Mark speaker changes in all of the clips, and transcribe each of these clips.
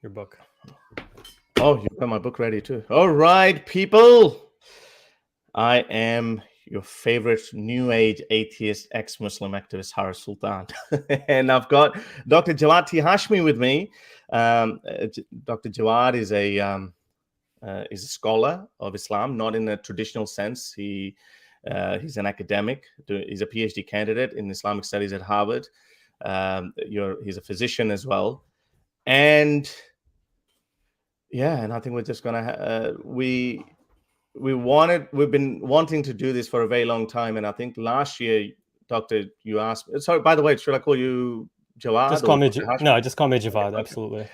Speaker 1: your book.
Speaker 2: Oh, you've got my book ready too. All right, people. I am your favorite New Age atheist, ex-Muslim activist, Harris Sultan. And I've got Dr. Jawad Hashmi with me. Dr. Jawad is a scholar of Islam, not in a traditional sense. He's an academic. He's a PhD candidate in Islamic Studies at Harvard. He's a physician as well. And yeah, and I think we're just gonna we've been wanting to do this for a very long time, and I think last year, Doctor, you asked. Sorry, by the way, should I call you Jawad?
Speaker 1: Just call me just call me Jawad. Okay. Absolutely.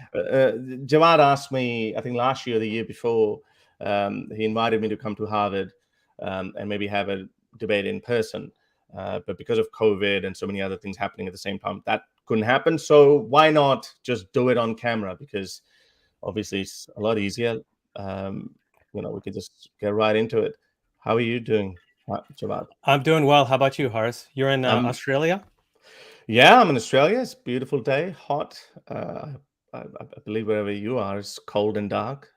Speaker 2: Jawad asked me, I think last year or the year before, he invited me to come to Harvard and maybe have a debate in person, but because of COVID and so many other things happening at the same time, that couldn't happen. So why not just do it on camera? Because obviously it's a lot easier. We could just get right into it. How are you doing, Jawad?
Speaker 1: I'm doing well. How about you, Harris? You're in Australia?
Speaker 2: Yeah, I'm in Australia. It's a beautiful day, hot. I believe wherever you are, it's cold and dark.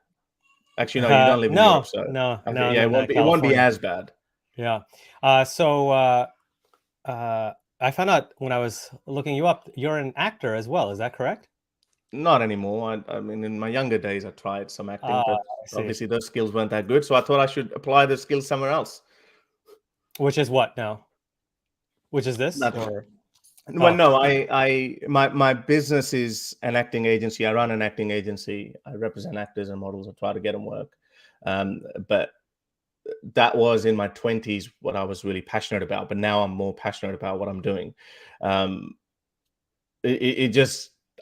Speaker 2: Actually, no, you don't live in Europe, so
Speaker 1: no.
Speaker 2: It won't be as bad.
Speaker 1: Yeah. So I found out when I was looking you up, you're an actor as well. Is that correct?
Speaker 2: Not anymore. I mean, in my younger days, I tried some acting, but obviously those skills weren't that good. So I thought I should apply the skills somewhere else.
Speaker 1: Which is what now? Which is this?
Speaker 2: Well, no, my business is an acting agency. I run an acting agency. I represent actors and models. I try to get them work. But that was in my 20s what I was really passionate about. But now I'm more passionate about what I'm doing.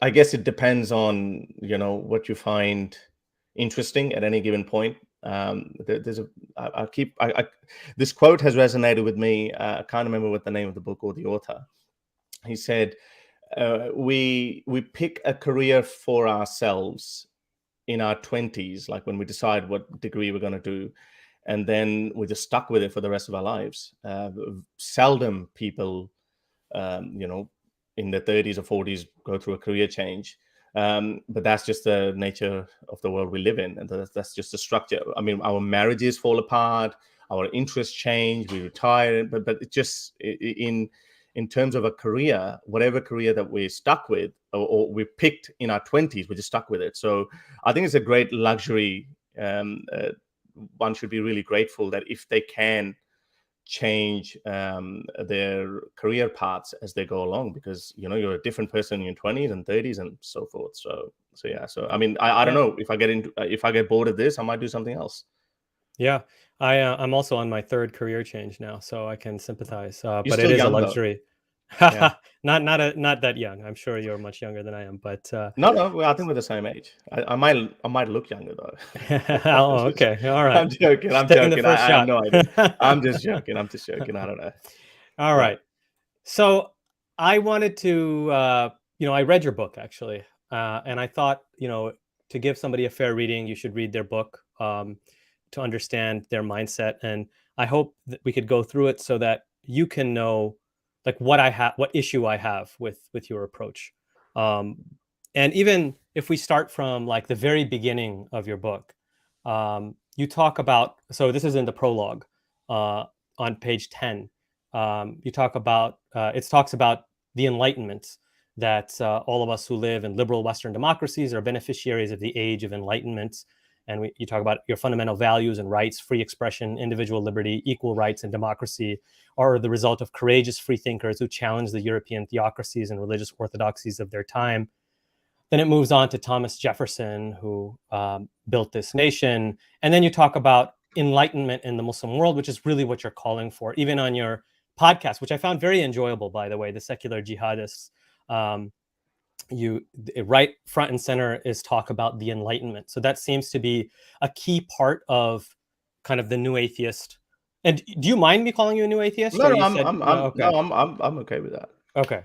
Speaker 2: I guess it depends on, what you find interesting at any given point. This quote has resonated with me. I can't remember what the name of the book or the author. He said, we pick a career for ourselves in our 20s, like when we decide what degree we're going to do, and then we're just stuck with it for the rest of our lives. Seldom people, in their 30s or 40s go through a career change. But that's just the nature of the world we live in. And that's just the structure. I mean, our marriages fall apart, our interests change, we retire, but it just in terms of a career, whatever career that we're stuck with or we picked in our 20s, we're just stuck with it. So I think it's a great luxury. One should be really grateful that if they can change their career paths as they go along, because you're a different person in your 20s and 30s and so forth. So I mean, I don't know, if I get bored of this, I might do something else.
Speaker 1: Yeah, I'm also on my third career change now, so I can sympathize. But it is a luxury. Yeah. not that young. I'm sure you're much younger than I am, but
Speaker 2: no, I think we're the same age. I might look younger though.
Speaker 1: Oh, okay, all right.
Speaker 2: I'm joking. I have no idea. I'm just joking. I don't know.
Speaker 1: All right. So I wanted to, I read your book actually, and I thought, to give somebody a fair reading, you should read their book to understand their mindset. And I hope that we could go through it so that you can know, like, what issue I have with your approach. And even if we start from like the very beginning of your book, you talk about, so this is in the prologue on page 10. You talk about, it talks about the enlightenment, that all of us who live in liberal Western democracies are beneficiaries of the age of enlightenment. And you talk about your fundamental values and rights, free expression, individual liberty, equal rights, and democracy are the result of courageous free thinkers who challenge the European theocracies and religious orthodoxies of their time. Then it moves on to Thomas Jefferson, who built this nation. And then you talk about enlightenment in the Muslim world, which is really what you're calling for, even on your podcast, which I found very enjoyable, by the way, The Secular Jihadists. You right front and center is talk about the Enlightenment. So that seems to be a key part of kind of the new atheist. And do you mind me calling you a new atheist?
Speaker 2: No, I'm okay with that.
Speaker 1: Okay.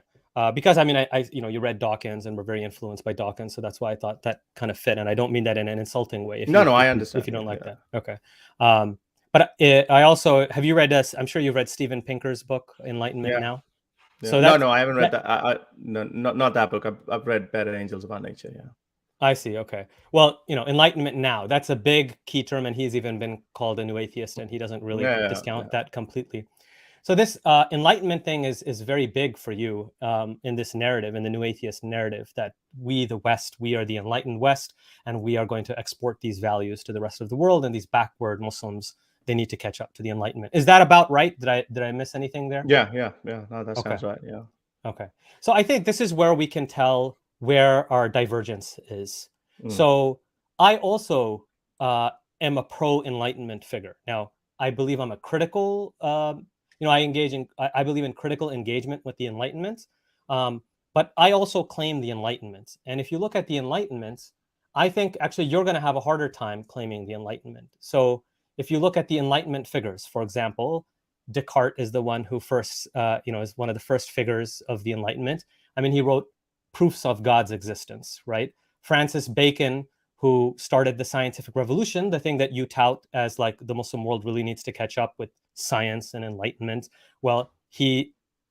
Speaker 1: Because I mean, I you read Dawkins and were very influenced by Dawkins. So that's why I thought that kind of fit. And I don't mean that in an insulting way.
Speaker 2: I understand.
Speaker 1: If you don't like that. Okay. But I also, have you read I'm sure you've read Steven Pinker's book, Enlightenment Now?
Speaker 2: Yeah. So no, I haven't read that. No, not that book. I've read Better Angels About Nature. Yeah.
Speaker 1: I see. Okay. Well, enlightenment now, that's a big key term, and he's even been called a new atheist, and he doesn't really
Speaker 2: Yeah,
Speaker 1: discount
Speaker 2: yeah,
Speaker 1: that completely. So this enlightenment thing is very big for you in this narrative, in the new atheist narrative, that we, the West, we are the enlightened West, and we are going to export these values to the rest of the world, and these backward Muslims, they need to catch up to the Enlightenment. Is that about right? Did I miss anything there?
Speaker 2: yeah, yeah, yeah. No, that
Speaker 1: Okay.
Speaker 2: sounds right. Yeah.
Speaker 1: Okay. So I think this is where we can tell where our divergence is.
Speaker 2: Mm.
Speaker 1: So I also uh, am a pro-enlightenment figure. Now, I believe I'm a critical, I believe in critical engagement with the Enlightenment. But I also claim the Enlightenment. And if you look at the Enlightenment, I think actually you're going to have a harder time claiming the Enlightenment. So if you look at the Enlightenment figures, for example, Descartes is the one who first, is one of the first figures of the Enlightenment. I mean, he wrote proofs of God's existence, right? Francis Bacon, who started the scientific revolution, the thing that you tout as like the Muslim world really needs to catch up with science and enlightenment. Well,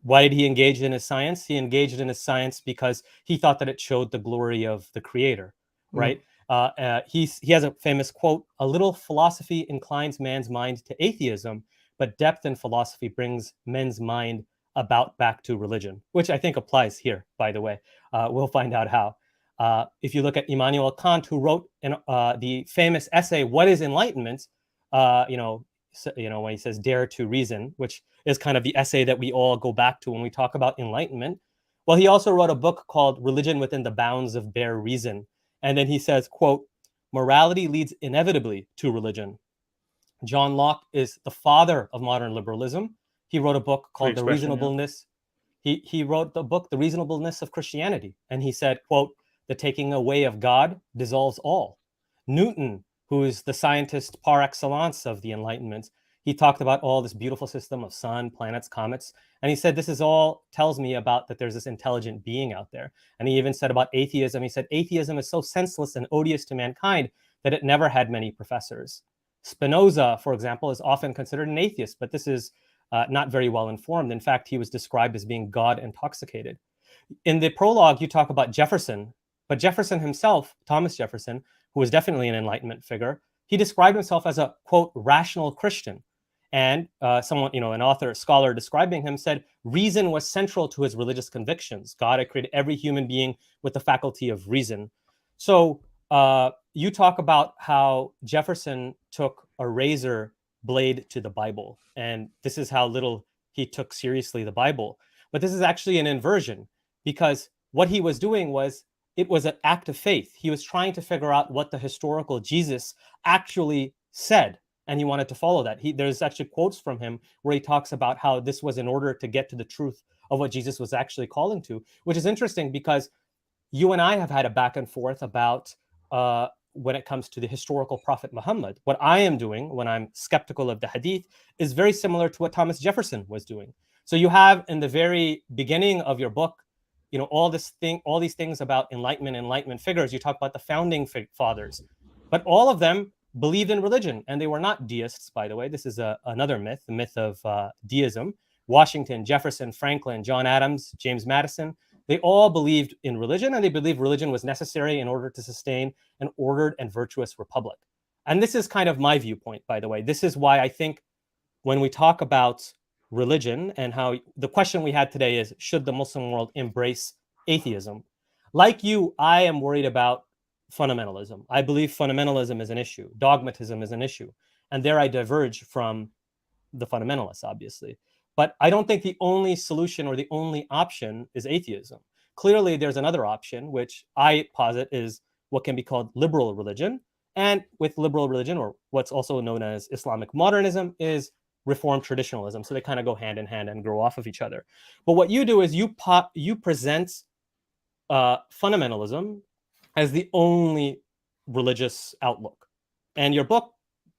Speaker 1: why did he engage in his science? He engaged in his science because he thought that it showed the glory of the Creator,
Speaker 2: Mm.
Speaker 1: right? He has a famous quote: "A little philosophy inclines man's mind to atheism, but depth in philosophy brings men's mind about back to religion," which I think applies here, by the way. We'll find out how. If you look at Immanuel Kant, who wrote the famous essay, "What is Enlightenment?" When he says "Dare to Reason," which is kind of the essay that we all go back to when we talk about enlightenment. Well, he also wrote a book called "Religion Within the Bounds of Bare Reason." And then he says, quote, "Morality leads inevitably to religion." John Locke is the father of modern liberalism. He wrote a book
Speaker 2: Free
Speaker 1: called The
Speaker 2: expression. Yeah.
Speaker 1: Reasonableness. He wrote the book The Reasonableness of Christianity. And he said, quote, "The taking away of God dissolves all." Newton, who is the scientist par excellence of the Enlightenment, he talked about all this beautiful system of sun, planets, comets. And he said, this is all tells me about that there's this intelligent being out there. And he even said about atheism, he said, atheism is so senseless and odious to mankind that it never had many professors. Spinoza, for example, is often considered an atheist, but this is not very well informed. In fact, he was described as being God intoxicated. In the prologue, you talk about Jefferson, but Jefferson himself, Thomas Jefferson, who was definitely an Enlightenment figure, he described himself as a, quote, rational Christian. And someone, an author, a scholar describing him said, reason was central to his religious convictions. God had created every human being with the faculty of reason. So you talk about how Jefferson took a razor blade to the Bible, and this is how little he took seriously the Bible. But this is actually an inversion, because what he was doing was, it was an act of faith. He was trying to figure out what the historical Jesus actually said, and he wanted to follow that. There's actually quotes from him where he talks about how this was in order to get to the truth of what Jesus was actually calling to, which is interesting because you and I have had a back and forth about when it comes to the historical prophet Muhammad. What I am doing when I'm skeptical of the hadith is very similar to what Thomas Jefferson was doing. So you have in the very beginning of your book, all these things about enlightenment figures. You talk about the founding fathers, but all of them believed in religion, and they were not deists, by the way. This is another myth, the myth of deism. Washington, Jefferson, Franklin, John Adams, James Madison, they all believed in religion, and they believed religion was necessary in order to sustain an ordered and virtuous republic. And this is kind of my viewpoint, by the way. This is why I think when we talk about religion and how the question we had today is, should the Muslim world embrace atheism? Like you, I am worried about fundamentalism. I believe fundamentalism is an issue. Dogmatism is an issue. And there I diverge from the fundamentalists, obviously. But I don't think the only solution or the only option is atheism. Clearly, there's another option, which I posit is what can be called liberal religion. And with liberal religion, or what's also known as Islamic modernism, is Reformed traditionalism. So they kind of go hand in hand and grow off of each other. But what you do is you present fundamentalism as the only religious outlook. And your book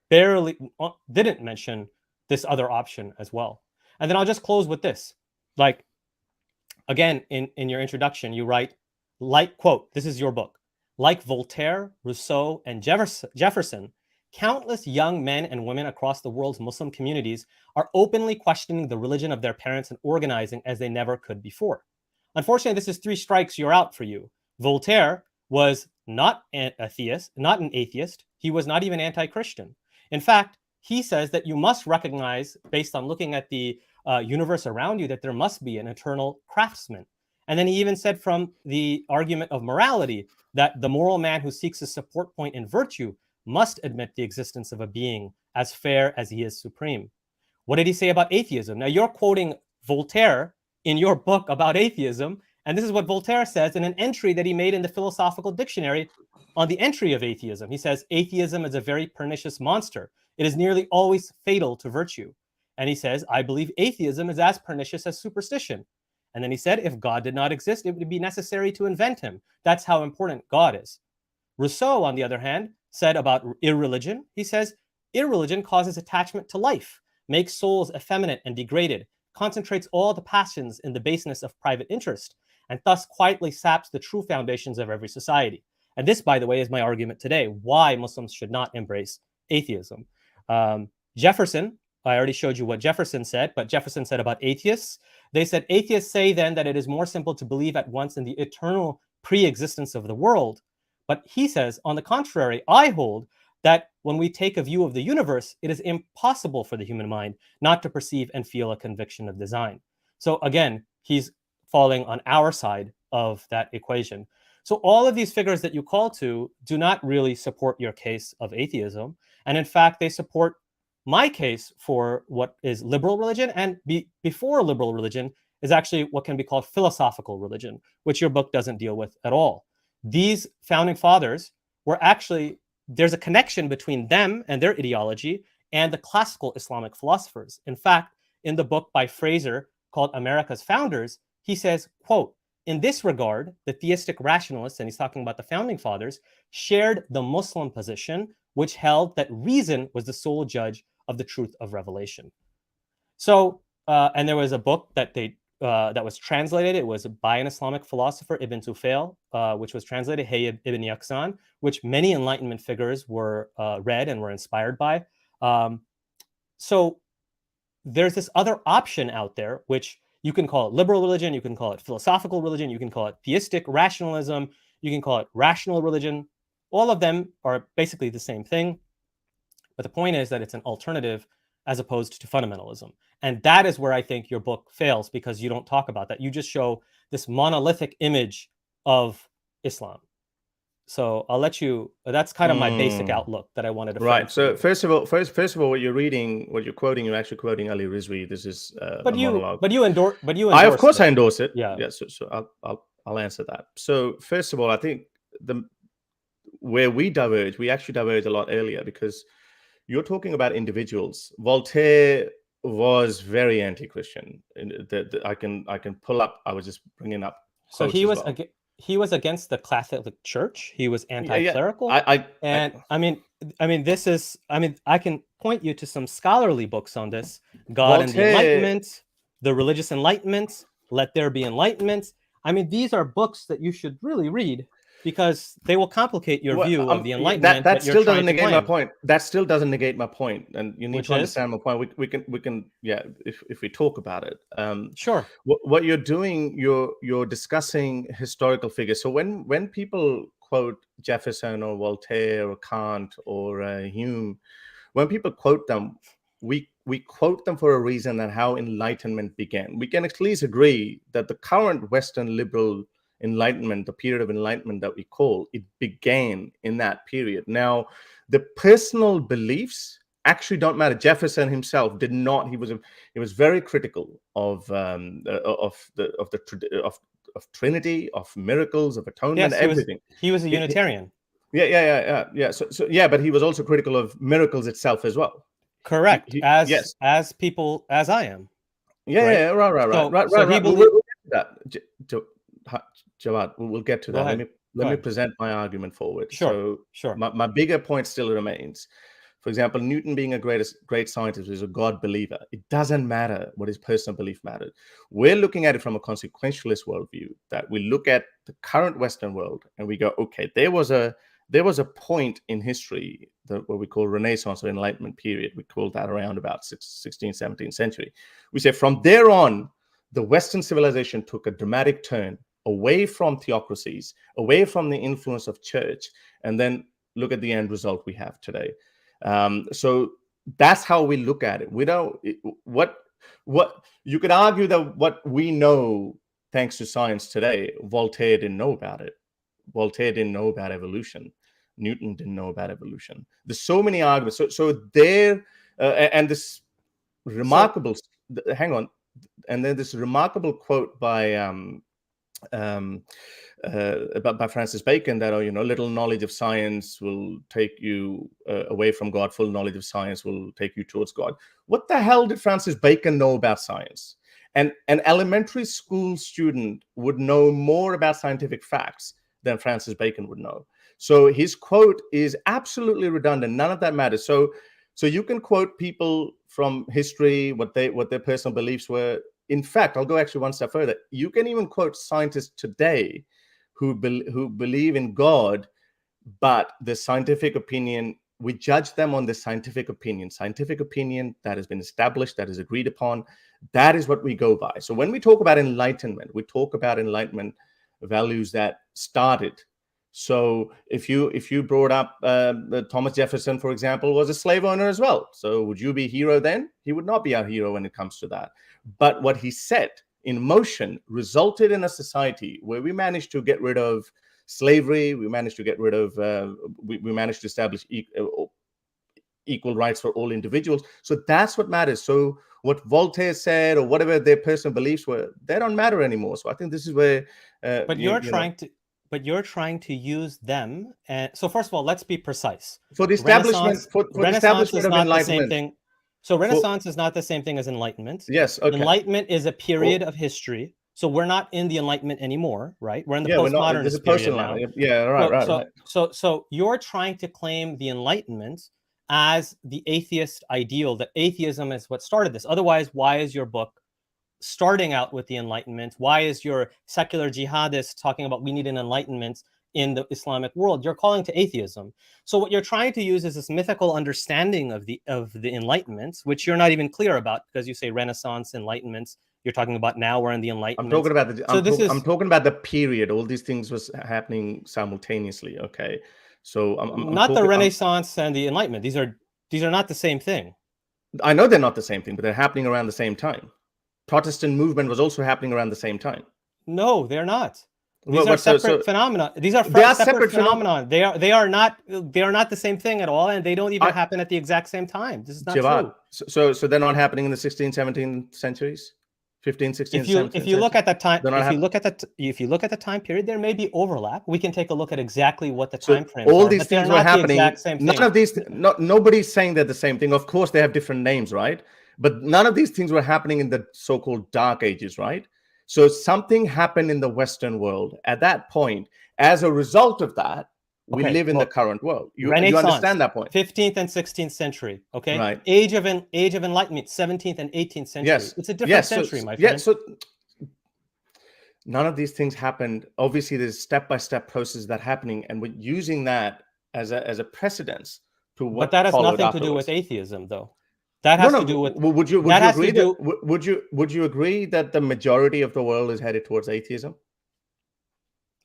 Speaker 1: barely didn't mention this other option as well. And then I'll just close with this. Like, again, in your introduction, you write, quote, this is your book. Like Voltaire, Rousseau, and Jefferson, countless young men and women across the world's Muslim communities are openly questioning the religion of their parents and organizing as they never could before. Unfortunately, this is three strikes, you're out for you. Voltaire, was not an atheist, not an atheist. He was not even anti-Christian. In fact, he says that you must recognize, based on looking at the universe around you, that there must be an eternal craftsman. And then he even said, from the argument of morality, that the moral man who seeks a support point in virtue must admit the existence of a being as fair as he is supreme. What did he say about atheism? Now, you're quoting Voltaire in your book about atheism, and this is what Voltaire says in an entry that he made in the Philosophical Dictionary on the entry of atheism. He says, atheism is a very pernicious monster. It is nearly always fatal to virtue. And he says, I believe atheism is as pernicious as superstition. And then he said, if God did not exist, it would be necessary to invent him. That's how important God is. Rousseau, on the other hand, said about irreligion, he says, irreligion causes attachment to life, makes souls effeminate and degraded, concentrates all the passions in the baseness of private interest, and thus quietly saps the true foundations of every society. And this, by the way, is my argument today, why Muslims should not embrace atheism. Jefferson, I already showed you what Jefferson said, but Jefferson said about atheists, they said, atheists say then that it is more simple to believe at once in the eternal pre-existence of the world. But he says, on the contrary, I hold that when we take a view of the universe, it is impossible for the human mind not to perceive and feel a conviction of design. So again, he's falling on our side of that equation. So all of these figures that you call to do not really support your case of atheism. And in fact, they support my case for what is liberal religion, and before liberal religion is actually what can be called philosophical religion, which your book doesn't deal with at all. These founding fathers were actually, there's a connection between them and their ideology and the classical Islamic philosophers. In fact, in the book by Fraser called America's Founders, he says, quote, in this regard, the theistic rationalists, and he's talking about the founding fathers, shared the Muslim position, which held that reason was the sole judge of the truth of revelation. So, and there was a book that that was translated. It was by an Islamic philosopher, Ibn Tufail, which was translated, Hey Ibn Yaqzan, which many Enlightenment figures were read and were inspired by. So there's this other option out there, which you can call it liberal religion, you can call it philosophical religion, you can call it theistic rationalism, you can call it rational religion. All of them are basically the same thing. But the point is that it's an alternative as opposed to fundamentalism. And that is where I think your book fails, because you don't talk about that. You just show this monolithic image of Islam. So I'll let you, that's kind of my basic outlook that I wanted to
Speaker 2: Right. So first of all, what you're reading, what you're quoting, you're actually quoting Ali Rizvi. This is a monologue.
Speaker 1: But you endorse
Speaker 2: of course, I endorse it.
Speaker 1: Yeah.
Speaker 2: Yeah. So I'll answer that. So first of all, I think where we actually diverge a lot earlier, because you're talking about individuals. Voltaire was very anti-Christian. I can pull up. I was just bringing up.
Speaker 1: So he was against the Catholic Church. He was anti-clerical. I can point you to some scholarly books on this. God and the Enlightenment, The Religious Enlightenment, Let There Be Enlightenment. I mean, these are books that you should really read, because they will complicate your view of the Enlightenment.
Speaker 2: That still doesn't negate my point. That still doesn't negate my point, and you need to understand my point. We can if we talk about it.
Speaker 1: Sure.
Speaker 2: What you're doing, you're discussing historical figures. So when people quote Jefferson or Voltaire or Kant or Hume, when people quote them, we quote them for a reason, and how Enlightenment began. We can at least agree that the current Western liberal Enlightenment, the period of Enlightenment that we call, it began in that period. Now, the personal beliefs actually don't matter. Jefferson himself did not. He was very critical of Trinity, of miracles, of atonement, everything.
Speaker 1: He was a Unitarian.
Speaker 2: Yeah. So but he was also critical of miracles itself as well.
Speaker 1: Correct. As people as I am.
Speaker 2: Right.
Speaker 1: So he
Speaker 2: believed that. Jawad, we'll get to that. Let me present my argument forward.
Speaker 1: Sure.
Speaker 2: My bigger point still remains. For example, Newton being a great scientist was a God believer. It doesn't matter what his personal belief mattered. We're looking at it from a consequentialist worldview, that we look at the current Western world and we go, okay, there was a point in history, what we call Renaissance or Enlightenment period. We call that around about 16th, 17th century. We say from there on, the Western civilization took a dramatic turn away from theocracies, away from the influence of church, and then look at the end result we have today. So that's how we look at it. We don't what you could argue that what we know thanks to science today, Voltaire didn't know about it. Voltaire didn't know about evolution. Newton didn't know about evolution. There's so many arguments. So there, and this remarkable. Hang on, and then this remarkable quote by Francis Bacon that, little knowledge of science will take you away from God. Full knowledge of science will take you towards God. What the hell did Francis Bacon know about science? And an elementary school student would know more about scientific facts than Francis Bacon would know. So his quote is absolutely redundant. None of that matters. So you can quote people from history, what their personal beliefs were. In fact, I'll go actually one step further. You can even quote scientists today who believe in God, but the scientific opinion, we judge them on the scientific opinion that has been established, that is agreed upon. That is what we go by. So when we talk about enlightenment, we talk about enlightenment values that started. So if you brought up Thomas Jefferson, for example, was a slave owner as well. So would you be a hero then? He would not be our hero when it comes to that. But what he set in motion resulted in a society where we managed to get rid of slavery. We managed to get rid of, we managed to establish equal rights for all individuals. So that's what matters. So what Voltaire said or whatever their personal beliefs were, they don't matter anymore. So I think this is where...
Speaker 1: But you're trying to use them. And so first of all, let's be precise.
Speaker 2: For the establishment, for the establishment of enlightenment.
Speaker 1: So Renaissance is not the same thing as Enlightenment.
Speaker 2: Yes, okay.
Speaker 1: Enlightenment is a period of history. So we're not in the Enlightenment anymore, right? We're in the postmodernist period now.
Speaker 2: Yeah, right.
Speaker 1: So you're trying to claim the Enlightenment as the atheist ideal, that atheism is what started this. Otherwise, why is your book starting out with the Enlightenment? Why is your secular jihadist talking about we need an enlightenment in the Islamic world? You're calling to atheism. So what you're trying to use is this mythical understanding of the Enlightenment, which you're not even clear about, because you say Renaissance, Enlightenment. You're talking about now we're in the Enlightenment.
Speaker 2: I'm talking about the period. All these things was happening simultaneously. Okay, so I'm
Speaker 1: not the Renaissance and the Enlightenment. These are not the same thing.
Speaker 2: I know they're not the same thing, but they're happening around the same time. Protestant movement was also happening around the same time.
Speaker 1: No, they're not. These are separate phenomena. These are separate phenomena. They are not the same thing at all, and they don't even happen at the exact same time. This is not true.
Speaker 2: So they're not happening in the 16th, 17th centuries, 15th, 16th.
Speaker 1: If you look at that time, if you look at the time period, there may be overlap. We can take a look at exactly what the time frames
Speaker 2: all
Speaker 1: are,
Speaker 2: these things were happening.
Speaker 1: None
Speaker 2: of these. Nobody's saying they're the same thing. Of course, they have different names, right? But none of these things were happening in the so-called Dark Ages, right? So something happened in the Western world at that point. As a result of that, we live in the current world. You understand that point?
Speaker 1: 15th and 16th century, okay?
Speaker 2: Right.
Speaker 1: Age of Enlightenment, 17th and 18th century.
Speaker 2: Yes.
Speaker 1: It's a different century, my friend.
Speaker 2: Yeah, so none of these things happened. Obviously, there's step-by-step process that happening, and we're using that as a precedence to what.
Speaker 1: But that has nothing to do with atheism, though. That has to do with.
Speaker 2: Would you agree that the majority of the world is headed towards atheism?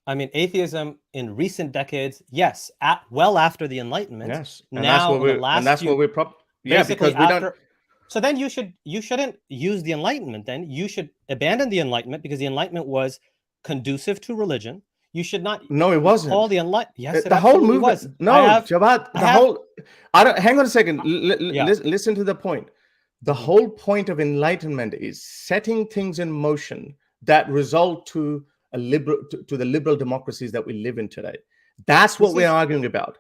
Speaker 1: I mean, atheism in recent decades, yes, well after the Enlightenment.
Speaker 2: Yes,
Speaker 1: and now because we don't. So then you shouldn't use the Enlightenment. Then you should abandon the Enlightenment, because the Enlightenment was conducive to religion. You should not.
Speaker 2: No, it wasn't.
Speaker 1: Call the Enlightenment. Yes,
Speaker 2: the whole movement was. No, Javad. I don't. Hang on a second. Listen to the point. The whole point of enlightenment is setting things in motion that result to the liberal democracies that we live in today. That's what we're arguing about.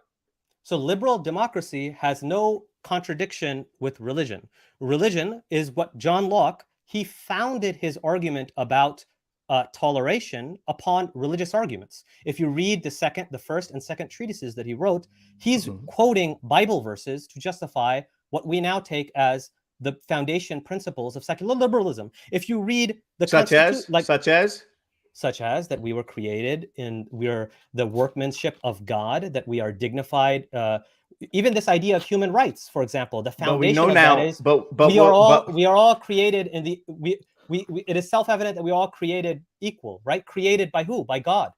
Speaker 1: So liberal democracy has no contradiction with religion. Religion is what John Locke, he founded his argument about toleration upon religious arguments. If you read the first and second treatises that he wrote, he's quoting Bible verses to justify what we now take as the foundation principles of secular liberalism. If you read the such as that we were created and we're the workmanship of God, that we are dignified. Even this idea of human rights, for example, the foundation of that is we are all created in the it is self-evident that we all created equal, right? Created by who? By God.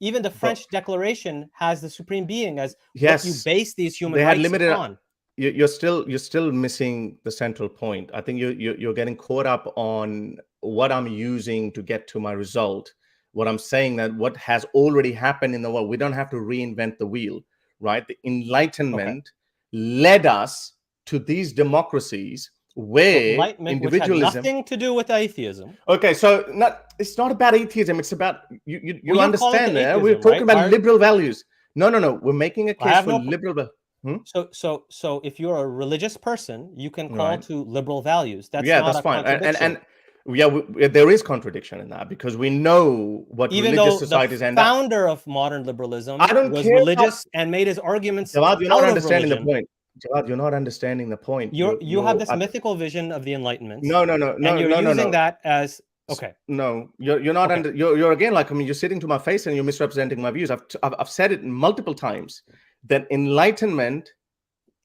Speaker 1: Even the French Declaration has the supreme being as what you base these human rights upon.
Speaker 2: You're still missing the central point. I think you're getting caught up on what I'm using to get to my result. What I'm saying, that what has already happened in the world, we don't have to reinvent the wheel, right? The Enlightenment led us to these democracies where
Speaker 1: Enlightenment,
Speaker 2: individualism,
Speaker 1: which had nothing to do with atheism.
Speaker 2: Okay, so it's not about atheism. It's about you understand there. We're talking
Speaker 1: right?
Speaker 2: about liberal values. No. We're making a case for liberal.
Speaker 1: So if you're a religious person, you can call to liberal values. That's
Speaker 2: fine. And there is contradiction in that, because we know what religious societies end up.
Speaker 1: The founder of modern liberalism was
Speaker 2: religious
Speaker 1: and made his arguments.
Speaker 2: Jawad, you're not understanding the point. Jawad, you're not understanding the point.
Speaker 1: You have this mythical vision of the Enlightenment.
Speaker 2: No.
Speaker 1: And you're using that as
Speaker 2: No, you're not under. You're again, like, I mean, you're sitting to my face and you're misrepresenting my views. I've said it multiple times that Enlightenment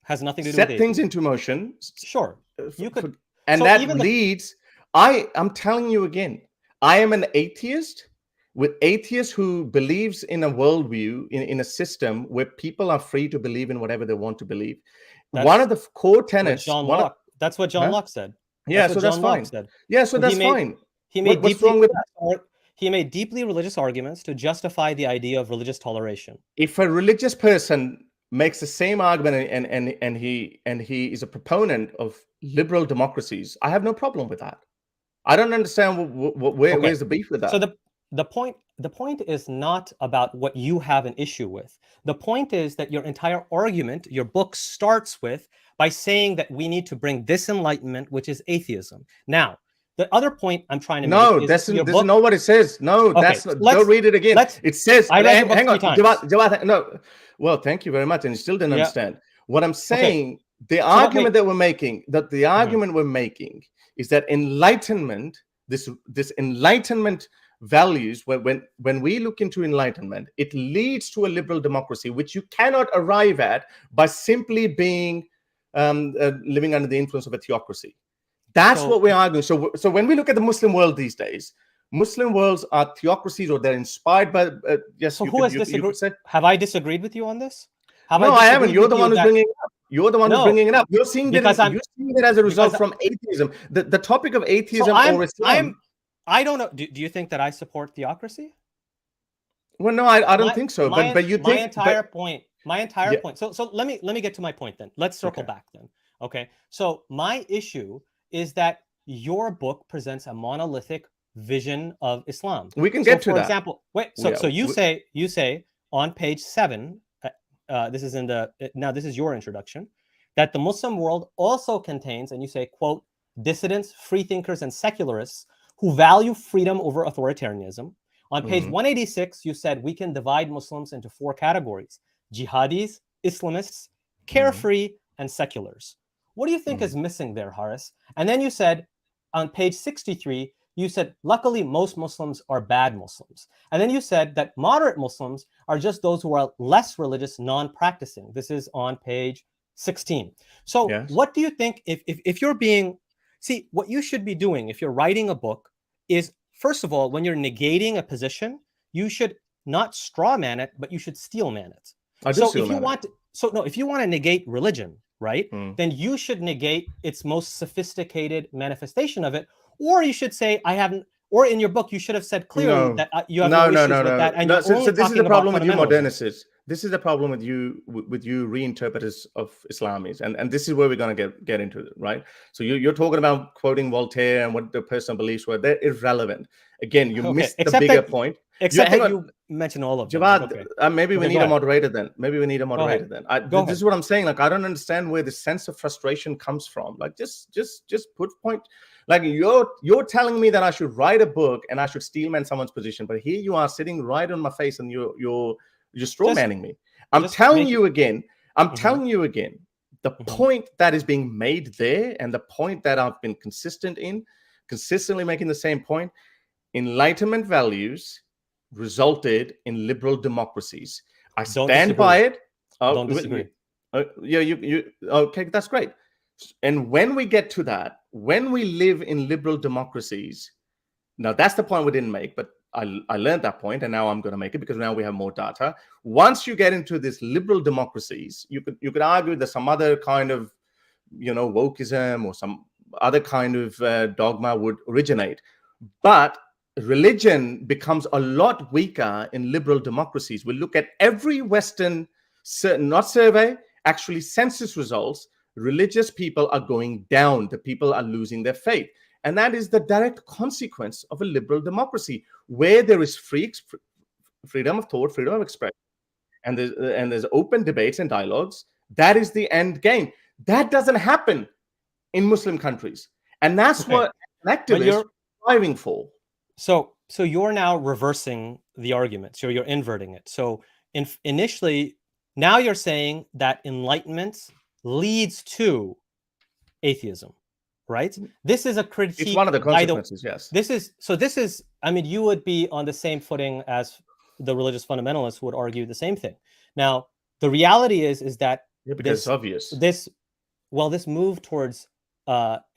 Speaker 1: has nothing to do
Speaker 2: set
Speaker 1: with
Speaker 2: things into motion.
Speaker 1: Sure, you could,
Speaker 2: and that leads. I'm telling you again, I am an atheist with atheists who believes in a worldview, in a system where people are free to believe in whatever they want to believe. One of the core tenets.
Speaker 1: That's what John Locke said.
Speaker 2: Yeah, so that's fine. Yeah, so that's fine.
Speaker 1: What's wrong with that? He made deeply religious arguments to justify the idea of religious toleration.
Speaker 2: If a religious person makes the same argument and he is a proponent of liberal democracies, I have no problem with that. I don't understand where's the beef with that.
Speaker 1: So the point is not about what you have an issue with. The point is that your entire argument, your book, starts with by saying that we need to bring this enlightenment, which is atheism. Now, the other point I'm trying to make is
Speaker 2: this is not what it says. No, that's not. Go read it again. It says, hang on, Jawad, no. Well, thank you very much. And you still didn't understand. What I'm saying, the argument that we're making, we're making is that enlightenment, this enlightenment values, when we look into enlightenment, it leads to a liberal democracy, which you cannot arrive at by simply being living under the influence of a theocracy. That's what we're arguing. So when we look at the Muslim world these days, Muslim worlds are theocracies, or they're inspired by. Yes.
Speaker 1: So who has disagreed? Have I disagreed with you on this?
Speaker 2: No, I haven't. You're the one who's bringing it up. You're the one who's bringing it up. You're seeing it as a result from atheism. The topic of atheism or Islam.
Speaker 1: I don't know. Do you think that I support theocracy?
Speaker 2: Well, no, I don't think so. But you think
Speaker 1: my entire point. So let me get to my point then. Let's circle back then. Okay. So my issue is that your book presents a monolithic vision of Islam.
Speaker 2: We can get to that.
Speaker 1: For example, so you say on page 7, this is your introduction, that the Muslim world also contains, and you say, quote, dissidents, freethinkers, and secularists who value freedom over authoritarianism. On page 186, you said we can divide Muslims into 4 categories: jihadis, Islamists, carefree, and seculars. What do you think is missing there, Harris? And then you said on page 63, you said, luckily, most Muslims are bad Muslims. And then you said that moderate Muslims are just those who are less religious, non-practicing. This is on page 16. So what do you think if you're being, what you should be doing if you're writing a book is, first of all, when you're negating a position, you should not straw man it, but you should steel man it. If you want to negate religion, right, then you should negate its most sophisticated manifestation of it. Or you should say, or in your book, you should have said clearly that you have no issues with that. And
Speaker 2: so this is the problem with you modernicists. This is the problem with you reinterpreters of Islamis. And this is where we're going to get into it, right? So you're talking about quoting Voltaire and what the personal beliefs were. They're irrelevant. Again, you missed the bigger point.
Speaker 1: Except that you mentioned all of them.
Speaker 2: Jawad, maybe we need a moderator then. This is what I'm saying. Like, I don't understand where the sense of frustration comes from. Like, just put point. Like, you're telling me that I should write a book and I should steelman someone's position, but here you are sitting right on my face and you're straw manning me. I'm telling you again. The point that is being made there, and the point that I've been consistently making the same point. Enlightenment values resulted in liberal democracies. I stand by it.
Speaker 1: Don't disagree.
Speaker 2: Okay, that's great. And when we get to that, when we live in liberal democracies, now that's the point we didn't make, but I learned that point, and now I'm going to make it because now we have more data. Once you get into this liberal democracies, you could argue that some other kind of, wokeism or some other kind of dogma would originate, but religion becomes a lot weaker in liberal democracies. We look at every Western, not survey, actually census results. Religious people are going down. The people are losing their faith. And that is the direct consequence of a liberal democracy, where there is freedom of thought, freedom of expression, and there's open debates and dialogues. That is the end game. That doesn't happen in Muslim countries. And that's what activists are striving for.
Speaker 1: So you're now reversing the argument. So you're inverting it. So initially, now you're saying that enlightenment leads to atheism, right? This is a critique.
Speaker 2: It's one of the consequences, yes.
Speaker 1: This is, I mean, you would be on the same footing as the religious fundamentalists who would argue the same thing. Now, the reality is that
Speaker 2: because it's obvious.
Speaker 1: This move towards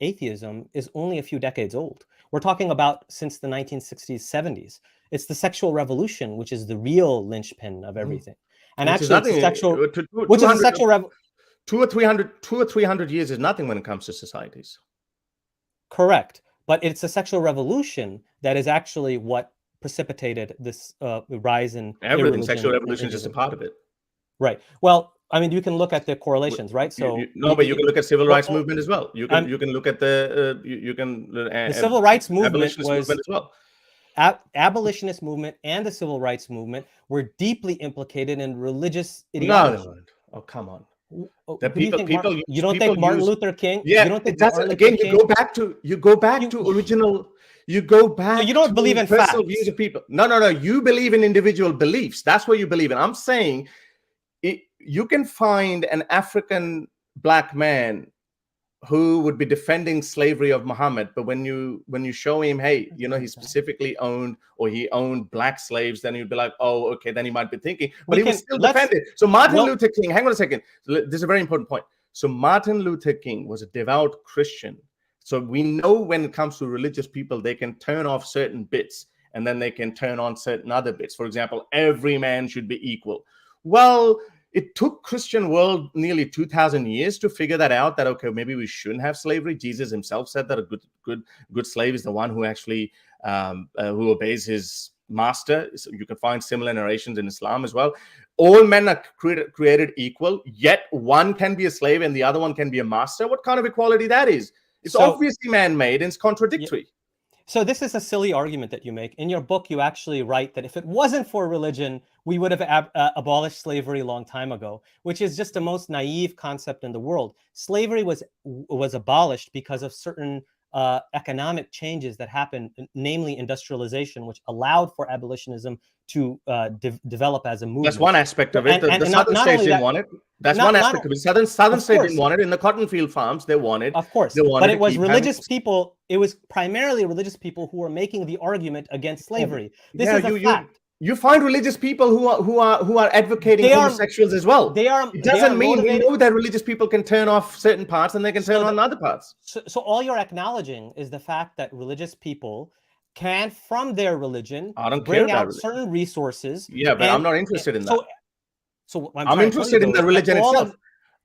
Speaker 1: atheism is only a few decades old. We're talking about since the 1960s, 70s. It's the sexual revolution, which is the real linchpin of everything. And
Speaker 2: which
Speaker 1: actually, which is a sexual revolution.
Speaker 2: 200 or 300 years is nothing when it comes to societies.
Speaker 1: Correct. But it's a sexual revolution that is actually what precipitated this rise in
Speaker 2: everything. Sexual revolution is just a part of it.
Speaker 1: Right. Well, I mean, you can look at the correlations, right? So
Speaker 2: but you can look at civil rights movement as well. You can look at the
Speaker 1: the civil rights movement
Speaker 2: movement as well.
Speaker 1: Abolitionist movement and the civil rights movement were deeply implicated in religious ideology.
Speaker 2: No. Oh, come on.
Speaker 1: You don't think Martin Luther King?
Speaker 2: Yeah,
Speaker 1: you don't think
Speaker 2: again. You go back to original. You go back.
Speaker 1: So you don't believe in facts.
Speaker 2: Views of people. No. You believe in individual beliefs. That's what you believe in. I'm saying, you can find an African black man who would be defending slavery of Muhammad, but when you show him, hey, he specifically owned black slaves, then you'd be like, oh, okay, then he might be thinking, but he was still defended. So Martin Luther King, hang on a second, this is a very important point. So Martin Luther King was a devout Christian. So we know when it comes to religious people, they can turn off certain bits and then they can turn on certain other bits. For example, every man should be equal. Well, it took Christian world nearly 2,000 years to figure that out, that, okay, maybe we shouldn't have slavery. Jesus himself said that a good slave is the one who actually who obeys his master. So you can find similar narrations in Islam as well. All men are created equal, yet one can be a slave and the other one can be a master. What kind of equality that is? It's obviously man-made and it's contradictory.
Speaker 1: Yeah. So this is a silly argument that you make. In your book, you actually write that if it wasn't for religion, we would have abolished slavery a long time ago, which is just the most naive concept in the world. Slavery was abolished because of certain economic changes that happened, namely industrialization, which allowed for abolitionism to develop as a movement.
Speaker 2: That's one aspect of it. The southern states didn't want it. That's one aspect of it. Southern states didn't want it. In the cotton field farms, they wanted.
Speaker 1: Of course. But it was religious people. It was primarily religious people who were making the argument against slavery. This is a fact.
Speaker 2: You find religious people who are advocating homosexuals as well. It doesn't mean we know that religious people can turn off certain parts and they can turn on other parts.
Speaker 1: So all you're acknowledging is the fact that religious people can, from their religion, bring out certain resources.
Speaker 2: Yeah, but I'm not interested in that.
Speaker 1: So
Speaker 2: I'm interested in the religion itself.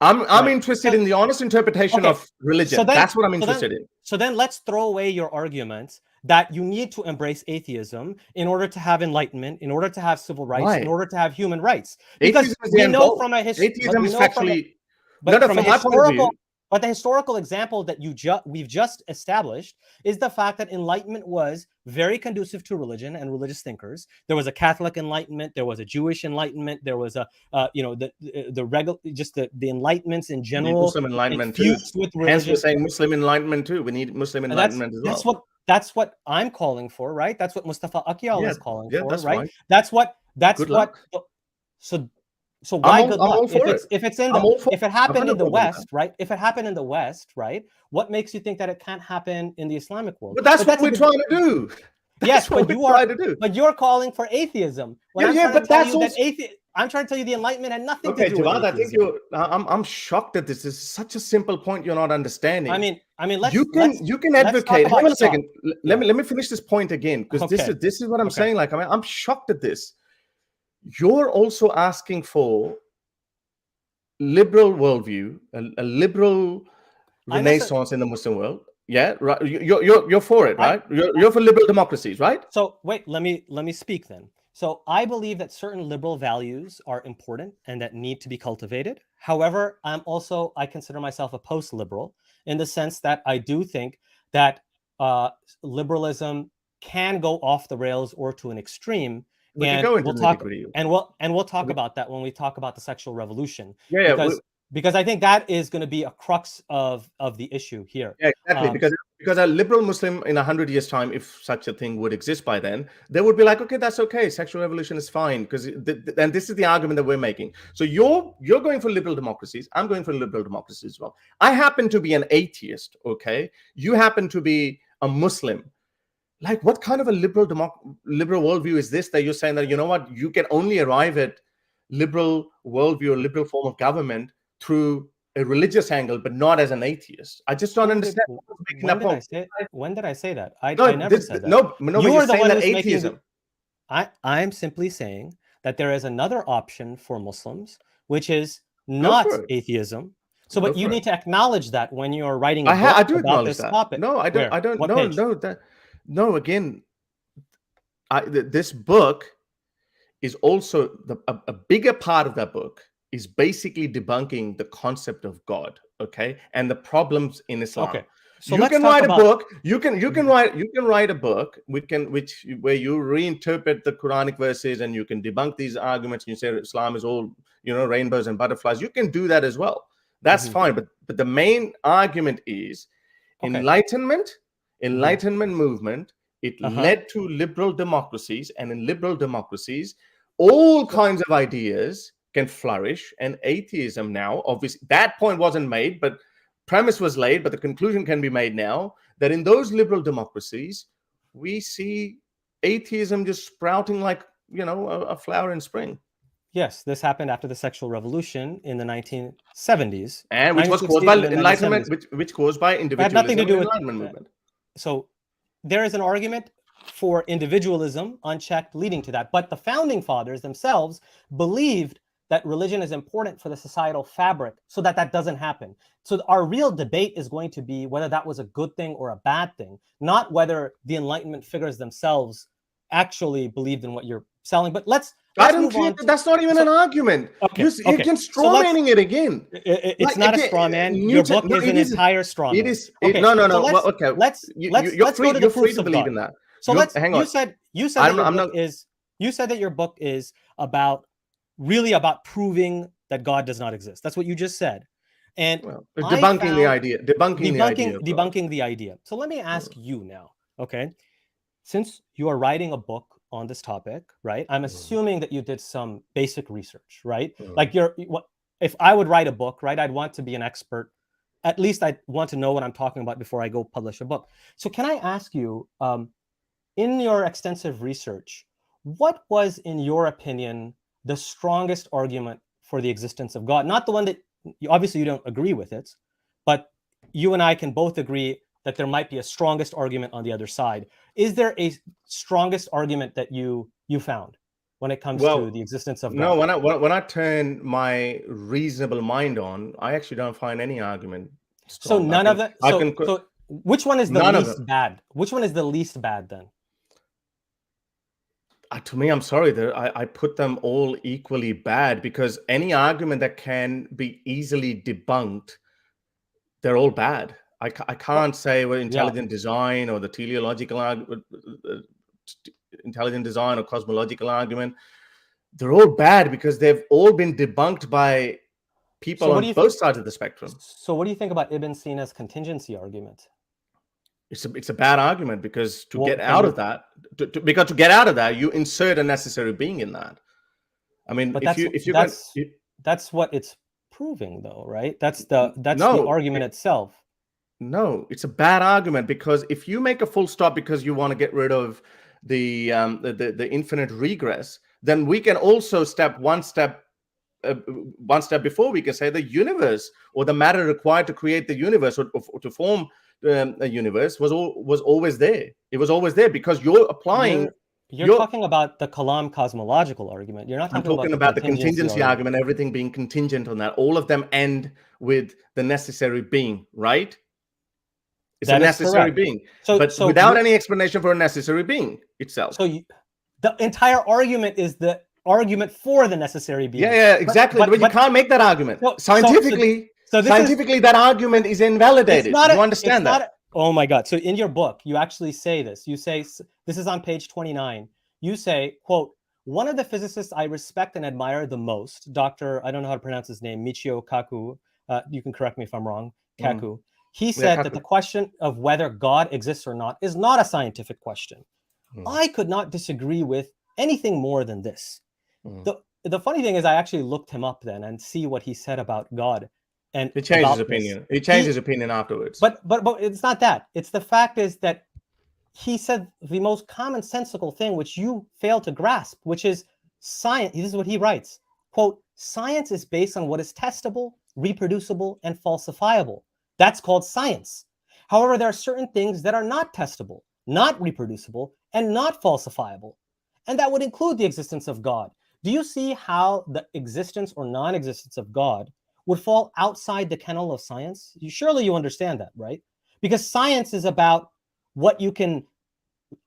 Speaker 2: I'm interested in the honest interpretation of religion. That's what I'm interested in.
Speaker 1: So then let's throw away your argument that you need to embrace atheism in order to have enlightenment, in order to have civil rights, in order to have human rights. Because we know from a But the historical example that we've just established is the fact that enlightenment was very conducive to religion and religious thinkers. There was a Catholic enlightenment, there was a Jewish enlightenment, there was the enlightenments in general.
Speaker 2: Muslim enlightenment too. Hence, we're saying Muslim enlightenment too. We need Muslim enlightenment as well.
Speaker 1: That's what I'm calling for, right? That's what Mustafa Akyal is calling for,
Speaker 2: that's
Speaker 1: right?
Speaker 2: Fine.
Speaker 1: That's
Speaker 2: good
Speaker 1: what. So why good luck? If it happened in the West, right? If it happened in the West, right? What makes you think that it can't happen in the Islamic world?
Speaker 2: But that's what we're trying to do.
Speaker 1: Yes, but you're calling for atheism. I'm trying to tell you the Enlightenment had nothing to
Speaker 2: Okay,
Speaker 1: do with
Speaker 2: Javad, I think
Speaker 1: atheism.
Speaker 2: I'm shocked at this. This is such a simple point you're not understanding.
Speaker 1: I mean,
Speaker 2: You can
Speaker 1: let's talk
Speaker 2: advocate. Hang
Speaker 1: about
Speaker 2: on a
Speaker 1: Shah.
Speaker 2: second.
Speaker 1: Yeah.
Speaker 2: Let me finish this point again, because
Speaker 1: Okay.
Speaker 2: this is what I'm
Speaker 1: Okay.
Speaker 2: saying. Like, I mean, I'm shocked at this. You're also asking for liberal worldview, a liberal renaissance in the Muslim world. Yeah, right. You're for it, right? You're for liberal democracies, right?
Speaker 1: So wait, let me speak then. So I believe that certain liberal values are important and that need to be cultivated. However, I consider myself a post-liberal in the sense that I do think that liberalism can go off the rails or to an extreme.
Speaker 2: We can
Speaker 1: And
Speaker 2: go into
Speaker 1: we'll
Speaker 2: the
Speaker 1: talk
Speaker 2: nitty-gritty.
Speaker 1: and we'll talk about that when we talk about the sexual revolution.
Speaker 2: Yeah,
Speaker 1: Because I think that is going to be a crux of the issue here.
Speaker 2: Yeah, exactly. Because a liberal Muslim in 100 years' time, if such a thing would exist by then, they would be like, okay, that's okay. Sexual revolution is fine. Because and this is the argument that we're making. So you're going for liberal democracies. I'm going for liberal democracies as well. I happen to be an atheist. Okay, you happen to be a Muslim. Like, what kind of a liberal worldview is this that you're saying that, you know what, you can only arrive at liberal worldview or liberal form of government through a religious angle, but not as an atheist? I just don't understand.
Speaker 1: When did I say that? I
Speaker 2: No,
Speaker 1: never said that.
Speaker 2: no,
Speaker 1: You
Speaker 2: you're
Speaker 1: are the
Speaker 2: saying
Speaker 1: one
Speaker 2: that
Speaker 1: who's
Speaker 2: atheism.
Speaker 1: I'm simply saying that there is another option for Muslims, which is not atheism. So, but you need to acknowledge that when you're writing a book
Speaker 2: I do
Speaker 1: about
Speaker 2: acknowledge
Speaker 1: this
Speaker 2: that.
Speaker 1: topic.
Speaker 2: No, I don't.
Speaker 1: Where?
Speaker 2: I don't.
Speaker 1: What
Speaker 2: No,
Speaker 1: page?
Speaker 2: no. No. Again, this book is also a bigger part of that book is basically debunking the concept of God, okay, and the problems in Islam.
Speaker 1: Okay, so
Speaker 2: you
Speaker 1: let's
Speaker 2: can
Speaker 1: talk
Speaker 2: write
Speaker 1: about,
Speaker 2: a book. You can write a book where you reinterpret the Quranic verses and you can debunk these arguments. And you say Islam is all, you know, rainbows and butterflies. You can do that as well. That's fine. But the main argument is enlightenment movement. It led to liberal democracies, and in liberal democracies, all kinds of ideas can flourish. And atheism now, obviously, that point wasn't made, but premise was laid. But the conclusion can be made now that in those liberal democracies, we see atheism just sprouting like, you know, a flower in spring.
Speaker 1: Yes, this happened after the sexual revolution in the 1970s,
Speaker 2: and which was caused by enlightenment, which caused by individualism.
Speaker 1: Had nothing to do with
Speaker 2: enlightenment movement.
Speaker 1: So there is an argument for individualism unchecked leading to that. But the founding fathers themselves believed that religion is important for the societal fabric so that that doesn't happen. So our real debate is going to be whether that was a good thing or a bad thing, not whether the Enlightenment figures themselves actually believed in what you're selling. But let's move on.
Speaker 2: That's not even an argument. You're again strawmanning it again.
Speaker 1: It's not a straw man. Your book is an entire straw man.
Speaker 2: It is. No. Okay.
Speaker 1: Let's go to the proofs of
Speaker 2: believe
Speaker 1: God.
Speaker 2: in that.
Speaker 1: So you said that your book is about really about proving that God does not exist. That's what you just said. And
Speaker 2: debunking the idea.
Speaker 1: Debunking the idea. So let me ask you now, okay? Since you are writing a book on this topic, right? I'm assuming that you did some basic research, right? Like if I would write a book, right, I'd want to be an expert. At least I'd want to know what I'm talking about before I go publish a book. So can I ask you, in your extensive research, what was, in your opinion, the strongest argument for the existence of God? Not the one that, obviously you don't agree with it, but you and I can both agree that there might be a strongest argument on the other side. Is there a strongest argument that you found when it comes to the existence of God?
Speaker 2: No, when I turn my reasonable mind on, I actually don't find any argument strong.
Speaker 1: So none of that. So which one is the least bad? Which one is the least bad then?
Speaker 2: To me, I'm sorry, I put them all equally bad, because any argument that can be easily debunked, they're all bad. I can't say intelligent design or the teleological intelligent design or cosmological argument. They're all bad because they've all been debunked by people on both sides of the spectrum.
Speaker 1: So what do you think about Ibn Sina's contingency argument?
Speaker 2: It's a bad argument, because to get out of that, you insert a necessary being in that. I mean,
Speaker 1: but that's what it's proving, though, right? That's the argument itself.
Speaker 2: No, it's a bad argument, because if you make a full stop because you want to get rid of the infinite regress, then we can also one step before. We can say the universe, or the matter required to create the universe, or to form a universe, was always there. It was always there, because you're applying.
Speaker 1: You're talking about the Kalam cosmological argument. You're not
Speaker 2: I'm
Speaker 1: talking
Speaker 2: talking
Speaker 1: about
Speaker 2: the contingency argument, everything being contingent on that. All of them end with the necessary being, right? It's a necessary being, but without any explanation for a necessary being itself.
Speaker 1: So the entire argument is the argument for the necessary being.
Speaker 2: Yeah, exactly. But you can't make that argument. Scientifically, that argument is invalidated. You understand that?
Speaker 1: Oh my God. So in your book, you actually say this. You say, this is on page 29. You say, quote, "One of the physicists I respect and admire the most, Dr. I don't know how to pronounce his name, Michio Kaku, you can correct me if I'm wrong, Kaku, he said that the question of whether God exists or not is not a scientific question. I could not disagree with anything more than this." The funny thing is, I actually looked him up then and see what he said about God. And
Speaker 2: he changed his opinion. He changed his opinion afterwards.
Speaker 1: But it's not that. It's the fact is that he said the most commonsensical thing, which you fail to grasp, which is science. This is what he writes, quote, "Science is based on what is testable, reproducible, and falsifiable. That's called science. However, there are certain things that are not testable, not reproducible, and not falsifiable. And that would include the existence of God. Do you see how the existence or non-existence of God would fall outside the kennel of science? Surely you understand that, right? Because science is about what you can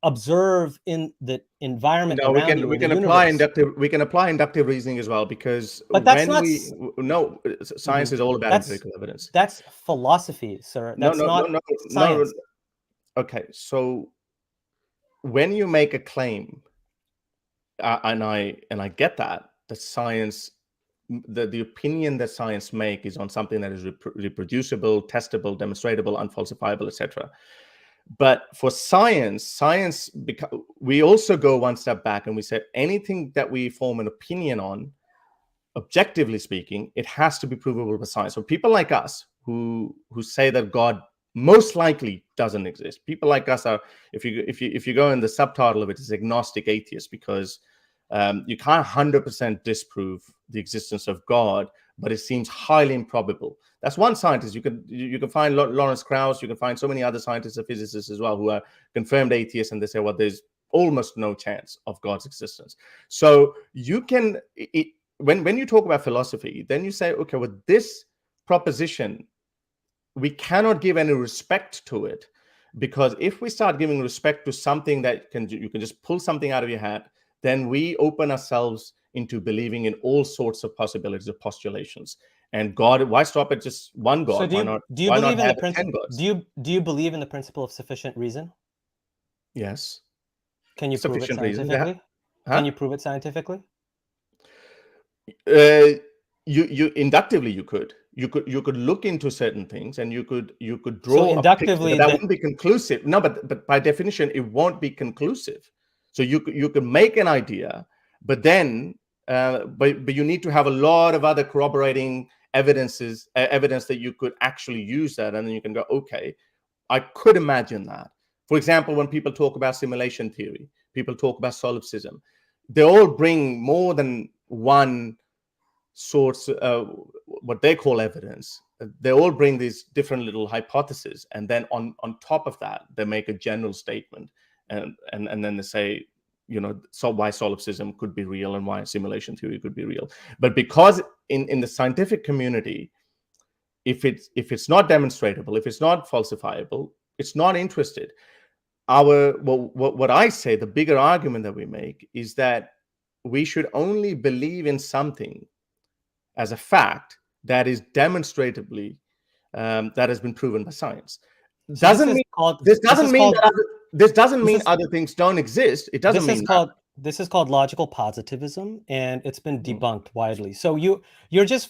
Speaker 1: observe in the environment around you.
Speaker 2: We can apply inductive reasoning as well, because science is all about empirical evidence.
Speaker 1: That's philosophy, sir. That's not science.
Speaker 2: Okay, so when you make a claim, and I get that science, the opinion that science make is on something that is reproducible, testable, demonstratable, unfalsifiable, etc. But for science, we also go one step back and we say anything that we form an opinion on, objectively speaking, it has to be provable by science. So people like us who say that God most likely doesn't exist. People like us are, if you go in the subtitle of it, is agnostic atheists, because you can't 100% disprove the existence of God, but it seems highly improbable. That's one scientist. You can find Lawrence Krauss. You can find so many other scientists and physicists as well who are confirmed atheists, and they say, well, there's almost no chance of God's existence. So you can, when you talk about philosophy, then you say, okay, with this proposition, we cannot give any respect to it, because if we start giving respect to something that you can just pull something out of your hat, then we open ourselves into believing in all sorts of possibilities of postulations. And God, why stop at just one God?
Speaker 1: So do you believe in the principle? Do you believe in the principle of sufficient reason?
Speaker 2: Yes.
Speaker 1: Can you prove it scientifically? Can you prove it scientifically?
Speaker 2: You inductively you could look into certain things, and you could draw
Speaker 1: inductively,
Speaker 2: a picture, that wouldn't be conclusive. No, but by definition, it won't be conclusive. So you could make an idea, but then but you need to have a lot of other corroborating evidence that you could actually use that, and then you can go, okay, I could imagine that. For example, when people talk about simulation theory, people talk about solipsism, they all bring more than one source, what they call evidence. They all bring these different little hypotheses, and then on top of that, they make a general statement, and then they say, so why solipsism could be real and why simulation theory could be real. But because in the scientific community, if it's not demonstratable, if it's not falsifiable, it's not interested. What I say, the bigger argument that we make is that we should only believe in something as a fact that is demonstratably that has been proven by science. This doesn't mean other things don't exist. It doesn't mean that.
Speaker 1: This is called logical positivism, and it's been debunked widely. So you're just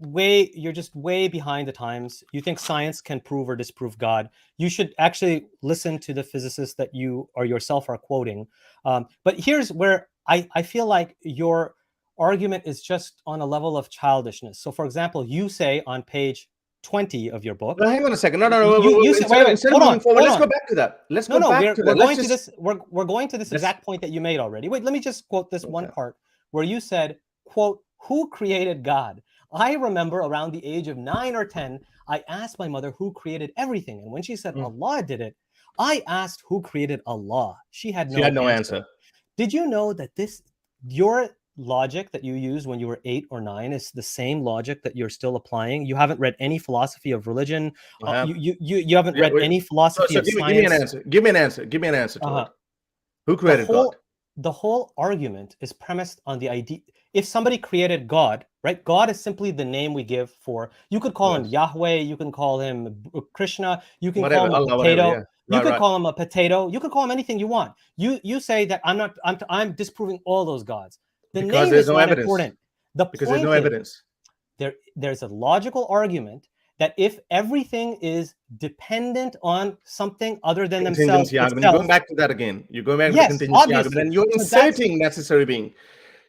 Speaker 1: way behind the times. You think science can prove or disprove God. You should actually listen to the physicists that you or yourself are quoting. But here's where I feel like your argument is just on a level of childishness. So, for example, you say on page 20 of your book.
Speaker 2: Now, hang on a second. No.
Speaker 1: You said, wait,
Speaker 2: instead of
Speaker 1: hold
Speaker 2: moving
Speaker 1: on,
Speaker 2: forward,
Speaker 1: hold
Speaker 2: let's
Speaker 1: on.
Speaker 2: go back to that. Let's go
Speaker 1: No,
Speaker 2: back to that.
Speaker 1: we're going to this exact point that you made already. Wait, let me just quote this one part where you said, quote, "Who created God?" I remember around the age of 9 or 10, I asked my mother who created everything. And when she said Allah did it, I asked who created Allah. She had no answer. Did you know that your logic that you used when you were 8 or 9 is the same logic that you're still applying? You haven't read any philosophy of religion. You haven't read any philosophy of science.
Speaker 2: Give me an answer. Give me an answer to it. Who created God?
Speaker 1: The whole argument is premised on the idea. If somebody created God, right? God is simply the name we give for. You could call him Yahweh. You can call him Krishna. You can call him a potato. You could call him a potato. You could call him anything you want. You say that I'm disproving all those gods. The name is not important.
Speaker 2: Because there's no evidence.
Speaker 1: There's a logical argument that if everything is dependent on something other than themselves,
Speaker 2: you're going back to that again. You're going back to the contingency argument, and you're inserting necessary being.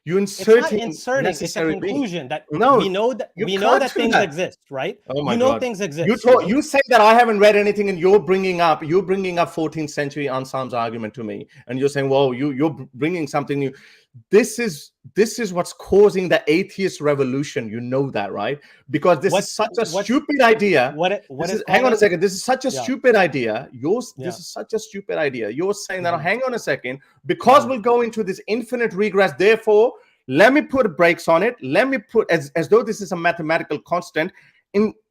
Speaker 2: You're inserting.
Speaker 1: It's not inserting. It's a conclusion that we know that things exist, right?
Speaker 2: Oh my
Speaker 1: you know
Speaker 2: God.
Speaker 1: Things exist.
Speaker 2: You say that I haven't read anything, and you're bringing up 14th century Anselm's argument to me, and you're saying, "Well, you're bringing something new." This is what's causing the atheist revolution. You know that, right? Because this is such a stupid idea. Hang on a second. This is such a stupid idea. This is such a stupid idea. You're saying that, hang on a second, because we'll go into this infinite regress. Therefore, let me put brakes on it. Let me put, as though this is a mathematical constant,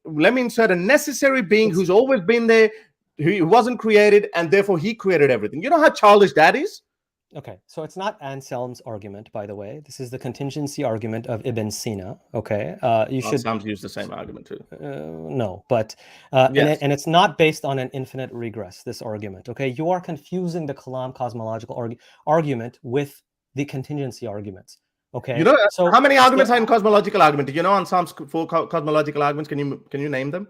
Speaker 2: let me insert a necessary being who's always been there, who wasn't created, and therefore he created everything. You know how childish that is?
Speaker 1: Okay, so it's not Anselm's argument, by the way. This is the contingency argument of Ibn Sina. Okay,
Speaker 2: Anselm's used the same argument too.
Speaker 1: No, but and it's not based on an infinite regress. This argument, okay, you are confusing the Kalam cosmological argument with the contingency arguments. Okay,
Speaker 2: you know, so how many arguments are in cosmological argument? Do you know Anselm's 4 cosmological arguments? Can you name them?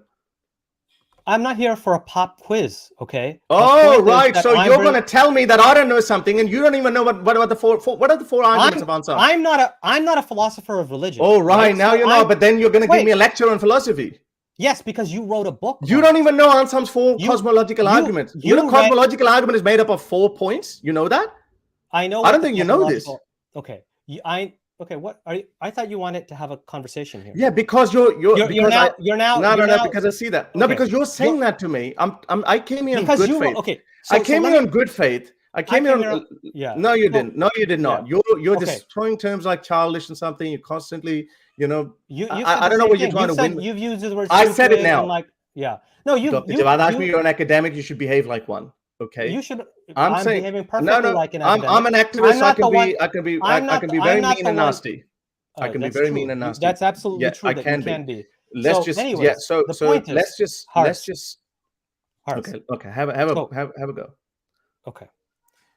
Speaker 1: I'm not here for a pop quiz, okay?
Speaker 2: Oh, right. So you're going to tell me that I don't know something, and you don't even know what are the four arguments of Anselm?
Speaker 1: I'm not a philosopher of religion.
Speaker 2: Oh, right. Now you know, but then you're going to give me a lecture on philosophy.
Speaker 1: Yes, because you wrote a book.
Speaker 2: You don't even know Anselm's 4 cosmological arguments. You know, cosmological argument is made up of 4 points. You know that?
Speaker 1: I know.
Speaker 2: I don't think you know this.
Speaker 1: Okay. Okay, what are you? I thought you wanted to have a conversation here.
Speaker 2: Yeah, because you're now because I see that. No,
Speaker 1: okay.
Speaker 2: Because you're saying that to me. I came here in good faith.
Speaker 1: Okay,
Speaker 2: I came here in good faith. No, you didn't. No, you did not.
Speaker 1: Yeah.
Speaker 2: You're just throwing terms like childish and something. You constantly, I don't know what you're trying to win.
Speaker 1: You've used the word.
Speaker 2: I said it now.
Speaker 1: No, you're
Speaker 2: an academic. You should behave like one. Okay.
Speaker 1: You should.
Speaker 2: I'm saying
Speaker 1: behaving perfectly like an academic.
Speaker 2: I'm an activist. I can be very mean and nasty. I can be very mean and nasty.
Speaker 1: That's absolutely true.
Speaker 2: I can
Speaker 1: be.
Speaker 2: Let's just okay. Have a go.
Speaker 1: Okay.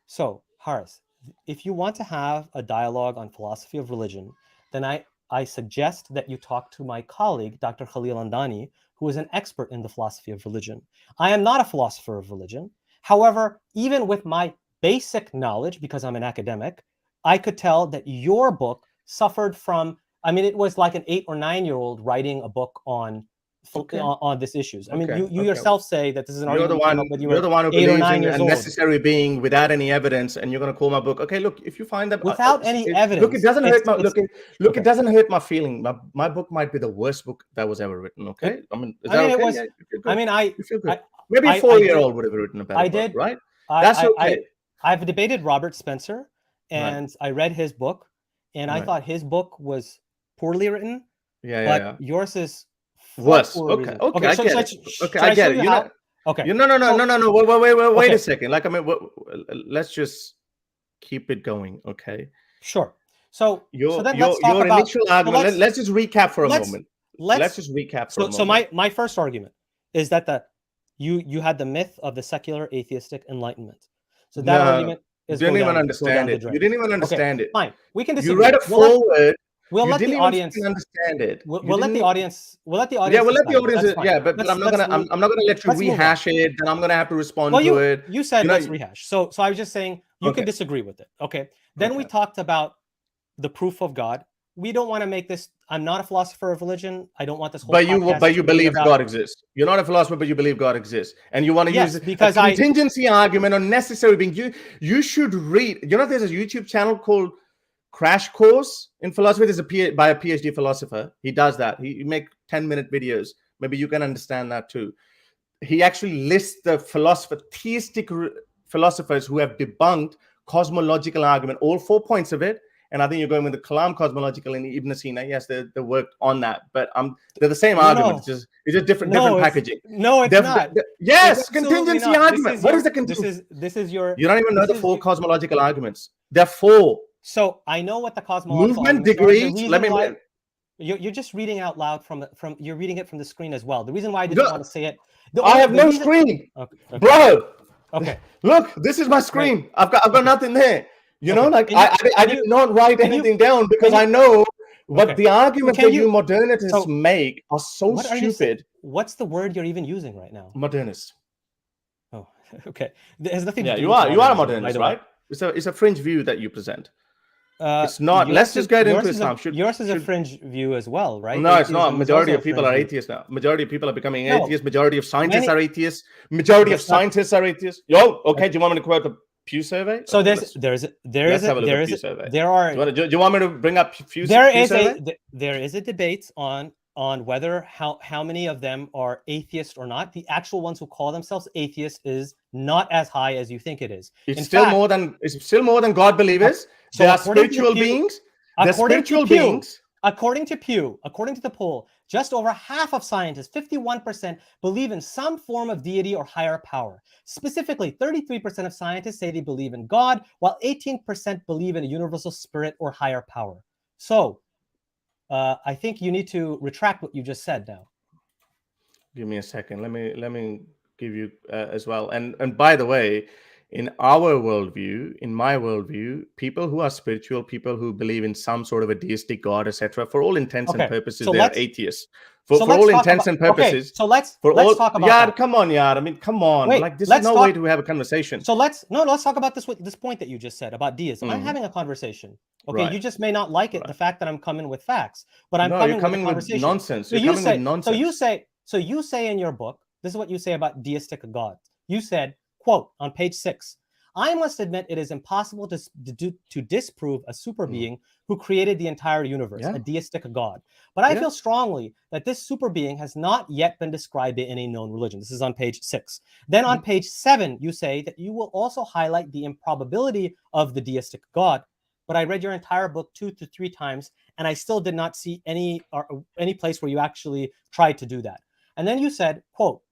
Speaker 1: So Harris, if you want to have a dialogue on philosophy of religion, then I suggest that you talk to my colleague, Dr. Khalil Andani, who is an expert in the philosophy of religion. I am not a philosopher of religion. However, even with my basic knowledge, because I'm an academic, I could tell that your book suffered from, it was like an 8 or 9-year-old writing a book on these issues. You yourself say that this is an argument
Speaker 2: you're the one who believes in a necessary being without any evidence, and you're going to call my book. Okay, look, if you find that
Speaker 1: without any evidence,
Speaker 2: look, it doesn't hurt my it doesn't hurt my feeling. My book might be the worst book that was ever written. Okay,
Speaker 1: you feel good.
Speaker 2: Maybe a 4-year-old would have written a better book, right? That's okay.
Speaker 1: I've debated Robert Spencer, and I read his book, and I thought his book was poorly written. But yours is
Speaker 2: worse. Okay, I get it. I get it.
Speaker 1: Okay.
Speaker 2: No. Wait a second. Let's just keep it going. Okay.
Speaker 1: Sure. So
Speaker 2: your
Speaker 1: initial
Speaker 2: argument. Let's just recap for a moment. Let's just recap for a moment.
Speaker 1: So my first argument is that you had the myth of the secular atheistic enlightenment. So that argument is
Speaker 2: you didn't even understand it. You didn't even understand it.
Speaker 1: Fine. We can disagree.
Speaker 2: You read a forward.
Speaker 1: We'll let the audience
Speaker 2: understand it.
Speaker 1: We'll let the audience.
Speaker 2: Yeah, we'll let the audience. Yeah, but I'm not gonna let you rehash it. Then I'm gonna have to respond to it.
Speaker 1: You said let's rehash. So I was just saying you can disagree with it. Okay. Then we talked about the proof of God we don't want to make this. I'm not a philosopher of religion. I don't want this whole.
Speaker 2: But you
Speaker 1: podcast to be
Speaker 2: believe
Speaker 1: about,
Speaker 2: God exists. You're not a philosopher, but you believe God exists, and you want to
Speaker 1: Yes,
Speaker 2: use
Speaker 1: because
Speaker 2: a contingency argument on necessary being. You should read. You know, there's a YouTube channel called Crash Course in Philosophy. There's by a PhD philosopher. He does that. He make 10-minute videos. Maybe you can understand that too. He actually lists the theistic philosophers who have debunked cosmological argument, all 4 points of it. And I think you're going with the Kalam cosmological and Ibn Sina. Yes, they worked on that, but they're the same argument. It's just different packaging.
Speaker 1: It's not.
Speaker 2: Yes,
Speaker 1: it's
Speaker 2: contingency argument. What is the contingency?
Speaker 1: This is your.
Speaker 2: You don't even know the 4 cosmological arguments. There are 4.
Speaker 1: So I know what the cosmological
Speaker 2: movement degrees. Let me.
Speaker 1: You're just reading out loud you're reading it from the screen as well. The reason why I didn't want to say it.
Speaker 2: I have no screen,
Speaker 1: okay.
Speaker 2: Bro.
Speaker 1: Okay.
Speaker 2: Look, this is my screen. Right. I've got nothing there. You know, like I did not write anything down because I know what the arguments that you modernists make are so stupid.
Speaker 1: What's the word you're even using right now?
Speaker 2: Modernist.
Speaker 1: Oh, okay. There's nothing.
Speaker 2: Yeah, you are a modernist, right? It's a fringe view that you present. It's not. Let's just get into Islam.
Speaker 1: Yours is a fringe view as well, right?
Speaker 2: No, it's not. Majority of people are atheists now. Majority of people are becoming atheists. Majority of scientists are atheists. Majority of scientists are atheists. Okay. Do you want me to quote the Pew survey?
Speaker 1: So there are.
Speaker 2: Do you want me to bring up Pew
Speaker 1: survey? There is a debate on whether how many of them are atheist or not. The actual ones who call themselves atheists is not as high as you think it is.
Speaker 2: It's still more than God believers. So they are spiritual beings. They're spiritual beings.
Speaker 1: According to Pew, according to the poll, just over half of scientists, 51%, believe in some form of deity or higher power. Specifically, 33% of scientists say they believe in God, while 18% believe in a universal spirit or higher power. So, I think you need to retract what you just said now.
Speaker 2: Give me a second. Let me give you as well. And by the way, in our worldview, in my worldview, people who are spiritual, people who believe in some sort of a deistic God, etc., for all intents and purposes, they are atheists. For all intents and purposes.
Speaker 1: So let's talk about that.
Speaker 2: Come on, Yad. I mean, come on. Wait, this is no way to have a conversation.
Speaker 1: So let's talk about this point that you just said about deism. I'm having a conversation. Okay, right. You just may not like it, the fact that I'm coming with facts, but I'm coming with
Speaker 2: nonsense.
Speaker 1: So you say in your book, this is what you say about deistic God. You said, quote, on page 6, I must admit it is impossible to disprove a super being who created the entire universe, a deistic God. But I feel strongly that this super being has not yet been described in any known religion. This is on page 6. Then on page 7, you say that you will also highlight the improbability of the deistic God. But I read your entire book 2 to 3 times, and I still did not see any place where you actually tried to do that. And then you said, quote,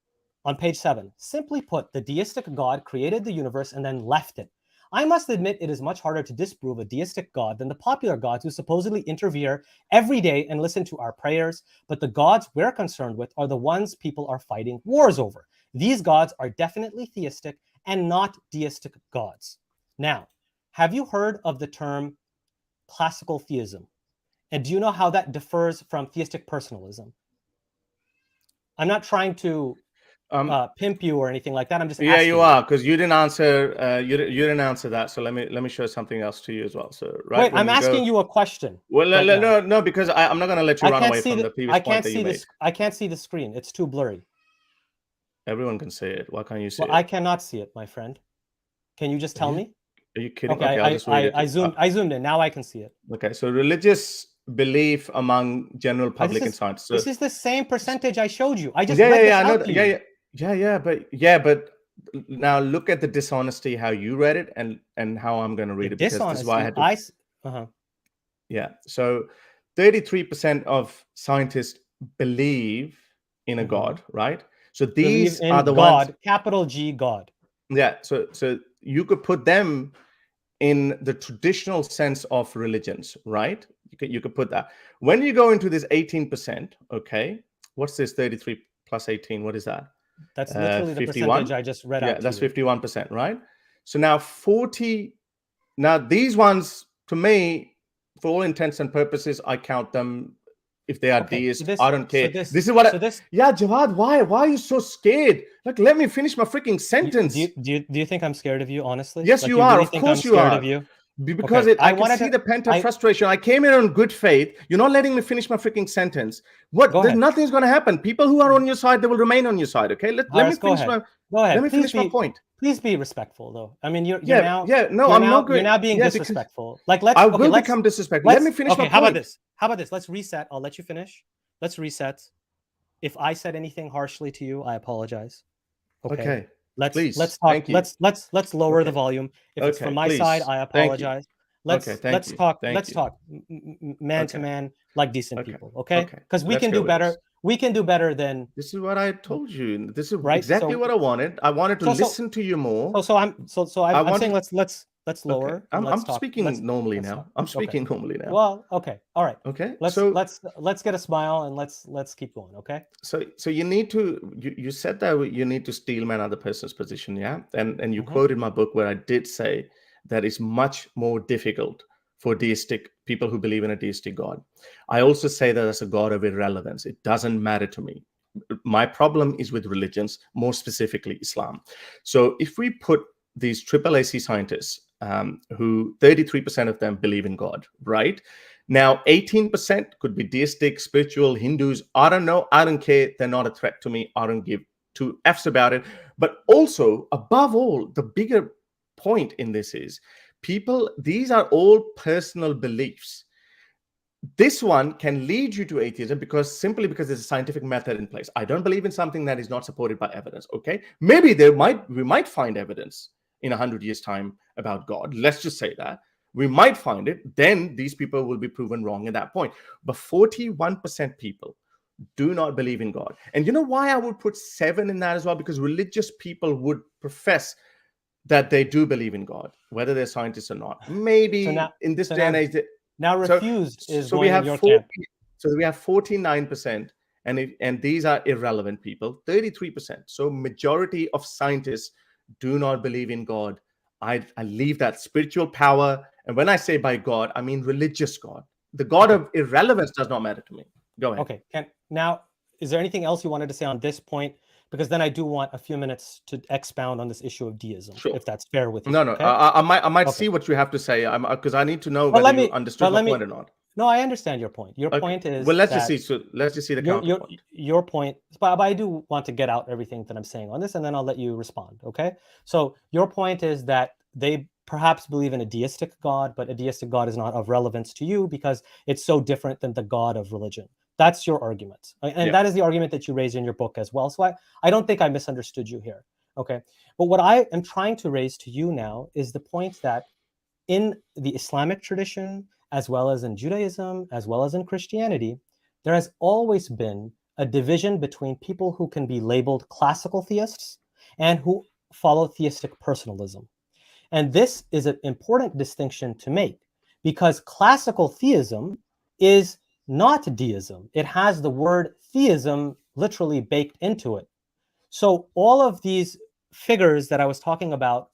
Speaker 1: on page 7, simply put, the deistic God created the universe and then left it. I must admit it is much harder to disprove a deistic God than the popular gods who supposedly interfere every day and listen to our prayers, but the gods we're concerned with are the ones people are fighting wars over. These gods are definitely theistic and not deistic gods. Now, have you heard of the term classical theism? And do you know how that differs from theistic personalism? I'm not trying to pimp you or anything like that. I'm just asking
Speaker 2: you are, because you didn't answer. You didn't answer that. So let me show something else to you as well. So
Speaker 1: wait, I'm asking you a question.
Speaker 2: Well, no, because I'm not going to let you run away from the previous point that you made.
Speaker 1: I can't see the screen. It's too blurry.
Speaker 2: Everyone can see it. Why can't you see it?
Speaker 1: I cannot see it, my friend. Can you just tell me?
Speaker 2: Are you kidding?
Speaker 1: Okay,
Speaker 2: I'll just read it.
Speaker 1: I zoomed in. Now I can see it.
Speaker 2: Okay, so religious belief among general public and science. So,
Speaker 1: this is the same percentage I showed you. I just read this
Speaker 2: but now look at the dishonesty how you read it and how I'm going to read it, because this is why I had to. Yeah, so 33% of scientists believe in a God, right? So these are the
Speaker 1: God,
Speaker 2: ones,
Speaker 1: capital G God.
Speaker 2: Yeah, so you could put them in the traditional sense of religions, right? You could put that. When you go into this 18%, okay, what's this 33 plus 18? What is that?
Speaker 1: That's literally the percentage I just read out.
Speaker 2: Yeah, that's 51%, right? So now now these ones, to me, for all intents and purposes, I count them, if they are deists, I don't care. This is what Jawad, why are you so scared? Like, let me finish my freaking sentence.
Speaker 1: Do you think I'm scared of you, honestly?
Speaker 2: Yes, you are. Of course you are. Because
Speaker 1: Okay,
Speaker 2: I can see the pent-up frustration. I came in on good faith. You're not letting me finish my freaking sentence.
Speaker 1: Go
Speaker 2: There's
Speaker 1: ahead.
Speaker 2: nothing's going to happen. People who are on your side, they will remain on your side. Okay, let me finish my.
Speaker 1: Go ahead.
Speaker 2: Let me finish my point.
Speaker 1: Please be respectful, though. I mean, you're
Speaker 2: now
Speaker 1: being disrespectful. Like,
Speaker 2: I will become disrespectful. Let me finish my point.
Speaker 1: How about this? Let's reset. I'll let you finish. Let's reset. If I said anything harshly to you, I apologize. Okay. Let's talk. Let's lower the volume. If it's from my side, I apologize. Let's talk man to man like decent people. Okay? Because we can do better. We can do better than.
Speaker 2: This is what I told you. This is exactly what I wanted. I wanted to listen to you more.
Speaker 1: I'm saying let's lower.
Speaker 2: Okay. I'm speaking normally now. I'm speaking normally now.
Speaker 1: Well, okay, all right.
Speaker 2: Okay.
Speaker 1: Let's get a smile and let's keep going. Okay.
Speaker 2: So you need to. You said that you need to steal another person's position, yeah. And you quoted my book where I did say that it's much more difficult for deistic people who believe in a deistic God. I also say that as a God of irrelevance. It doesn't matter to me. My problem is with religions, more specifically Islam. So if we put these AAAC scientists, who 33% of them believe in God, right? Now, 18% could be deistic, spiritual, Hindus. I don't know. I don't care. They're not a threat to me. I don't give two F's about it. But also, above all, the bigger point in this is these are all personal beliefs. This one can lead you to atheism simply because there's a scientific method in place. I don't believe in something that is not supported by evidence. Okay, maybe we might find evidence in 100 years' time about God. Let's just say that we might find it. Then these people will be proven wrong at that point. But 41% people do not believe in God. And you know why I would put 7 in that as well? Because religious people would profess that they do believe in God, whether they're scientists or not. Maybe in this day and age.
Speaker 1: Now refused is
Speaker 2: so
Speaker 1: going in your camp.
Speaker 2: So we have 49%, and these are irrelevant people, 33%. So majority of scientists do not believe in God. I leave that spiritual power. And when I say by God, I mean religious God. The God of irrelevance does not matter to me. Go ahead.
Speaker 1: Okay. Now, is there anything else you wanted to say on this point? Because then I do want a few minutes to expound on this issue of deism, if that's fair with you.
Speaker 2: No. Okay? I might see what you have to say, because I need to know whether you understood my point or not.
Speaker 1: No, I understand your point. Your point is
Speaker 2: let's just see. So let's just see the counterpoint.
Speaker 1: Your point, but I do want to get out everything that I'm saying on this, and then I'll let you respond. Okay. So your point is that they perhaps believe in a deistic God, but a deistic God is not of relevance to you because it's so different than the God of religion. That's your argument. And that is the argument that you raised in your book as well. So I don't think I misunderstood you here. Okay. But what I am trying to raise to you now is the point that in the Islamic tradition, as well as in Judaism, as well as in Christianity, there has always been a division between people who can be labeled classical theists and who follow theistic personalism. And this is an important distinction to make because classical theism is not deism. It has the word theism literally baked into it. So all of these figures that I was talking about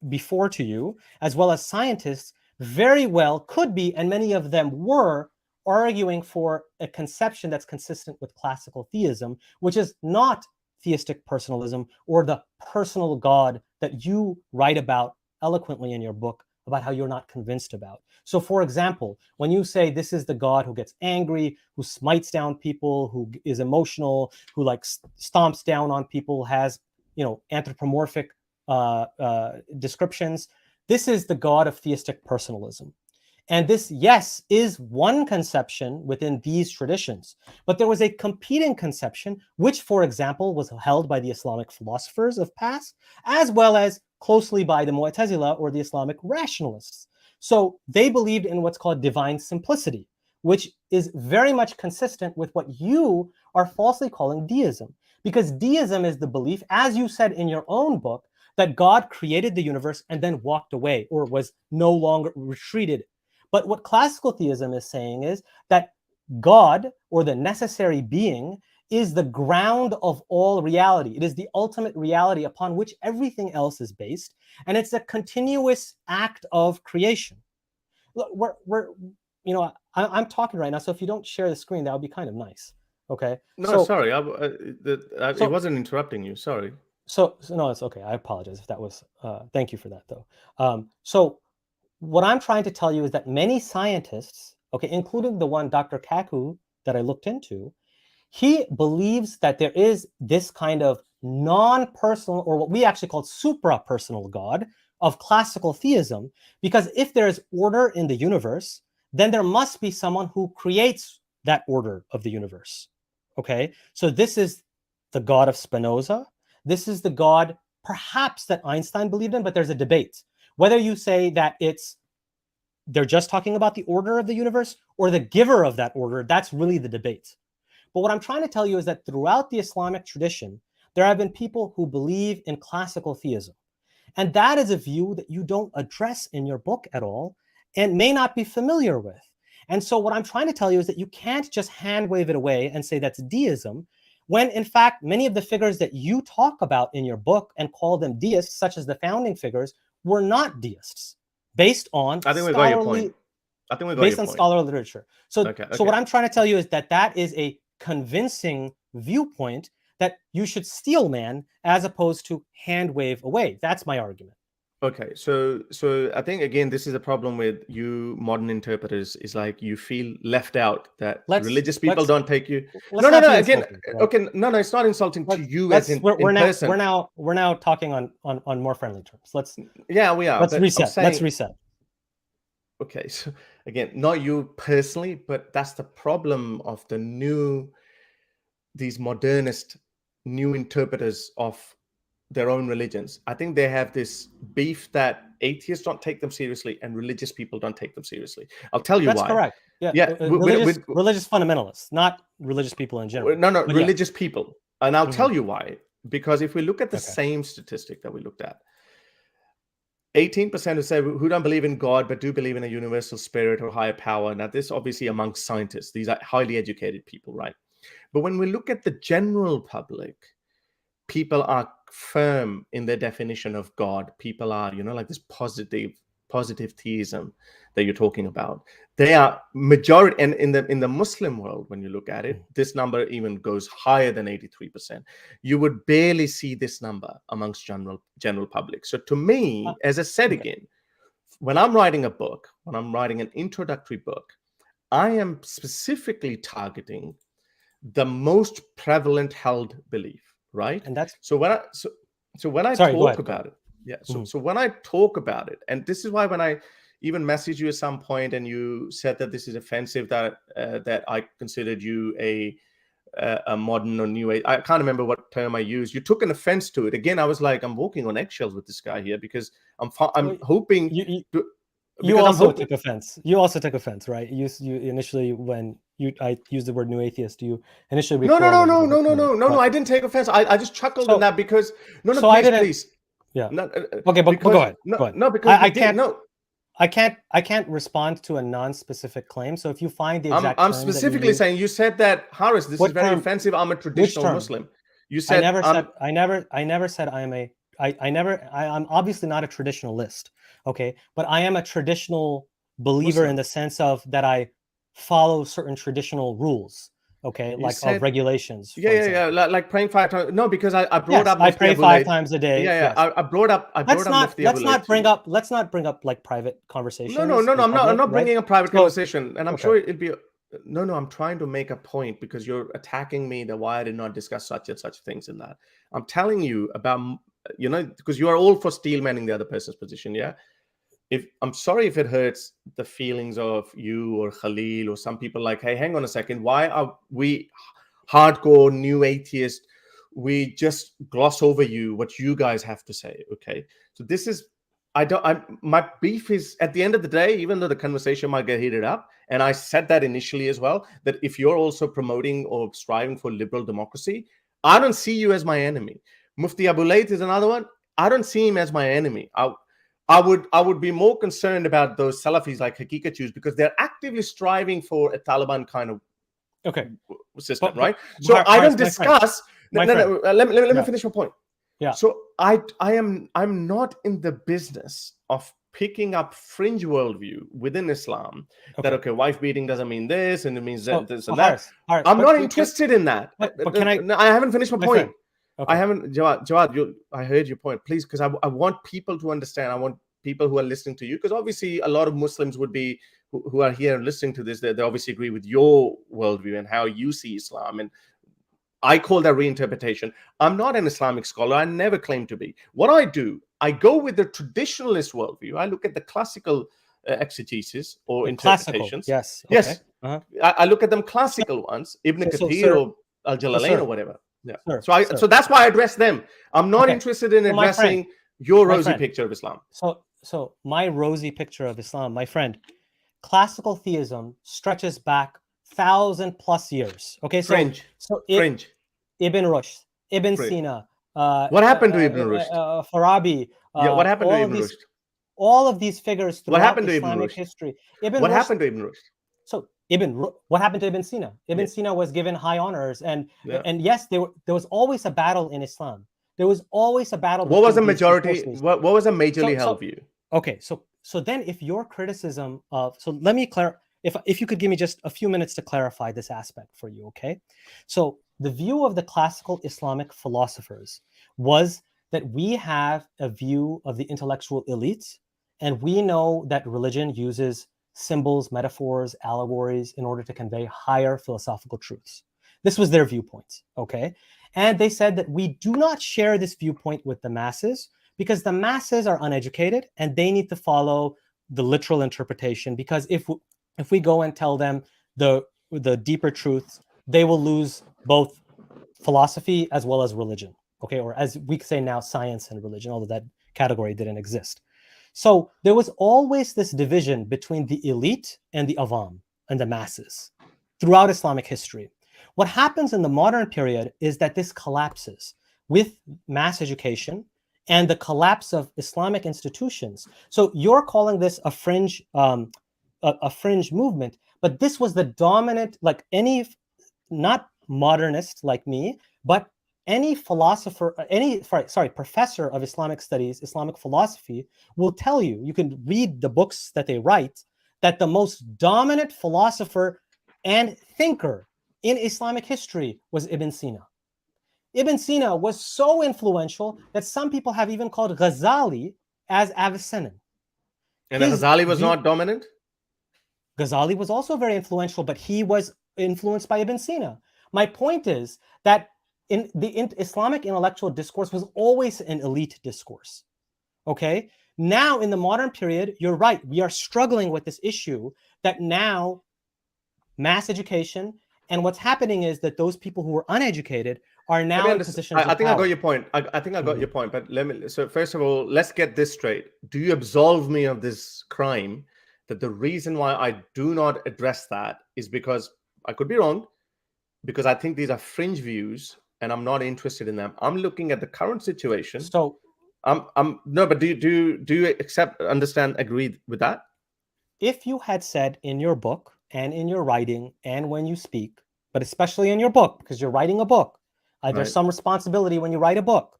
Speaker 1: before to you, as well as scientists, very well could be, and many of them were, arguing for a conception that's consistent with classical theism, which is not theistic personalism or the personal God that you write about eloquently in your book about how you're not convinced about. So for example, when you say this is the God who gets angry, who smites down people, who is emotional, who like stomps down on people, has, anthropomorphic descriptions, this is the God of theistic personalism. And this, yes, is one conception within these traditions, but there was a competing conception, which, for example, was held by the Islamic philosophers of past, as well as closely by the Mu'tazila or the Islamic rationalists. So they believed in what's called divine simplicity, which is very much consistent with what you are falsely calling deism. Because deism is the belief, as you said in your own book, that God created the universe and then walked away or was no longer retreated. But what classical theism is saying is that God, or the necessary being, is the ground of all reality. It is the ultimate reality upon which everything else is based, and it's a continuous act of creation. Look, I'm talking right now, so if you don't share the screen, that would be kind of nice. Okay.
Speaker 2: No, sorry, it wasn't interrupting you. Sorry.
Speaker 1: So no, it's okay. I apologize if that was. Thank you for that, though. So what I'm trying to tell you is that many scientists, okay, including the one Dr. Kaku that I looked into, he believes that there is this kind of non-personal, or what we actually call supra-personal God of classical theism, because if there is order in the universe, then there must be someone who creates that order of the universe. Okay, so this is the God of Spinoza. This is the God perhaps that Einstein believed in, but there's a debate. Whether you say that they're just talking about the order of the universe or the giver of that order, that's really the debate. But what I'm trying to tell you is that throughout the Islamic tradition, there have been people who believe in classical theism. And that is a view that you don't address in your book at all and may not be familiar with. And so what I'm trying to tell you is that you can't just hand wave it away and say that's deism, when in fact, many of the figures that you talk about in your book and call them deists, such as the founding figures, were not deists based on
Speaker 2: I think we got your point. I think we got
Speaker 1: based
Speaker 2: your
Speaker 1: on
Speaker 2: point.
Speaker 1: scholarly literature. So,
Speaker 2: Okay.
Speaker 1: so what I'm trying to tell you is that that is a convincing viewpoint that you should steel man as opposed to hand wave away. That's my argument.
Speaker 2: Okay, so I think again this is a problem with you modern interpreters, is like you feel left out, that religious people don't take you. No, again, right? Okay, no, it's not insulting to you as in person.
Speaker 1: We're now talking on more friendly terms. Let's
Speaker 2: we are.
Speaker 1: Let's reset. Let's reset.
Speaker 2: Okay, so again, not you personally, but that's the problem of these modernist new interpreters of their own religions. I think they have this beef that atheists don't take them seriously and religious people don't take them seriously. I'll tell you why.
Speaker 1: That's correct. Yeah. Religious fundamentalists, not religious people in general.
Speaker 2: No, religious people. And I'll tell you why. Because if we look at the same statistic that we looked at, 18% who don't believe in God but do believe in a universal spirit or higher power. Now, this obviously amongst scientists. These are highly educated people, right? But when we look at the general public, people are firm in their definition of God. People are, like this positive theism that you're talking about. They are majority, and in the Muslim world, when you look at it, this number even goes higher than 83%. You would barely see this number amongst general public. So to me, as I said again, when I'm writing a book, when I'm writing an introductory book, I am specifically targeting the most prevalent held belief, right?
Speaker 1: And that's
Speaker 2: so when I talk about it, so when I talk about it, and this is why when I even messaged you at some point and you said that this is offensive, that I considered you a modern or new age, I can't remember what term I used. You took an offense to it. Again, I was like, I'm walking on eggshells with this guy here, because I'm hoping
Speaker 1: you also took offense. You also took offense, right? You initially, when I used the word new atheist, you initially
Speaker 2: no, I didn't take offense. I just chuckled in that because please.
Speaker 1: Yeah.
Speaker 2: No,
Speaker 1: okay, but go ahead.
Speaker 2: No, because
Speaker 1: I can't respond to a non-specific claim. So if you find the exact
Speaker 2: I'm specifically saying, you said that, Harris, this is very offensive. I'm a traditional Muslim. You said
Speaker 1: I never said I'm obviously not a traditionalist. Okay, but I am a traditional believer in the sense of that I follow certain traditional rules. Okay, of regulations.
Speaker 2: Yeah, like praying 5 times. No, because I brought up.
Speaker 1: I pray 5 times a day.
Speaker 2: Yeah. I brought up. Let's
Speaker 1: not bring up like private conversations.
Speaker 2: No. I'm not bringing a private conversation, and I'm sure it'd be. No. I'm trying to make a point, because you're attacking me that why I did not discuss such and such things in that. I'm telling you about, because you are all for steelmanning the other person's position. Yeah. I'm sorry if it hurts the feelings of you or Khalil or some people, like, hey, hang on a second. Why are we hardcore new atheists? We just gloss over what you guys have to say. Okay. So this is, my beef is, at the end of the day, even though the conversation might get heated up, and I said that initially as well, that if you're also promoting or striving for liberal democracy, I don't see you as my enemy. Mufti Abu Layth is another one. I don't see him as my enemy. I would be more concerned about those Salafis like Hakikachus, because they're actively striving for a Taliban kind of system, right? So I don't discuss. Let me finish my point.
Speaker 1: Yeah.
Speaker 2: So I'm not in the business of picking up fringe worldview within Islam. That wife beating doesn't mean this, and it means this and that. I'm not interested in that.
Speaker 1: But can
Speaker 2: I haven't finished my point.
Speaker 1: Okay.
Speaker 2: I haven't, Jawad, I heard your point, please, because I want people to understand. I want people who are listening to you, because obviously a lot of Muslims would be who are here listening to this, they obviously agree with your worldview and how you see Islam, and I call that reinterpretation. I'm not an Islamic scholar. I never claim to be. What I do, I go with the traditionalist worldview. I look at the classical exegesis or interpretations.
Speaker 1: Classical, yes. Okay.
Speaker 2: Yes. I look at them classical ones, Ibn Kathir or Al-Jalalain or whatever. Yeah. So that's why I address them. I'm not interested in addressing your rosy picture of Islam.
Speaker 1: So my rosy picture of Islam, my friend, classical theism stretches back 1,000+ years. Okay,
Speaker 2: Fringe.
Speaker 1: Ibn Rushd, Ibn Sina.
Speaker 2: What happened to Ibn Rushd?
Speaker 1: Farabi.
Speaker 2: What happened to Ibn Rushd?
Speaker 1: All of these figures throughout
Speaker 2: what happened to
Speaker 1: Islamic
Speaker 2: Ibn Rushd?
Speaker 1: history.
Speaker 2: Happened to Ibn Rushd?
Speaker 1: So what happened to Ibn Sina? Ibn Sina was given high honors, and yes, there was always a battle in Islam. There was always a battle.
Speaker 2: What was a majority? What was a majorly held view?
Speaker 1: Okay, so then if your criticism of let me clarify. If you could give me just a few minutes to clarify this aspect for you, okay? So the view of the classical Islamic philosophers was that we have a view of the intellectual elites, and we know that religion uses symbols, metaphors, allegories in order to convey higher philosophical truths. This was their viewpoint, okay? And they said that we do not share this viewpoint with the masses because the masses are uneducated and they need to follow the literal interpretation, because if we go and tell them the deeper truths, they will lose both philosophy as well as religion, okay? Or as we say now, science and religion, although that category didn't exist. So there was always this division between the elite and the avam and the masses throughout Islamic history. What happens in the modern period is that this collapses with mass education and the collapse of Islamic institutions. So you're calling this a fringe movement, but this was the dominant, like any, not modernist like me, but any philosopher, professor of Islamic studies, Islamic philosophy will tell you, you can read the books that they write, that the most dominant philosopher and thinker in Islamic history was Ibn Sina. Ibn Sina was so influential that some people have even called Ghazali as Avicennan.
Speaker 2: And Ghazali was not dominant?
Speaker 1: Ghazali was also very influential, but he was influenced by Ibn Sina. My point is that in the Islamic intellectual discourse was always an elite discourse. Okay? Now, in the modern period, you're right. We are struggling with this issue that now mass education, and what's happening is that those people who were uneducated are now in positions of
Speaker 2: I think
Speaker 1: power.
Speaker 2: I got your point. I think I got your point. But so first of all, let's get this straight. Do you absolve me of this crime? That the reason why I do not address that is because I could be wrong, because I think these are fringe views and I'm not interested in them. I'm looking at the current situation.
Speaker 1: So
Speaker 2: no, but do you accept, understand, agree with that?
Speaker 1: If you had said in your book and in your writing and when you speak, but especially in your book, because you're writing a book, there's some responsibility when you write a book,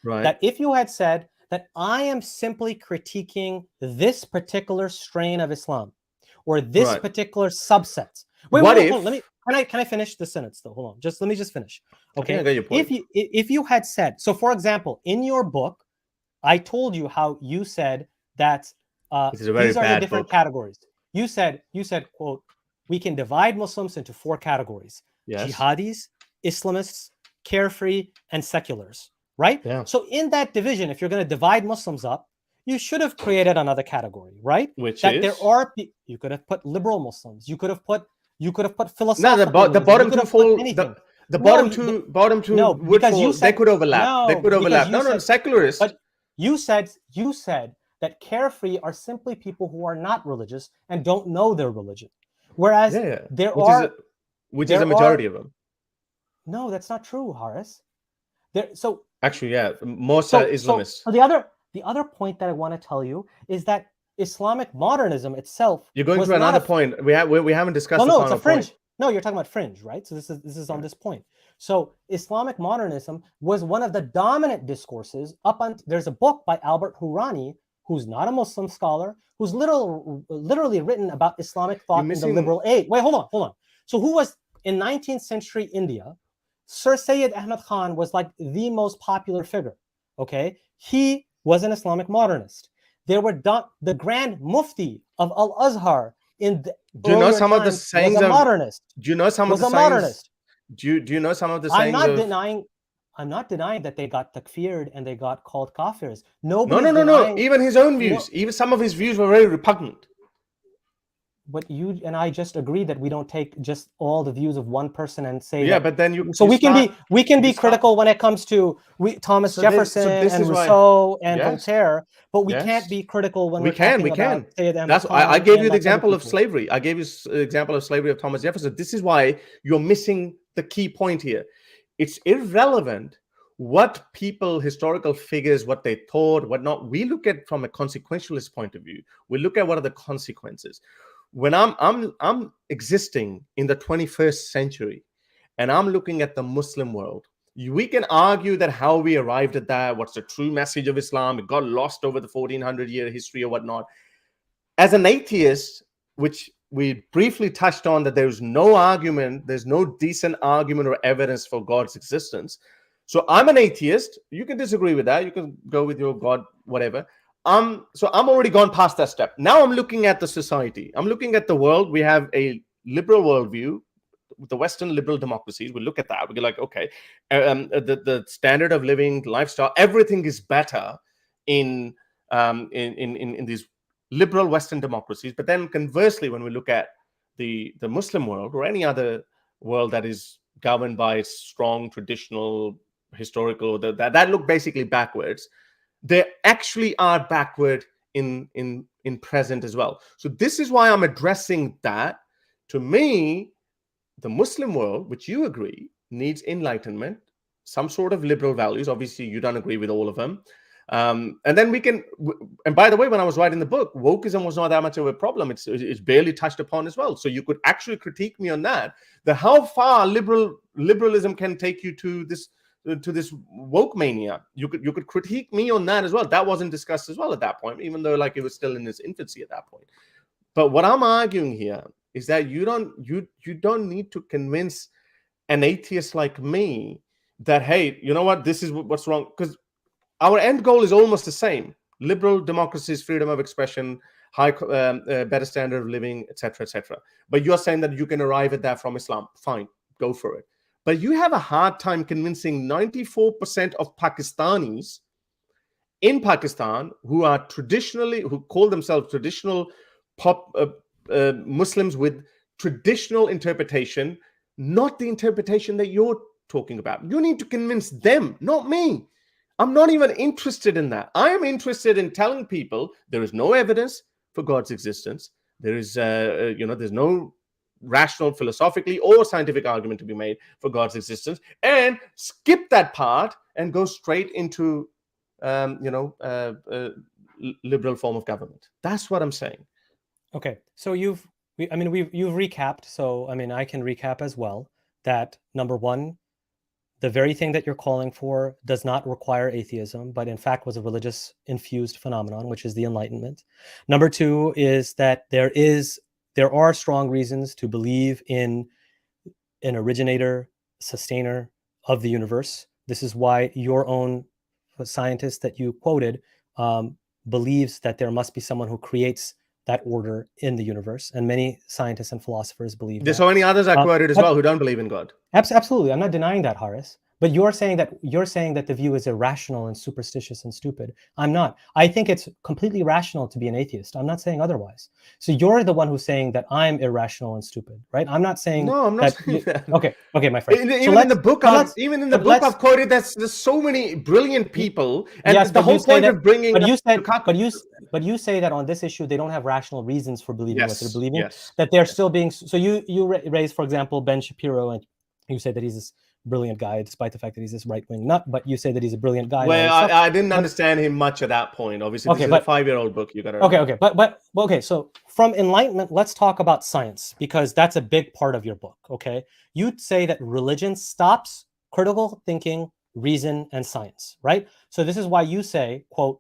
Speaker 1: that if you had said that I am simply critiquing this particular strain of Islam or this particular subset. Can I finish the sentence though? Hold on. Let me finish. Okay.
Speaker 2: I got your point.
Speaker 1: If you had said, so for example, in your book, I told you how you said that these are the different categories. You said, quote, we can divide Muslims into 4 categories. Yes. Jihadis, Islamists, carefree, and seculars. Right?
Speaker 2: Yeah.
Speaker 1: So in that division, if you're going to divide Muslims up, you should have created another category, right?
Speaker 2: Which
Speaker 1: that
Speaker 2: is?
Speaker 1: There are, you could have put liberal Muslims. You could have put philosophical.
Speaker 2: No, the bottom two fall. The bottom two.
Speaker 1: No, because you said
Speaker 2: they could overlap. They could overlap. No, secularists.
Speaker 1: But you said that carefree are simply people who are not religious and don't know their religion, whereas
Speaker 2: which is a majority of them.
Speaker 1: No, that's not true, Harris.
Speaker 2: Actually, yeah, most are Islamists.
Speaker 1: So the other point that I want to tell you is that Islamic modernism itself.
Speaker 2: You're going to another point. We haven't discussed.
Speaker 1: No, it's a fringe. No, you're talking about fringe, right? So this is on this point. So Islamic modernism was one of the dominant discourses up until there's a book by Albert Hourani, who's not a Muslim scholar, who's literally written about Islamic thought in the liberal age. Wait, hold on. So who was in 19th century India? Sir Syed Ahmad Khan was like the most popular figure, okay? He was an Islamic modernist. There were the Grand Mufti of Al-Azhar in the
Speaker 2: Do you know
Speaker 1: earlier
Speaker 2: some of the
Speaker 1: times was
Speaker 2: sayings
Speaker 1: a
Speaker 2: of?
Speaker 1: modernist.
Speaker 2: Do you know some of
Speaker 1: Was
Speaker 2: the
Speaker 1: a
Speaker 2: sayings?
Speaker 1: modernist.
Speaker 2: Do you know some of the
Speaker 1: I'm
Speaker 2: sayings
Speaker 1: not
Speaker 2: of?
Speaker 1: denying. I'm not denying that they got takfired and they got called kafirs.
Speaker 2: No,
Speaker 1: Nobody's
Speaker 2: no.
Speaker 1: denying.
Speaker 2: Even his own views.
Speaker 1: No,
Speaker 2: Even some of his views were very repugnant.
Speaker 1: but you and I just agreed that we don't take just all the views of one person and say
Speaker 2: Yeah,
Speaker 1: that.
Speaker 2: but then you.
Speaker 1: So
Speaker 2: you
Speaker 1: we can
Speaker 2: start,
Speaker 1: be
Speaker 2: you start-
Speaker 1: critical when it comes to Thomas
Speaker 2: So
Speaker 1: Jefferson
Speaker 2: this
Speaker 1: and
Speaker 2: is why.
Speaker 1: Rousseau and
Speaker 2: Yes.
Speaker 1: Voltaire, but we
Speaker 2: Yes.
Speaker 1: can't be critical when
Speaker 2: We
Speaker 1: we're talking
Speaker 2: can.
Speaker 1: about Sayyid Ahmad
Speaker 2: That's
Speaker 1: Khan
Speaker 2: I gave
Speaker 1: and
Speaker 2: you the
Speaker 1: like other
Speaker 2: example of
Speaker 1: people.
Speaker 2: slavery. I gave you the example of slavery of Thomas Jefferson. This is why you're missing the key point here. It's irrelevant what people, historical figures, what they thought, what not. We look at from a consequentialist point of view. We look at what are the consequences. When I'm existing in the 21st century, and I'm looking at the Muslim world, we can argue that how we arrived at that, what's the true message of Islam, it got lost over the 1400-year history or whatnot. As an atheist, which we briefly touched on, that there's no argument, there's no decent argument or evidence for God's existence. So I'm an atheist. You can disagree with that. You can go with your God, whatever. So I'm already gone past that step. Now I'm looking at the society. I'm looking at the world. We have a liberal worldview. The Western liberal democracies, we look at that, we go like, okay, the standard of living, lifestyle, everything is better in these liberal Western democracies. But then conversely, when we look at the Muslim world or any other world that is governed by strong traditional historical, that look basically backwards, they actually are backward in present as well. So this is why I'm addressing that. To me, the Muslim world, which you agree, needs enlightenment, some sort of liberal values. Obviously, you don't agree with all of them. And then we can, and by the way, when I was writing the book, wokeism was not that much of a problem. It's barely touched upon as well. So you could actually critique me on that, how far liberalism can take you to this woke mania. You could critique me on that as well. That wasn't discussed as well at that point, even though like it was still in its infancy at that point. But what I'm arguing here is that you don't need to convince an atheist like me that, hey, you know what, this is what's wrong, because our end goal is almost the same: liberal democracies, freedom of expression, high better standard of living, etc., etc. But you're saying that you can arrive at that from Islam. Fine, go for it. But you have a hard time convincing 94% of Pakistanis in Pakistan who call themselves traditional Muslims with traditional interpretation, not the interpretation that you're talking about. You need to convince them, not me. I'm not even interested in that. I am interested in telling people there is no evidence for God's existence. There is, there's no rational, philosophically or scientific argument to be made for God's existence, and skip that part and go straight into, liberal form of government. That's what I'm saying.
Speaker 1: Okay, so you've recapped. So I can recap as well that number one, the very thing that you're calling for does not require atheism, but in fact was a religious infused phenomenon, which is the Enlightenment. Number two is that there are strong reasons to believe in an originator, sustainer of the universe. This is why your own scientist that you quoted believes that there must be someone who creates that order in the universe, and many scientists and philosophers believe
Speaker 2: There's
Speaker 1: that.
Speaker 2: so many others I quoted as well who don't believe in God.
Speaker 1: Absolutely, I'm not denying that, Harris. But you're saying that the view is irrational and superstitious and stupid. I'm not. I think it's completely rational to be an atheist. I'm not saying otherwise. So you're the one who's saying that I'm irrational and stupid, right? I'm not saying.
Speaker 2: No, I'm not saying that.
Speaker 1: Okay, my friend.
Speaker 2: Even in the book, I've quoted that there's so many brilliant people, and
Speaker 1: yes,
Speaker 2: the whole point of bringing.
Speaker 1: But you say that on this issue they don't have rational reasons for believing what they're believing.
Speaker 2: Yes.
Speaker 1: That they're still being. So you raise, for example, Ben Shapiro, and you say that he's this brilliant guy, despite the fact that he's this right-wing nut. But you say that he's a brilliant guy.
Speaker 2: Well, I didn't understand him much at that point. Obviously, this is a 5-year-old book. You got to.
Speaker 1: Okay. But so from Enlightenment, let's talk about science, because that's a big part of your book. Okay, you'd say that religion stops critical thinking, reason, and science, right? So this is why you say, quote,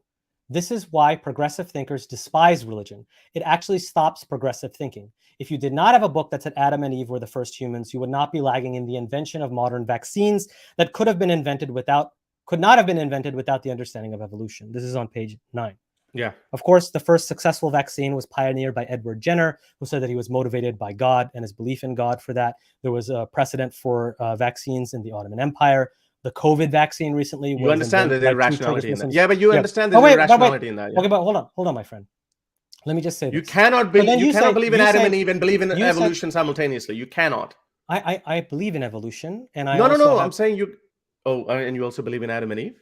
Speaker 1: "This is why progressive thinkers despise religion. It actually stops progressive thinking. If you did not have a book that said Adam and Eve were the first humans, you would not be lagging in the invention of modern vaccines that could not have been invented without the understanding of evolution." This is on page 9.
Speaker 2: Yeah.
Speaker 1: Of course, the first successful vaccine was pioneered by Edward Jenner, who said that he was motivated by God and his belief in God for that. There was a precedent for vaccines in the Ottoman Empire. The COVID vaccine recently
Speaker 2: You
Speaker 1: was
Speaker 2: understand
Speaker 1: invented
Speaker 2: there's
Speaker 1: by two Turkish
Speaker 2: irrationality in that.
Speaker 1: Muslims.
Speaker 2: Yeah, but you
Speaker 1: Yeah.
Speaker 2: understand
Speaker 1: But
Speaker 2: there's
Speaker 1: wait.
Speaker 2: irrationality in that. Yeah?
Speaker 1: Okay, but hold on, my friend. Let me just say
Speaker 2: You
Speaker 1: this.
Speaker 2: cannot
Speaker 1: So then
Speaker 2: you cannot believe in
Speaker 1: you
Speaker 2: Adam
Speaker 1: say-
Speaker 2: and Eve and believe in
Speaker 1: you said-
Speaker 2: evolution simultaneously. You cannot.
Speaker 1: I believe in evolution, and I
Speaker 2: No.
Speaker 1: also
Speaker 2: I'm saying you. Oh, and you also believe in Adam and Eve?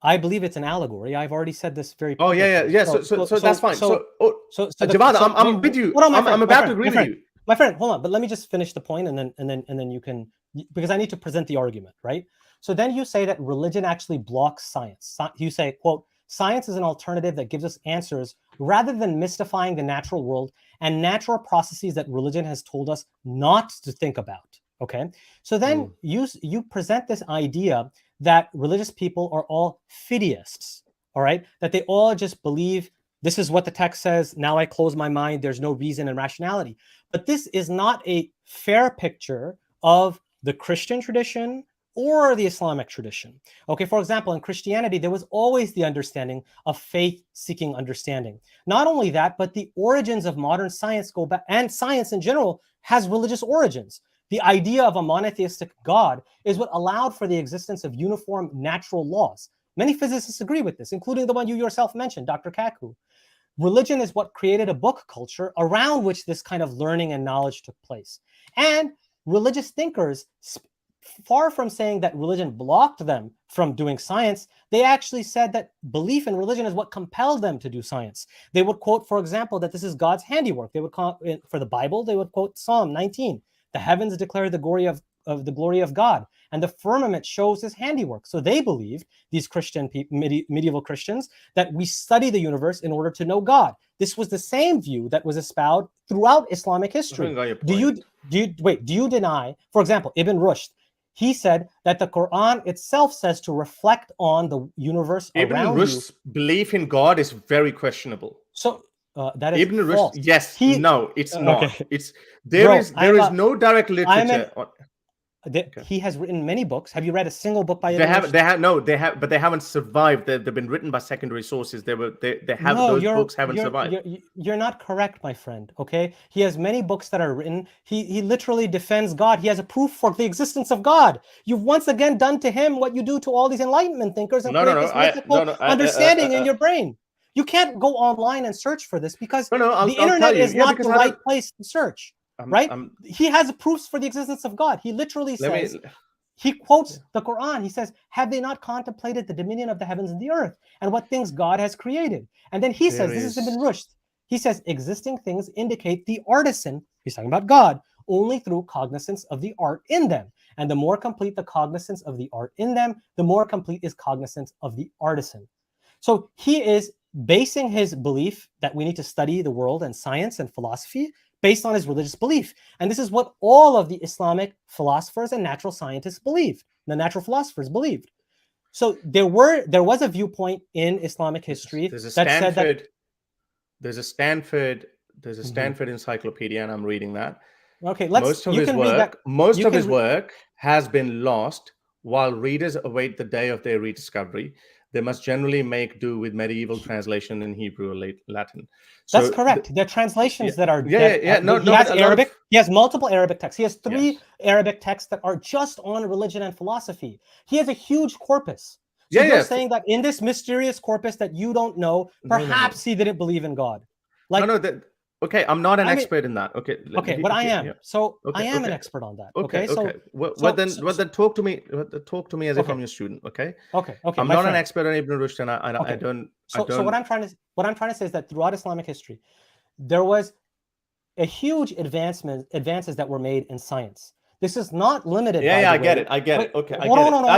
Speaker 1: I believe it's an allegory. I've already said this very
Speaker 2: Oh,
Speaker 1: publicly.
Speaker 2: yeah. So that's fine. Javad, I'm with you.
Speaker 1: Hold on, my friend,
Speaker 2: I'm about to agree with you.
Speaker 1: My friend, hold on, but let me just finish the point, and then you can, because I need to present the argument, right? So then you say that religion actually blocks science. You say, quote, science is an alternative that gives us answers rather than mystifying the natural world and natural processes that religion has told us not to think about. Okay, so then you present this idea that religious people are all fideists, all right? That they all just believe this is what the text says. Now I close my mind. There's no reason and rationality. But this is not a fair picture of the Christian tradition or the Islamic tradition. Okay, for example, in Christianity, there was always the understanding of faith-seeking understanding. Not only that, but the origins of modern science go back, and science in general has religious origins. The idea of a monotheistic God is what allowed for the existence of uniform natural laws. Many physicists agree with this, including the one you yourself mentioned, Dr. Kaku. Religion is what created a book culture around which this kind of learning and knowledge took place. And religious thinkers, far from saying that religion blocked them from doing science, they actually said that belief in religion is what compelled them to do science. They would quote, for example, that this is God's handiwork. They would call, for the Bible, they would quote Psalm 19. The heavens declare the glory of the glory of God, and the firmament shows his handiwork. So they believed, these Christian medieval Christians, that we study the universe in order to know God. This was the same view that was espoused throughout Islamic history. Do you deny, for example, Ibn Rushd? He said that the Quran itself says to reflect on the universe around you.
Speaker 2: Ibn Rushd's belief in God is very questionable.
Speaker 1: So that is
Speaker 2: Ibn
Speaker 1: false.
Speaker 2: Rushd, yes, no, it's not.
Speaker 1: Okay.
Speaker 2: There is no direct literature.
Speaker 1: He has written many books. Have you read a single book by
Speaker 2: Ibn
Speaker 1: Rushd?
Speaker 2: But they haven't survived. They've been written by secondary sources. Those books haven't survived.
Speaker 1: You're not correct, my friend. Okay, he has many books that are written. He literally defends God. He has a proof for the existence of God. You've once again done to him what you do to all these enlightenment thinkers and create this mythical understanding in your brain. You can't go online and search for this because the internet is not the right place to search. Right? He has proofs for the existence of God. He literally says, he quotes the Quran. He says, have they not contemplated the dominion of the heavens and the earth and what things God has created? And then he says, this is Ibn Rushd. He says, existing things indicate the artisan, he's talking about God, only through cognizance of the art in them. And the more complete the cognizance of the art in them, the more complete is cognizance of the artisan. So he is basing his belief that we need to study the world and science and philosophy based on his religious belief. And this is what all of the Islamic philosophers and natural scientists believed, the natural philosophers believed. So there was a viewpoint in Islamic history that said that
Speaker 2: there's a Stanford encyclopedia, and I'm reading that.
Speaker 1: Okay,
Speaker 2: most of his work has been lost while readers await the day of their rediscovery. They must generally make do with medieval translation in Hebrew or Latin.
Speaker 1: That's correct. There are translations that are...
Speaker 2: He has
Speaker 1: Arabic. He has multiple Arabic texts. He has 3 Arabic texts that are just on religion and philosophy. He has a huge corpus. So you're saying that in this mysterious corpus that you don't know, perhaps he didn't believe in God.
Speaker 2: Okay, I'm not an expert in that. Okay,
Speaker 1: but I am. I am an expert on that.
Speaker 2: Okay. Then talk to me. Talk to me as if I'm your student. Okay.
Speaker 1: Okay.
Speaker 2: I'm not an expert on Ibn Rushd, and I don't.
Speaker 1: So what I'm trying to say is that throughout Islamic history, there was a huge advances that were made in science. This is not limited.
Speaker 2: I get it. Okay, I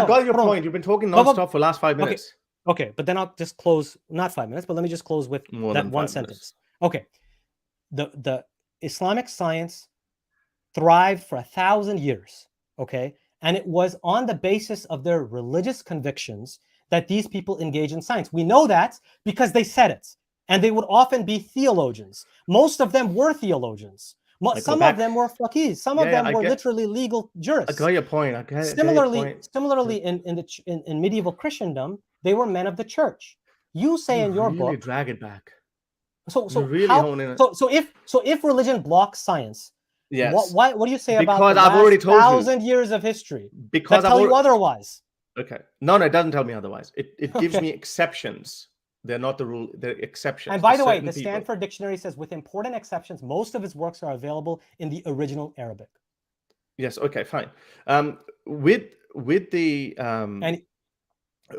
Speaker 2: got your point. You've been talking nonstop for the last 5 minutes.
Speaker 1: Okay, but then I'll just close. Not 5 minutes, but let me just close with that one sentence. Okay. The Islamic science thrived for 1,000 years, okay? And it was on the basis of their religious convictions that these people engage in science. We know that because they said it. And they would often be theologians. Most of them were theologians. Some of them were faqihs. Some of them were literally legal jurists.
Speaker 2: I got your point.
Speaker 1: Similarly, in medieval Christendom, they were men of the church. You say in your
Speaker 2: really
Speaker 1: book.
Speaker 2: drag it back.
Speaker 1: So
Speaker 2: really
Speaker 1: how?
Speaker 2: hone in.
Speaker 1: So if religion blocks science,
Speaker 2: Yes.
Speaker 1: what do you say about
Speaker 2: Because
Speaker 1: the
Speaker 2: I've
Speaker 1: last
Speaker 2: already told you.
Speaker 1: 1,000 years of history
Speaker 2: Because
Speaker 1: that tell you otherwise?
Speaker 2: Okay. No, it doesn't tell me otherwise. It gives
Speaker 1: Okay.
Speaker 2: me exceptions. They're not the rule. They're exceptions.
Speaker 1: And by the way,
Speaker 2: certain
Speaker 1: the
Speaker 2: people.
Speaker 1: Stanford Dictionary says, with important exceptions, most of his works are available in the original Arabic.
Speaker 2: Yes. Okay. Fine. With the
Speaker 1: And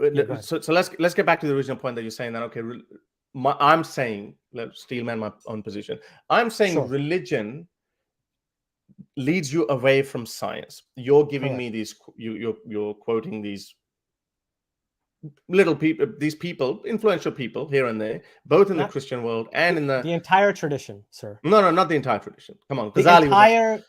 Speaker 1: yeah,
Speaker 2: so let's get back to the original point that you're saying that okay, I'm saying, let's steelman my own position. I'm saying
Speaker 1: Sure.
Speaker 2: religion leads you away from science. You're giving
Speaker 1: Correct.
Speaker 2: me these. You're quoting these little people, these people, influential people here and there, both in the Christian world and in
Speaker 1: the entire tradition, sir.
Speaker 2: No, not the entire tradition. Come on,
Speaker 1: The
Speaker 2: Ghazali
Speaker 1: entire.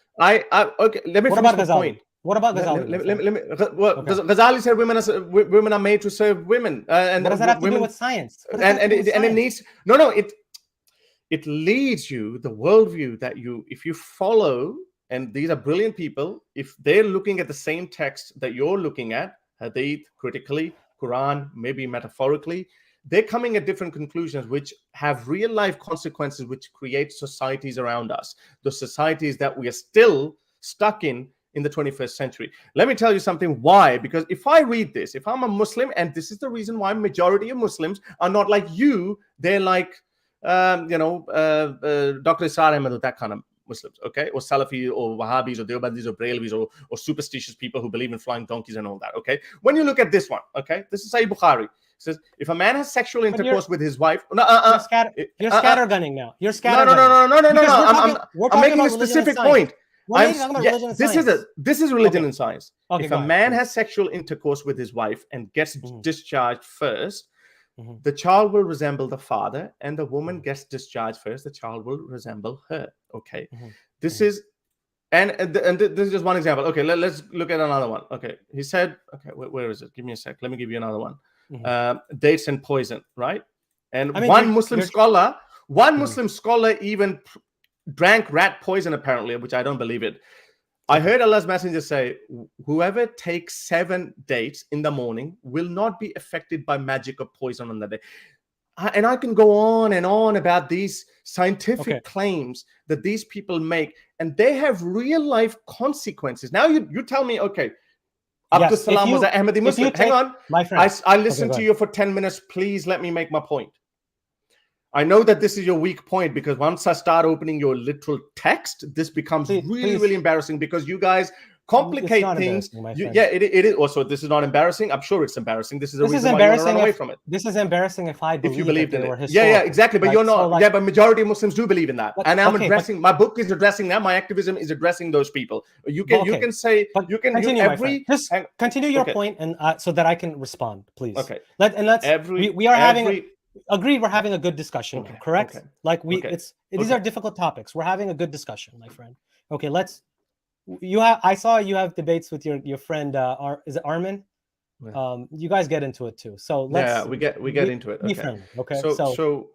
Speaker 2: okay. Let me finish the point.
Speaker 1: What about Ghazali?
Speaker 2: Let me. Well, okay. Ghazali said women are made to serve women, and
Speaker 1: what does that have to do with science? And
Speaker 2: it needs it leads you the worldview that if you follow, and these are brilliant people, if they're looking at the same text that you're looking at, hadith, critically, Quran, maybe metaphorically, they're coming at different conclusions which have real life consequences, which create societies around us, the societies that we are still stuck in the 21st century. Let me tell you something. Why? Because if I read this, if I'm a Muslim, and this is the reason why majority of Muslims are not like you, they're like, Dr. Isar Ahmed, that kind of Muslims, okay? Or Salafi, or Wahhabis, or Deobandis, or Brelvis, or superstitious people who believe in flying donkeys and all that, okay? When you look at this one, okay? This is Sahih Bukhari. It says, if a man has sexual intercourse with his wife...
Speaker 1: you're scattergunning now. You're scattergunning.
Speaker 2: No. I'm making a specific point. This is religion and science.
Speaker 1: Okay,
Speaker 2: if a man has sexual intercourse with his wife and gets discharged first, the child will resemble the father, and the woman gets discharged first, the child will resemble her. Okay. This is, and this is just one example. Okay, let's look at another one. Okay. He said, okay, where is it? Give me a sec. Let me give you another one. Dates and poison, right? And one Muslim scholar even drank rat poison, apparently, which I don't believe it. I heard Allah's messenger say, whoever takes 7 dates in the morning will not be affected by magic or poison on that day. And I can go on and on about these scientific claims that these people make, and they have real life consequences. Now you tell me, okay, Abdul Salam was an Ahmadi Muslim. Hang on,
Speaker 1: my friend.
Speaker 2: I listened to you for 10 minutes. Please let me make my point. I know that this is your weak point, because once I start opening your literal text, this becomes really embarrassing, because you guys complicate things. It is. Also, this is not embarrassing. I'm sure it's embarrassing. This is a reason why you want to run away from it.
Speaker 1: This is embarrassing if I believe
Speaker 2: you believed in it.
Speaker 1: Yeah,
Speaker 2: exactly. But you're not. But majority of Muslims do believe in that, and I'm addressing. My book is addressing that. My activism is addressing those people. You can say. But you can
Speaker 1: continue. Just continue your point, and so that I can respond, please. Okay. We are having. Agreed, we're having a good discussion, correct? These are difficult topics. We're having a good discussion, my friend. Okay, I saw you have debates with your friend, is it Armin? Yeah. You guys get into it too. So
Speaker 2: we get into it. Okay.
Speaker 1: Be friendly, okay?
Speaker 2: So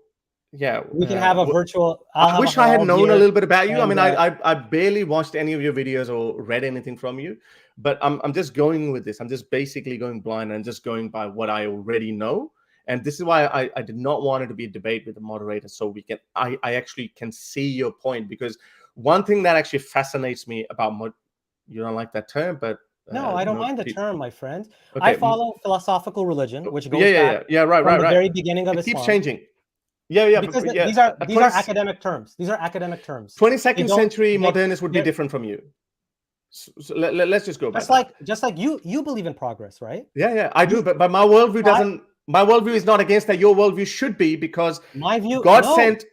Speaker 2: yeah,
Speaker 1: we can have a virtual.
Speaker 2: I wish I had known a little bit about you. I mean, I barely watched any of your videos or read anything from you, but I'm just going with this. I'm just basically going blind and just going by what I already know. And this is why I did not want it to be a debate with the moderator, so I actually can see your point. Because one thing that actually fascinates me about you don't like that term, but
Speaker 1: no, I don't mind the term, my friend. Okay. I follow philosophical religion, which goes back
Speaker 2: from
Speaker 1: the very beginning of
Speaker 2: Islam.
Speaker 1: It
Speaker 2: keeps changing.
Speaker 1: Because these are academic terms. These are academic terms.
Speaker 2: 22nd century modernists would be different from you. So let's just go back.
Speaker 1: Just like you believe in progress, right?
Speaker 2: Yeah, I do. But my worldview doesn't. My worldview is not against that. Your worldview should be, because
Speaker 1: my view.
Speaker 2: God sent.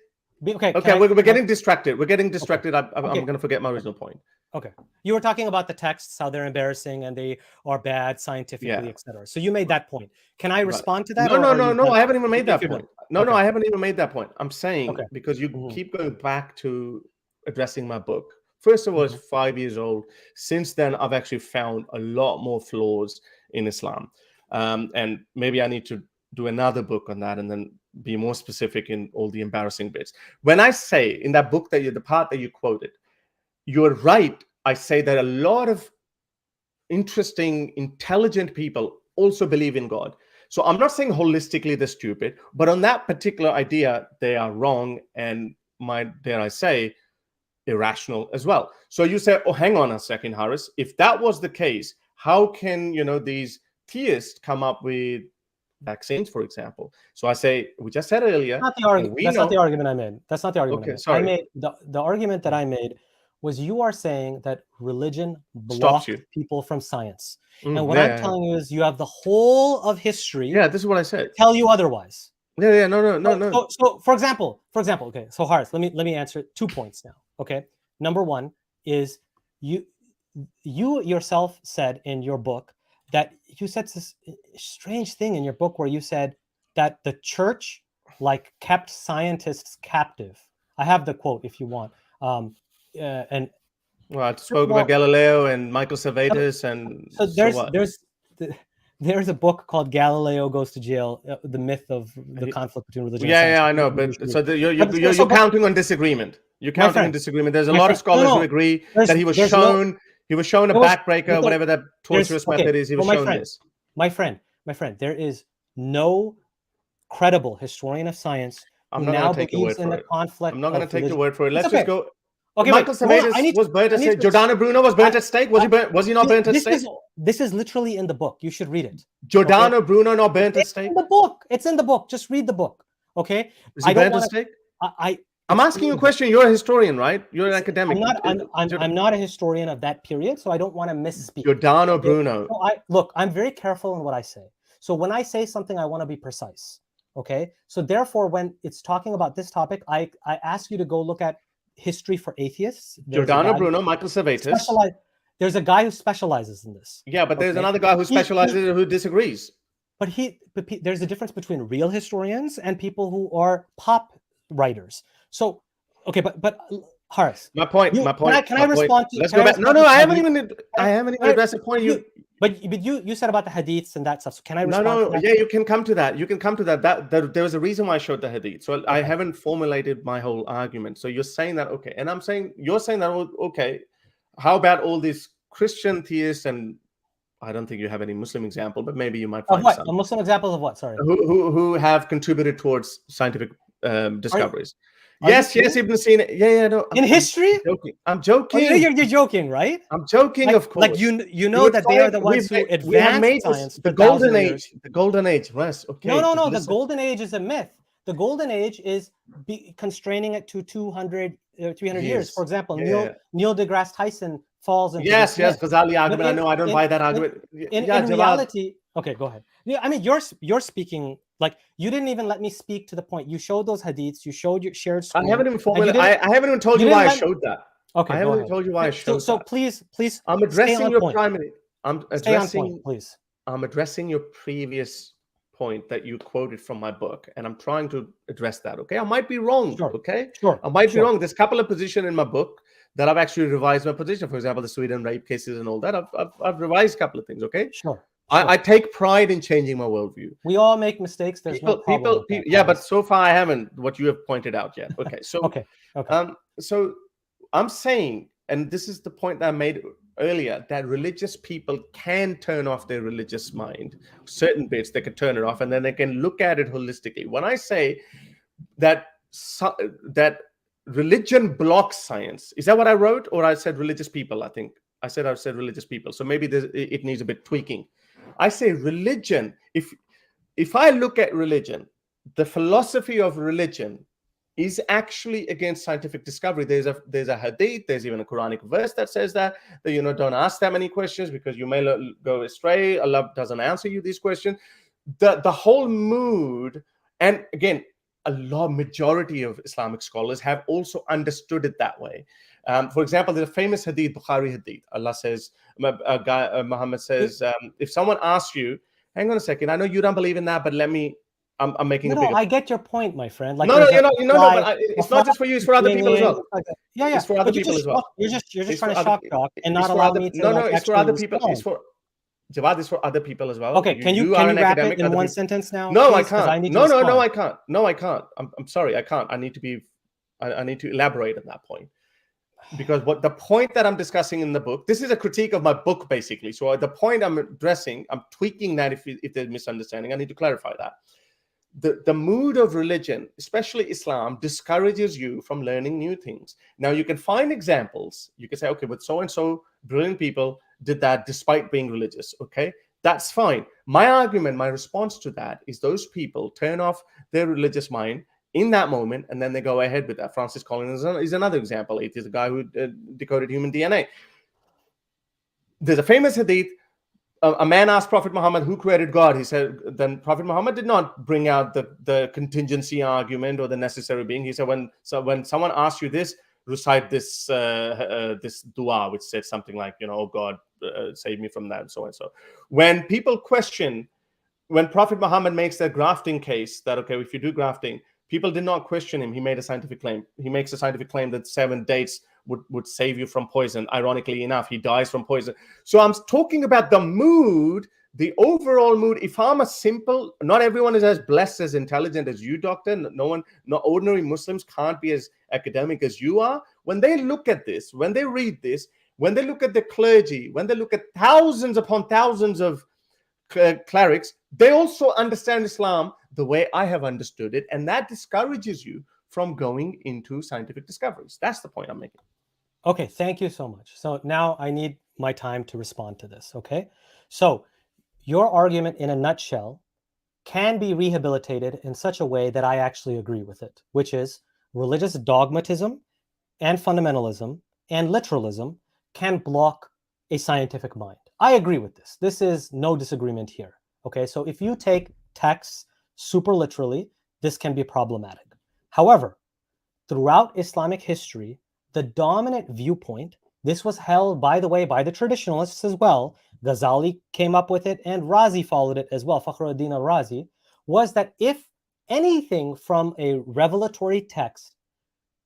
Speaker 2: Okay, we're getting distracted. We're getting distracted. I'm going to forget my original point.
Speaker 1: Okay, you were talking about the texts, how they're embarrassing and they are bad scientifically, etc. So you made that point. Can I respond to that?
Speaker 2: No. I haven't even made that point. No, I haven't even made that point. I'm saying because you keep going back to addressing my book. First of all, it's 5 years old. Since then, I've actually found a lot more flaws in Islam. And maybe I need to do another book on that and then be more specific in all the embarrassing bits. When I say in that book the part that you quoted, you're right. I say that a lot of interesting, intelligent people also believe in God. So I'm not saying holistically they're stupid, but on that particular idea, they are wrong and dare I say, irrational as well. So you say, oh, hang on a second, Harris. If that was the case, how can, these theists come up with vaccines, for example? So I say, we just said earlier.
Speaker 1: Not the argument. That's not the argument I made. That's not the argument I made.
Speaker 2: Sorry.
Speaker 1: I made the argument that I made was you are saying that religion blocks people from science. And what I'm telling you is you have the whole of history.
Speaker 2: Yeah, this is what I said.
Speaker 1: Tell you otherwise.
Speaker 2: Yeah, no.
Speaker 1: So for example, okay. So Harris, let me answer 2 points now. Okay. Number one is you yourself said in your book that you said this strange thing in your book where you said that the church kept scientists captive. I have the quote if you want. And
Speaker 2: I spoke about Galileo and Michael Servetus, and
Speaker 1: so there's a book called Galileo Goes to Jail: The Myth of the Conflict Between Religion.
Speaker 2: Yeah, I know, but so you're counting on disagreement. You're counting on disagreement. There's a lot of scholars who agree that he was shown a backbreaker, whatever that torturous method is. He was shown this.
Speaker 1: My friend, there is no credible historian of science who now believes in the conflict.
Speaker 2: I'm not going to take your word for it. Let's just go.
Speaker 1: Okay,
Speaker 2: Michael Servetus was burnt at stake. Giordano Bruno was burnt at stake. Was he not burnt at stake?
Speaker 1: This is literally in the book. You should read it.
Speaker 2: Giordano Bruno not burnt at stake?
Speaker 1: It's in the book. Just read the book. Okay?
Speaker 2: Is he burnt at stake? I'm asking you a question. You're a historian, right? You're an academic.
Speaker 1: I'm not a historian of that period, so I don't want to misspeak.
Speaker 2: Giordano Bruno.
Speaker 1: Look, I'm very careful in what I say. So when I say something, I want to be precise. Okay? So therefore, when it's talking about this topic, I ask you to go look at History for Atheists.
Speaker 2: Giordano Bruno, Michael Servetus.
Speaker 1: There's a guy who specializes in this.
Speaker 2: Yeah, but there's another guy who specializes who disagrees.
Speaker 1: But there's a difference between real historians and people who are pop writers. So, okay, but Harris.
Speaker 2: My point.
Speaker 1: Can I respond to?
Speaker 2: Let's go back. No, I haven't even addressed the point.
Speaker 1: But you said about the hadiths and that stuff. So can I respond?
Speaker 2: No. Yeah, you can come to that. There was a reason why I showed the hadith. So I haven't formulated my whole argument. So you're saying that okay, and you're saying that okay. How about all these Christian theists, and I don't think you have any Muslim example, but maybe you might find some.
Speaker 1: A Muslim example of what? Sorry.
Speaker 2: Who have contributed towards scientific discoveries. Yes, Ibn Sina. Yeah, no.
Speaker 1: In history?
Speaker 2: I'm joking.
Speaker 1: You're joking, right?
Speaker 2: I'm joking, of course.
Speaker 1: Like you know that they are the ones who advanced science.
Speaker 2: The golden age. The golden age. Yes. Okay.
Speaker 1: No. The golden age is a myth. The golden age is constraining it to 200, 300 years. For example, Neil deGrasse Tyson falls into
Speaker 2: yes, Ghazali argument. I know. I don't buy that argument.
Speaker 1: In reality, okay, go ahead. Yeah, I mean, you're speaking. Like you didn't even let me speak to the point. You showed those hadiths. You shared screen.
Speaker 2: I haven't even told you why I showed that.
Speaker 1: Okay,
Speaker 2: I haven't even told you why I showed that.
Speaker 1: So please.
Speaker 2: I'm addressing your primary.
Speaker 1: Stay on point, please.
Speaker 2: I'm addressing your previous point that you quoted from my book, and I'm trying to address that. Okay, I might be wrong.
Speaker 1: Sure.
Speaker 2: Okay,
Speaker 1: sure.
Speaker 2: I might be wrong. There's a couple of positions in my book that I've actually revised my position. For example, the Sweden rape cases and all that. I've revised a couple of things. Okay.
Speaker 1: Sure.
Speaker 2: I take pride in changing my worldview.
Speaker 1: We all make mistakes. There's no problem.
Speaker 2: Yeah, but so far I haven't what you have pointed out yet. Okay, so
Speaker 1: okay.
Speaker 2: So I'm saying, and this is the point that I made earlier, that religious people can turn off their religious mind. Certain bits they can turn it off, and then they can look at it holistically. When I say that religion blocks science, is that what I wrote, or I said religious people? I think I said religious people. So maybe it needs a bit tweaking. I say religion. If I look at religion, the philosophy of religion is actually against scientific discovery. There's a hadith. There's even a Quranic verse that says that don't ask that many questions because you may go astray. Allah doesn't answer you these questions. The whole mood, and again, majority of Islamic scholars have also understood it that way. For example, there's a famous hadith, Bukhari hadith. Allah says, Muhammad says, if someone asks you, hang on a second, I know you don't believe in that, but I'm making a bigger...
Speaker 1: I get your point, my friend. Like,
Speaker 2: but it's not just for you, it's for other people as well.
Speaker 1: Yeah.
Speaker 2: It's for other people as well.
Speaker 1: You're just trying to shock talk and not allow me to...
Speaker 2: No, it's for other people. Jawad, is for other people as well.
Speaker 1: Okay, can you wrap it in one sentence now?
Speaker 2: No, I can't. No, I can't. No, I can't. I'm sorry, I can't. I need to elaborate on that point. Because what the point that I'm discussing in the book, this is a critique of my book, basically. So the point I'm addressing, I'm tweaking that if there's misunderstanding. I need to clarify that. The mood of religion, especially Islam, discourages you from learning new things. Now, you can find examples. You can say, okay, but so-and-so brilliant people did that despite being religious. Okay, that's fine. My argument, my response to that is those people turn off their religious mind in that moment, and then they go ahead with that. Francis Collins is another example. It is a guy who decoded human DNA. There's a famous hadith. A man asked Prophet Muhammad, who created God? He said, then Prophet Muhammad did not bring out the contingency argument or the necessary being. He said, when someone asks you this, recite this this dua, which said something like, oh God, save me from that, and so and so. When people question, when Prophet Muhammad makes that grafting case, that, okay, if you do grafting, people did not question him. He made a scientific claim. He makes a scientific claim that 7 dates would save you from poison. Ironically enough, he dies from poison. So I'm talking about the mood, the overall mood. If I'm a simple, not everyone is as blessed, as intelligent as you, doctor. No ordinary Muslims can't be as academic as you are. When they look at this, when they read this, when they look at the clergy, when they look at thousands upon thousands of clerics, they also understand Islam the way I have understood it, and that discourages you from going into scientific discoveries. That's the point I'm making.
Speaker 1: Okay, thank you so much. So now I need my time to respond to this, okay? So your argument in a nutshell can be rehabilitated in such a way that I actually agree with it, which is religious dogmatism and fundamentalism and literalism can block a scientific mind. I agree with this. This is no disagreement here, okay? So if you take texts super literally, this can be problematic. However, throughout Islamic history, the dominant viewpoint, this was held, by the way, by the traditionalists as well. Ghazali came up with it and Razi followed it as well, Fakhruddin al-Razi, was that if anything from a revelatory text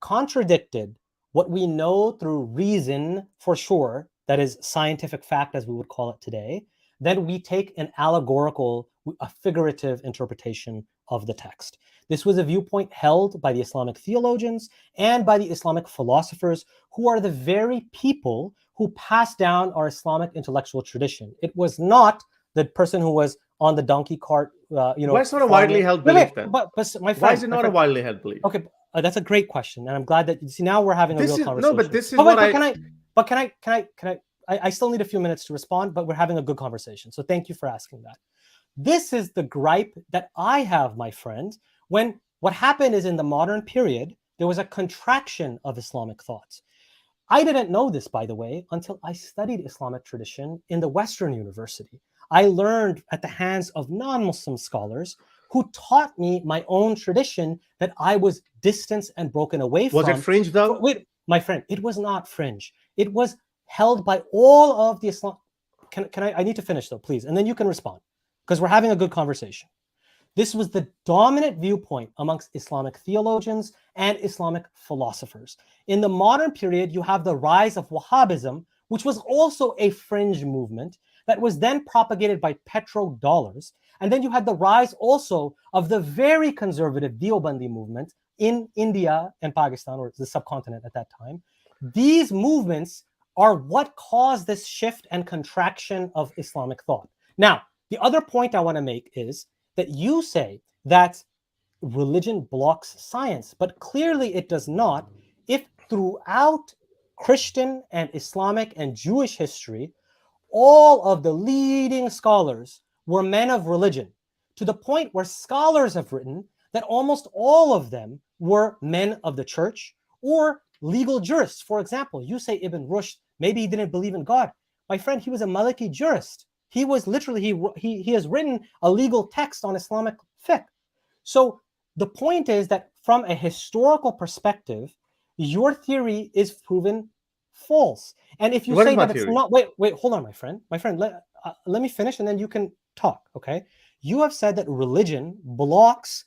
Speaker 1: contradicted what we know through reason for sure, that is scientific fact as we would call it today, then we take an allegorical, a figurative interpretation of the text. This was a viewpoint held by the Islamic theologians and by the Islamic philosophers, who are the very people who passed down our Islamic intellectual tradition. It was not the person who was on the donkey cart,
Speaker 2: Why it's not a widely held belief then?
Speaker 1: But my friend,
Speaker 2: why is it not a widely held belief?
Speaker 1: Okay, that's a great question, and I'm glad that you see now we're having a real conversation.
Speaker 2: No, but this is what
Speaker 1: I still need a few minutes to respond, but we're having a good conversation. So thank you for asking that. This is the gripe that I have, my friend, when what happened is in the modern period, there was a contraction of Islamic thoughts. I didn't know this, by the way, until I studied Islamic tradition in the Western University. I learned at the hands of non-Muslim scholars who taught me my own tradition that I was distanced and broken away from.
Speaker 2: Was it fringe though?
Speaker 1: Wait, my friend, it was not fringe. It was held by all of the Islam. I need to finish though, please, and then you can respond, because we're having a good conversation. This was the dominant viewpoint amongst Islamic theologians and Islamic philosophers. In the modern period, you have the rise of Wahhabism, which was also a fringe movement that was then propagated by petrodollars. And then you had the rise also of the very conservative Deobandi movement in India and Pakistan, or the subcontinent at that time. These movements are what caused this shift and contraction of Islamic thought. Now, the other point I want to make is that you say that religion blocks science, but clearly it does not, if throughout Christian and Islamic and Jewish history, all of the leading scholars were men of religion, to the point where scholars have written that almost all of them were men of the church or legal jurists. For example, you say Ibn Rushd, maybe he didn't believe in God. My friend, he was a Maliki jurist. He was literally, he has written a legal text on Islamic fiqh. So the point is that from a historical perspective, your theory is proven false. And if you say that it's not, wait, hold on, my friend, let me finish and then you can talk, okay? You have said that religion blocks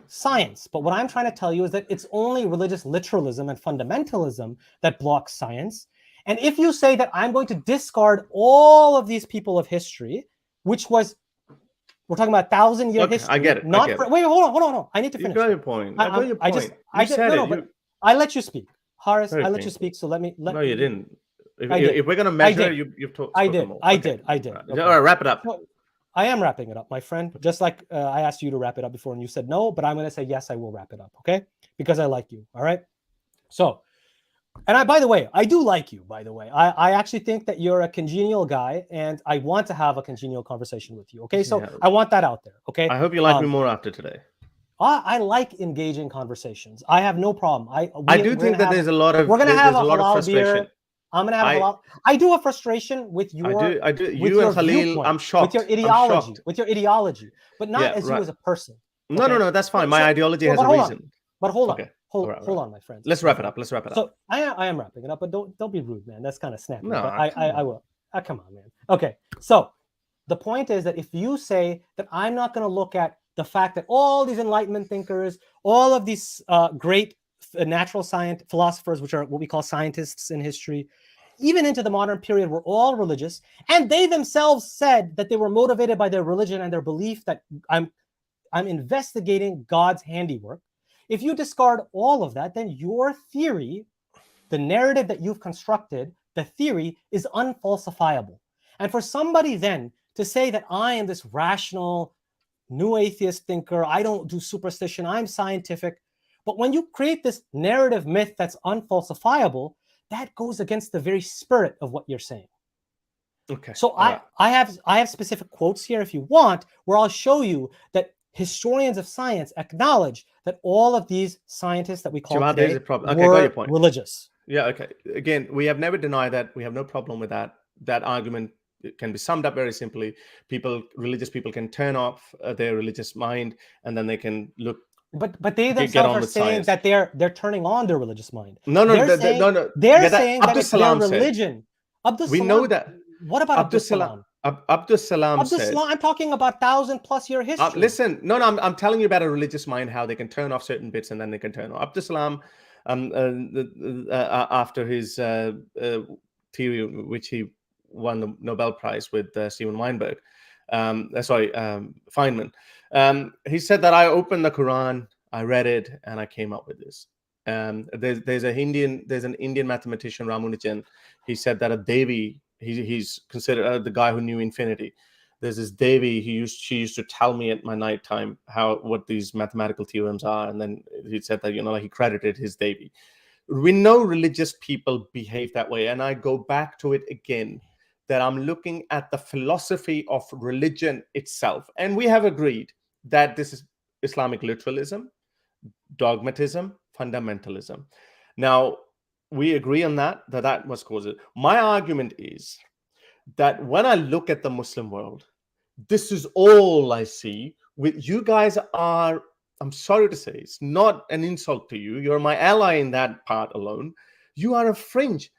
Speaker 1: science, but what I'm trying to tell you is that it's only religious literalism and fundamentalism that blocks science. And if you say that I'm going to discard all of these people of history, which was, we're talking about 1,000-year history.
Speaker 2: I get it.
Speaker 1: Wait, hold on. I need to finish.
Speaker 2: You got your point. I got your point.
Speaker 1: I let you speak. Harris,
Speaker 2: Very
Speaker 1: I let you
Speaker 2: painful.
Speaker 1: speak, so let me.
Speaker 2: No, you didn't.
Speaker 1: I did.
Speaker 2: If we're gonna
Speaker 1: I
Speaker 2: measure,
Speaker 1: did.
Speaker 2: you've
Speaker 1: I
Speaker 2: spoken
Speaker 1: did.
Speaker 2: more.
Speaker 1: I
Speaker 2: Okay.
Speaker 1: did. I did.
Speaker 2: All
Speaker 1: Okay.
Speaker 2: right, wrap it up.
Speaker 1: So, I am wrapping it up, my friend. Just like I asked you to wrap it up before, and you said no, but I'm going to say yes. I will wrap it up. Okay, because I like you. All right. So, and by the way, I do like you. By the way, I actually think that you're a congenial guy, and I want to have a congenial conversation with you. Okay, so
Speaker 2: Yeah.
Speaker 1: I want that out there. Okay.
Speaker 2: I hope you like me more after today.
Speaker 1: I like engaging conversations. I have no problem.
Speaker 2: I do think that there's a lot of
Speaker 1: we're gonna have a halal
Speaker 2: frustration.
Speaker 1: beer. I'm gonna have a halal. I do have frustration with your.
Speaker 2: I do.
Speaker 1: With
Speaker 2: You
Speaker 1: your
Speaker 2: and Khalil,
Speaker 1: viewpoint,
Speaker 2: I'm shocked.
Speaker 1: with your ideology, but not as you as a person.
Speaker 2: Okay? No, that's fine. My ideology has a reason.
Speaker 1: But hold on,
Speaker 2: okay.
Speaker 1: hold on, my friends.
Speaker 2: Let's wrap it up.
Speaker 1: So I am wrapping it up, but don't be rude, man. That's kind of snappy.
Speaker 2: No,
Speaker 1: but I will. Come on, man. Okay, so the point is that if you say that I'm not going to look at the fact that all these Enlightenment thinkers, all of these great natural science philosophers, which are what we call scientists in history, even into the modern period, were all religious, and they themselves said that they were motivated by their religion and their belief that I'm investigating God's handiwork. If you discard all of that, then your theory, the narrative that you've constructed, the theory is unfalsifiable. And for somebody then to say that I am this rational, new atheist thinker, I don't do superstition, I'm scientific. But when you create this narrative myth that's unfalsifiable, that goes against the very spirit of what you're saying.
Speaker 2: Okay.
Speaker 1: So I have specific quotes here if you want, where I'll show you that historians of science acknowledge that all of these scientists that we call today were religious.
Speaker 2: Yeah, okay. Again, we have never denied that. We have no problem with that. That argument can be summed up very simply. Religious people can turn off their religious mind, and then they can look.
Speaker 1: But they themselves are saying that they're turning on their religious mind.
Speaker 2: No.
Speaker 1: They're saying that it's their religion.
Speaker 2: We know that.
Speaker 1: What about Abdus Salam?
Speaker 2: Abdus Salam said.
Speaker 1: I'm talking about 1,000+ year history.
Speaker 2: Listen, no, I'm telling you about a religious mind, how they can turn off certain bits and then they can turn on. Abdus Salam, after his theory, which he won the Nobel Prize with Steven Weinberg, Feynman. He said that I opened the Quran, I read it, and I came up with this. There's an Indian mathematician, Ramunujan. He said that a Devi, he's considered the guy who knew infinity. There's this Devi, she used to tell me at my nighttime what these mathematical theorems are, and then he said that he credited his Devi. We know religious people behave that way, and I go back to it again, that I'm looking at the philosophy of religion itself, and we have agreed that this is Islamic literalism, dogmatism, fundamentalism. Now, we agree on that must cause it. My argument is that when I look at the Muslim world, this is all I see. You guys are, I'm sorry to say, it's not an insult to you. You're my ally in that part alone. You are a fringe.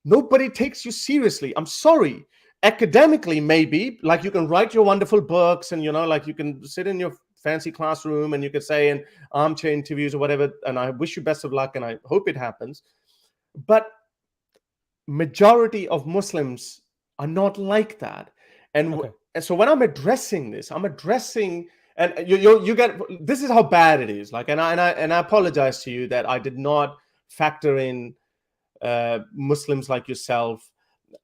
Speaker 2: Nobody takes you seriously. I'm sorry. Academically, maybe, like you can write your wonderful books and, like you can sit in your fancy classroom and you could say in armchair interviews or whatever, and I wish you best of luck and I hope it happens. But majority of Muslims are not like that. And so when I'm addressing this, and you get, this is how bad it is. Like, and I apologize to you that I did not factor in Muslims like yourself.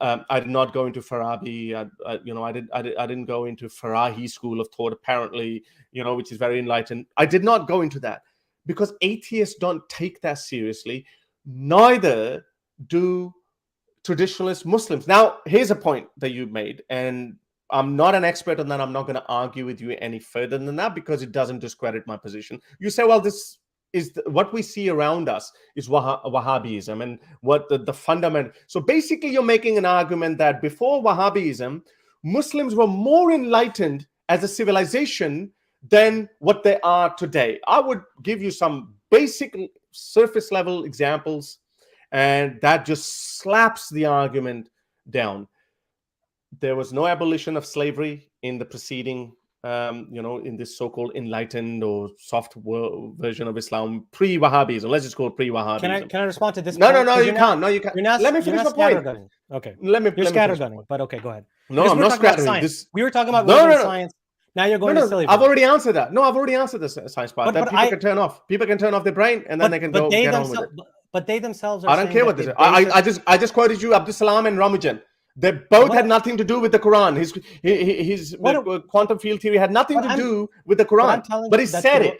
Speaker 2: I did not go into Farabi. I didn't go into Farahi school of thought, apparently, which is very enlightened. I did not go into that because atheists don't take that seriously. Neither do traditionalist Muslims. Now, here's a point that you made, and I'm not an expert on that. I'm not going to argue with you any further than that because it doesn't discredit my position. You say, well, this is what we see around us is Wahhabism and what the fundamental. So basically, you're making an argument that before Wahhabism, Muslims were more enlightened as a civilization than what they are today. I would give you some basic surface level examples, and that just slaps the argument down. There was no abolition of slavery in the preceding, in this so-called enlightened or soft version of Islam, pre-Wahhabism. Let's just call it pre-Wahhabism.
Speaker 1: Can I respond to this?
Speaker 2: No, you can't. No, you can't. Let me finish my point.
Speaker 1: Okay.
Speaker 2: You're
Speaker 1: scattergunning, but okay, go ahead.
Speaker 2: No, I'm not scattering.
Speaker 1: We were talking about science. Now you're going to silly.
Speaker 2: I've already answered that. No, I've already answered the science part. That people can turn off. People can turn off their brain, and then they can go get on with it.
Speaker 1: But they themselves are
Speaker 2: I don't
Speaker 1: saying
Speaker 2: care
Speaker 1: that
Speaker 2: what they
Speaker 1: they
Speaker 2: say. I just quoted you Abdul Salam and Ramajan. They both
Speaker 1: What-
Speaker 2: had nothing to do with the Quran. His
Speaker 1: What-
Speaker 2: quantum field theory had nothing
Speaker 1: but
Speaker 2: to
Speaker 1: I'm
Speaker 2: do with the
Speaker 1: but I'm
Speaker 2: Quran.
Speaker 1: telling
Speaker 2: But he
Speaker 1: you that
Speaker 2: said it.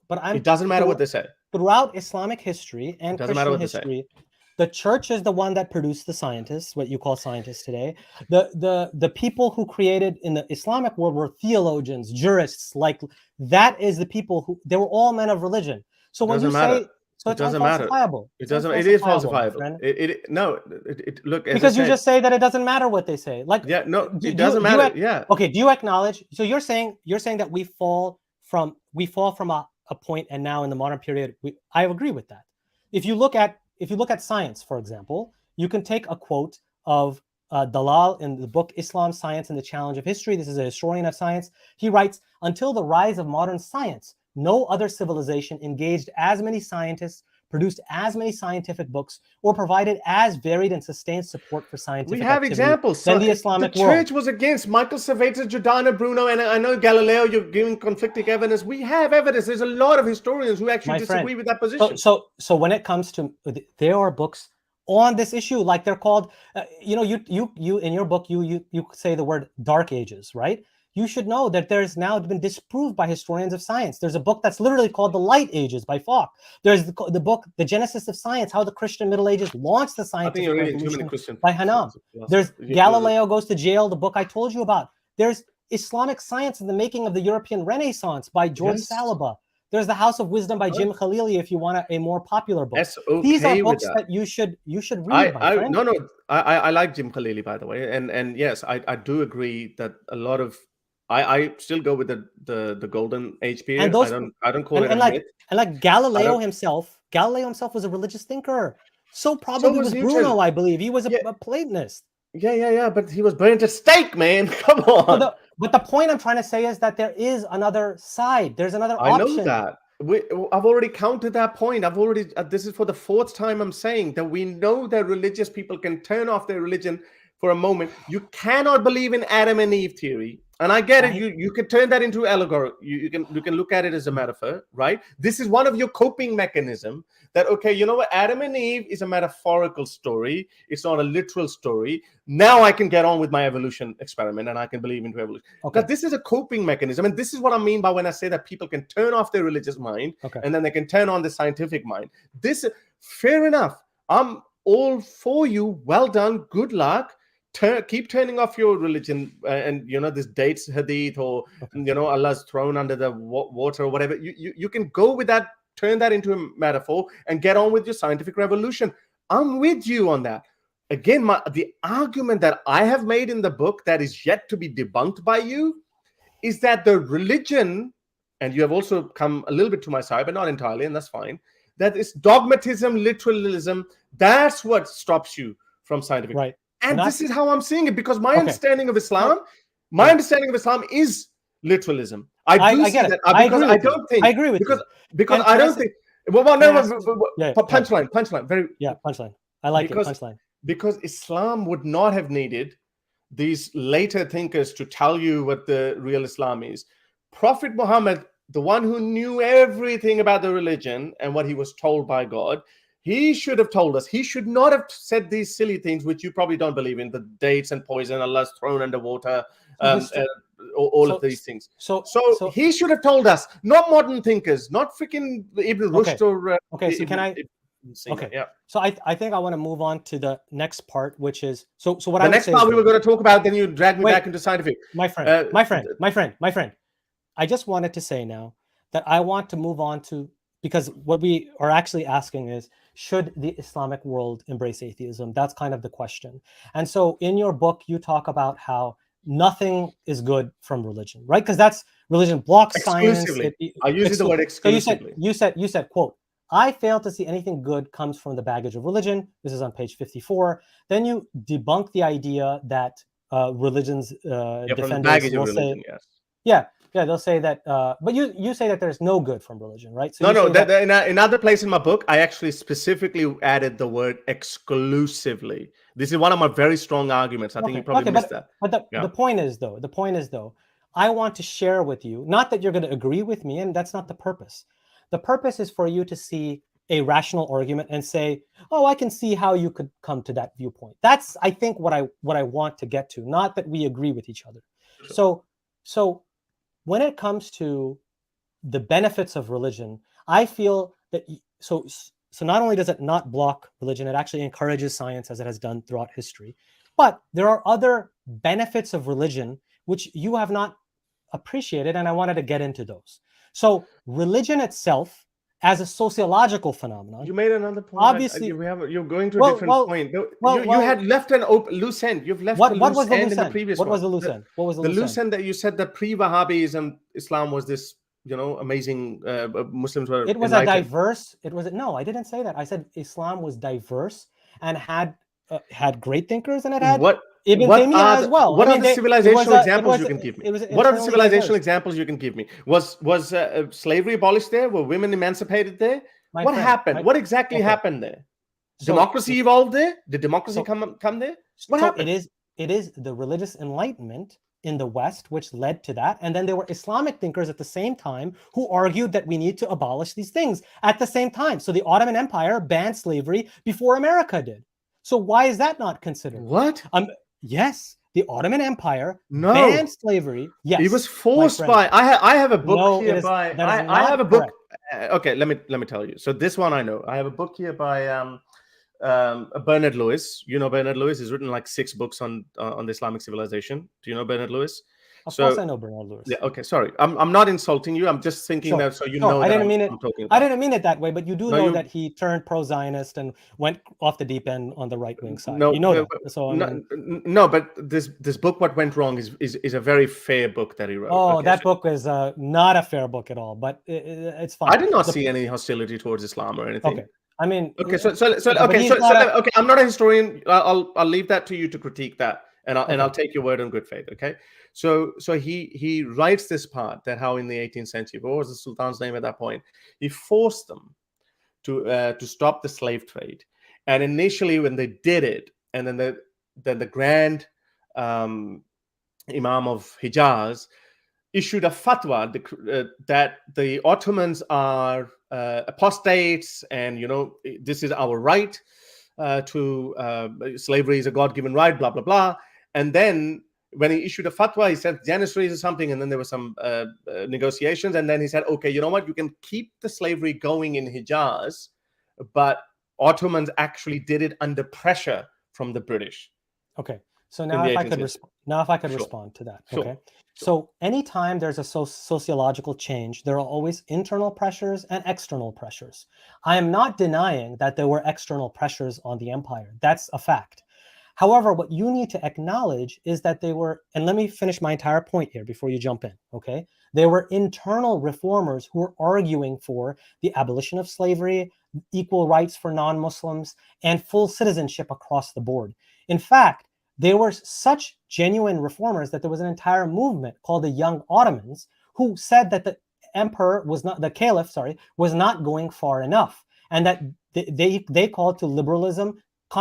Speaker 1: but I'm
Speaker 2: It doesn't matter what they say.
Speaker 1: throughout Islamic history
Speaker 2: It
Speaker 1: and
Speaker 2: doesn't matter
Speaker 1: Christian
Speaker 2: what they say.
Speaker 1: history, the church is the one that produced the scientists, what you call scientists today. The people who created in the Islamic world were theologians, jurists. Like that is the people who they were all men of religion. So when you
Speaker 2: Doesn't matter.
Speaker 1: say so,
Speaker 2: It
Speaker 1: it's
Speaker 2: doesn't matter.
Speaker 1: unfalsifiable.
Speaker 2: It
Speaker 1: It's
Speaker 2: doesn't. It is
Speaker 1: unfalsifiable, my
Speaker 2: falsifiable.
Speaker 1: friend.
Speaker 2: Look, as
Speaker 1: Because
Speaker 2: I
Speaker 1: you
Speaker 2: said,
Speaker 1: just say that it doesn't matter what they say. Like,
Speaker 2: yeah, no,
Speaker 1: do
Speaker 2: it
Speaker 1: you-
Speaker 2: doesn't
Speaker 1: do you
Speaker 2: matter.
Speaker 1: ac-
Speaker 2: Yeah.
Speaker 1: okay, do you acknowledge? So you're saying that we fall from a point, and now in the modern period, I agree with that. If you look at science, for example, you can take a quote of Dalal in the book Islam, Science, and the Challenge of History. This is a historian of science. He writes, until the rise of modern science, no other civilization engaged as many scientists, produced as many scientific books, or provided as varied and sustained support for scientific
Speaker 2: We have
Speaker 1: activity
Speaker 2: examples.
Speaker 1: than
Speaker 2: So
Speaker 1: the Islamic
Speaker 2: the
Speaker 1: world.
Speaker 2: church was against Michael Cervantes, Giordano Bruno, and I know Galileo. You're giving conflicting evidence. We have evidence. There's a lot of historians who actually
Speaker 1: My friend.
Speaker 2: disagree with that position.
Speaker 1: So when it comes to, there are books on this issue, like they're called, you in your book you say the word Dark Ages, right? You should know that there's now been disproved by historians of science. There's a book that's literally called The Light Ages by Falk. There's the book The Genesis of Science: How the Christian Middle Ages Launched the
Speaker 2: I think
Speaker 1: Scientific
Speaker 2: you're reading too many
Speaker 1: Revolution
Speaker 2: Christian
Speaker 1: by Hanam. There's Galileo Goes to Jail, the book I told you about. There's Islamic Science and the Making of the European Renaissance by George Salaba. There's The House of Wisdom by Jim Khalili, if you want a more popular book.
Speaker 2: That's okay.
Speaker 1: These are
Speaker 2: with
Speaker 1: books
Speaker 2: that.
Speaker 1: that you should read, my friend.
Speaker 2: No, I like Jim Khalili, by the way, and yes, I do agree that a lot of I still go with the golden age period.
Speaker 1: And those,
Speaker 2: I don't call it a
Speaker 1: like
Speaker 2: myth.
Speaker 1: like Galileo himself was a religious thinker. So probably was
Speaker 2: Newton.
Speaker 1: Bruno, I believe. He was a Platonist.
Speaker 2: Yeah, but he was burned at stake, man. Come on.
Speaker 1: But the point I'm trying to say is that there is another side. There's another option.
Speaker 2: I know that. I've already counted that point. I've already, this is for the fourth time I'm saying that we know that religious people can turn off their religion for a moment. You cannot believe in Adam and Eve theory. And I get it. You can turn that into allegory. You can look at it as a metaphor, right? This is one of your coping mechanism that, okay, you know what? Adam and Eve is a metaphorical story. It's not a literal story. Now I can get on with my evolution experiment and I can believe into evolution. Okay. But this is a coping mechanism. And this is what I mean by when I say that people can turn off their religious mind and then they can turn on the scientific mind. Fair enough. I'm all for you. Well done. Good luck. Keep turning off your religion and this dates hadith or Allah's thrown under the water or whatever. You can go with that, turn that into a metaphor and get on with your scientific revolution. I'm with you on that. Again, the argument that I have made in the book that is yet to be debunked by you is that the religion, and you have also come a little bit to my side, but not entirely, and that's fine, that is dogmatism, literalism, that's what stops you from scientific.
Speaker 1: Right.
Speaker 2: And this is how I'm seeing it, because my understanding of Islam, understanding of Islam is literalism. I get it. I agree with you. Because I don't think. Punchline.
Speaker 1: Punchline. I like it. Punchline.
Speaker 2: Because Islam would not have needed these later thinkers to tell you what the real Islam is. Prophet Muhammad, the one who knew everything about the religion and what he was told by God, he should have told us. He should not have said these silly things, which you probably don't believe in, the dates and poison, Allah's thrown underwater, all of these things. So he should have told us, not modern thinkers, not freaking Ibn Rushd or...
Speaker 1: so can I... Okay. Yeah. So I think I want to move on to the next part, which is the
Speaker 2: next part we were going to talk about. Then you drag me back into scientific.
Speaker 1: My friend. I just wanted to say now that I want to move on to, because what we are actually asking is, should the Islamic world embrace atheism? That's kind of the question. And so in your book, you talk about how nothing is good from religion, right? Because that's religion blocks science.
Speaker 2: I use the word exclusively.
Speaker 1: So you said, quote, I fail to see anything good comes from the baggage of religion. This is on page 54. Then you debunk the idea that religions defenders will say, they'll say that, but you say that there's no good from religion, right? So
Speaker 2: in another place in my book, I actually specifically added the word exclusively. This is one of my very strong arguments. I think you probably missed that.
Speaker 1: But the point is though, I want to share with you, not that you're going to agree with me, and that's not the purpose. The purpose is for you to see a rational argument and say, oh, I can see how you could come to that viewpoint. That's, I think, what I want to get to, not that we agree with each other.
Speaker 2: Sure.
Speaker 1: So when it comes to the benefits of religion, I feel that so not only does it not block religion, it actually encourages science, as it has done throughout history. But there are other benefits of religion which you have not appreciated, and I wanted to get into those. So religion itself, as a sociological phenomenon,
Speaker 2: You made another point.
Speaker 1: obviously,
Speaker 2: You're going to a different point. You had left an loose end. You've left
Speaker 1: what
Speaker 2: the
Speaker 1: was
Speaker 2: loose
Speaker 1: the
Speaker 2: end
Speaker 1: loose
Speaker 2: in the
Speaker 1: end?
Speaker 2: previous
Speaker 1: What
Speaker 2: one.
Speaker 1: was the loose end? What was the
Speaker 2: loose end that you said that pre-Wahhabism Islam was this, amazing, Muslims were
Speaker 1: It was a
Speaker 2: enlightened.
Speaker 1: diverse. No, I didn't say that. I said Islam was diverse and had great thinkers, and it had Ibn Taymiyyah as well.
Speaker 2: What are the civilizational examples you can give me? What are the civilizational examples you can give me? Was slavery abolished there? Were women emancipated there? What happened? What exactly happened there? Democracy evolved there? Did democracy come there? What happened?
Speaker 1: It is the religious enlightenment in the West which led to that, and then there were Islamic thinkers at the same time who argued that we need to abolish these things at the same time. So the Ottoman Empire banned slavery before America did. So why is that not considered?
Speaker 2: What?
Speaker 1: Yes, the Ottoman Empire banned slavery. Yes,
Speaker 2: it was forced by. I have a book here by. I have a book. Okay, let me tell you. So this one I know. I have a book here by Bernard Lewis. You know Bernard Lewis. He's written like 6 books on the Islamic civilization. Do you know Bernard Lewis?
Speaker 1: Of course I know Bernard Lewis.
Speaker 2: Yeah. Okay. Sorry. I'm not insulting you. I'm just thinking that so you know.
Speaker 1: I didn't mean it. I didn't mean it that way. But you do know that he turned pro-Zionist and went off the deep end on the right-wing side.
Speaker 2: No,
Speaker 1: you know that. So
Speaker 2: no, but this book, What Went Wrong, is a very fair book that he wrote.
Speaker 1: Oh, that book is not a fair book at all. But it's fine.
Speaker 2: I did not see any hostility towards Islam or anything.
Speaker 1: Okay. I mean,
Speaker 2: okay. So I'm not a historian. I'll leave that to you to critique that. And I'll take your word on good faith, okay? So he writes this part that how in the 18th century, what was the Sultan's name at that point? He forced them to stop the slave trade, and initially when they did it, and then the grand Imam of Hijaz issued a fatwa that the Ottomans are apostates, and this is our right to slavery is a God-given right, blah blah blah. And then when he issued a fatwa, he said Janissaries or something, and then there were some negotiations, and then he said, okay, you know what, you can keep the slavery going in Hijaz, but Ottomans actually did it under pressure from the British.
Speaker 1: Okay, so now if I could respond to that. Okay, so anytime there's a sociological change, there are always internal pressures and external pressures. I am not denying that there were external pressures on the empire. That's a fact. However, what you need to acknowledge is that they were, and let me finish my entire point here before you jump in, okay? They were internal reformers who were arguing for the abolition of slavery, equal rights for non-Muslims, and full citizenship across the board. In fact, they were such genuine reformers that there was an entire movement called the Young Ottomans who said that the caliph was not going far enough, and that they called to liberalism.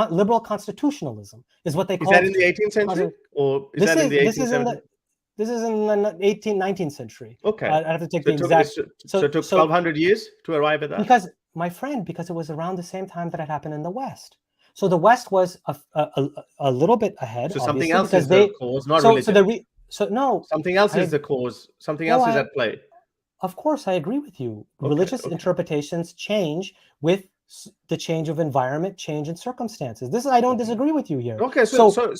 Speaker 1: Liberal constitutionalism is what they call it.
Speaker 2: Is that in the 18th century? Or is that in the 18th century?
Speaker 1: This is in the 18th, 19th century.
Speaker 2: Okay.
Speaker 1: I have to take the exact...
Speaker 2: So it took 1,200 years to arrive at that?
Speaker 1: Because, my friend, because it was around the same time that it happened in the West. So the West was a little bit ahead.
Speaker 2: So something else is the cause, not religion. Something else is the cause. Something else is at play.
Speaker 1: Of course, I agree with you. Religious interpretations change with the change of environment, change in circumstances. I don't disagree with you here.
Speaker 2: Okay,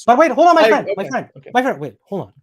Speaker 1: but wait, hold on, my friend, wait, hold on.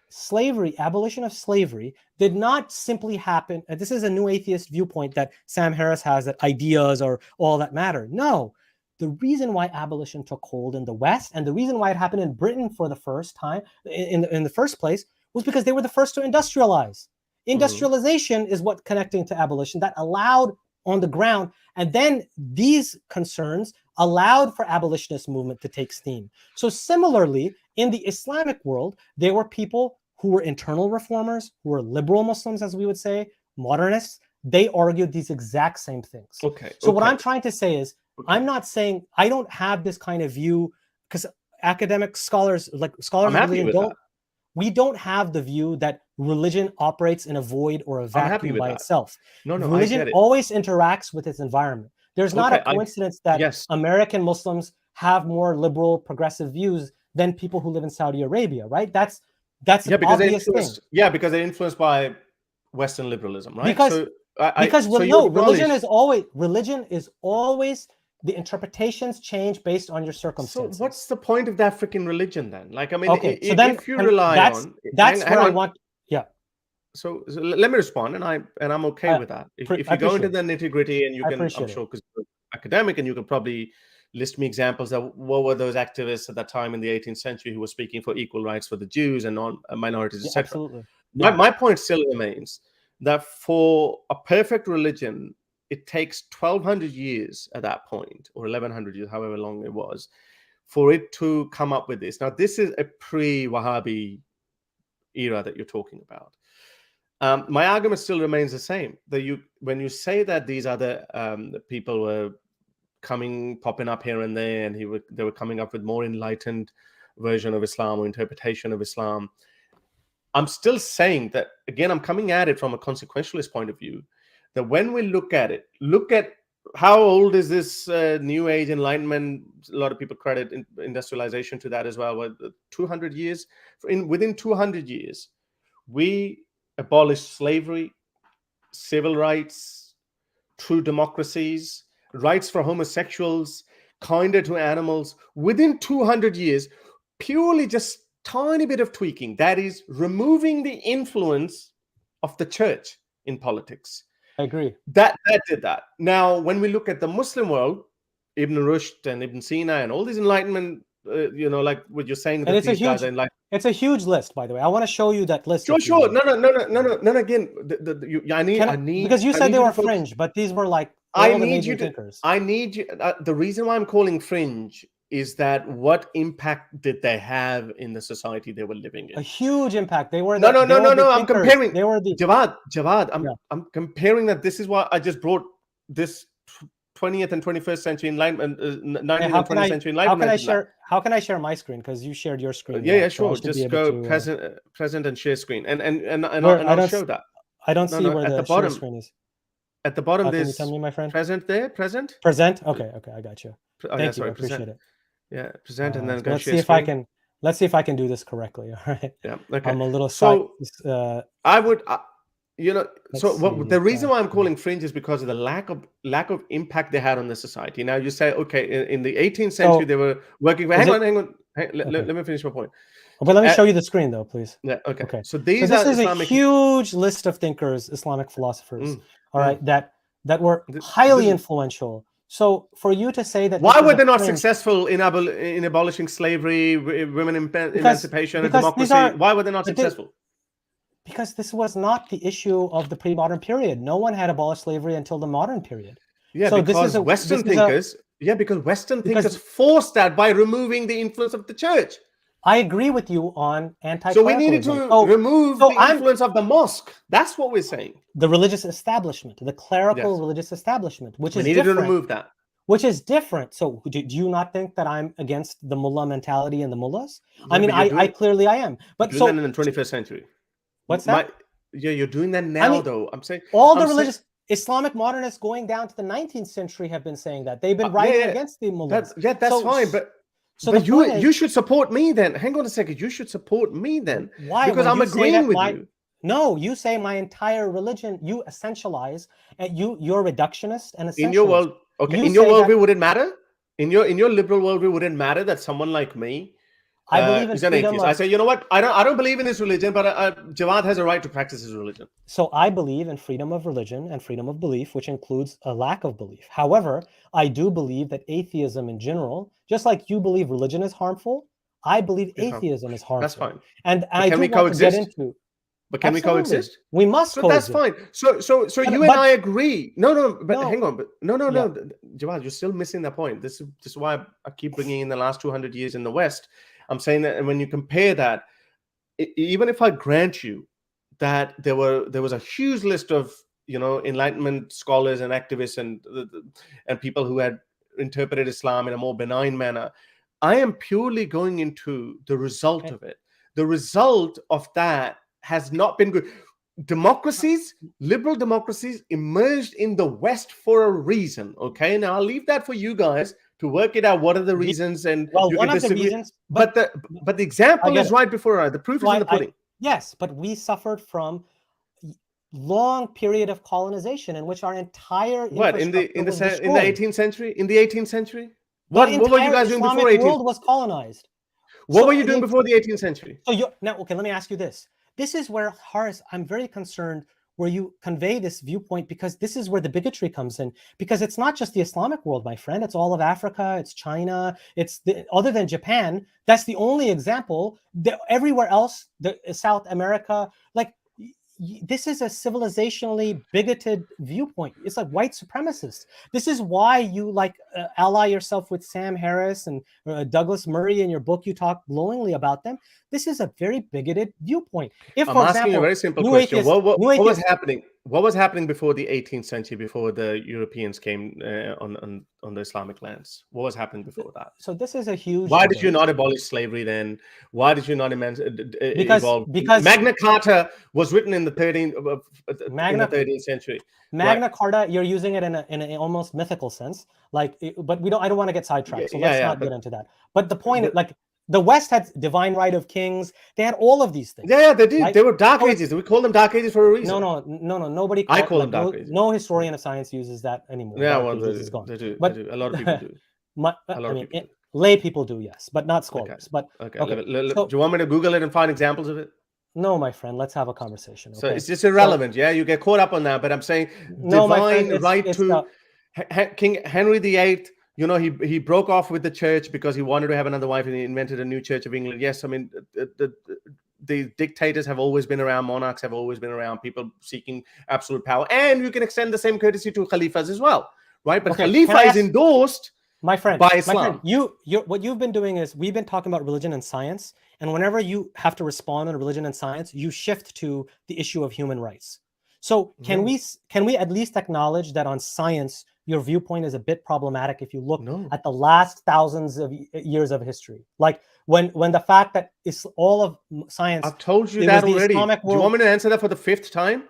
Speaker 1: Slavery, abolition of slavery did not simply happen. And this is a new atheist viewpoint that Sam Harris has, that ideas are all that matter. No, the reason why abolition took hold in the West, and the reason why it happened in Britain for the first time, in the first place, was because they were the first to industrialize. Industrialization is what connecting to abolition that allowed on the ground, and then these concerns allowed for abolitionist movement to take steam. So similarly, in the Islamic world, there were people who were internal reformers, who were liberal Muslims, as we would say, modernists. They argued these exact same things. So what I'm trying to say is, I'm not saying I don't have this kind of view, because academic scholars, like scholars, we don't have the view that religion operates in a void or a
Speaker 2: I'm happy
Speaker 1: vacuum
Speaker 2: with
Speaker 1: by
Speaker 2: that.
Speaker 1: itself.
Speaker 2: No, I
Speaker 1: Religion
Speaker 2: get it.
Speaker 1: always interacts with its environment. There's not a
Speaker 2: Okay,
Speaker 1: coincidence that
Speaker 2: yes.
Speaker 1: American Muslims have more liberal, progressive views than people who live in Saudi Arabia, right? That's an obvious thing.
Speaker 2: Yeah, because they're influenced by Western liberalism, right?
Speaker 1: Because
Speaker 2: so
Speaker 1: no,
Speaker 2: religion
Speaker 1: is always the interpretations change based on your
Speaker 2: So
Speaker 1: circumstances.
Speaker 2: what's the point of that freaking religion then? Like, I mean,
Speaker 1: okay, so then
Speaker 2: if you rely on,
Speaker 1: that's
Speaker 2: hang
Speaker 1: where I
Speaker 2: on.
Speaker 1: want. Yeah.
Speaker 2: So let me respond, and I'm okay with that. If you go into the nitty-gritty, and you can, I'm sure, because you're academic, and you can probably list me examples of what were those activists at that time in the 18th century who were speaking for equal rights for the Jews and minorities, etc.
Speaker 1: Absolutely.
Speaker 2: My point still remains that for a perfect religion, it takes 1,200 years at that point, or 1,100 years, however long it was, for it to come up with this. Now, this is a pre-Wahhabi era that you're talking about. My argument still remains the same. That when you say that these other people were popping up here and there, and they were coming up with more enlightened version of Islam or interpretation of Islam, I'm still saying that, again, I'm coming at it from a consequentialist point of view, that when we look at how old is this New Age Enlightenment? A lot of people credit industrialization to that as well. 200 years. Within 200 years, we abolished slavery, civil rights, true democracies, rights for homosexuals, kinder to animals. Within 200 years, purely just tiny bit of tweaking. That is removing the influence of the church in politics.
Speaker 1: I agree.
Speaker 2: That did that. Now, when we look at the Muslim world, Ibn Rushd and Ibn Sina and all these enlightenment, like what you're saying, that these guys are enlightened.
Speaker 1: It's a huge list, by the way. I want to show you that list.
Speaker 2: Sure. No. Again, I need
Speaker 1: because you said they were fringe, but these were like all the major thinkers.
Speaker 2: I need you. The reason why I'm calling fringe is that what impact did they have in the society they were living in?
Speaker 1: A huge impact. They were
Speaker 2: no. I'm comparing. They were the Jawad. I'm comparing that. This is why I just brought this 20th and 21st century enlightenment, 19th and 20th century enlightenment.
Speaker 1: How can I share my screen? Because you shared your screen.
Speaker 2: Yeah, sure. Just go present and share screen, and I'll show that.
Speaker 1: I don't see where the share screen is.
Speaker 2: At the bottom, there's.
Speaker 1: Can you tell me, my friend?
Speaker 2: Present there. Present.
Speaker 1: Okay, I got you. Thank you. I appreciate it.
Speaker 2: Yeah, present and then go
Speaker 1: let's
Speaker 2: share
Speaker 1: see if
Speaker 2: screen.
Speaker 1: Let's see if I can do this correctly. All right.
Speaker 2: Yeah. Okay.
Speaker 1: I'm a little
Speaker 2: I would, the reason why I'm calling fringe is because of the lack of impact they had on the society. Now you say, okay, in the 18th century they were working. Hang on. Let me finish my point.
Speaker 1: But let me show you the screen, though, please.
Speaker 2: Yeah. Okay. So
Speaker 1: this is a huge list of thinkers, Islamic philosophers. All right, that were highly influential. So for you to say that,
Speaker 2: why were they not successful in abolishing slavery, women emancipation, and democracy? Why were they not successful?
Speaker 1: Because this was not the issue of the pre-modern period. No one had abolished slavery until the modern period.
Speaker 2: Yeah, so because Western thinkers. Because Western thinkers forced that by removing the influence of the church.
Speaker 1: I agree with you on anti-clericalism.
Speaker 2: So we needed to remove the influence of the mosque. That's what we're saying.
Speaker 1: The religious establishment, the clerical religious establishment, which is
Speaker 2: different. We needed to remove that.
Speaker 1: Which is different. So do you not think that I'm against the mullah mentality and the mullahs? I mean, I clearly I am. But
Speaker 2: so in the 21st century.
Speaker 1: What's that?
Speaker 2: You're doing that now, though. I'm saying
Speaker 1: religious Islamic modernists going down to the 19th century have been saying that. They've been writing against the mullahs.
Speaker 2: That's fine, but you should support me then. Hang on a second. You should support me then.
Speaker 1: Why?
Speaker 2: Because I'm agreeing with you.
Speaker 1: No, you say my entire religion, you essentialize, and you're reductionist and essentialist.
Speaker 2: In your world, in your worldview, would it matter? In your liberal worldview, would it matter that someone like me
Speaker 1: I believe in
Speaker 2: is an atheist? I say, you know what? I don't believe in his religion, but Jawad has a right to practice his religion.
Speaker 1: So I believe in freedom of religion and freedom of belief, which includes a lack of belief. However, I do believe that atheism in general, just like you believe religion is harmful, I believe atheism is harmful.
Speaker 2: That's fine.
Speaker 1: And I do want to get into.
Speaker 2: But can we coexist?
Speaker 1: We must coexist.
Speaker 2: That's fine. So you and I agree. No, hang on. But no. Jawad, you're still missing that point. This is why I keep bringing in the last 200 years in the West. I'm saying that, and when you compare that, even if I grant you that there was a huge list of Enlightenment scholars and activists and people who had interpreted Islam in a more benign manner, I am purely going into the result of it. The result of that has not been good. Democracies, liberal democracies, emerged in the West for a reason. Okay, now I'll leave that for you guys to work it out. What are the reasons? And
Speaker 1: well,
Speaker 2: you
Speaker 1: one
Speaker 2: can
Speaker 1: of the
Speaker 2: disagree.
Speaker 1: reasons,
Speaker 2: But the example is
Speaker 1: it.
Speaker 2: right before our eyes. The proof is in the pudding.
Speaker 1: Yes, but we suffered from long period of colonization in which our entire
Speaker 2: in the 18th century? In the 18th century?
Speaker 1: What
Speaker 2: were you guys doing before 18th?
Speaker 1: World was colonized.
Speaker 2: What were you doing before the 18th century?
Speaker 1: So okay, let me ask you this. This is where, Harris, I'm very concerned where you convey this viewpoint, because this is where the bigotry comes in. Because it's not just the Islamic world, my friend. It's all of Africa. It's China. Other than Japan, that's the only example. Everywhere else, South America, like, this is a civilizationally bigoted viewpoint. It's like white supremacist. This is why you ally yourself with Sam Harris and Douglas Murray. In your book, you talk glowingly about them. This is a very bigoted viewpoint. If,
Speaker 2: I'm
Speaker 1: for
Speaker 2: asking
Speaker 1: example,
Speaker 2: you a very simple question. What was happening? What was happening before the 18th century, before the Europeans came on the Islamic lands? What was happening before that?
Speaker 1: So this is a huge.
Speaker 2: Why did you not abolish slavery then? Why did you not evolve?
Speaker 1: Because
Speaker 2: Magna Carta was written in the 13th century.
Speaker 1: Magna Carta, you're using it in an almost mythical sense, but I don't want to get sidetracked, so let's not get into that. But the point is, the West had divine right of kings. They had all of these things.
Speaker 2: Yeah, they did. Right? They were dark ages. We call them dark ages for a reason.
Speaker 1: No. Nobody.
Speaker 2: I call them dark ages.
Speaker 1: No historian of science uses that anymore.
Speaker 2: Yeah, well, they do. But a lot of people do.
Speaker 1: Lay people do, yes, but not scholars.
Speaker 2: Okay. But do you want me to Google it and find examples of it?
Speaker 1: No, my friend. Let's have a conversation. Okay?
Speaker 2: So it's just irrelevant. Yeah, you get caught up on that. But I'm saying divine right to King Henry VIII. You know, he broke off with the church because he wanted to have another wife, and he invented a new Church of England. Yes, I mean, the dictators have always been around, monarchs have always been around, people seeking absolute power. And you can extend the same courtesy to khalifas as well, right? But khalifa is endorsed,
Speaker 1: my friend,
Speaker 2: by Islam.
Speaker 1: What you've been doing is, we've been talking about religion and science, and whenever you have to respond on religion and science, you shift to the issue of human rights. So can we at least acknowledge that on science, your viewpoint is a bit problematic if you look at the last thousands of years of history? Like when the fact that it's all of science.
Speaker 2: I've told you that already. Do you want me to answer that for the 5th time?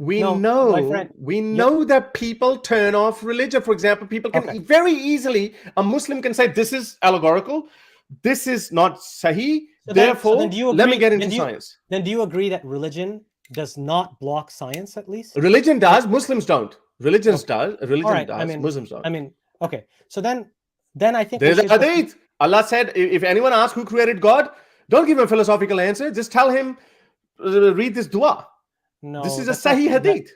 Speaker 2: We know that people turn off religion. For example, people can very easily, a Muslim can say, this is allegorical, this is not sahih, therefore, let me get into science.
Speaker 1: Then do you agree that religion does not block science, at least?
Speaker 2: Religion does, Muslims don't. Religion does, Muslims don't.
Speaker 1: I mean, okay. So then I think
Speaker 2: there's a hadith. Allah said, if anyone asks who created God, don't give him a philosophical answer. Just tell him, read this dua.
Speaker 1: No,
Speaker 2: this is a sahih hadith.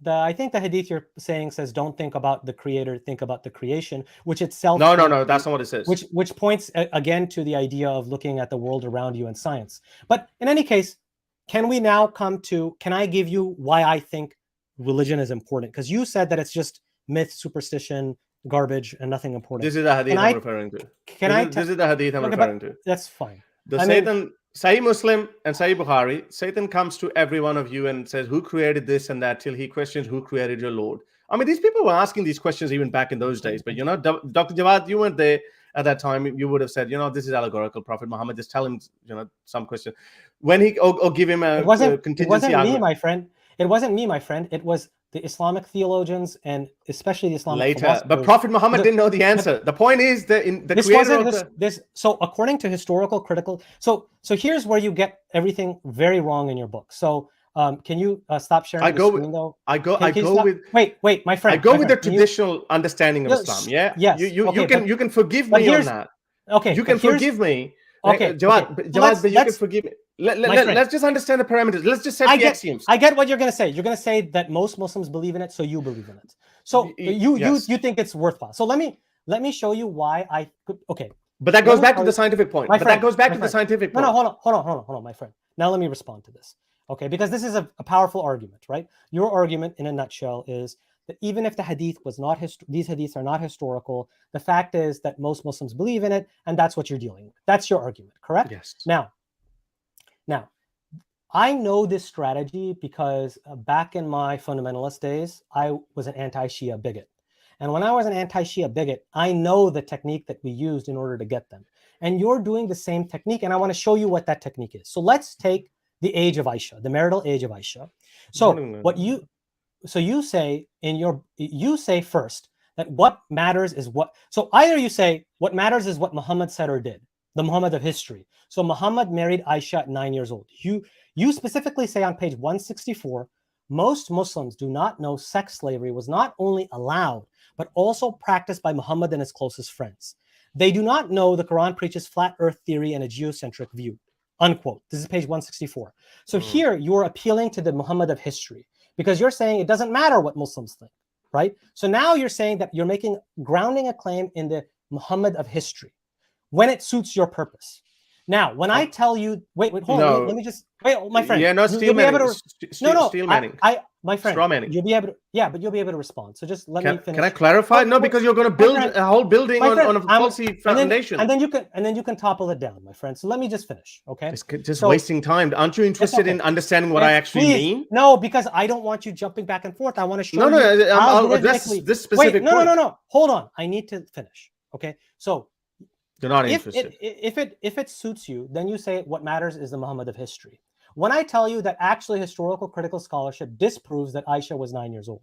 Speaker 1: I think the hadith you're saying says, don't think about the creator, think about the creation, which itself.
Speaker 2: No, that's not what it says.
Speaker 1: Which points again to the idea of looking at the world around you in science. But in any case, can we now come to, can I give you why I think religion is important? Because you said that it's just myth, superstition, garbage, and nothing important.
Speaker 2: This is the hadith I'm referring to. This is the hadith I'm referring to.
Speaker 1: That's fine.
Speaker 2: Sahih Muslim and Sahih Bukhari, Satan comes to every one of you and says, who created this and that, till he questions who created your Lord. I mean, these people were asking these questions even back in those days. But, you know, Dr. Jawad, you weren't there at that time. You would have said, you know, this is allegorical. Prophet Muhammad, just tell him, you know, some question. When he, or give him a contingency.
Speaker 1: It wasn't me, my friend. It wasn't me, my friend. It was the Islamic theologians, and especially the Islamic philosophers.
Speaker 2: But Prophet Muhammad didn't know the answer. The point is that in the
Speaker 1: So according to historical critical, so here's where you get everything very wrong in your book. So can you stop sharing the screen though? Wait, my friend.
Speaker 2: I go with the traditional understanding of Islam. Yeah.
Speaker 1: Yes.
Speaker 2: You can forgive me on that.
Speaker 1: Okay.
Speaker 2: You can forgive me.
Speaker 1: Okay,
Speaker 2: Jawad, but you can forgive me. Let's just understand the parameters. Let's just set the axioms.
Speaker 1: I get what you're going to say. You're going to say that most Muslims believe in it, so you believe in it. So you think it's worthwhile. So let me show you why I could. Okay.
Speaker 2: But that goes back to the scientific point. No,
Speaker 1: hold on, my friend. Now let me respond to this. Okay, because this is a powerful argument, right? Your argument, in a nutshell, is that even if the hadith was not these hadiths are not historical, the fact is that most Muslims believe in it, and that's what you're dealing with. That's your argument, correct?
Speaker 2: Yes.
Speaker 1: Now, I know this strategy because back in my fundamentalist days, I was an anti-Shia bigot. And when I was an anti-Shia bigot, I know the technique that we used in order to get them. And you're doing the same technique, and I want to show you what that technique is. So let's take the age of Ayesha, the marital age of Ayesha. So you say first that what matters is what. So either you say what matters is what Muhammad said or did, the Muhammad of history. So Muhammad married Ayesha at 9 years old. You specifically say on page 164, most Muslims do not know sex slavery was not only allowed, but also practiced by Muhammad and his closest friends. They do not know the Quran preaches flat earth theory and a geocentric view, unquote. This is page 164. So here you're appealing to the Muhammad of history because you're saying it doesn't matter what Muslims think, right? So now you're saying that you're grounding a claim in the Muhammad of history when it suits your purpose. Now, when I tell you, wait, hold on, let me just, wait, my friend.
Speaker 2: Yeah, no, steel manning.
Speaker 1: Steel
Speaker 2: manning.
Speaker 1: My friend,
Speaker 2: straw manning.
Speaker 1: You'll be able to, but you'll be able to respond. So just let me finish.
Speaker 2: Can I clarify? No, because you're going to build a whole building on a faulty foundation.
Speaker 1: And then you can topple it down, my friend. So let me just finish, okay?
Speaker 2: Just wasting time. Aren't you interested in understanding what I actually mean?
Speaker 1: No, because I don't want you jumping back and forth. I want to show you.
Speaker 2: No, I'll address this specific point.
Speaker 1: No. Hold on. I need to finish, okay? So
Speaker 2: you're not interested.
Speaker 1: If it suits you, then you say what matters is the Muhammad of history. When I tell you that actually historical critical scholarship disproves that Ayesha was 9 years old,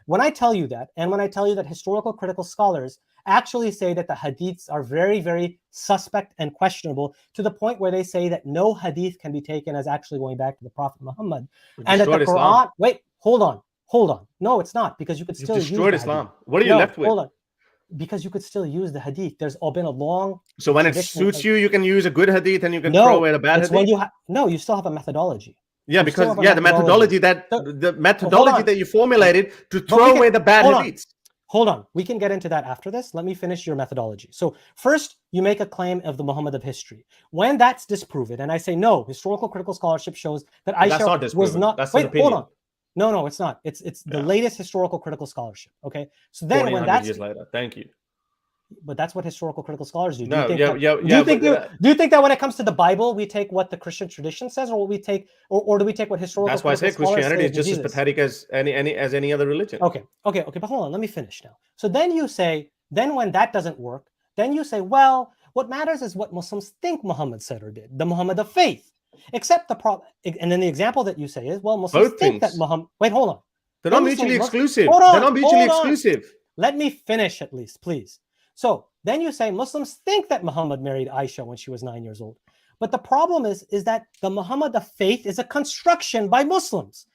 Speaker 1: when I tell you that, and when I tell you that historical critical scholars actually say that the hadiths are very, very suspect and questionable to the point where they say that no hadith can be taken as actually going back to the Prophet Muhammad, and that the Quran. Islam. Wait, hold on. No, it's not, because you could still
Speaker 2: destroyed
Speaker 1: use
Speaker 2: Islam. What are you left with?
Speaker 1: Hold on. Because you could still use the hadith. There's been a long.
Speaker 2: So when it suits you, you can use a good hadith and you can throw away the bad hadith.
Speaker 1: When you still have a methodology.
Speaker 2: Yeah, because the methodology that you formulated to throw away the bad hadiths.
Speaker 1: Hold on, we can get into that after this. Let me finish your methodology. So first, you make a claim of the Muhammad of history. When that's disproven, and I say no, historical critical scholarship shows that Ayesha was not.
Speaker 2: That's
Speaker 1: wait,
Speaker 2: an opinion.
Speaker 1: Hold on. No, it's not. It's the latest historical critical scholarship. Okay, so then when that's
Speaker 2: years later, thank you.
Speaker 1: But that's what historical critical scholars do.
Speaker 2: Do
Speaker 1: you think that when it comes to the Bible, we take what the Christian tradition says, or what we take, or do we take what historical?
Speaker 2: That's why I say Christianity is just as pathetic as any other religion.
Speaker 1: Okay. But hold on, let me finish now. So then you say, when that doesn't work, then you say, well, what matters is what Muslims think Muhammad said or did, the Muhammad of faith. Except the problem, and then the example that you say is, well, Muslims think that Muhammad. Wait, hold on.
Speaker 2: They're not mutually exclusive.
Speaker 1: They're
Speaker 2: not mutually exclusive.
Speaker 1: Let me finish at least, please. So then you say Muslims think that Muhammad married Ayesha when she was 9 years old. But the problem is that the Muhammad of faith is a construction by Muslims.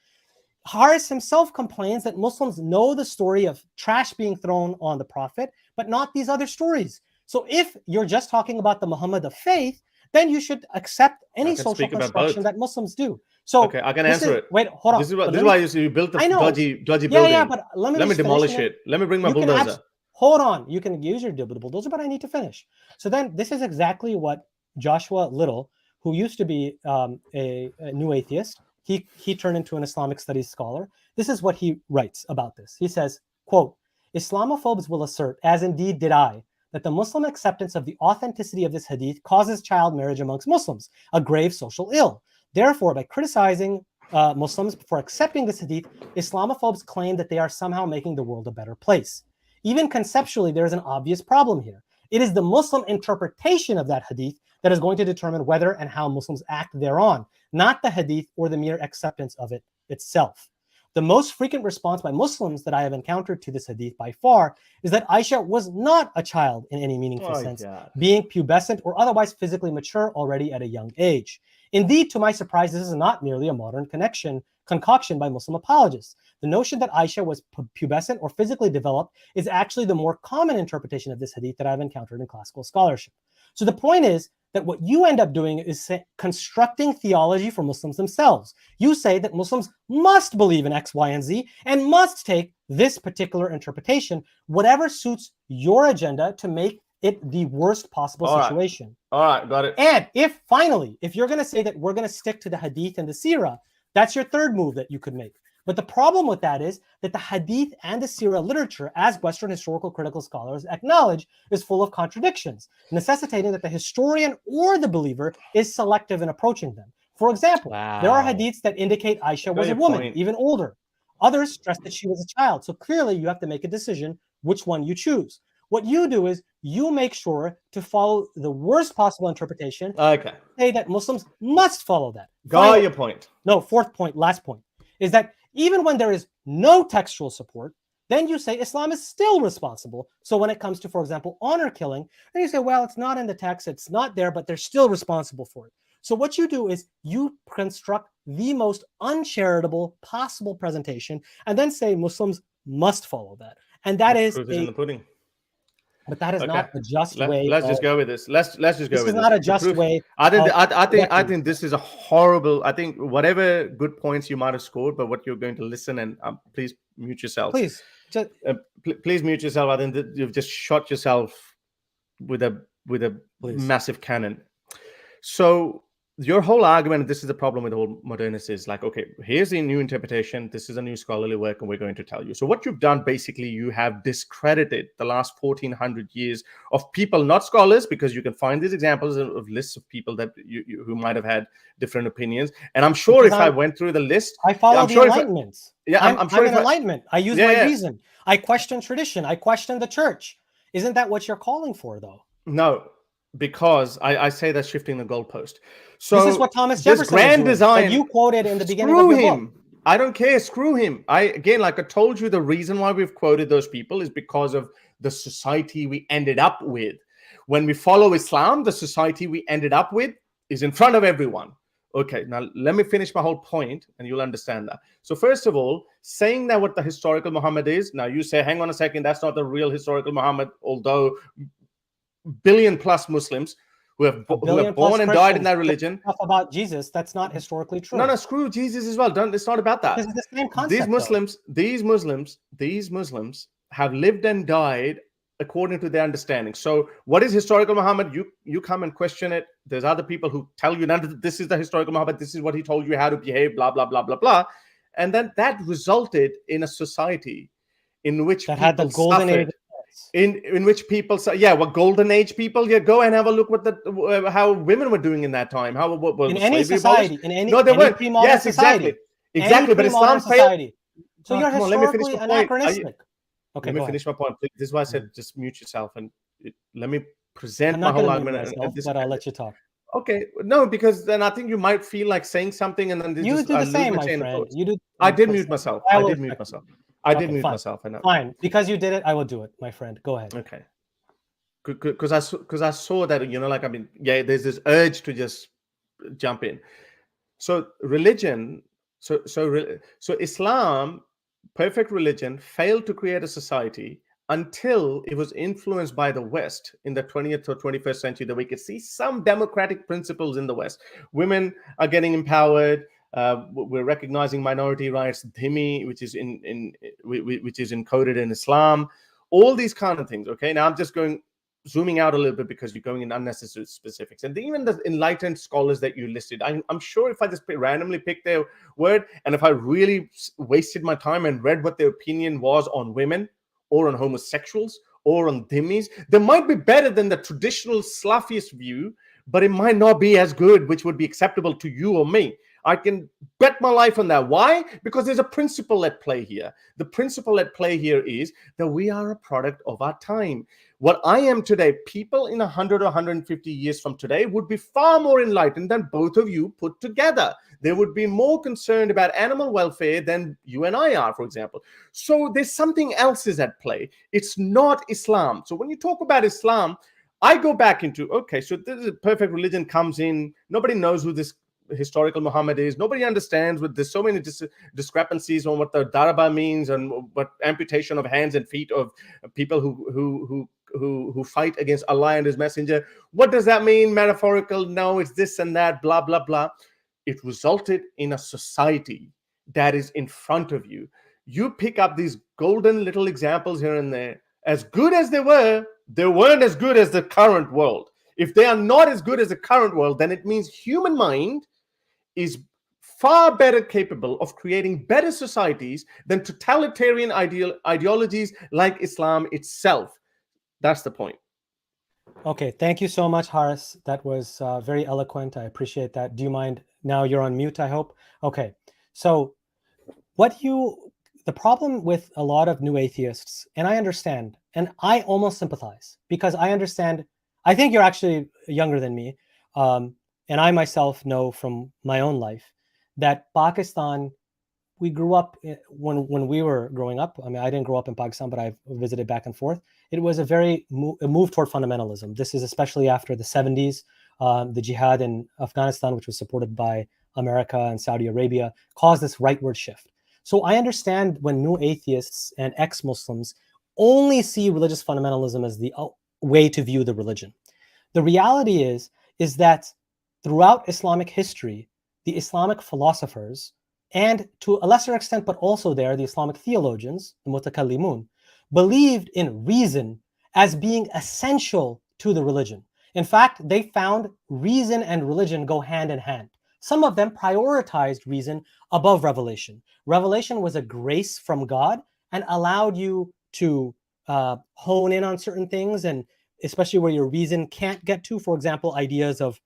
Speaker 1: Harris himself complains that Muslims know the story of trash being thrown on the Prophet, but not these other stories. So if you're just talking about the Muhammad of faith, then you should accept any social construction that Muslims do. So
Speaker 2: okay, I can answer it.
Speaker 1: Wait, hold on.
Speaker 2: This is why you built the dodgy building.
Speaker 1: Yeah, but let me
Speaker 2: demolish it. Let me bring my bulldozer.
Speaker 1: Hold on. You can use your bulldozer, but I need to finish. So then this is exactly what Joshua Little, who used to be a new atheist, he turned into an Islamic Studies scholar. This is what he writes about this. He says, quote, Islamophobes will assert, as indeed did I, that the Muslim acceptance of the authenticity of this hadith causes child marriage amongst Muslims, a grave social ill. Therefore, by criticizing Muslims for accepting this hadith, Islamophobes claim that they are somehow making the world a better place. Even conceptually, there is an obvious problem here. It is the Muslim interpretation of that hadith that is going to determine whether and how Muslims act thereon, not the hadith or the mere acceptance of it itself. The most frequent response by Muslims that I have encountered to this hadith by far is that Ayesha was not a child in any meaningful sense, being pubescent or otherwise physically mature already at a young age. Indeed, to my surprise, this is not merely a modern concoction by Muslim apologists. The notion that Ayesha was pubescent or physically developed is actually the more common interpretation of this hadith that I've encountered in classical scholarship. So the point is that what you end up doing is constructing theology for Muslims themselves. You say that Muslims must believe in X, Y, and Z and must take this particular interpretation, whatever suits your agenda, to make it the worst possible situation.
Speaker 2: All right, got it.
Speaker 1: And if you're going to say that we're going to stick to the hadith and the seerah, that's your third move that you could make. But the problem with that is that the hadith and the seerah literature, as Western historical critical scholars acknowledge, is full of contradictions, necessitating that the historian or the believer is selective in approaching them. For example, there are hadiths that indicate Ayesha was a woman, even older. Others stress that she was a child. So clearly you have to make a decision which one you choose. What you do is you make sure to follow the worst possible interpretation.
Speaker 2: Okay.
Speaker 1: say that Muslims must follow that.
Speaker 2: Got your point.
Speaker 1: No, fourth point, last point, is that even when there is no textual support, then you say Islam is still responsible. So when it comes to, for example, honor killing, then you say, well, it's not in the text, it's not there, but they're still responsible for it. So what you do is you construct the most uncharitable possible presentation and then say Muslims must follow that. And that is
Speaker 2: proof is in the pudding.
Speaker 1: But that is not a just way.
Speaker 2: Let's just go with this. Let's just go with this.
Speaker 1: This is not a just way.
Speaker 2: I think this is a horrible. I think whatever good points you might have scored, but what you're going to listen and please mute yourself.
Speaker 1: Please,
Speaker 2: please mute yourself. I think that you've just shot yourself with a massive cannon. So your whole argument, this is the problem with all modernists, is like, okay, here's the new interpretation. This is a new scholarly work, and we're going to tell you. So what you've done, basically, you have discredited the last 1,400 years of people, not scholars, because you can find these examples of lists of people that who might have had different opinions. And I'm sure if I went through the list,
Speaker 1: I follow the enlightenments.
Speaker 2: I'm sure
Speaker 1: I'm an enlightenment. I use my reason. I question tradition. I question the church. Isn't that what you're calling for, though?
Speaker 2: No. Because I say that's shifting the goalpost. So
Speaker 1: this is what Thomas Jefferson
Speaker 2: grand
Speaker 1: was doing, that you quoted in the beginning of your book.
Speaker 2: I don't care. Screw him. Like I told you, the reason why we've quoted those people is because of the society we ended up with. When we follow Islam, the society we ended up with is in front of everyone. Okay, now let me finish my whole point and you'll understand that. So first of all, saying that what the historical Muhammad is, now you say, hang on a second, that's not the real historical Muhammad, although billion plus Muslims who have born and died in that religion.
Speaker 1: Stuff about Jesus, that's not historically true.
Speaker 2: No, screw Jesus as well. It's not about that.
Speaker 1: This is the same concept.
Speaker 2: These Muslims have lived and died according to their understanding. So what is historical Muhammad? You come and question it. There's other people who tell you that this is the historical Muhammad. This is what he told you how to behave, blah, blah, blah, blah, blah. And then that resulted in a society in which
Speaker 1: that had the golden age.
Speaker 2: In which people say, golden age people, go and have a look what how women were doing in that time. How what
Speaker 1: in any society,
Speaker 2: abolished?
Speaker 1: in any
Speaker 2: no, they weren't.
Speaker 1: Yes,
Speaker 2: exactly. But Islam failed.
Speaker 1: So you're historically anachronistic. Okay,
Speaker 2: let me finish my point. This is why I said just mute yourself and let me present my whole argument.
Speaker 1: But I'll let you talk.
Speaker 2: Okay, no, because then I think you might feel like saying something, and then
Speaker 1: you do the same, my friend. You do.
Speaker 2: I did mute myself. I did mute myself. I did mute myself. I know.
Speaker 1: Fine, because you did it, I will do it, my friend. Go ahead.
Speaker 2: Okay. Because I saw that, there's this urge to just jump in. So religion, so Islam, perfect religion, failed to create a society until it was influenced by the West in the 20th or 21st century, that we could see some democratic principles in the West. Women are getting empowered. We're recognizing minority rights, dhimmi, which is encoded in Islam, all these kind of things. Okay, now I'm just zooming out a little bit because you're going in unnecessary specifics. And even the enlightened scholars that you listed, I'm sure if I just randomly picked their word, and if I really wasted my time and read what their opinion was on women or on homosexuals or on dhimmis, they might be better than the traditional Salafist view, but it might not be as good, which would be acceptable to you or me. I can bet my life on that. Why? Because there's a principle at play here. The principle at play here is that we are a product of our time. What I am today, people in 100 or 150 years from today would be far more enlightened than both of you put together. They would be more concerned about animal welfare than you and I are, for example. So there's something else is at play. It's not Islam. So when you talk about Islam, I go back into, okay, so this is a perfect religion comes in. Nobody knows who this historical Muhammad is. Nobody understands. There's so many discrepancies on what the daraba means and what amputation of hands and feet of people who fight against Allah and His Messenger. What does that mean? Metaphorical? No, it's this and that. Blah blah blah. It resulted in a society that is in front of you. You pick up these golden little examples here and there. As good as they weren't as good as the current world. If they are not as good as the current world, then it means human mind is far better capable of creating better societies than totalitarian ideologies like Islam itself. That's the point.
Speaker 1: Okay, thank you so much, Harris. That was very eloquent. I appreciate that. Do you mind? Now you're on mute, I hope. Okay, so the problem with a lot of new atheists, and I understand, and I almost sympathize, because I understand, I think you're actually younger than me. and I myself know from my own life that Pakistan, we grew up when we were growing up. I mean, I didn't grow up in Pakistan, but I've visited back and forth. It was a move toward fundamentalism. This is especially after the 70s, the jihad in Afghanistan, which was supported by America and Saudi Arabia, caused this rightward shift. So I understand when new atheists and ex-Muslims only see religious fundamentalism as the way to view the religion. The reality is that throughout Islamic history, the Islamic philosophers, and to a lesser extent, but also there, the Islamic theologians, the mutakallimun, believed in reason as being essential to the religion. In fact, they found reason and religion go hand in hand. Some of them prioritized reason above revelation. Revelation was a grace from God and allowed you to hone in on certain things, and especially where your reason can't get to, for example, ideas of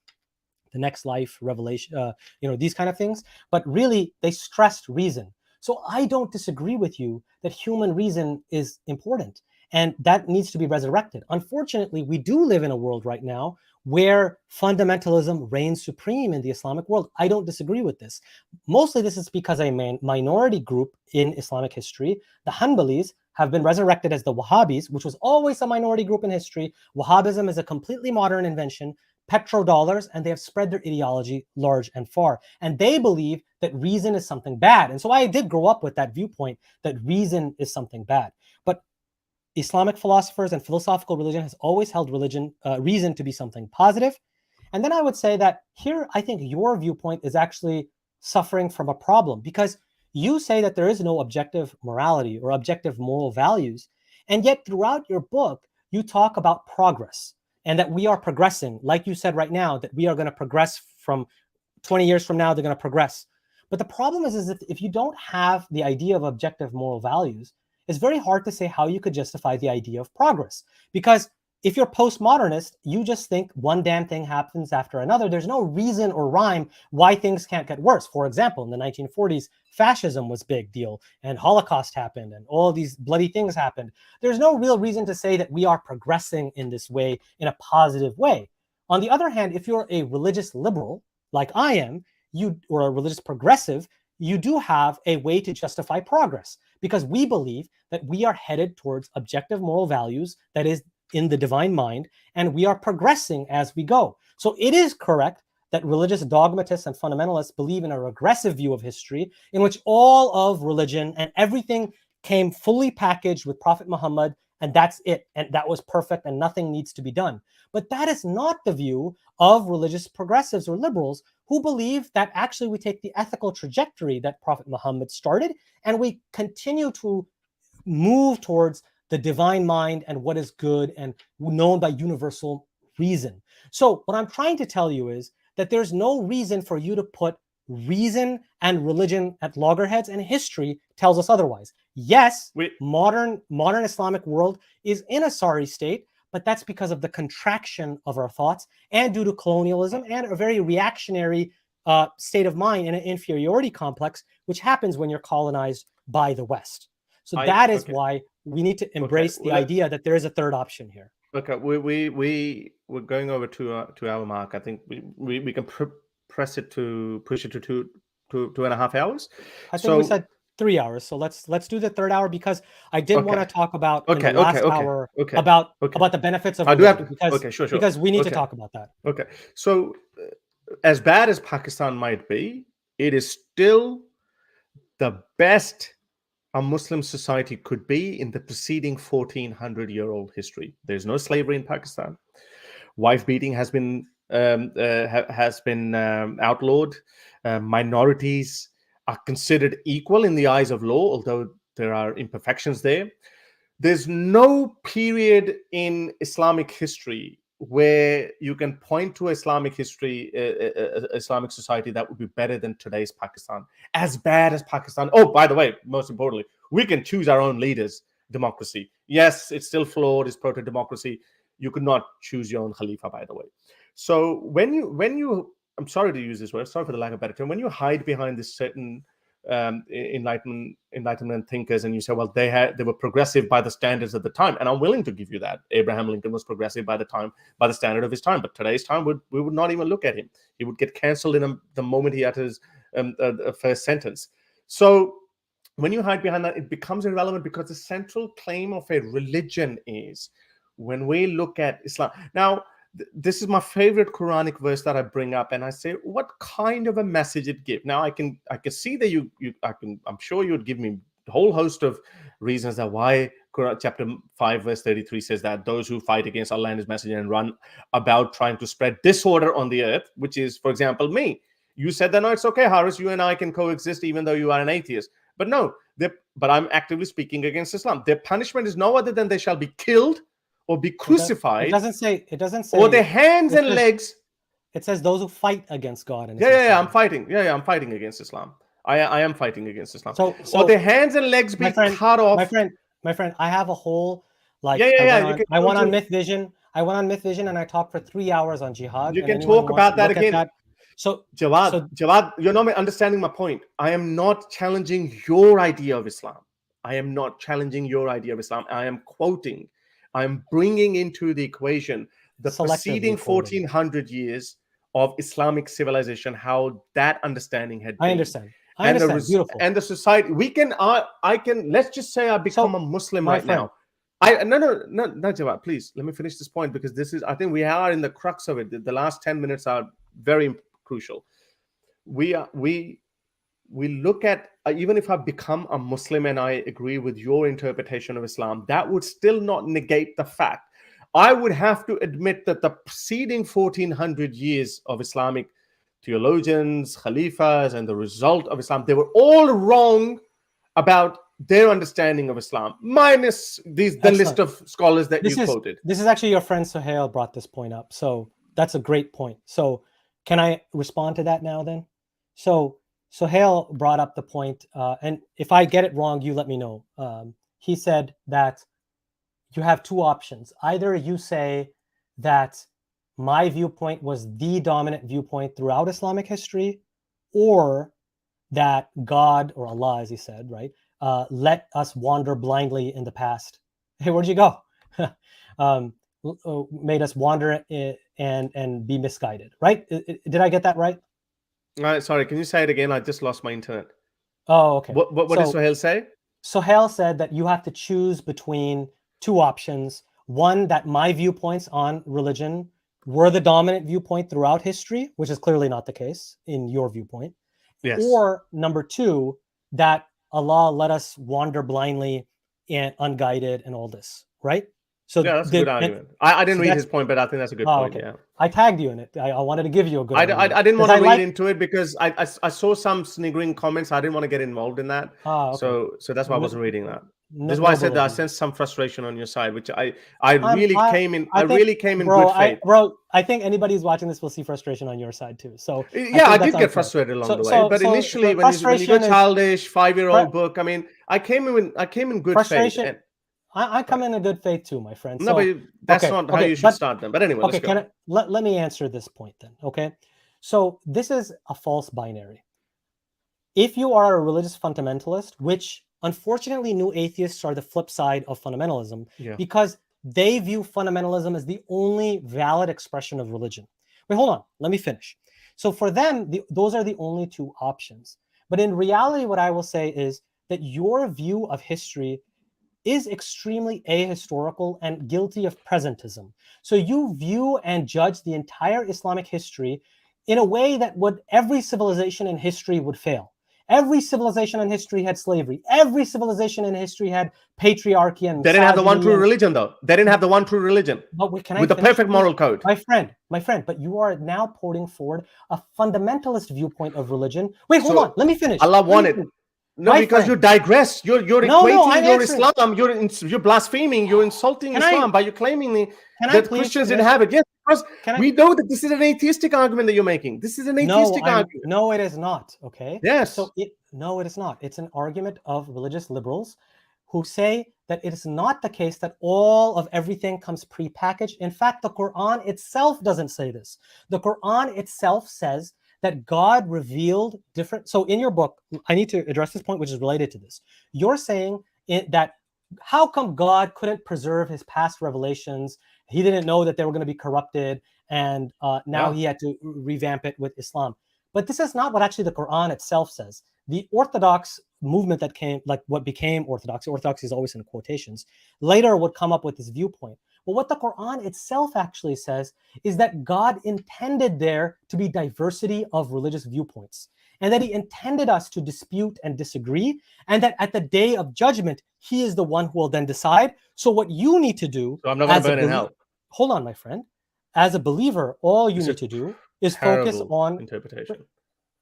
Speaker 1: the next life, revelation, these kind of things. But really, they stressed reason. So I don't disagree with you that human reason is important and that needs to be resurrected. Unfortunately, we do live in a world right now where fundamentalism reigns supreme in the Islamic world. I don't disagree with this. Mostly this is because a minority group in Islamic history, the Hanbalis, have been resurrected as the Wahhabis, which was always a minority group in history. Wahhabism is a completely modern invention, petrodollars, and they have spread their ideology large and far. And they believe that reason is something bad. And so I did grow up with that viewpoint that reason is something bad. But Islamic philosophers and philosophical religion has always held reason to be something positive. And then I would say that here, I think your viewpoint is actually suffering from a problem, because you say that there is no objective morality or objective moral values. And yet throughout your book, you talk about progress and that we are progressing. Like you said right now, that we are going to progress from 20 years from now, they're going to progress. But the problem is if you don't have the idea of objective moral values, it's very hard to say how you could justify the idea of progress. Because if you're postmodernist, you just think one damn thing happens after another. There's no reason or rhyme why things can't get worse. For example, in the 1940s, fascism was a big deal and Holocaust happened and all these bloody things happened. There's no real reason to say that we are progressing in this way, in a positive way. On the other hand, if you're a religious liberal, like I am, or a religious progressive, you do have a way to justify progress, because we believe that we are headed towards objective moral values, that is in the divine mind, and we are progressing as we go. So it is correct that religious dogmatists and fundamentalists believe in a regressive view of history in which all of religion and everything came fully packaged with Prophet Muhammad, and that's it, and that was perfect and nothing needs to be done. But that is not the view of religious progressives or liberals, who believe that actually we take the ethical trajectory that Prophet Muhammad started and we continue to move towards the divine mind and what is good and known by universal reason. So what I'm trying to tell you is that there's no reason for you to put reason and religion at loggerheads, and history tells us otherwise. Yes, modern Islamic world is in a sorry state, but that's because of the contraction of our thoughts and due to colonialism and a very reactionary state of mind and an inferiority complex, which happens when you're colonized by the West. So that is why we need to embrace the idea that there is a third option here.
Speaker 2: Okay, we're going over to our mark. I think we can push it to 2.5 hours.
Speaker 1: I think we said 3 hours. So let's do the third hour, because I did want to talk about in the last hour about the benefits of religion, because we need to talk about that.
Speaker 2: Okay, so as bad as Pakistan might be, it is still the best a Muslim society could be in the preceding 1400-year-old history. There's no slavery in Pakistan. Wife beating has been outlawed. Minorities are considered equal in the eyes of law, although there are imperfections there. There's no period in Islamic history where you can point to Islamic history, Islamic society that would be better than today's Pakistan. As bad as Pakistan. Oh, by the way, most importantly, we can choose our own leaders. Democracy. Yes, it's still flawed. It's proto-democracy. You could not choose your own Khalifa, by the way. So when you, I'm sorry to use this word, sorry for the lack of better term, when you hide behind this certain Enlightenment thinkers, and you say, well, they were progressive by the standards of the time, and I'm willing to give you that. Abraham Lincoln was progressive by the standard of his time, but today's time we would not even look at him. He would get cancelled the moment he utters first sentence. So when you hide behind that, it becomes irrelevant, because the central claim of a religion is, when we look at Islam now, this is my favorite Quranic verse that I bring up, and I say, what kind of a message it gives. Now I can see that I'm sure you would give me a whole host of reasons that why Quran chapter 5 verse 33 says that those who fight against Allah and his messenger and run about trying to spread disorder on the earth, which is, for example, me. You said that, no, it's okay, Harris, you and I can coexist even though you are an atheist. But no, but I'm actively speaking against Islam. Their punishment is no other than they shall be killed or be crucified.
Speaker 1: It doesn't say.
Speaker 2: Or their hands and legs.
Speaker 1: It says those who fight against God. And
Speaker 2: I'm fighting. I'm fighting against Islam. I am fighting against Islam.
Speaker 1: So
Speaker 2: or their hands and legs be cut off.
Speaker 1: My friend, I have a whole I went on Myth Vision. And I talked for 3 hours on jihad.
Speaker 2: You can talk about that again. So Jawad, you're not understanding my point. I am not challenging your idea of Islam. I am quoting. I'm bringing into the equation the preceding 1400 years of Islamic civilization, how that understanding had been.
Speaker 1: I understand. Beautiful.
Speaker 2: And the society, I can, let's just say I become a Muslim right now. No, Jawad, please, let me finish this point, because I think we are in the crux of it. The last 10 minutes are very crucial. We look at, even if I become a Muslim and I agree with your interpretation of Islam, that would still not negate the fact. I would have to admit that the preceding 1400 years of Islamic theologians, khalifas, and the result of Islam, they were all wrong about their understanding of Islam, minus the list of scholars that you quoted.
Speaker 1: This is actually your friend Sohail brought this point up. So that's a great point. So can I respond to that now then? So Sohail brought up the point, and if I get it wrong, you let me know. He said that you have two options. Either you say that my viewpoint was the dominant viewpoint throughout Islamic history, or that God, or Allah, as he said, right, let us wander blindly in the past. Hey, where'd you go? Made us wander and be misguided, right? Did I get that right?
Speaker 2: Sorry, can you say it again? I just lost my internet.
Speaker 1: Oh, okay.
Speaker 2: What did Sohail say?
Speaker 1: Sohail said that you have to choose between two options. One, that my viewpoints on religion were the dominant viewpoint throughout history, which is clearly not the case in your viewpoint.
Speaker 2: Yes.
Speaker 1: Or number two, that Allah let us wander blindly and unguided and all this, right?
Speaker 2: So yeah, that's a good argument. I didn't read his point, but I think that's a good point.
Speaker 1: Okay.
Speaker 2: Yeah,
Speaker 1: I tagged you in it. I wanted to give you a good.
Speaker 2: I didn't want to read into it because I saw some sniggering comments. I didn't want to get involved in that.
Speaker 1: Okay.
Speaker 2: So that's why I wasn't reading that. This is why I said that I sensed some frustration on your side, which I really came in good faith.
Speaker 1: Bro, I think anybody who's watching this will see frustration on your side too. So
Speaker 2: yeah, I did get frustrated along the way. But initially, when you go childish 5-year-old book, I mean, I came in good faith.
Speaker 1: I come in good faith too, my friend.
Speaker 2: No, but that's not how you should start them. But anyway, let's go.
Speaker 1: Let me answer this point then, okay? So this is a false binary. If you are a religious fundamentalist, which unfortunately new atheists are the flip side of fundamentalism, because they view fundamentalism as the only valid expression of religion. Wait, hold on. Let me finish. So for them, those are the only two options. But in reality, what I will say is that your view of history is extremely ahistorical and guilty of presentism. So you view and judge the entire Islamic history in a way that every civilization in history would fail. Every civilization in history had slavery. Every civilization in history had patriarchy and
Speaker 2: they didn't have the one true religion, though. They didn't have the one true religion.
Speaker 1: But
Speaker 2: with the perfect moral code.
Speaker 1: My friend, but you are now putting forward a fundamentalist viewpoint of religion. Wait, hold on. Let me finish.
Speaker 2: Allah wanted. No, because you digress. You're equating your Islam. You're blaspheming. You're insulting Islam by you claiming that Christians didn't have it. Yes, because we know that this is an atheistic argument that you're making. This is an atheistic argument.
Speaker 1: No, it is not. Okay.
Speaker 2: Yes.
Speaker 1: No, it is not. It's an argument of religious liberals who say that it is not the case that all of everything comes prepackaged. In fact, the Quran itself doesn't say this. The Quran itself says that God revealed different. So in your book, I need to address this point, which is related to this. You're saying that how come God couldn't preserve his past revelations? He didn't know that they were going to be corrupted, and now he had to revamp it with Islam. But this is not what actually the Quran itself says. The Orthodox movement that came, like what became Orthodoxy is always in quotations, later would come up with this viewpoint. But what the Quran itself actually says is that God intended there to be diversity of religious viewpoints, and that he intended us to dispute and disagree, and that at the day of judgment, he is the one who will then decide. So what you need to do,
Speaker 2: so I'm not going to burn in hell.
Speaker 1: Hold on, my friend. As a believer, all you need to do is focus on
Speaker 2: interpretation.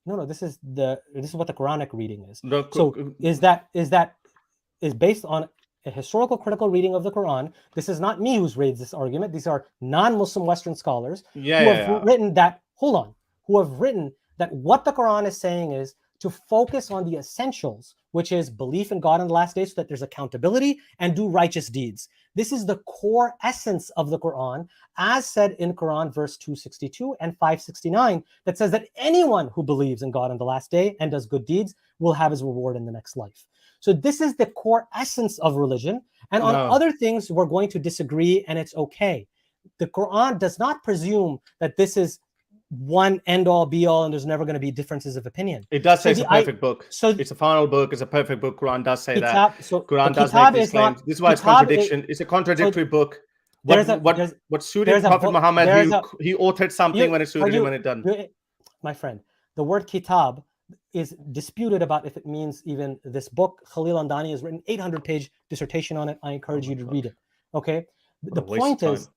Speaker 1: No, this is what the Quranic reading is.
Speaker 2: No,
Speaker 1: so is based on a historical critical reading of the Quran. This is not me who's raised this argument. These are non-Muslim Western scholars who have written that. Who have written that what the Quran is saying is to focus on the essentials, which is belief in God in the last days, so that there's accountability, and do righteous deeds. This is the core essence of the Quran, as said in Quran verse 262 and 569, that says that anyone who believes in God in the last day and does good deeds will have his reward in the next life. So this is the core essence of religion. And on other things, we're going to disagree, and it's okay. The Quran does not presume that this is one end-all, be-all, and there's never going to be differences of opinion.
Speaker 2: It does say it's a perfect book. So it's a final book. It's a perfect book. Quran does say that.
Speaker 1: So
Speaker 2: Quran does make these claims. This is why it's contradiction. It's a contradictory book. What suited Prophet Muhammad, he authored something when it suited him, when it doesn't.
Speaker 1: My friend, the word kitab is disputed about if it means even this book. Khalil Andani has written 800-page dissertation on it. I encourage you to read it. Okay? The point is,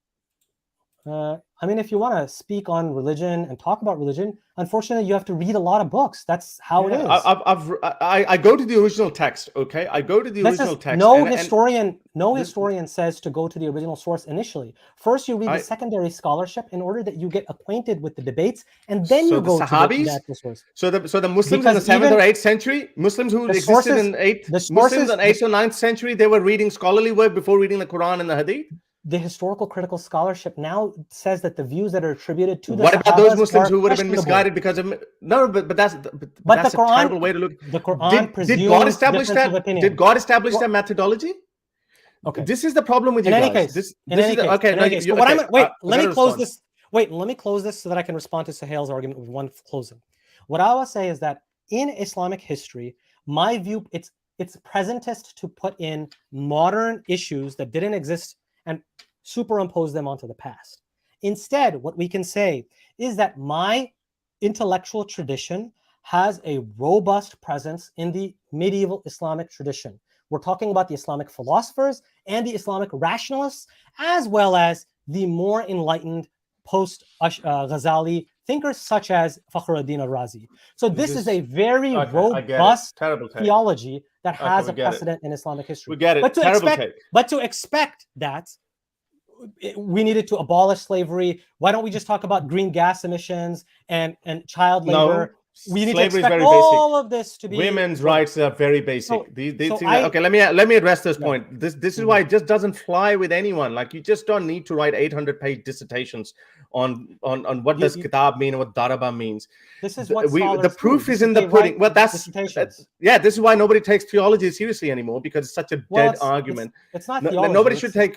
Speaker 1: I mean, if you want to speak on religion and talk about religion, unfortunately, you have to read a lot of books. That's how it is.
Speaker 2: I go to the original text. Okay, I go to the original text.
Speaker 1: No historian says to go to the original source initially. First, you read the secondary scholarship in order that you get acquainted with the debates, and then you go to the actual source.
Speaker 2: So the Muslims in the 7th or 8th century, Muslims who existed in 8th or 9th century, they were reading scholarly work before reading the Quran and the Hadith.
Speaker 1: The historical critical scholarship now says that the views that are attributed to the
Speaker 2: What about those Muslims who would have been misguided because of that's a terrible way to look.
Speaker 1: The Quran
Speaker 2: did God establish that? Did God establish that methodology?
Speaker 1: Okay,
Speaker 2: this is the problem with you guys.
Speaker 1: Let me close this. Let me close this so that I can respond to Suhail's argument with one closing. What I will say is that in Islamic history, my view, it's presentist to put in modern issues that didn't exist and superimpose them onto the past. Instead, what we can say is that my intellectual tradition has a robust presence in the medieval Islamic tradition. We're talking about the Islamic philosophers and the Islamic rationalists, as well as the more enlightened post-Ghazali thinkers such as Fakhruddin al-Razi. So this is a very robust theology that has a precedent in Islamic history.
Speaker 2: We get it.
Speaker 1: But to expect that we needed to abolish slavery, why don't we just talk about green gas emissions and child labor? We need to expect all of this to be.
Speaker 2: Women's rights are very basic. Okay, let me address this point. This is why it just doesn't fly with anyone. Like, you just don't need to write 800-page dissertations on what does kitab mean and what daraba means.
Speaker 1: This is what
Speaker 2: the proof is in the pudding. Well, that's this is why nobody takes theology seriously anymore, because it's such a dead argument.
Speaker 1: It's not theology.
Speaker 2: Nobody should take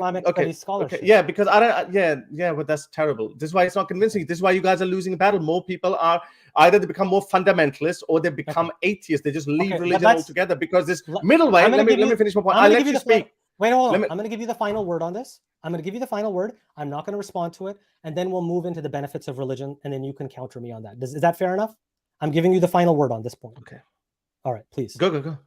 Speaker 1: scholarship.
Speaker 2: Yeah, because I don't. But that's terrible. This is why it's not convincing. This is why you guys are losing the battle. More people are either they become more fundamentalists or they become atheists. They just leave religion altogether, because this middle way. Let me finish my point. I'll let you speak.
Speaker 1: Wait, hold on. I'm going to give you the final word on this. I'm going to give you the final word. I'm not going to respond to it. And then we'll move into the benefits of religion. And then you can counter me on that. Is that fair enough? I'm giving you the final word on this point.
Speaker 2: Okay.
Speaker 1: All right, please.
Speaker 2: Go.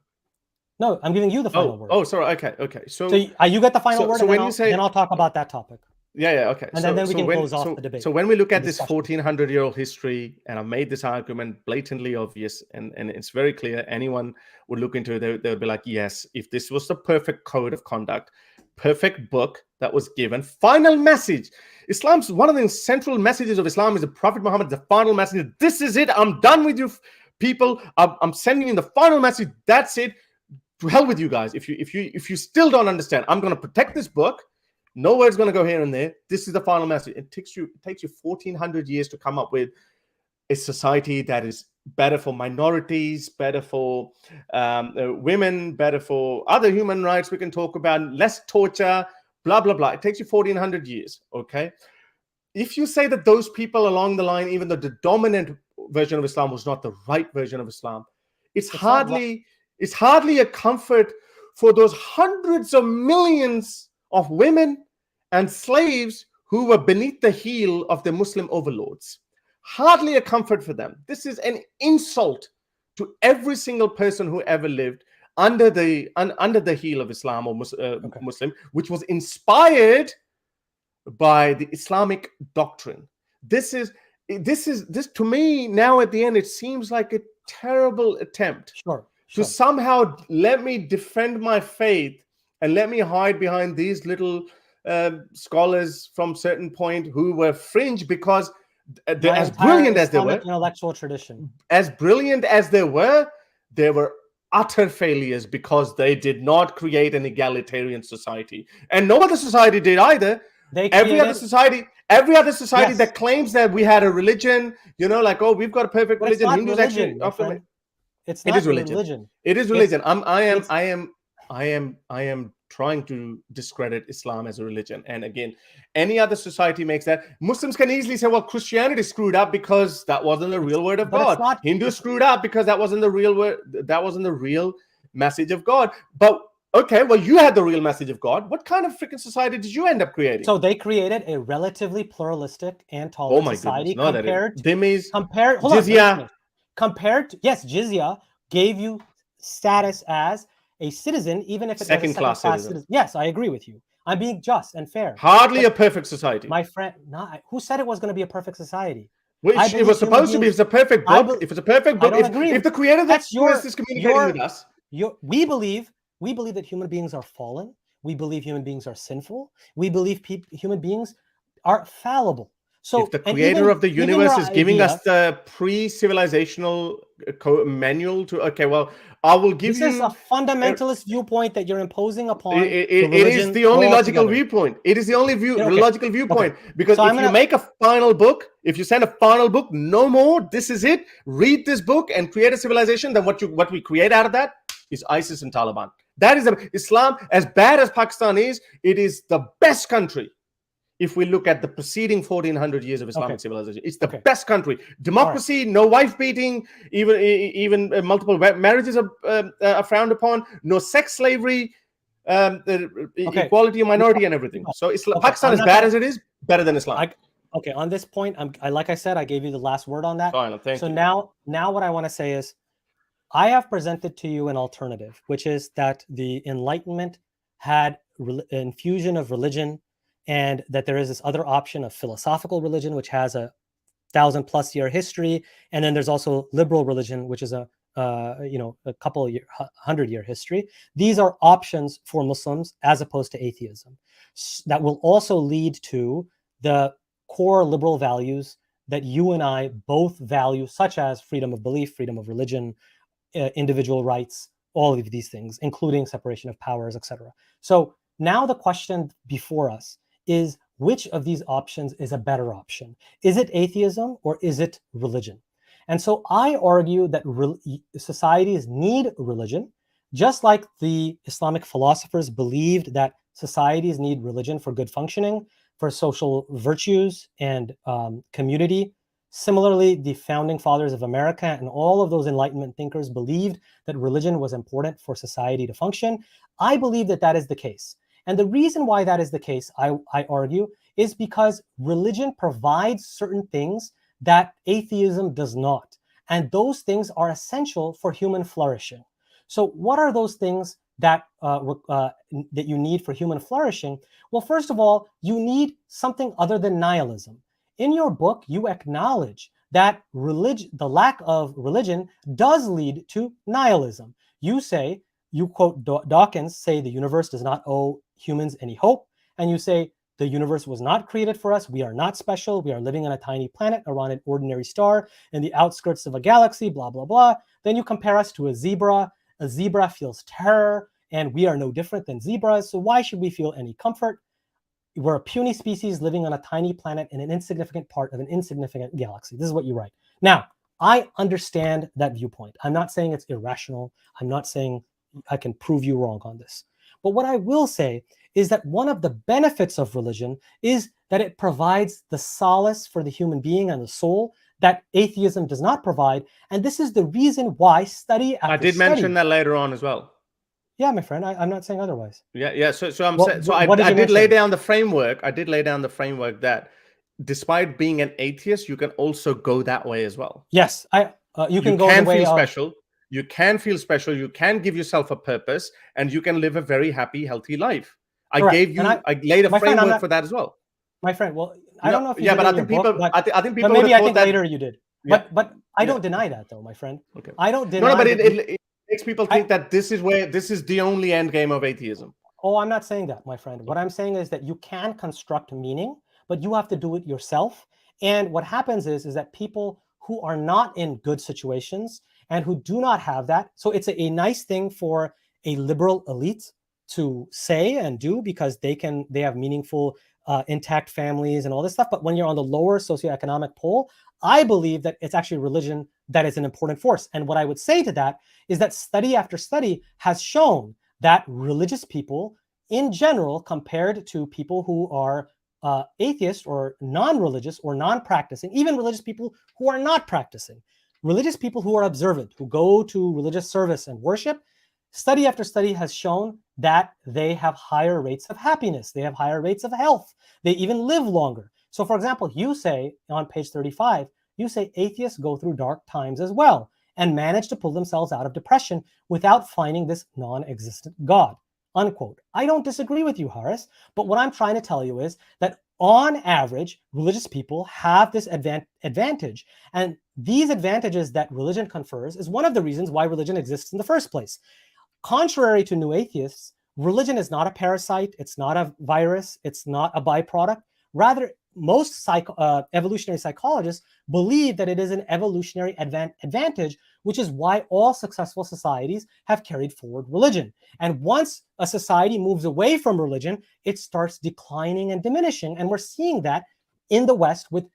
Speaker 1: No, I'm giving you the final word.
Speaker 2: Oh, sorry. Okay. So
Speaker 1: you get the final word, and then I'll talk about that topic.
Speaker 2: Yeah, okay.
Speaker 1: And then we can close off the debate.
Speaker 2: So when we look at this 1400-year-old history, and I've made this argument blatantly obvious, and it's very clear, anyone would look into it, they'll be like, yes, if this was the perfect code of conduct, perfect book that was given, final message. Islam's one of the central messages of Islam is the Prophet Muhammad, the final message. This is it. I'm done with you people. I'm sending you the final message. That's it. To hell with you guys. If you still don't understand, I'm going to protect this book. No word's going to go here and there. This is the final message. It takes you 1400 years to come up with a society that is better for minorities, better for women, better for other human rights we can talk about, less torture, blah, blah, blah. It takes you 1400 years, okay? If you say that those people along the line, even though the dominant version of Islam was not the right version of Islam, it's hardly a comfort for those hundreds of millions of women and slaves who were beneath the heel of the Muslim overlords. Hardly a comfort for them. This is an insult to every single person who ever lived under the heel of Islam or Muslim, which was inspired by the Islamic doctrine. This to me now at the end, it seems like a terrible attempt to somehow let me defend my faith and let me hide behind these little scholars from certain point who were fringe, because they're as brilliant as they were,
Speaker 1: intellectual tradition,
Speaker 2: as brilliant as they were utter failures because they did not create an egalitarian society, and no other society did either. Every other society that claims that we had a religion, like, oh, we've got a perfect religion. Hindus actually,
Speaker 1: it's not religion.
Speaker 2: It is religion. I am trying to discredit Islam as a religion. And again, any other society makes that. Muslims can easily say, well, Christianity screwed up because that wasn't the real word of God. Hindus screwed up because that wasn't the real word. That wasn't the real message of God. But okay, well, you had the real message of God. What kind of freaking society did you end up creating?
Speaker 1: So they created a relatively pluralistic and tolerant society compared to jizya gave you status as a citizen, even if it was a second-class citizen. Yes, I agree with you. I'm being just and fair.
Speaker 2: Hardly a perfect society.
Speaker 1: My friend, who said it was going to be a perfect society?
Speaker 2: It was supposed to be. If it's a perfect book, if the creator of this is communicating with us.
Speaker 1: We believe that human beings are fallen. We believe human beings are sinful. We believe human beings are fallible. So
Speaker 2: if the creator of the universe is giving us the pre-civilizational manual to, okay, well, I will give you...
Speaker 1: This is a fundamentalist viewpoint that you're imposing upon
Speaker 2: it is the only logical viewpoint. It is the only logical viewpoint. Because if you make a final book, if you send a final book, no more, this is it, read this book and create a civilization, then what we create out of that is ISIS and Taliban. That is Islam. As bad as Pakistan is, it is the best country. If we look at the preceding 1400 years of Islamic civilization, it's the best country. Democracy, no wife beating, even multiple marriages are frowned upon. No sex slavery, equality of minority and everything. So Pakistan, as bad as it is, better than Islam.
Speaker 1: On this point, like I said, I gave you the last word on that.
Speaker 2: Fine, thank you.
Speaker 1: Now what I want to say is, I have presented to you an alternative, which is that the Enlightenment had infusion of religion, and that there is this other option of philosophical religion, which has a 1,000+ year history, and then there's also liberal religion, which is a couple of 100-year history. These are options for Muslims as opposed to atheism. That will also lead to the core liberal values that you and I both value, such as freedom of belief, freedom of religion, individual rights, all of these things, including separation of powers, etc. So now the question before us is, which of these options is a better option? Is it atheism or is it religion? And so I argue that societies need religion, just like the Islamic philosophers believed that societies need religion for good functioning, for social virtues and community. Similarly, the founding fathers of America and all of those Enlightenment thinkers believed that religion was important for society to function. I believe that that is the case. And the reason why that is the case, I argue, is because religion provides certain things that atheism does not. And those things are essential for human flourishing. So what are those things that you need for human flourishing? Well, first of all, you need something other than nihilism. In your book, you acknowledge that the lack of religion does lead to nihilism. You quote Dawkins, say the universe does not owe humans any hope. And you say the universe was not created for us. We are not special. We are living on a tiny planet around an ordinary star in the outskirts of a galaxy, blah, blah, blah. Then you compare us to a zebra. A zebra feels terror, and we are no different than zebras. So why should we feel any comfort? We're a puny species living on a tiny planet in an insignificant part of an insignificant galaxy. This is what you write. Now, I understand that viewpoint. I'm not saying it's irrational. I'm not saying I can prove you wrong on this. But what I will say is that one of the benefits of religion is that it provides the solace for the human being and the soul that atheism does not provide. And this is the reason why study after
Speaker 2: I did
Speaker 1: study.
Speaker 2: mention that later on as well.
Speaker 1: Yeah, my friend, I'm not saying otherwise.
Speaker 2: Yeah. So
Speaker 1: What
Speaker 2: I
Speaker 1: did you
Speaker 2: did lay
Speaker 1: mention?
Speaker 2: down the framework. I did lay down the framework that despite being an atheist, you can also go that way as well.
Speaker 1: Yes, you can
Speaker 2: You
Speaker 1: go the
Speaker 2: can
Speaker 1: way
Speaker 2: feel
Speaker 1: of.
Speaker 2: special. You can feel special. You can give yourself a purpose, and you can live a very happy, healthy life.
Speaker 1: Correct.
Speaker 2: I laid a
Speaker 1: My friend, I'm
Speaker 2: framework
Speaker 1: not.
Speaker 2: for that as well.
Speaker 1: My friend, well, I
Speaker 2: Yeah,
Speaker 1: don't know if you
Speaker 2: yeah,
Speaker 1: did
Speaker 2: but
Speaker 1: it
Speaker 2: I
Speaker 1: in your
Speaker 2: think
Speaker 1: book,
Speaker 2: people,
Speaker 1: but
Speaker 2: I think
Speaker 1: but
Speaker 2: people would
Speaker 1: maybe
Speaker 2: have
Speaker 1: I
Speaker 2: thought
Speaker 1: think
Speaker 2: that.
Speaker 1: later you did.
Speaker 2: Yeah,
Speaker 1: But I
Speaker 2: yeah.
Speaker 1: don't deny that though, my friend.
Speaker 2: Okay.
Speaker 1: I don't
Speaker 2: No,
Speaker 1: deny
Speaker 2: but
Speaker 1: that.
Speaker 2: it makes people think that this is the only end game of atheism.
Speaker 1: Oh, I'm not saying that, my friend. What I'm saying is that you can construct meaning, but you have to do it yourself. And what happens is that people who are not in good situations and who do not have that, so it's a nice thing for a liberal elite to say and do because they have meaningful, intact families and all this stuff. But when you're on the lower socioeconomic pole, I believe that it's actually religion that is an important force. And what I would say to that is that study after study has shown that religious people in general, compared to people who are atheist or non-religious or non-practicing, even religious people who are not practicing, religious people who are observant, who go to religious service and worship, study after study has shown that they have higher rates of happiness, they have higher rates of health, they even live longer. So for example, you say on page 35, you say atheists go through dark times as well and manage to pull themselves out of depression without finding this non-existent God, unquote. I don't disagree with you, Harris, but what I'm trying to tell you is that on average, religious people have this advantage. And these advantages that religion confers is one of the reasons why religion exists in the first place. Contrary to new atheists, religion is not a parasite, it's not a virus, it's not a byproduct. Rather, most evolutionary psychologists believe that it is an evolutionary advantage, which is why all successful societies have carried forward religion. And once a society moves away from religion, it starts declining and diminishing. And we're seeing that in the West with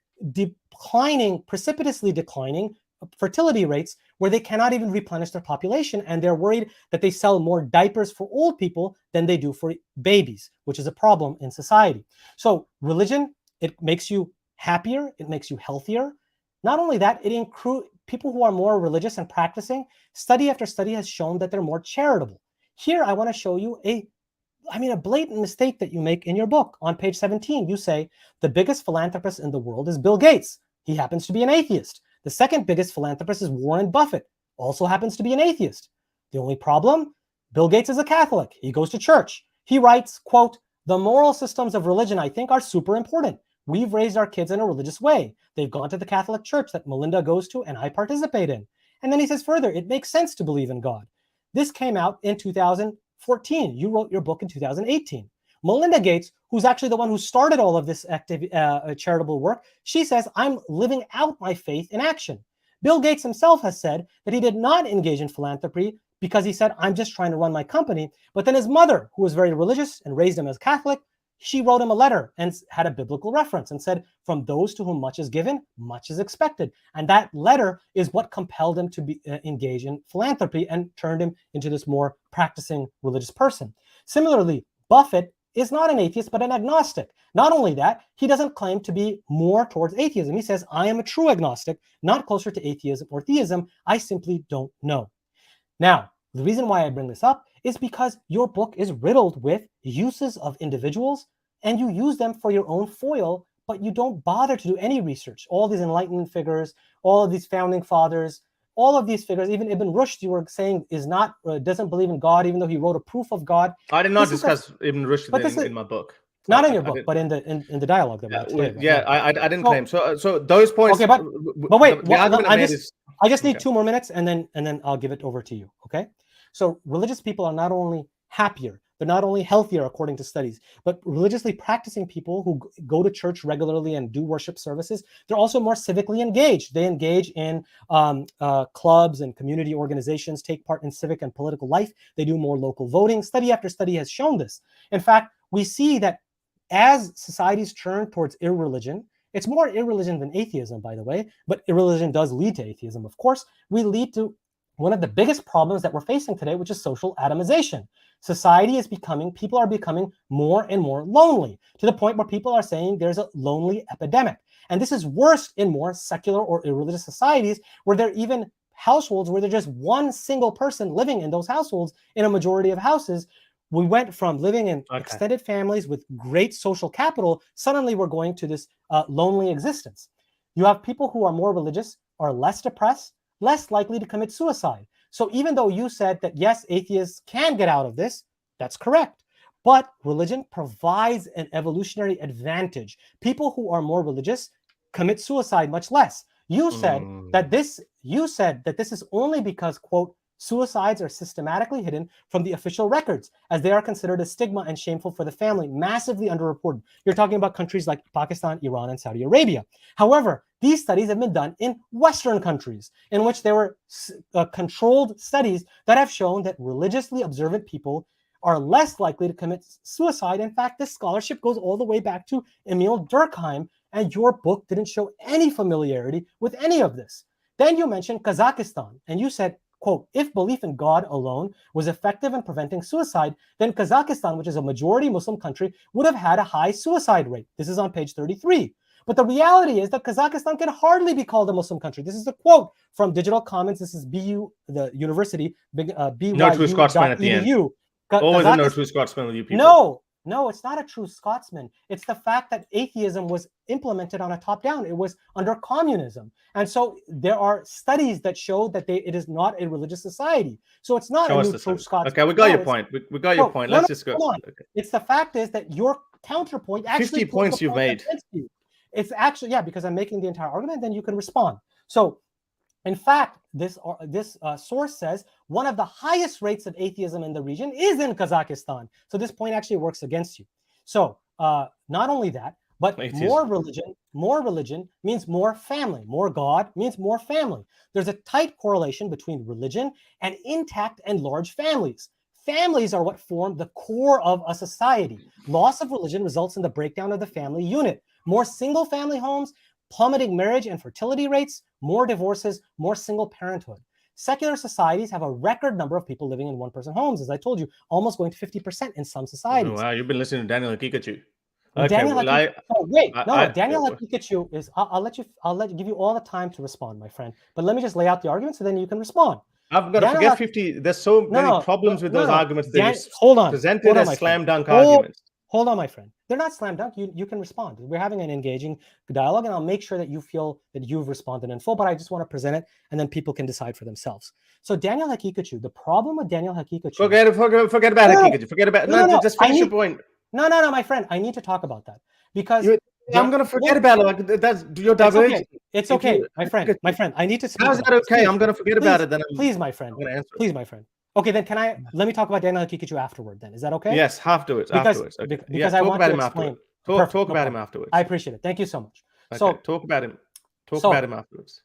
Speaker 1: precipitously declining fertility rates, where they cannot even replenish their population, and they're worried that they sell more diapers for old people than they do for babies, which is a problem in society. So religion, it makes you happier, it makes you healthier. Not only that, people who are more religious and practicing, study after study has shown that they're more charitable. Here, I want to show you a blatant mistake that you make in your book. On page 17, you say the biggest philanthropist in the world is Bill Gates. He happens to be an atheist. The second biggest philanthropist is Warren Buffett, also happens to be an atheist. The only problem, Bill Gates is a Catholic. He goes to church. He writes, quote, "The moral systems of religion, I think, are super important. We've raised our kids in a religious way. They've gone to the Catholic church that Melinda goes to and I participate in." And then he says further, it makes sense to believe in God. This came out in 2014. You wrote your book in 2018. Melinda Gates, who's actually the one who started all of this charitable work, she says, "I'm living out my faith in action." Bill Gates himself has said that he did not engage in philanthropy because he said, "I'm just trying to run my company." But then his mother, who was very religious and raised him as Catholic, she wrote him a letter and had a biblical reference and said, "From those to whom much is given, much is expected." And that letter is what compelled him to engage in philanthropy and turned him into this more practicing religious person. Similarly, Buffett is not an atheist, but an agnostic. Not only that, he doesn't claim to be more towards atheism. He says, "I am a true agnostic, not closer to atheism or theism. I simply don't know." Now, the reason why I bring this up is because your book is riddled with uses of individuals, and you use them for your own foil, but you don't bother to do any research. All these Enlightenment figures, all of these founding fathers, all of these figures, even Ibn Rushd, you were saying doesn't believe in God, even though he wrote a proof of God.
Speaker 2: I did not discuss Ibn Rushd in my book.
Speaker 1: Not in your book, but in the dialogue that we had today.
Speaker 2: Yeah, I didn't claim. So those points.
Speaker 1: Okay, but wait,
Speaker 2: the argument
Speaker 1: I just need 2 more minutes, and then I'll give it over to you. Okay. So religious people are not only happier, they're not only healthier according to studies, but religiously practicing people who go to church regularly and do worship services, they're also more civically engaged. They engage in clubs and community organizations, take part in civic and political life. They do more local voting. Study after study has shown this. In fact, we see that as societies turn towards irreligion
Speaker 3: It's more irreligion than atheism, by the way, but irreligion does lead to atheism, of course. We lead to one of the biggest problems that we're facing today, which is social atomization. Society is people are becoming more and more lonely, to the point where people are saying there's a lonely epidemic. And this is worse in more secular or irreligious societies, where there are even households where there's just one single person living in those households in a majority of houses. We went from living in extended families with great social capital, suddenly we're going to this lonely existence. You have people who are more religious, are less depressed, less likely to commit suicide. So even though you said that, yes, atheists can get out of this, that's correct. But religion provides an evolutionary advantage. People who are more religious commit suicide much less. You said that this is only because, quote, suicides are systematically hidden from the official records, as they are considered a stigma and shameful for the family, massively underreported. You're talking about countries like Pakistan, Iran, and Saudi Arabia. However, these studies have been done in Western countries, in which there were controlled studies that have shown that religiously observant people are less likely to commit suicide. In fact, this scholarship goes all the way back to Emil Durkheim, and your book didn't show any familiarity with any of this. Then you mentioned Kazakhstan, and you said, quote, if belief in God alone was effective in preventing suicide, then Kazakhstan, which is a majority Muslim country, would have had a high suicide rate. This is on page 33. But the reality is that Kazakhstan can hardly be called a Muslim country. This is a quote from Digital Commons. This is BU, the university, BYU.edu.
Speaker 2: No true Scotsman at the end. Always a no true Scotsman with you people.
Speaker 3: No, it's not a true Scotsman. It's the fact that atheism was implemented on a top-down. It was under communism. And so there are studies that show that it is not a religious society. So it's not a true Scotsman.
Speaker 2: Okay, we got your point. We got your point. Let's just go.
Speaker 3: Okay. It's the fact is that your counterpoint actually
Speaker 2: 50 points you've made.
Speaker 3: It's actually, yeah, because I'm making the entire argument, then you can respond. So in fact, this source says one of the highest rates of atheism in the region is in Kazakhstan. So this point actually works against you. So not only that, but more religion means more family. More God means more family. There's a tight correlation between religion and intact and large families. Families are what form the core of a society. Loss of religion results in the breakdown of the family unit. More single family homes, plummeting marriage and fertility rates, more divorces, more single parenthood. Secular societies have a record number of people living in one-person homes, as I told you, almost going to 50% in some societies.
Speaker 2: Oh, wow, you've been listening to Daniel Hakikachu.
Speaker 3: Okay, Daniel Hakikachu is. I'll give you all the time to respond, my friend. But let me just lay out the argument so then you can respond.
Speaker 2: I've got to forget 50. There's so many problems with those arguments. Presented as slam dunk arguments.
Speaker 3: Hold on, my friend. They're not slam dunk. You can respond. We're having an engaging dialogue, and I'll make sure that you feel that you've responded in full, but I just want to present it, and then people can decide for themselves. So Daniel Hakikachu, the problem with Daniel Hakikachu...
Speaker 2: Forget about Hakikachu. Forget about... No, just finish your point.
Speaker 3: No, my friend. I need to talk about that. Because...
Speaker 2: I'm going to forget about it. That's your divergence.
Speaker 3: It's okay, my friend. My friend, I need to speak.
Speaker 2: How's that okay? I'm going to forget about it. Then
Speaker 3: please, my friend. Please, my friend. Okay, then let me talk about Daniel Hakikachu afterward then. Is that okay?
Speaker 2: Yes, afterwards.
Speaker 3: Okay. Because I want to explain.
Speaker 2: Talk about him afterwards.
Speaker 3: I appreciate it. Thank you so much.
Speaker 2: Okay, so talk about him. Talk about him afterwards.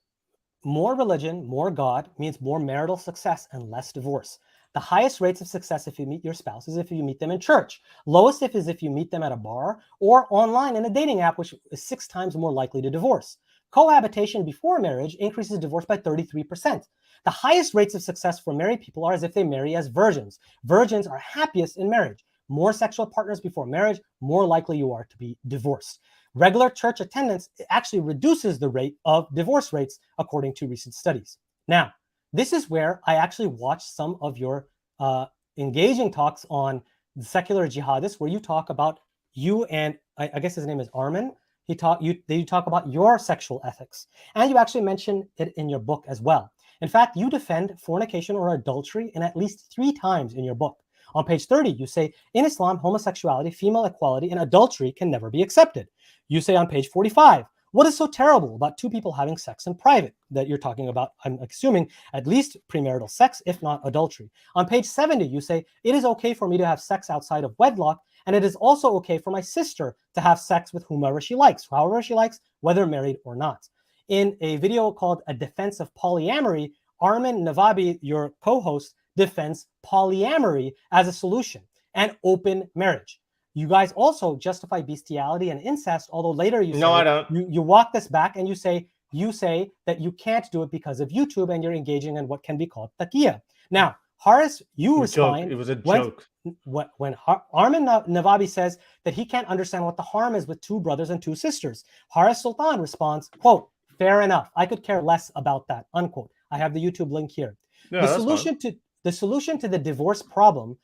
Speaker 3: More religion, more God means more marital success and less divorce. The highest rates of success if you meet your spouse is if you meet them in church. Lowest is if you meet them at a bar or online in a dating app, which is 6 times more likely to divorce. Cohabitation before marriage increases divorce by 33%. The highest rates of success for married people are as if they marry as virgins. Virgins are happiest in marriage. More sexual partners before marriage, more likely you are to be divorced. Regular church attendance actually reduces the rate of divorce rates, according to recent studies. Now, this is where I actually watched some of your engaging talks on the secular jihadists, where you talk about you and I guess his name is Armin. You talk about your sexual ethics, and you actually mention it in your book as well. In fact, you defend fornication or adultery in at least 3 times in your book. On page 30, you say, in Islam, homosexuality, female equality, and adultery can never be accepted. You say on page 45, what is so terrible about 2 people having sex in private? That you're talking about, I'm assuming, at least premarital sex, if not adultery. On page 70, you say, it is okay for me to have sex outside of wedlock, and it is also okay for my sister to have sex with whomever she likes, however she likes, whether married or not. In a video called A Defense of Polyamory, Armin Navabi, your co-host, defends polyamory as a solution and open marriage. you guys also justify bestiality and incest, although later you say,
Speaker 2: No, I don't.
Speaker 3: You walk this back and you say that you can't do it because of YouTube and you're engaging in what can be called taqiyya. Now, Harris, you respond.
Speaker 2: It was a joke.
Speaker 3: When Armin Navabi says that he can't understand what the harm is with 2 brothers and 2 sisters, Harris Sultan responds, quote, fair enough. I could care less about that, unquote. I have the YouTube link here.
Speaker 2: Yeah,
Speaker 3: the solution to the divorce problem,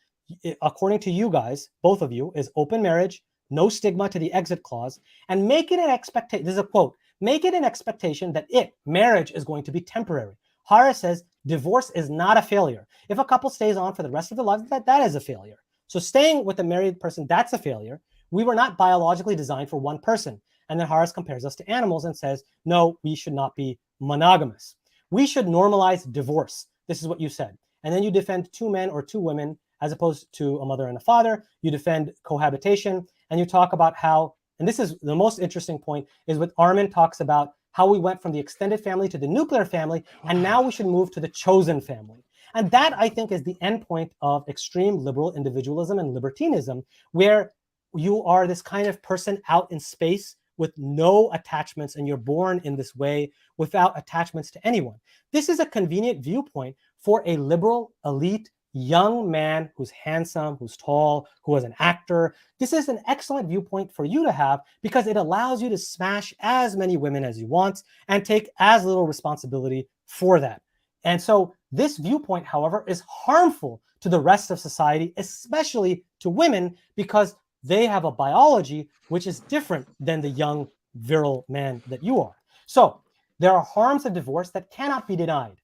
Speaker 3: according to you guys, both of you, is open marriage, no stigma to the exit clause, and make it an expectation. This is a quote. Make it an expectation that marriage is going to be temporary. Harris says divorce is not a failure. If a couple stays on for the rest of their lives, that is a failure. So staying with a married person, that's a failure. We were not biologically designed for one person. And then Harris compares us to animals and says, no, we should not be monogamous. We should normalize divorce. This is what you said. And then you defend 2 men or 2 women as opposed to a mother and a father. You defend cohabitation, and you talk about how, and this is the most interesting point, is what Armin talks about how we went from the extended family to the nuclear family, and now we should move to the chosen family. And that, I think, is the endpoint of extreme liberal individualism and libertinism, where you are this kind of person out in space with no attachments, and you're born in this way without attachments to anyone. This is a convenient viewpoint for a liberal, elite, young man who's handsome, who's tall, who is an actor. This is an excellent viewpoint for you to have because it allows you to smash as many women as you want and take as little responsibility for that. And so this viewpoint, however, is harmful to the rest of society, especially to women, because they have a biology which is different than the young, virile man that you are. So there are harms of divorce that cannot be denied.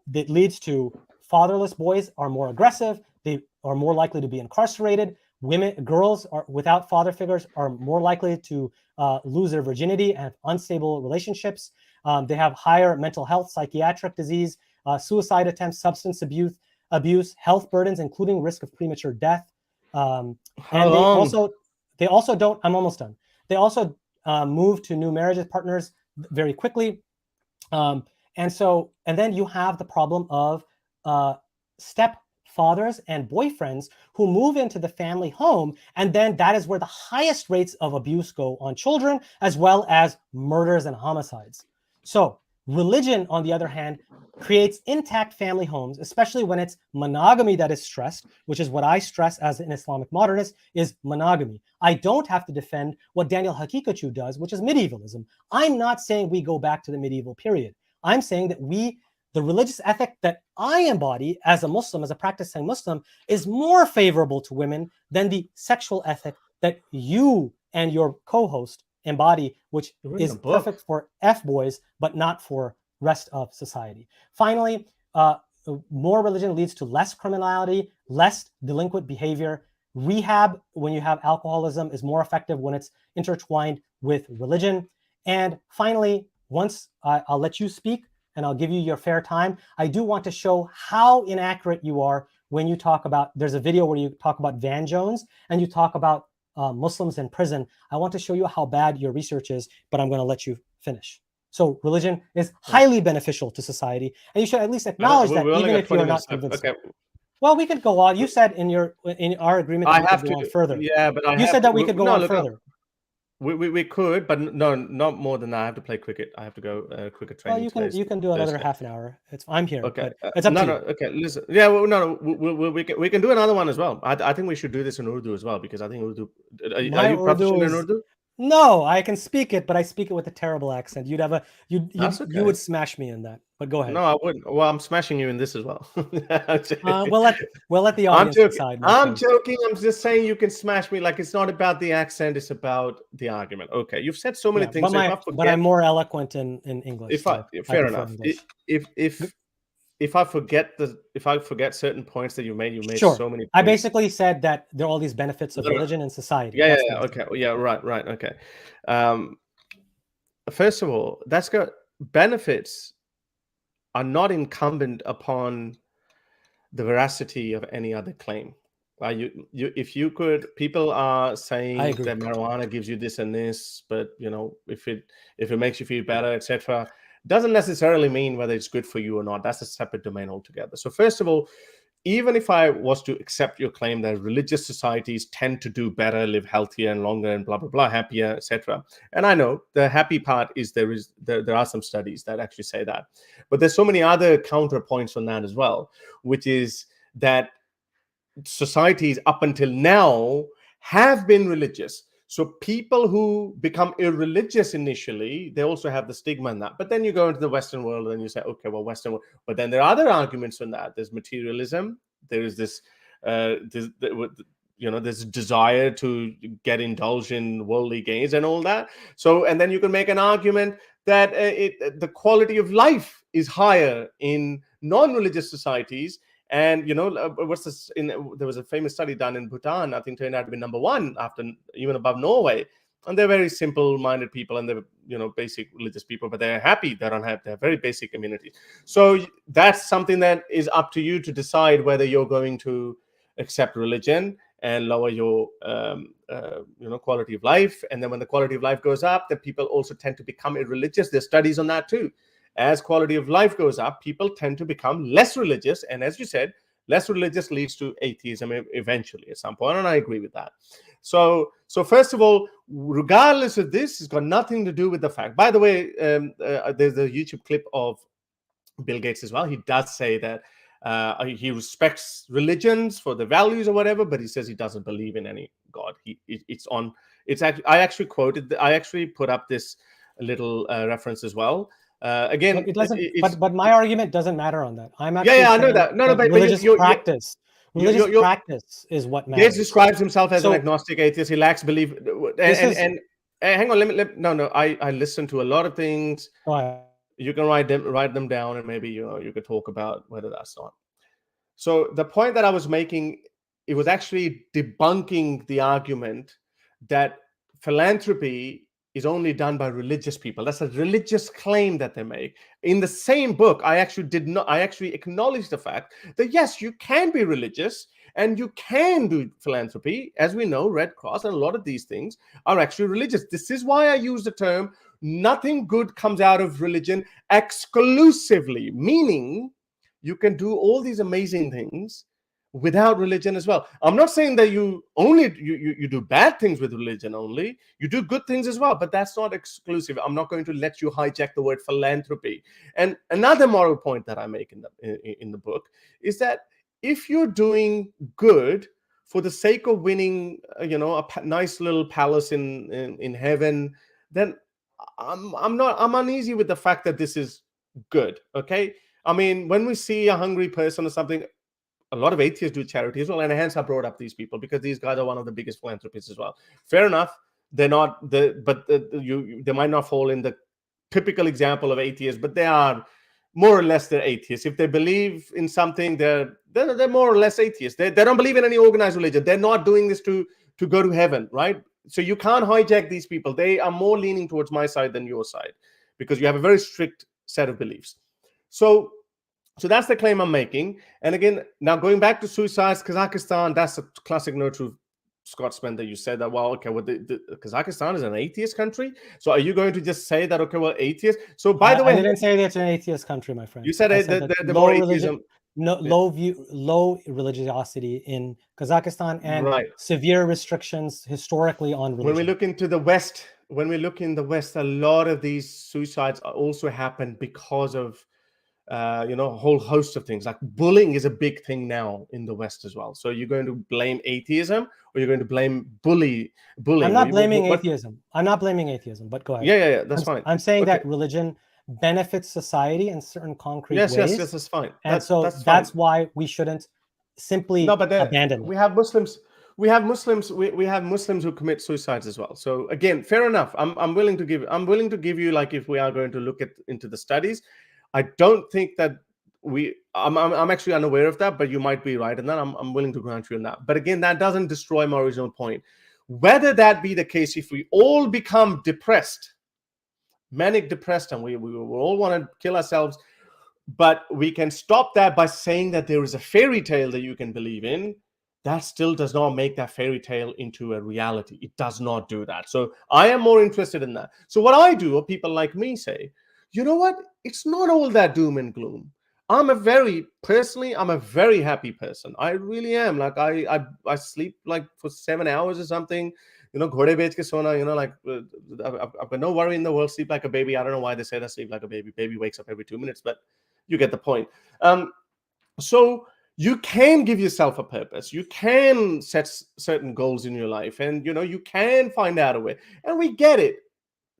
Speaker 3: That leads to fatherless boys are more aggressive. They are more likely to be incarcerated. Girls without father figures are more likely to lose their virginity and have unstable relationships. They have higher mental health, psychiatric disease, suicide attempts, substance abuse, health burdens, including risk of premature death. And they also don't. I'm almost done. They also move to new marriages partners very quickly. And then you have the problem of stepfathers and boyfriends who move into the family home, and then that is where the highest rates of abuse go on children, as well as murders and homicides. So religion, on the other hand, creates intact family homes, especially when it's monogamy that is stressed, which is what I stress as an Islamic modernist, is monogamy. I don't have to defend what Daniel Hakikachu does, which is medievalism. I'm not saying we go back to the medieval period. I'm saying that the religious ethic that I embody as a Muslim, as a practicing Muslim, is more favorable to women than the sexual ethic that you and your co-host embody, which is perfect for F-boys, but not for rest of society. Finally, more religion leads to less criminality, less delinquent behavior. Rehab, when you have alcoholism, is more effective when it's intertwined with religion. And finally, once I'll let you speak and I'll give you your fair time, I do want to show how inaccurate you are when you talk about, there's a video where you talk about Van Jones and you talk about Muslims in prison. I want to show you how bad your research is, but I'm going to let you finish. So religion is highly beneficial to society, and you should at least acknowledge that, even if you're not convinced. Okay. Well, we could go on. You said in our agreement that we could go on further.
Speaker 2: Yeah, but
Speaker 3: you said that we could go on further.
Speaker 2: We could, but no, not more than that. I have to play cricket. I have to go cricket training.
Speaker 3: Well, you can do another half an hour. I'm here. Okay, it's up to you.
Speaker 2: Okay, listen. Yeah, well, we can do another one as well. I think we should do this in Urdu as well, because I think Urdu. Are you proficient in Urdu?
Speaker 3: No, I can speak it, but I speak it with a terrible accent. You would smash me in that. But go ahead.
Speaker 2: No, I wouldn't. Well, I'm smashing you in this as well.
Speaker 3: we'll let the audience decide.
Speaker 2: I'm joking. I'm just saying you can smash me. Like, it's not about the accent; it's about the argument. Okay, you've said so many things.
Speaker 3: But I'm more eloquent in English.
Speaker 2: Fair enough. If I forget certain points that you made
Speaker 3: sure.
Speaker 2: So many points.
Speaker 3: I basically said that there are all these benefits of religion in society.
Speaker 2: Yeah. Okay. Yeah. Right. Okay. First of all, that's got benefits are not incumbent upon the veracity of any other claim. People are saying that marijuana gives you this and this, but if it makes you feel better, etc., doesn't necessarily mean whether it's good for you or not. That's a separate domain altogether. So first of all, even if I was to accept your claim that religious societies tend to do better, live healthier and longer and blah, blah, blah, happier, etc. And I know the happy part is there are some studies that actually say that. But there's so many other counterpoints on that as well, which is that societies up until now have been religious. So people who become irreligious initially, they also have the stigma in that. But then you go into the Western world and you say, okay, well, Western world. But then there are other arguments on that. There's materialism. There is this, this desire to get indulged in worldly gains and all that. So, and then you can make an argument that the quality of life is higher in non-religious societies. And what's this? There was a famous study done in Bhutan. I think turned out to be number one after even above Norway. And they're very simple-minded people, and they're basic religious people, but they're happy. They don't have. They have very basic communities. So that's something that is up to you to decide whether you're going to accept religion and lower your quality of life. And then when the quality of life goes up, then people also tend to become irreligious. There's studies on that too. As quality of life goes up, people tend to become less religious. And as you said, less religious leads to atheism eventually at some point. And I agree with that. So first of all, regardless of this, it's got nothing to do with the fact. By the way, there's a YouTube clip of Bill Gates as well. He does say that he respects religions for the values or whatever, but he says he doesn't believe in any God. I actually put up this little reference as well. Again,
Speaker 3: but it doesn't. But my argument doesn't matter on that. I'm actually
Speaker 2: I know that. No, but
Speaker 3: religious practice. Religious practice is what matters.
Speaker 2: Gates describes himself as an agnostic atheist. He lacks belief. And hang on, I listen to a lot of things. You can write them down, and maybe you could talk about whether that's not. So the point that I was making, it was actually debunking the argument that philanthropy is only done by religious people. That's a religious claim that they make. In the same book, I actually acknowledged the fact that yes, you can be religious and you can do philanthropy. As we know, Red Cross and a lot of these things are actually religious. This is why I use the term, nothing good comes out of religion exclusively, meaning you can do all these amazing things without religion as well. I'm not saying that you do bad things with religion only. You do good things as well, but that's not exclusive. I'm not going to let you hijack the word philanthropy. And another moral point that I make in the book is that if you're doing good for the sake of winning, a nice little palace in heaven, then I'm uneasy with the fact that this is good. Okay, I mean, when we see a hungry person or something, a lot of atheists do charity as well, and hence I brought up these people because these guys are one of the biggest philanthropists as well. Fair enough, they're not they might not fall in the typical example of atheists, but they are more or less they're atheists. If they believe in something, they're more or less atheists. They don't believe in any organized religion. They're not doing this to go to heaven, right? So you can't hijack these people. They are more leaning towards my side than your side because you have a very strict set of beliefs. So that's the claim I'm making. And again, now going back to suicides, Kazakhstan, that's a classic no truth Scotsman that you said that, well, okay, well, the Kazakhstan is an atheist country. So are you going to just say that, okay, well, atheist? So by the way,
Speaker 3: I didn't say that it's an atheist country, my friend.
Speaker 2: You said the
Speaker 3: low
Speaker 2: more
Speaker 3: religion, low religiosity in Kazakhstan and severe restrictions historically on religion.
Speaker 2: When we look into the West, a lot of these suicides also happen because of a whole host of things. Like bullying is a big thing now in the West as well. So you're going to blame atheism or you're going to blame bullying?
Speaker 3: I'm not blaming atheism. I'm not blaming atheism, but go ahead.
Speaker 2: Yeah, that's fine.
Speaker 3: I'm saying that religion benefits society in certain concrete ways.
Speaker 2: Yes, that's fine.
Speaker 3: And that's why we shouldn't simply abandon it.
Speaker 2: We have Muslims. We have Muslims who commit suicides as well. So again, fair enough. I'm willing to give you, like, if we are going to look into the studies, I don't think that I'm actually unaware of that, but you might be right in that. I'm willing to grant you on that. But again, that doesn't destroy my original point. Whether that be the case, if we all become depressed, manic depressed, and we all want to kill ourselves, but we can stop that by saying that there is a fairy tale that you can believe in, that still does not make that fairy tale into a reality. It does not do that. So I am more interested in that. So what I do, or people like me say, you know what? It's not all that doom and gloom. I'm a very happy person. I really am. Like I sleep like for 7 hours or something. Ghode bech ke sona, like I've got no worry in the world. Sleep like a baby. I don't know why they say that, sleep like a baby. Baby wakes up every 2 minutes, but you get the point. So you can give yourself a purpose. You can set certain goals in your life, and you can find out a way. And we get it.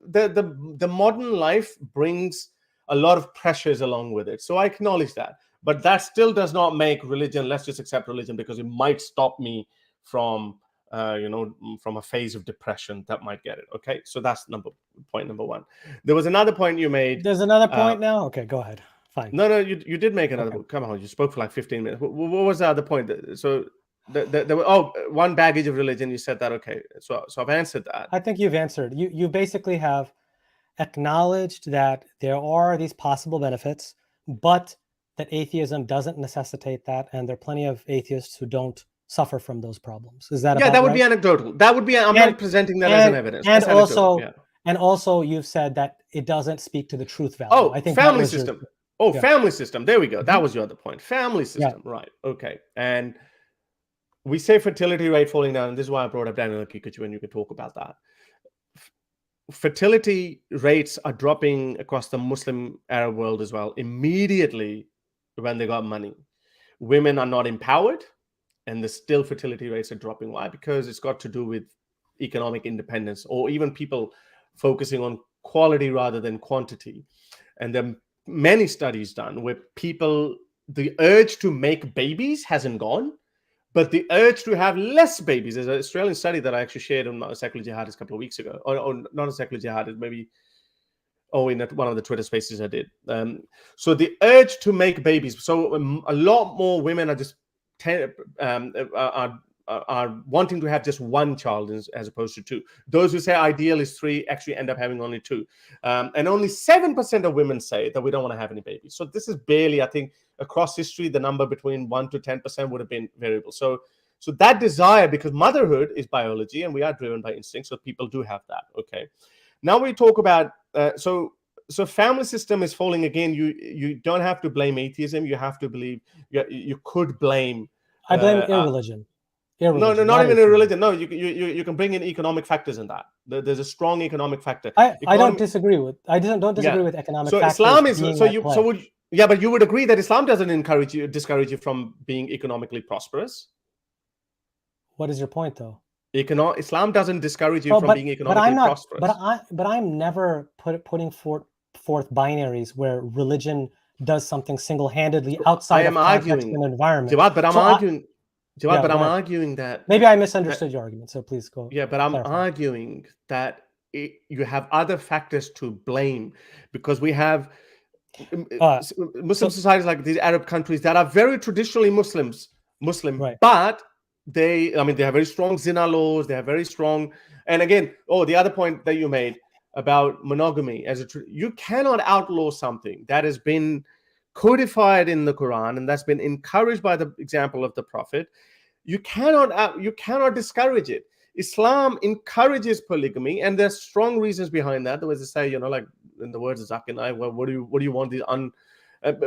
Speaker 2: The modern life brings a lot of pressures along with it. So I acknowledge that. But that still does not make religion, let's just accept religion because it might stop me from, from a phase of depression that might get it. Okay. So that's point number one. There was another point you made.
Speaker 3: There's another point now? Okay, go ahead. Fine.
Speaker 2: No, you did make another point. Come on, you spoke for like 15 minutes. What was the other point? So one baggage of religion, you said that. Okay. So I've answered that.
Speaker 3: I think you've answered. You basically have acknowledged that there are these possible benefits, but that atheism doesn't necessitate that, and there are plenty of atheists who don't suffer from those problems. Is that
Speaker 2: that would be anecdotal? That would be. I'm not presenting that as an evidence.
Speaker 3: And also, you've said that it doesn't speak to the truth value. I think
Speaker 2: family system. Family system. There we go. That was your other point. Family system. Yeah. Right. Okay. And we say fertility rate falling down, and this is why I brought up Daniel Kikuchi, and you can talk about that. Fertility rates are dropping across the Muslim Arab world as well immediately when they got money. Women are not empowered, and the still fertility rates are dropping. Why? Because it's got to do with economic independence, or even people focusing on quality rather than quantity. And there are many studies done where the urge to make babies hasn't gone, but the urge to have less babies. There's an Australian study that I actually shared on Secular Jihadist a couple of weeks ago, or not a Secular Jihadist, maybe, in one of the Twitter spaces I did. So the urge to make babies. So a lot more women are just are wanting to have just one child as opposed to two. Those who say ideal is 3 actually end up having only 2. And only 7% of women say that we don't want to have any babies. So this is barely, I think, across history, the number between 1 to 10% would have been variable. So that desire, because motherhood is biology and we are driven by instinct, so people do have that. Okay. Now we talk about, so family system is falling again. You don't have to blame atheism. You have to believe, you could blame.
Speaker 3: I blame irreligion.
Speaker 2: No, not even a religion. No, you can bring in economic factors in that. There's a strong economic factor.
Speaker 3: I don't disagree with. I don't disagree with economic factors.
Speaker 2: So Islam is but you would agree that Islam doesn't discourage you from being economically prosperous.
Speaker 3: What is your point, though?
Speaker 2: Islam doesn't discourage you from being economically prosperous.
Speaker 3: But I'm never putting forth binaries where religion does something single-handedly outside of context and environment.
Speaker 2: Jawad, but I'm arguing. But I'm arguing that
Speaker 3: maybe I misunderstood your argument. So please go.
Speaker 2: Yeah, but I'm arguing that you have other factors to blame, because we have Muslim societies like these Arab countries that are very traditionally Muslim, right. But they have very strong zina laws. They have very strong, and again, the other point that you made about monogamy you cannot outlaw something that has been codified in the Quran and that's been encouraged by the example of the Prophet. You cannot discourage it. Islam encourages polygamy, and there's strong reasons behind that. The way they say, like in the words of Zakir, well, what do you want?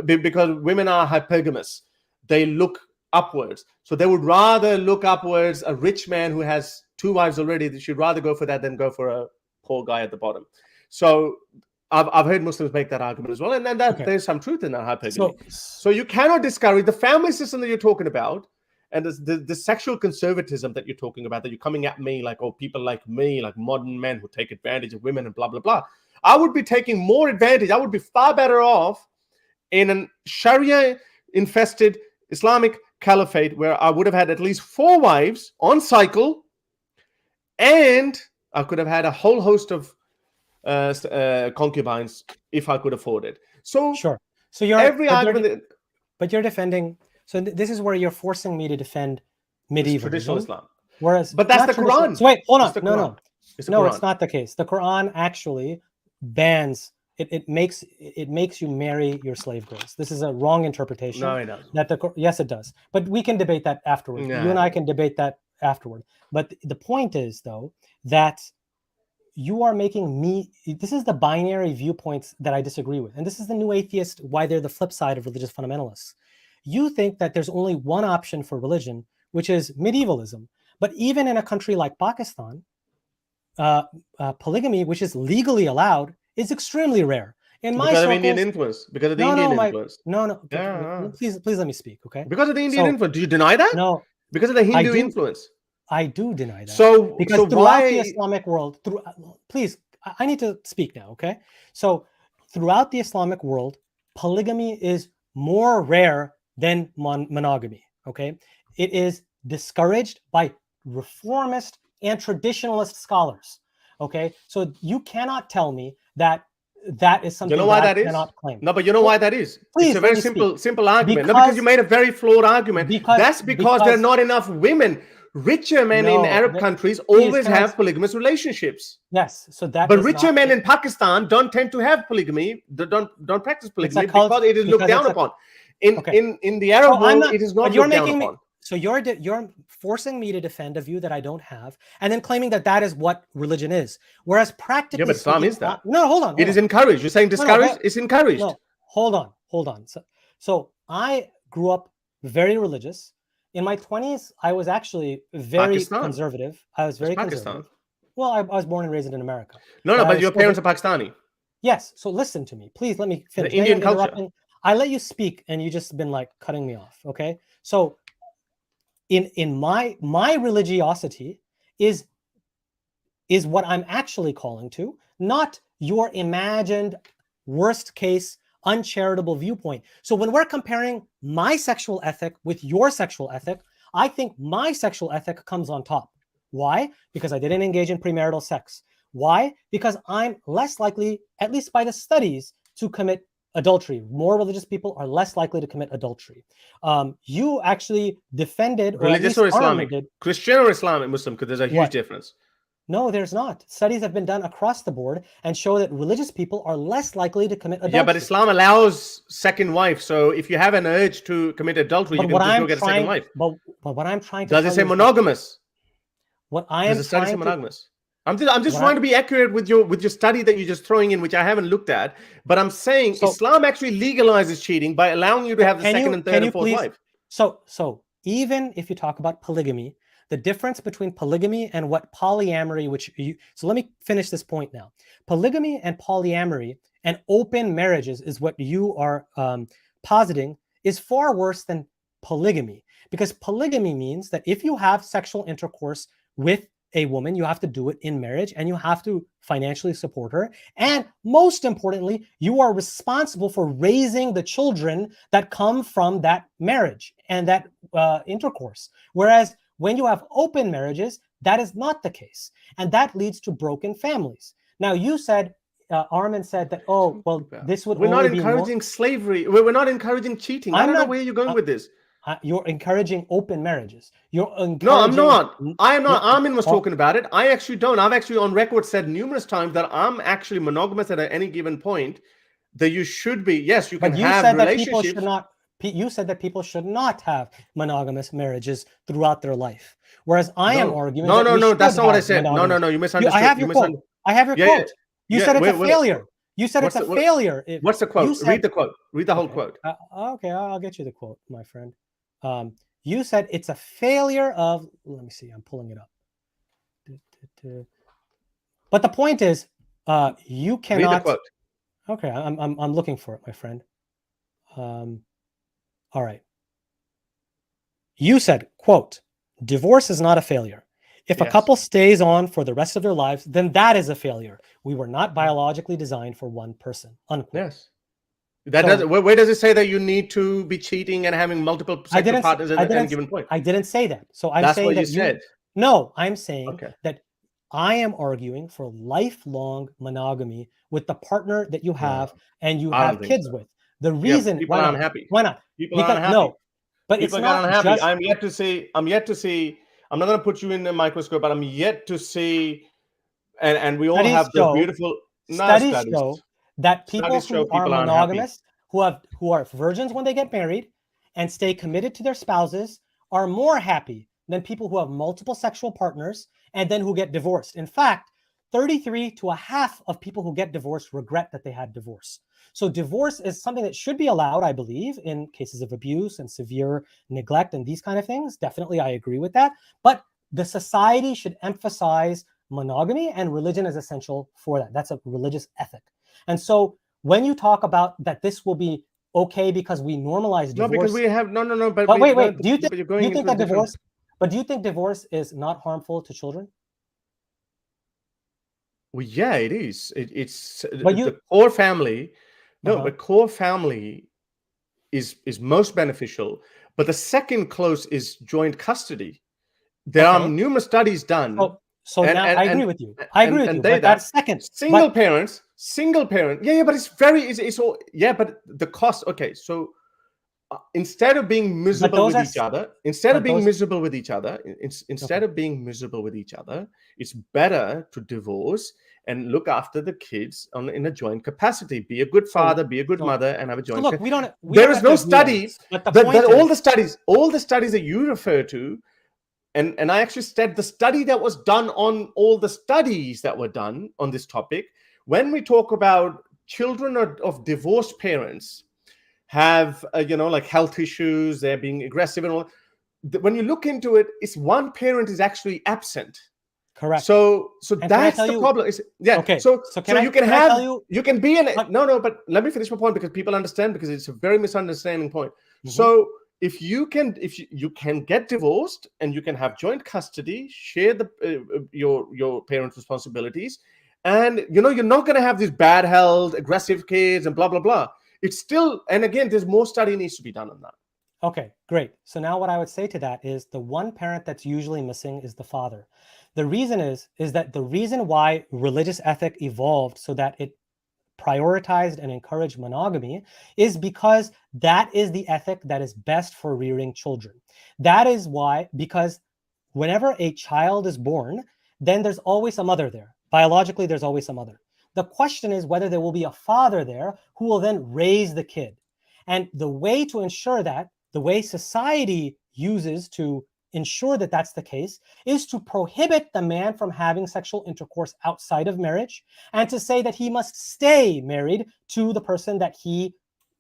Speaker 2: Because women are hypergamous. They look upwards. So they would rather look upwards. A rich man who has 2 wives already, they should rather go for that than go for a poor guy at the bottom. So I've heard Muslims make that argument as well. And then there's some truth in that hypergamy. So you cannot discourage the family system that you're talking about. And the sexual conservatism that you're talking about, that you're coming at me like, people like me, like modern men who take advantage of women and blah, blah, blah. I would be taking more advantage. I would be far better off in a Sharia-infested Islamic caliphate where I would have had at least 4 wives on cycle, and I could have had a whole host of concubines if I could afford it. So
Speaker 3: sure. So you're defending. So this is where you're forcing me to defend medieval
Speaker 2: traditional Islam.
Speaker 3: But
Speaker 2: that's the Quran.
Speaker 3: So wait, hold on. No, it's not the case. The Quran actually bans. It makes you marry your slave girls. This is a wrong interpretation.
Speaker 2: No, it doesn't.
Speaker 3: Yes, it does. But we can debate that afterwards. You and I can debate that afterward. But the point is, though, that you are making me, this is the binary viewpoints that I disagree with. And this is the new atheist, why they're the flip side of religious fundamentalists. You think that there's only one option for religion, which is medievalism. But even in a country like Pakistan, polygamy, which is legally allowed, is extremely rare. In my
Speaker 2: because
Speaker 3: circles,
Speaker 2: of Indian influence. Because of the
Speaker 3: no,
Speaker 2: Indian
Speaker 3: no,
Speaker 2: influence.
Speaker 3: no.
Speaker 2: Yeah.
Speaker 3: Please let me speak, okay?
Speaker 2: Because of the Indian
Speaker 3: So,
Speaker 2: influence. Do you deny that?
Speaker 3: No,
Speaker 2: Because of the Hindu
Speaker 3: do.
Speaker 2: influence.
Speaker 3: I do deny that.
Speaker 2: So
Speaker 3: because throughout
Speaker 2: why
Speaker 3: the Islamic world, please, I need to speak now, okay? So throughout the Islamic world, polygamy is more rare than monogamy, okay? It is discouraged by reformist and traditionalist scholars, okay? So you cannot tell me that that is something
Speaker 2: you know why
Speaker 3: that
Speaker 2: that
Speaker 3: I
Speaker 2: is?
Speaker 3: cannot claim.
Speaker 2: No, but you know why that is?
Speaker 3: Please,
Speaker 2: it's a
Speaker 3: let
Speaker 2: very
Speaker 3: me
Speaker 2: simple argument.
Speaker 3: Because,
Speaker 2: no, because you made a very flawed argument. That's because there are
Speaker 3: because
Speaker 2: not enough women. Richer men in Arab countries always have polygamous relationships.
Speaker 3: Yes, so that.
Speaker 2: But richer men in Pakistan don't tend to have polygamy. They don't practice polygamy because it is looked down upon. In the Arab world, it is not looked down upon.
Speaker 3: So you're forcing me to defend a view that I don't have, and then claiming that that is what religion is. Whereas practically,
Speaker 2: but Islam is that.
Speaker 3: No, hold on.
Speaker 2: It is encouraged. You're saying discouraged? It's encouraged.
Speaker 3: No, hold on. So I grew up very religious. In my 20s, I was actually very conservative. I was very conservative. Well, I was born and raised in America.
Speaker 2: No, but your parents are Pakistani.
Speaker 3: Yes. So listen to me, please. Let me finish.
Speaker 2: The Indian culture.
Speaker 3: I let you speak, and you just been like cutting me off. Okay. So, in my religiosity is what I'm actually calling to, not your imagined worst case uncharitable viewpoint. So when we're comparing my sexual ethic with your sexual ethic, I think my sexual ethic comes on top. Why? Because I didn't engage in premarital sex. Why? Because I'm less likely, at least by the studies, to commit adultery. More religious people are less likely to commit adultery. You actually defended, or
Speaker 2: religious or Islamic, Christian or Islamic Muslim, because there's a huge difference.
Speaker 3: No, there's not. Studies have been done across the board and show that religious people are less likely to commit adultery.
Speaker 2: Yeah, but Islam allows second wife. So if you have an urge to commit adultery, you can just go get a second wife.
Speaker 3: But what I'm trying to
Speaker 2: does it say monogamous?
Speaker 3: What I am
Speaker 2: does the study say monogamous? I'm just trying to be accurate with your study that you're just throwing in, which I haven't looked at. But I'm saying Islam actually legalizes cheating by allowing you to have the second and third and fourth wife.
Speaker 3: So even if you talk about polygamy, the difference between polygamy and what polyamory, so let me finish this point now. Polygamy and polyamory and open marriages is what you are positing is far worse than polygamy, because polygamy means that if you have sexual intercourse with a woman, you have to do it in marriage and you have to financially support her. And most importantly, you are responsible for raising the children that come from that marriage and that intercourse. Whereas when you have open marriages, that is not the case. And that leads to broken families. Now, you said, Armin said that, oh, well, this would
Speaker 2: We're not encouraging slavery. We're not encouraging cheating. I don't know where you're going with this.
Speaker 3: You're encouraging open marriages.
Speaker 2: No, I'm not. I am not. Armin was talking about it. I actually don't. I've actually on record said numerous times that I'm actually monogamous at any given point. That you should be. Yes, you can have relationships.
Speaker 3: You said that people should not have monogamous marriages throughout their life. Whereas I am arguing.
Speaker 2: No, that's not what I said. No, you misunderstood.
Speaker 3: I have your quote. I have your quote. You said it's a failure. You said it's a failure.
Speaker 2: What's the quote? Read the quote. Read the whole quote.
Speaker 3: Okay, I'll get you the quote, my friend. You said it's a failure of. Let me see. I'm pulling it up. But the point is, you cannot.
Speaker 2: Read the quote.
Speaker 3: Okay, I'm looking for it, my friend. All right. You said, quote, "Divorce is not a failure. If a couple stays on for the rest of their lives, then that is a failure. We were not biologically designed for one person." Unquote.
Speaker 2: Yes. That doesn't. Where does it say that you need to be cheating and having multiple sexual partners at any given point?
Speaker 3: I didn't say that. So I'm
Speaker 2: saying
Speaker 3: that's what
Speaker 2: you said.
Speaker 3: No, I'm saying that I am arguing for lifelong monogamy with the partner that you have and you have kids with. The reason
Speaker 2: people are unhappy.
Speaker 3: Why not?
Speaker 2: People are unhappy.
Speaker 3: No, but
Speaker 2: people
Speaker 3: it's not
Speaker 2: unhappy.
Speaker 3: just.
Speaker 2: I'm yet to see. I'm not going to put you in the microscope, but I'm yet to see. And we all have the beautiful
Speaker 3: studies show that people who are monogamous, who are virgins when they get married and stay committed to their spouses, are more happy than people who have multiple sexual partners and then who get divorced. In fact, 33 to a half of people who get divorced regret that they had divorce. So divorce is something that should be allowed, I believe, in cases of abuse and severe neglect and these kind of things. Definitely, I agree with that. But the society should emphasize monogamy, and religion is essential for that. That's a religious ethic. And so when you talk about that this will be okay because we normalize divorce.
Speaker 2: No, because we have no. But
Speaker 3: wait. Do you think that
Speaker 2: different...
Speaker 3: divorce? But do you think divorce is not harmful to children?
Speaker 2: Well, yeah, it is. It's
Speaker 3: but
Speaker 2: the core family. No, but core family is most beneficial. But the second close is joint custody. There are numerous studies done.
Speaker 3: So now I agree with you. I agree with you. But that's second.
Speaker 2: Single parent. Yeah, but it's all. Yeah, but the cost. Okay, so instead of being miserable with each other, it's better to divorce and look after the kids in a joint capacity. Be a good father, be a good mother, and have a joint.
Speaker 3: Look,
Speaker 2: there is no study. All the studies that you refer to. And I actually said the study that was done on all the studies that were done on this topic, when we talk about children of divorced parents have, like health issues, they're being aggressive and all. When you look into it, it's one parent is actually absent.
Speaker 3: Correct.
Speaker 2: So that's the problem.
Speaker 3: Okay.
Speaker 2: So you can be in it. No, but let me finish my point because people understand, because it's a very misunderstanding point. Mm-hmm. So if you can get divorced and you can have joint custody, share your parents' responsibilities, and you're not going to have these bad health, aggressive kids, and blah blah blah. It's still, and again, there's more study needs to be done on that.
Speaker 3: Okay, great. So now what I would say to that is the one parent that's usually missing is the father. The reason is that the reason why religious ethic evolved so that it prioritized and encouraged monogamy is because that is the ethic that is best for rearing children. That is why, because whenever a child is born, then there's always a mother there. Biologically, there's always a mother. The question is whether there will be a father there who will then raise the kid. And the way to ensure that, the way society uses to ensure that that's the case, is to prohibit the man from having sexual intercourse outside of marriage, and to say that he must stay married to the person that he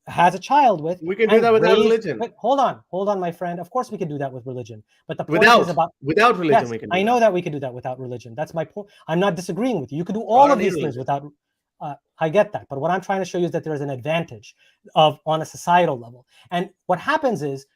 Speaker 3: has a child with.
Speaker 2: We can do that without religion.
Speaker 3: Wait, hold on, my friend. Of course we can do that with religion. But the point is about
Speaker 2: without religion.
Speaker 3: Yes,
Speaker 2: we can. Do
Speaker 3: I know that we can do that without religion. That's my point. I'm not disagreeing with you. You could do all of these things without. I get that. But what I'm trying to show you is that there is an advantage on a societal level. And what happens is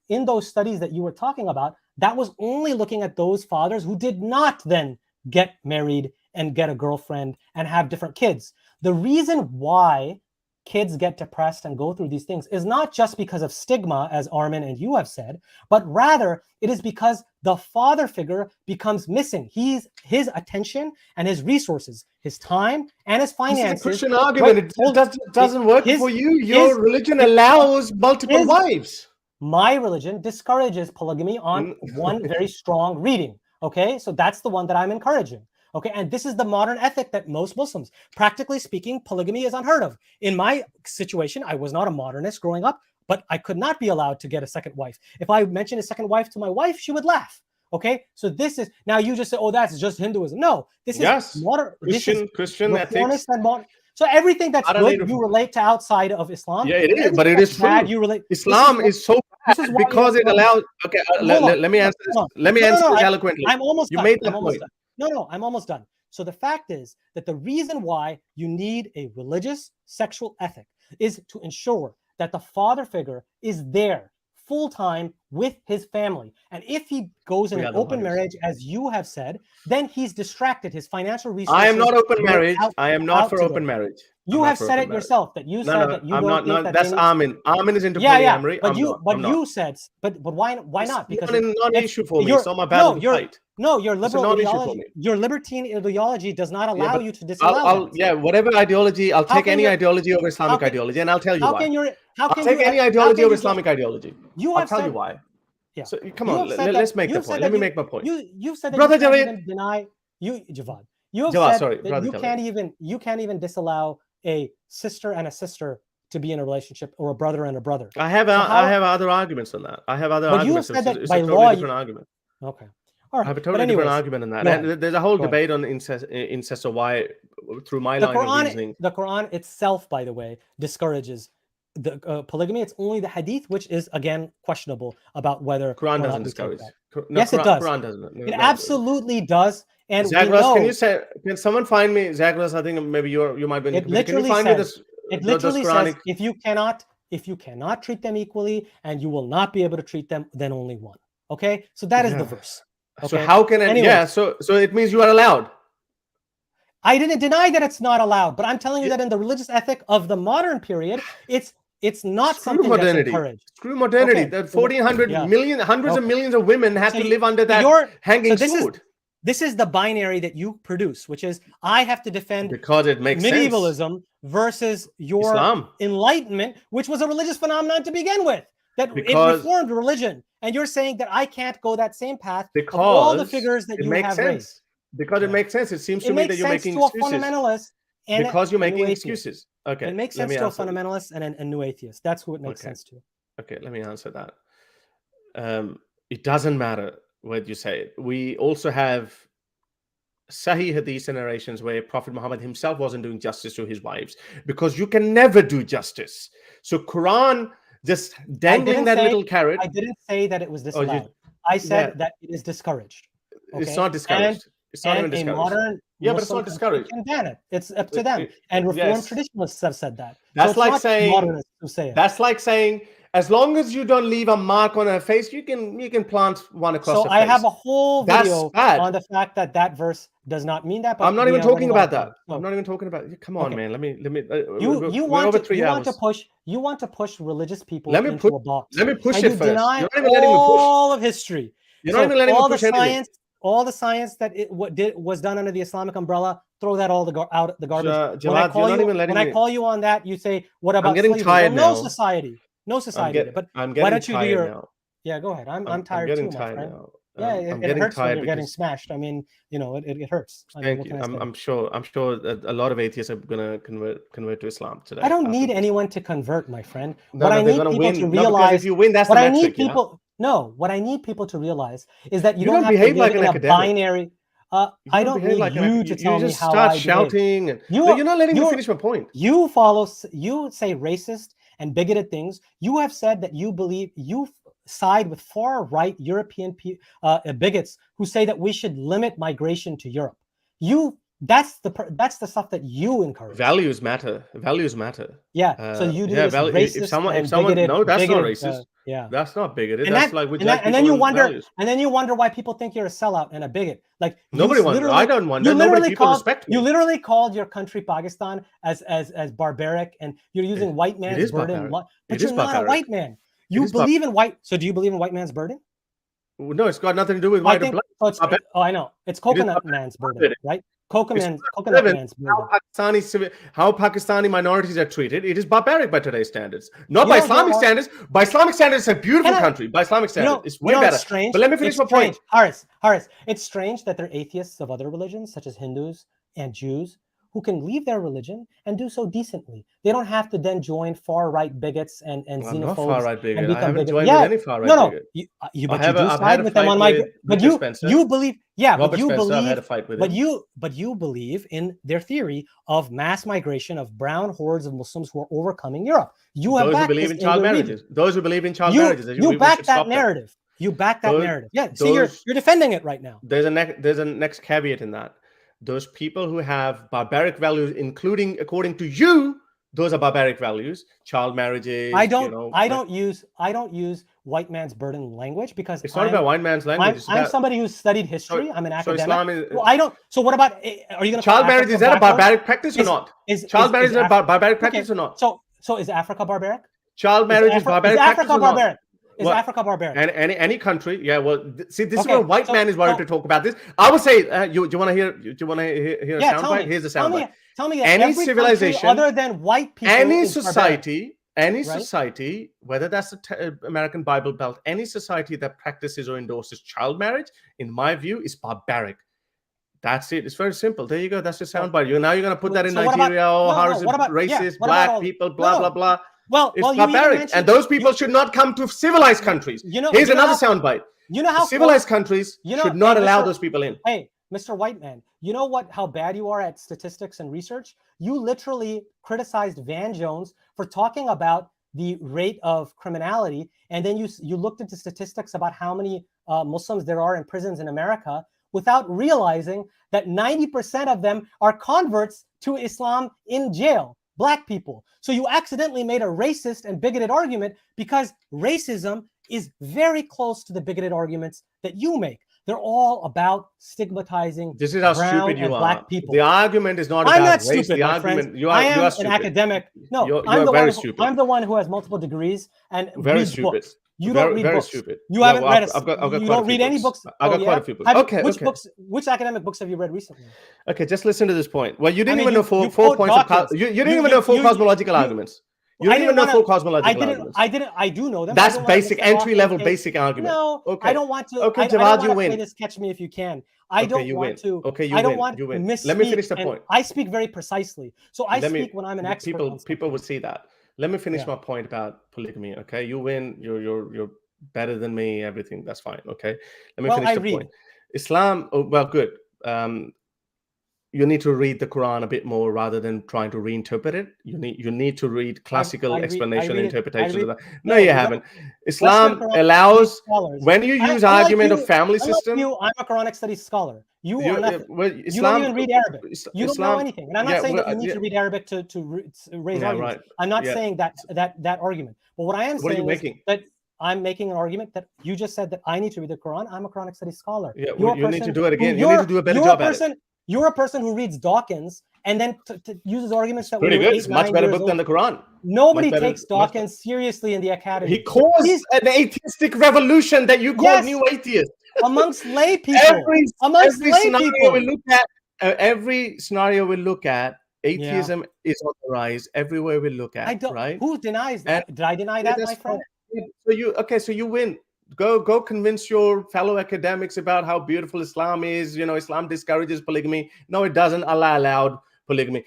Speaker 3: in those studies that you were talking about, that was only looking at those fathers who did not then get married and get a girlfriend and have different kids. The reason why kids get depressed and go through these things is not just because of stigma, as Armin and you have said, but rather it is because the father figure becomes missing. His attention and his resources, his time and his finances.
Speaker 2: This is a Christian argument. It doesn't work for you. Your religion allows multiple wives.
Speaker 3: My religion discourages polygamy on one very strong reading. Okay, so that's the one that I'm encouraging. Okay, and this is the modern ethic that most Muslims, practically speaking, polygamy is unheard of. In my situation, I was not a modernist growing up, but I could not be allowed to get a second wife. If I mentioned a second wife to my wife, she would laugh. Okay, so this is, now you just say, oh, that's just Hinduism. No, this is modern.
Speaker 2: Christian ethics.
Speaker 3: So everything that's good, you relate to outside of Islam.
Speaker 2: Yeah, it is, but it is bad.
Speaker 3: You relate.
Speaker 2: Islam is so bad because it allows. Okay, let me answer this. Let me answer this eloquently.
Speaker 3: I'm almost done.
Speaker 2: Made that point.
Speaker 3: No, I'm almost done. So the fact is that the reason why you need a religious sexual ethic is to ensure that the father figure is there full-time with his family. And if he goes in an open marriage, as you have said, then he's distracted. His financial resources.
Speaker 2: I am not open marriage. I am not for open marriage.
Speaker 3: You have said it yourself that you said that you don't think that
Speaker 2: that's Armin. Armin is into polyamory.
Speaker 3: But you said, but why not? Because
Speaker 2: it's not an issue for me. It's not my battle fight.
Speaker 3: No, your liberal ideology, your libertine ideology does not allow you to disallow that.
Speaker 2: Whatever ideology, I'll take any ideology over Islamic ideology, and I'll tell you why. I'll take any ideology over Islamic ideology. I'll tell you why.
Speaker 3: Yeah.
Speaker 2: So come on, let's make the point. Let me make my point.
Speaker 3: You've said that
Speaker 2: Brother
Speaker 3: you can't even deny Javad. You have said that you can't even disallow a sister and a sister to be in a relationship, or a brother and a brother.
Speaker 2: I have other arguments on that. I have other arguments.
Speaker 3: You said that
Speaker 2: it's
Speaker 3: by
Speaker 2: a totally
Speaker 3: law,
Speaker 2: different argument.
Speaker 3: Okay. All right.
Speaker 2: I have a totally different argument on that. And there's a whole debate on incest or why, through my line of reasoning.
Speaker 3: The Quran itself, by the way, discourages the polygamy. It's only the Hadith, which is again questionable about whether
Speaker 2: Quran doesn't discourage.
Speaker 3: Yes, it does.
Speaker 2: Quran doesn't.
Speaker 3: It absolutely does. And
Speaker 2: Zagros, can someone find me Zagros? I think maybe you might be.
Speaker 3: It literally says, says if you cannot treat them equally and you will not be able to treat them, then only one. Okay, so that is the verse. Okay?
Speaker 2: So how can so it means you are allowed.
Speaker 3: I didn't deny that it's not allowed, but I'm telling you that in the religious ethic of the modern period, it's not something that's encouraged.
Speaker 2: Screw modernity.
Speaker 3: Okay.
Speaker 2: That 1,400 million, hundreds of millions of women have to live under that hanging sword.
Speaker 3: This is the binary that you produce, which is I have to defend
Speaker 2: because it makes
Speaker 3: medievalism versus your
Speaker 2: Islam.
Speaker 3: Enlightenment, which was a religious phenomenon to begin with. That it reformed religion, and you're saying that I can't go that same path because of all the figures that you have raised.
Speaker 2: Because it makes sense. It seems to me that you're making excuses.
Speaker 3: It makes sense to a fundamentalist and
Speaker 2: because you're making excuses. Okay,
Speaker 3: it makes sense to a fundamentalist and a new atheist. That's who it makes sense to.
Speaker 2: Okay, let me answer that. It doesn't matter what you say. We also have Sahih Hadith narrations where Prophet Muhammad himself wasn't doing justice to his wives because you can never do justice. So Quran just dangling that little carrot.
Speaker 3: I didn't say that it was disallowed. I said that it is discouraged. Okay?
Speaker 2: It's not discouraged. It's not even discouraged.
Speaker 3: Modern
Speaker 2: but it's not discouraged.
Speaker 3: Can ban it. It's up to them. And Reformed traditionalists have said that.
Speaker 2: That's like saying
Speaker 3: modernists who say it.
Speaker 2: That's like saying as long as you don't leave a mark on her face, you can plant one across the face.
Speaker 3: So I have a whole video on the fact that verse does not mean that. But
Speaker 2: I'm not even talking about that. I'm not even talking about. Come on, man. Let me.
Speaker 3: You want to push religious people into a box.
Speaker 2: Let me push it first. You're
Speaker 3: not even letting me push all of history.
Speaker 2: You're not even letting me push anything.
Speaker 3: All the science that was done under the Islamic umbrella, throw that all out the garbage. When I call you on that, you say, "What about slavery?"
Speaker 2: I'm getting tired now.
Speaker 3: No society. But why don't you do your? Now. Yeah, go ahead. I'm tired too, my friend. Now. Yeah, it hurts when you're getting smashed. I mean, it hurts.
Speaker 2: Thank you. I'm sure that a lot of atheists are going to convert to Islam today.
Speaker 3: I don't need anyone to convert, my friend. What I need people to realize.
Speaker 2: If you win, that's the metric.
Speaker 3: What I need people to realize is that you don't have to live in a binary. I don't need you to tell me how I behave.
Speaker 2: Shouting. And you're not letting me finish my point.
Speaker 3: You say racist and bigoted things. You have said that you side with far right European bigots who say that we should limit migration to Europe. That's the stuff that you encourage.
Speaker 2: Values matter.
Speaker 3: Yeah. So you do this racist.
Speaker 2: If someone that's not racist. That's not bigoted.
Speaker 3: And then you wonder why people think you're a sellout and a bigot. Like
Speaker 2: nobody wonders. I don't wonder. Nobody people respect me.
Speaker 3: You literally called your country Pakistan as barbaric, and you're using white man's burden. But you're not a white man. You believe in white. So do you believe in white man's burden?
Speaker 2: No, it's got nothing to do with white or black.
Speaker 3: I know. It's coconut man's burden, right? Coconut man's burden.
Speaker 2: How Pakistani minorities are treated, it is barbaric by today's standards. Not by Islamic standards. By Islamic standards, it's a beautiful country. By Islamic standards, it's way better.
Speaker 3: Strange.
Speaker 2: But let me finish my point.
Speaker 3: Harris, it's strange that there are atheists of other religions, such as Hindus and Jews, who can leave their religion and do so decently. They don't have to then join far-right bigots and xenophobes.
Speaker 2: I'm not far-right bigot. I haven't joined with any far-right bigot.
Speaker 3: But you do side with them on my. But you believe. Yeah, but you believe. I've had a fight with him. But you believe in their theory of mass migration of brown hordes of Muslims who are overcoming Europe.
Speaker 2: Those who believe in child marriages. Those who believe in child marriages.
Speaker 3: You back that narrative. You back that narrative. Yeah. See, you're defending it right now.
Speaker 2: There's a next caveat in that. Those people who have barbaric values, including according to you, those are barbaric values. Child marriages.
Speaker 3: I don't use white man's burden language because
Speaker 2: it's not about white man's language.
Speaker 3: I'm somebody who's studied history. I'm an academic.
Speaker 2: Islam is,
Speaker 3: So what about? Are you going to
Speaker 2: child marriage? Is that a barbaric practice or not? Child marriage is a barbaric practice or not?
Speaker 3: So is Africa barbaric?
Speaker 2: Child marriage is barbaric practice or not?
Speaker 3: Is Africa barbaric?
Speaker 2: And any country, yeah. Well, see, this is where white man is worried to talk about this. I would say, do you want to hear? Do you want to hear a soundbite? Here's a soundbite.
Speaker 3: Tell me
Speaker 2: any civilization
Speaker 3: other than white people,
Speaker 2: any society, whether that's the American Bible Belt, any society that practices or endorses child marriage, in my view, is barbaric. That's it. It's very simple. There you go. That's the soundbite. You're going to put that in Nigeria. How is it racist? Black people, blah blah blah.
Speaker 3: Well,
Speaker 2: it's barbaric, and those people should not come to civilized countries. Here's another soundbite.
Speaker 3: You know how
Speaker 2: civilized countries should not allow those people in.
Speaker 3: Hey, Mr. White Man, you know how bad you are at statistics and research? You literally criticized Van Jones for talking about the rate of criminality, and then you looked into statistics about how many Muslims there are in prisons in America without realizing that 90% of them are converts to Islam in jail, Black people. So you accidentally made a racist and bigoted argument because racism is very close to the bigoted arguments that you make. They're all about stigmatizing
Speaker 2: this is how
Speaker 3: brown
Speaker 2: stupid you
Speaker 3: and
Speaker 2: are.
Speaker 3: Black people.
Speaker 2: The argument is not
Speaker 3: I'm
Speaker 2: about
Speaker 3: not
Speaker 2: race.
Speaker 3: stupid,
Speaker 2: The
Speaker 3: my
Speaker 2: argument
Speaker 3: friends.
Speaker 2: you
Speaker 3: I am
Speaker 2: are
Speaker 3: an
Speaker 2: stupid.
Speaker 3: academic. No,
Speaker 2: you're very stupid.
Speaker 3: I'm the one who has multiple degrees and
Speaker 2: Very
Speaker 3: reads
Speaker 2: stupid.
Speaker 3: books. You don't read
Speaker 2: very
Speaker 3: books.
Speaker 2: stupid.
Speaker 3: You haven't read.
Speaker 2: I've got
Speaker 3: you
Speaker 2: quite
Speaker 3: don't
Speaker 2: a few
Speaker 3: read any books.
Speaker 2: I got quite a few books. Okay.
Speaker 3: Which books? Which academic books have you read recently?
Speaker 2: Okay, just listen to this point. Well, you didn't even know four
Speaker 3: quote
Speaker 2: points
Speaker 3: Dawkins.
Speaker 2: of you didn't even know four cosmological arguments. You didn't even know four cosmological arguments.
Speaker 3: I do know them.
Speaker 2: That's basic, entry-level basic argument.
Speaker 3: No,
Speaker 2: okay.
Speaker 3: I don't want to.
Speaker 2: Okay,
Speaker 3: I don't
Speaker 2: Javad,
Speaker 3: want to play this catch me if you can. I don't want to.
Speaker 2: Okay, you
Speaker 3: I don't
Speaker 2: win.
Speaker 3: want
Speaker 2: You
Speaker 3: to
Speaker 2: win.
Speaker 3: misspeak.
Speaker 2: Let me finish the point.
Speaker 3: I speak very precisely. So I speak when I'm an expert.
Speaker 2: People will see that. Let me finish my point about polygamy. Okay, you win. You're better than me. Everything. That's fine. Okay. Let me finish the point. Islam. Oh, well, good. You need to read the Quran a bit more rather than trying to reinterpret it. You need to read classical explanation and interpretation of that. No, you haven't. Islam allows when you use argument of family system.
Speaker 3: I'm a Quranic studies scholar. You are nothing.
Speaker 2: Well,
Speaker 3: you don't even read Arabic. You don't know anything. And I'm not saying that you need to read Arabic to raise arguments. Right. I'm not saying that argument. But what I am saying is that I'm making an argument that you just said that I need to read the Quran. I'm a Quranic studies scholar.
Speaker 2: Yeah, you need to do it again. You need to do a better job at it.
Speaker 3: You're a person who reads Dawkins and then uses arguments that
Speaker 2: pretty good. It's a much better book than the Quran.
Speaker 3: Nobody takes Dawkins seriously in the academy.
Speaker 2: He caused an atheistic revolution that you call new atheist.
Speaker 3: Amongst lay people.
Speaker 2: Every scenario we look at, atheism is on the rise. Everywhere we look at, right?
Speaker 3: Who denies that? Did I deny that, my friend?
Speaker 2: So you win. Go convince your fellow academics about how beautiful Islam is. Islam discourages polygamy. No, it doesn't. Allah allowed polygamy.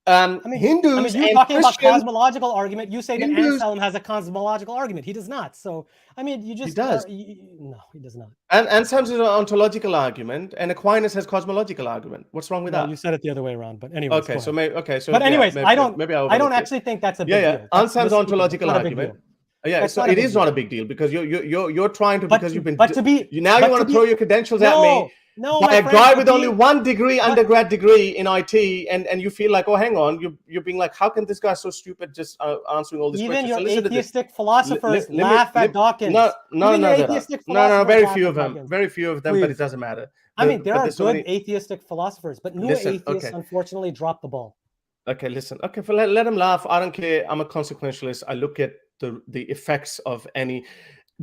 Speaker 2: Hindus.
Speaker 3: You're talking about cosmological argument. You say that Anselm has a cosmological argument. He does not. So, you just.
Speaker 2: He does.
Speaker 3: No, he does not.
Speaker 2: And Anselm's is an ontological argument, and Aquinas has cosmological argument. What's wrong with that?
Speaker 3: You said it the other way around. But anyway.
Speaker 2: But
Speaker 3: anyways, I don't actually think that's a big deal.
Speaker 2: Anselm's ontological argument. Yeah, so it is not a big deal because you're trying to because you've been you want to throw your credentials at me.
Speaker 3: No,
Speaker 2: by a guy with only one degree, undergrad degree in IT, and you feel like, oh, hang on, you're being like, how can this guy so stupid just answering all these questions?
Speaker 3: Even your atheistic philosophers laugh at Dawkins.
Speaker 2: No, very few of them, but it doesn't matter.
Speaker 3: There are good atheistic philosophers, but new atheists unfortunately drop the ball.
Speaker 2: Okay, listen. Okay, let them laugh. I don't care. I'm a consequentialist. I look at the effects of any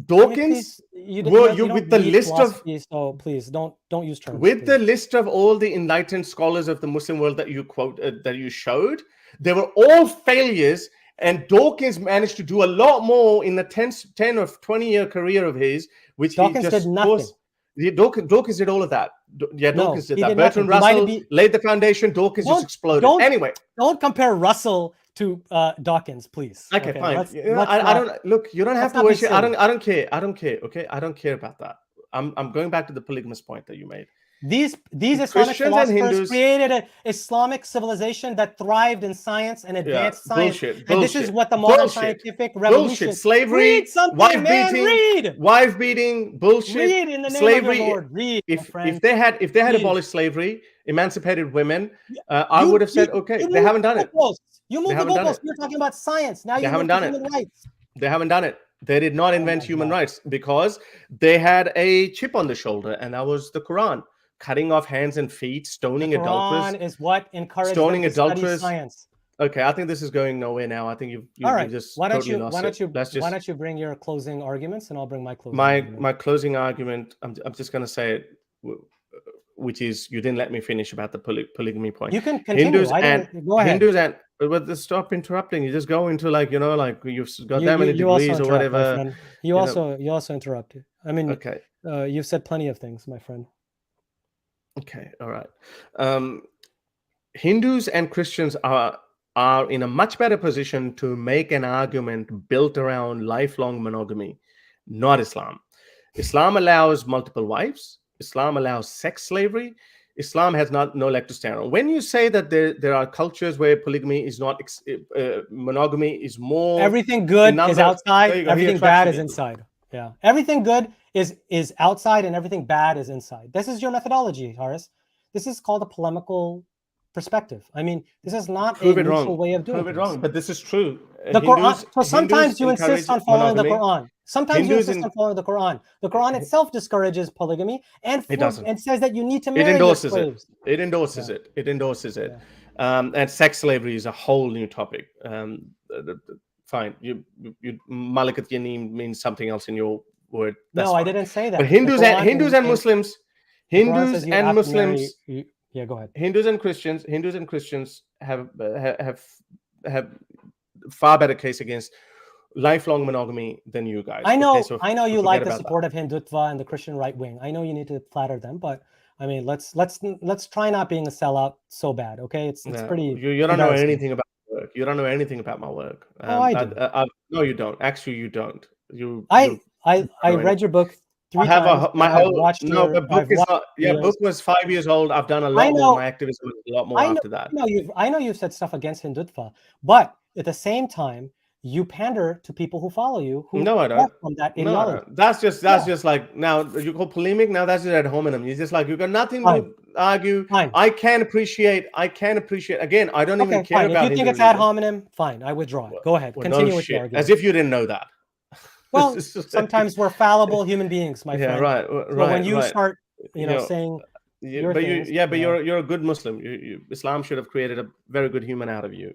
Speaker 2: Dawkins. With the list of
Speaker 3: please don't use terms.
Speaker 2: With the list of all the enlightened scholars of the Muslim world that you that you showed, they were all failures, and Dawkins managed to do a lot more in the 10 or 20-year career of his, which
Speaker 3: Dawkins did nothing.
Speaker 2: Dawkins did all of that. Dawkins did that. Bertrand Russell laid the foundation. Dawkins just exploded. Anyway,
Speaker 3: don't compare Russell to Dawkins, please.
Speaker 2: Okay, fine. I don't look. You don't have to worship. I don't care. Okay, I don't care about that. I'm going back to the polygamous point that you made.
Speaker 3: These Islamic philosophers created an Islamic civilization that thrived in science and advanced science.
Speaker 2: Bullshit.
Speaker 3: And this is what the modern scientific revolution.
Speaker 2: Slavery.
Speaker 3: Read something, read.
Speaker 2: Wife beating. Bullshit.
Speaker 3: Read in the name
Speaker 2: slavery.
Speaker 3: of your Lord. Read,
Speaker 2: if they had abolished slavery, emancipated women, I would have said, okay, they haven't done it.
Speaker 3: You moved the goalposts. You're talking about science. Now you haven't done human rights.
Speaker 2: They haven't done it. They did not invent human rights because they had a chip on the shoulder, and that was the Quran. Cutting off hands and feet, stoning adulterers.
Speaker 3: Quran is what encourages
Speaker 2: stoning
Speaker 3: them to study
Speaker 2: adulterers.
Speaker 3: Science.
Speaker 2: Okay, I think this is going nowhere now. I think you just
Speaker 3: why don't
Speaker 2: totally
Speaker 3: you why don't you bring your closing arguments and I'll bring my closing.
Speaker 2: My closing argument. I'm just going to say it, which is you didn't let me finish about the polygamy point.
Speaker 3: You can continue.
Speaker 2: Go ahead. But stop interrupting. You just go into you've got that many degrees or whatever.
Speaker 3: You also interrupted.
Speaker 2: Okay.
Speaker 3: You've said plenty of things, my friend.
Speaker 2: Okay, all right. Hindus and Christians are in a much better position to make an argument built around lifelong monogamy, not Islam. Islam allows multiple wives. Islam allows sex slavery. Islam has no leg to stand on. When you say that there are cultures where polygamy is not, monogamy is more,
Speaker 3: everything good
Speaker 2: number,
Speaker 3: is outside,
Speaker 2: he
Speaker 3: everything bad is
Speaker 2: me.
Speaker 3: inside. Yeah, everything good is outside, and everything bad is inside. This is your methodology, Harris. This is called a polemical perspective. I mean, this is not a neutral way of doing
Speaker 2: Prove it
Speaker 3: things.
Speaker 2: wrong, but this is true.
Speaker 3: The Quran. So sometimes you insist on following
Speaker 2: monogamy.
Speaker 3: the Quran. Sometimes you insist on following the Quran. The Quran itself discourages polygamy and says that you need to marry your slaves.
Speaker 2: It endorses it. It endorses it. And sex slavery is a whole new topic. Fine, you Malikat Yanim means something else in your word.
Speaker 3: That's fine. I didn't say that.
Speaker 2: But Hindus and Muslims,
Speaker 3: yeah, go ahead.
Speaker 2: Hindus and Christians have far better case against lifelong monogamy than you guys.
Speaker 3: I know you like the support of Hindutva and the Christian right wing. I know you need to flatter them, but I mean, let's try not being a sellout so bad. Okay, it's pretty.
Speaker 2: You don't know anything about my work. You don't know anything about my work.
Speaker 3: I do.
Speaker 2: No, you don't. Actually, you don't.
Speaker 3: I read your book 3 times.
Speaker 2: Book was 5 years old. I've done a lot more. My activism was a lot more after that.
Speaker 3: I know you've said stuff against Hindutva, but at the same time, you pander to people who follow you.
Speaker 2: No, I don't.
Speaker 3: From that ideology.
Speaker 2: No, that's just like, now you call polemic. Now that's just ad hominem. You're just like, you got nothing to argue.
Speaker 3: Fine.
Speaker 2: I can appreciate. Again, I don't even care about.
Speaker 3: If you think it's ad hominem, fine. I withdraw it. Go ahead. Continue with your argument.
Speaker 2: As if you didn't know that.
Speaker 3: Well, sometimes we're fallible human beings, my friend.
Speaker 2: Right.
Speaker 3: So when you start, saying,
Speaker 2: you're a good Muslim. Islam should have created a very good human out of you.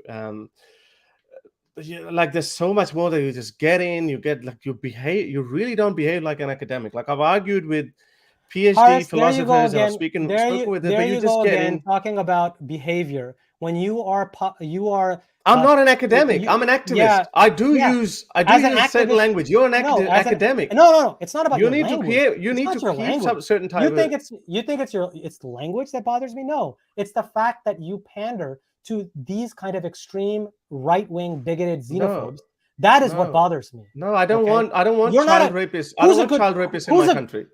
Speaker 2: Like, there's so much more that you just get in. You get like you really don't behave like an academic. Like, I've argued with PhD philosophers and I've spoken with them, but you just get in
Speaker 3: talking about behavior when you are.
Speaker 2: I'm not an academic. I'm an activist. Yeah, I do use certain language. You're an academic.
Speaker 3: No. It's not about
Speaker 2: you
Speaker 3: your
Speaker 2: need
Speaker 3: language.
Speaker 2: to create. You need to keep some certain type.
Speaker 3: You think it's the language that bothers me? No, it's the fact that you pander to these kind of extreme right-wing bigoted xenophobes. That is what bothers me.
Speaker 2: No, I don't want child rapists. I don't want child rapists in my country.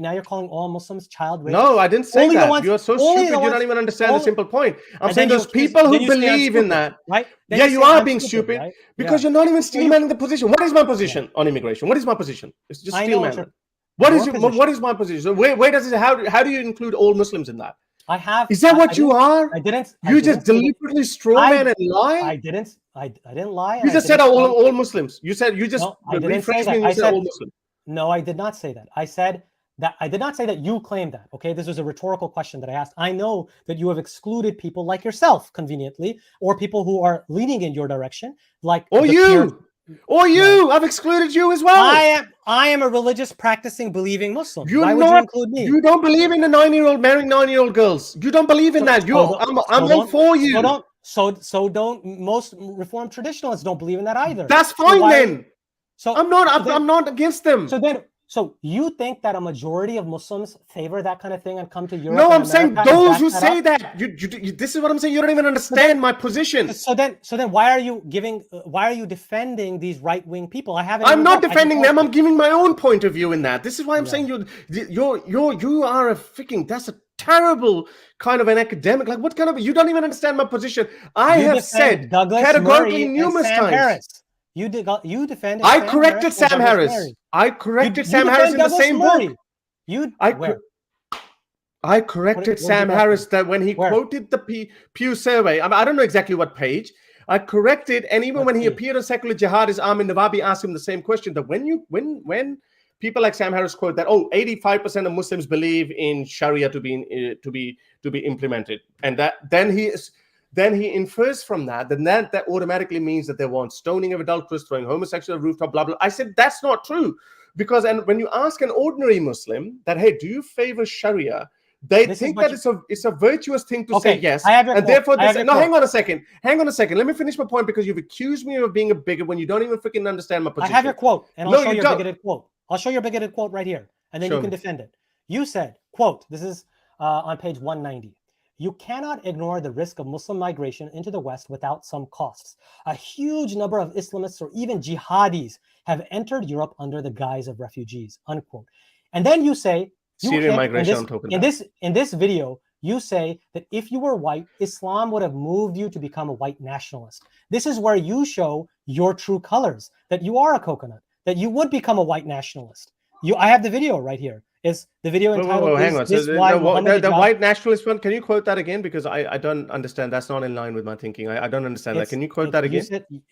Speaker 3: Now you're calling all Muslims child rapists?
Speaker 2: No, I didn't say that. You're so stupid. You don't even understand the simple point. I'm saying those people who believe in that.
Speaker 3: Right?
Speaker 2: Yeah, you are being stupid because you're not even steelmanning the position. What is my position on immigration? What is my position? It's just steelman. What is my position? So where does it? How do you include all Muslims in that? Is that what you are? You just deliberately strawman and lie.
Speaker 3: I didn't lie.
Speaker 2: You just said all Muslims. You just rephrased me and you said all Muslims.
Speaker 3: No, I did not say that. I said that I did not say that you claimed that. Okay, this was a rhetorical question that I asked. I know that you have excluded people like yourself, conveniently, or people who are leaning in your direction, like I've excluded you as well. I am a religious, practicing, believing Muslim. Why would you include me?
Speaker 2: You don't believe in the 9-year-old marrying 9-year-old girls. You don't believe in that. I'm all for you.
Speaker 3: So don't most Reformed traditionalists don't believe in that either.
Speaker 2: That's fine then. So I'm not against them.
Speaker 3: So you think that a majority of Muslims favor that kind of thing and come to Europe?
Speaker 2: No, I'm saying those who say that. This is what I'm saying. You don't even understand my position.
Speaker 3: So then, why are you defending these right-wing people?
Speaker 2: I'm not defending them. I'm giving my own point of view in that. This is why I'm saying you are a freaking. That's a terrible kind of an academic. Like, what kind of? You don't even understand my position. I have said categorically numerous times.
Speaker 3: You defended.
Speaker 2: I corrected Sam Harris. I corrected Sam Harris in the same book. I corrected Sam Harris that when he quoted the Pew survey. I don't know exactly what page. I corrected, and even when he appeared on Secular Jihadist, Amin Nawabi asked him the same question. That when people like Sam Harris quote that 85% of Muslims believe in Sharia to be implemented, and that then he infers from that automatically means that they want stoning of adulterers, throwing homosexual at rooftop, blah, blah. I said, that's not true. Because when you ask an ordinary Muslim that, hey, do you favor Sharia? They think that it's a virtuous thing to say yes. And therefore they say, no, hang on a second. Let me finish my point, because you've accused me of being a bigot when you don't even freaking understand my position.
Speaker 3: I have your quote, and I'll show your bigoted quote. I'll show your bigoted quote right here, and then you can defend it. You said, quote, this is on page 190. You cannot ignore the risk of Muslim migration into the West without some costs. A huge number of Islamists or even jihadis have entered Europe under the guise of refugees, unquote. And then you say,
Speaker 2: Syrian migration, I'm talking about.
Speaker 3: in this video, you say that if you were white, Islam would have moved you to become a white nationalist. This is where you show your true colors, that you are a coconut, that you would become a white nationalist. I have the video right here. Is the video entitled,
Speaker 2: hang on.
Speaker 3: Is
Speaker 2: So
Speaker 3: Why
Speaker 2: the white nationalist one, can you quote that again? Because I don't understand. That's not in line with my thinking. I don't understand that. Can you quote that again?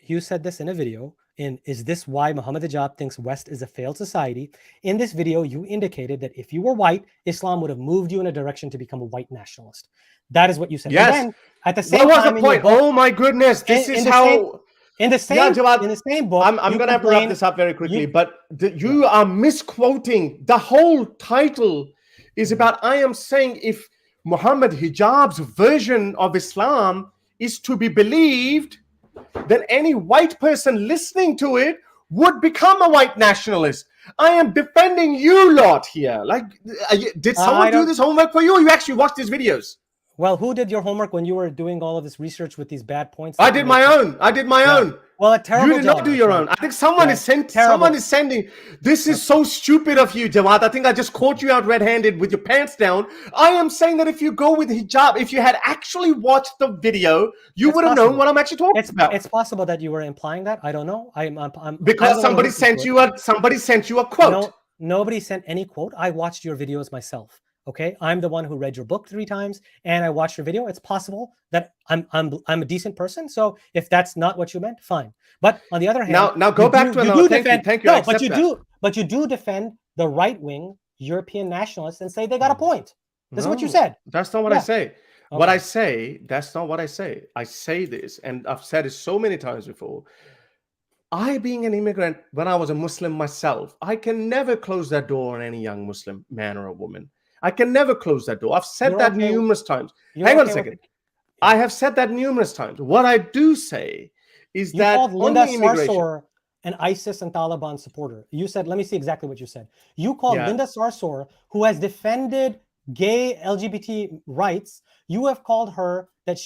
Speaker 3: You said this in a video. Is this why Muhammad Hijab thinks West is a failed society? In this video, you indicated that if you were white, Islam would have moved you in a direction to become a white nationalist. That is what you said.
Speaker 2: Yes.
Speaker 3: And then, at the same
Speaker 2: what was
Speaker 3: time,
Speaker 2: the point? Oh my goodness. This is how...
Speaker 3: In the same book,
Speaker 2: I'm going to have to wrap this up very quickly, but you are misquoting. The whole title is about, I am saying if Muhammad Hijab's version of Islam is to be believed, then any white person listening to it would become a white nationalist. I am defending you lot here. Like, did someone do this homework for you, or you actually watched these videos?
Speaker 3: Well, who did your homework when you were doing all of this research with these bad points?
Speaker 2: I did my own.
Speaker 3: Well, a terrible
Speaker 2: You did not do your own. I think someone is sending. This is so stupid of you, Jawad. I think I just caught you out red-handed with your pants down. I am saying that if you go with hijab, if you had actually watched the video, you would have known what I'm actually talking about.
Speaker 3: It's possible that you were implying that. I don't know.
Speaker 2: Because somebody sent you a quote.
Speaker 3: No, nobody sent any quote. I watched your videos myself. Okay, I'm the one who read your book 3 times, and I watched your video. It's possible that I'm a decent person. So if that's not what you meant, fine. But on the other hand,
Speaker 2: now go back to another. Thank you.
Speaker 3: No, but you do defend the right-wing European nationalists and say they got a point. This is what you said.
Speaker 2: That's not what I say. Okay. What I say, that's not what I say. I say this, and I've said it so many times before. I, being an immigrant, when I was a Muslim myself, I can never close that door on any young Muslim man or a woman. I can never close that door. I've said that numerous times. Hang on a second. I have said that numerous times. What I do say is that
Speaker 3: called Linda Sarsour an ISIS and Taliban supporter. You said, let me see exactly what you said. You called Linda Sarsour, who has defended gay LGBT rights. You have called her that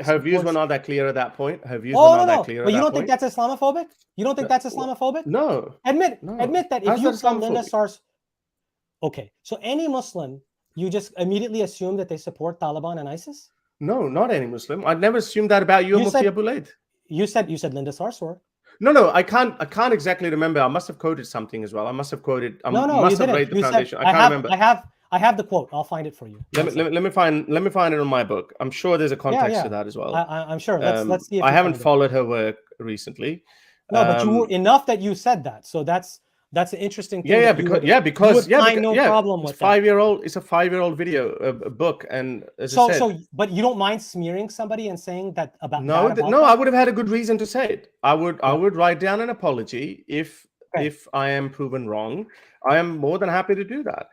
Speaker 3: her
Speaker 2: views were not that clear at that point. Her views were not that clear.
Speaker 3: But you don't think that's Islamophobic? You don't think that's Islamophobic?
Speaker 2: No.
Speaker 3: Admit that if you call Linda Sarsour. Okay, so any Muslim, you just immediately assume that they support Taliban and ISIS?
Speaker 2: No, not any Muslim. I'd never assumed that about you, Mufti Abu Laid.
Speaker 3: You said Linda Sarsour.
Speaker 2: No, I can't exactly remember. I must have quoted something as well. I must have quoted. Must have read the foundation. I can't remember.
Speaker 3: I have the quote. I'll find it for you.
Speaker 2: Let me find it in my book. I'm sure there's a context to that as well.
Speaker 3: I'm sure. Let's see. If
Speaker 2: I haven't followed her work recently.
Speaker 3: No, but you were enough that you said that. So that's an interesting thing.
Speaker 2: Because
Speaker 3: no problem with that.
Speaker 2: It's a 5-year-old video, a book, and
Speaker 3: but you don't mind smearing somebody and saying that about
Speaker 2: I would have had a good reason to say it. I would write down an apology if I am proven wrong. I am more than happy to do that.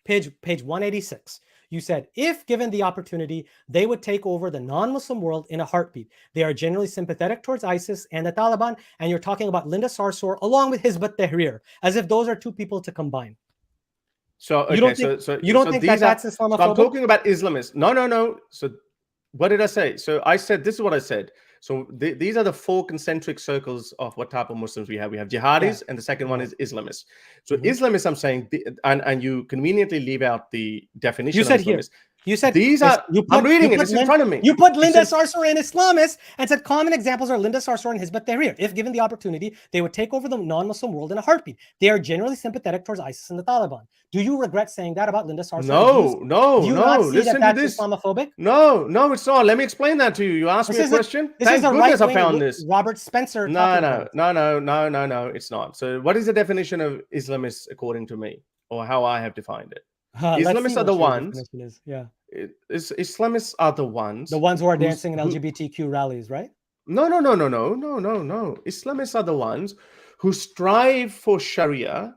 Speaker 3: Page 186. You said, if given the opportunity, they would take over the non-Muslim world in a heartbeat. They are generally sympathetic towards ISIS and the Taliban, and you're talking about Linda Sarsour along with Hizb ut-Tahrir, as if those are two people to combine.
Speaker 2: So
Speaker 3: you don't think that's Islamophobic?
Speaker 2: So I'm talking about Islamists. No. So what did I say? So I said, this is what I said. So these are the 4 concentric circles of what type of Muslims we have. We have jihadis, and the second one is Islamists. So Islamists, I'm saying, and you conveniently leave out the definition.
Speaker 3: You said
Speaker 2: of Islamists.
Speaker 3: You said
Speaker 2: these are. I'm reading it. It's in front of me.
Speaker 3: You put Linda Sarsour and Islamists and said common examples are Linda Sarsour and Hizb ut-Tahrir. If given the opportunity, they would take over the non-Muslim world in a heartbeat. They are generally sympathetic towards ISIS and the Taliban. Do you regret saying that about Linda Sarsour?
Speaker 2: No.
Speaker 3: Do you not see that that's Islamophobic?
Speaker 2: No, it's not. Let me explain that to you. You asked me a question. Thank goodness I found this.
Speaker 3: Robert Spencer.
Speaker 2: No. It's not. So, what is the definition of Islamists according to me, or how I have defined it? Islamists are the ones. Islamists are the ones.
Speaker 3: The ones who are dancing in LGBTQ rallies, right?
Speaker 2: No. Islamists are the ones who strive for Sharia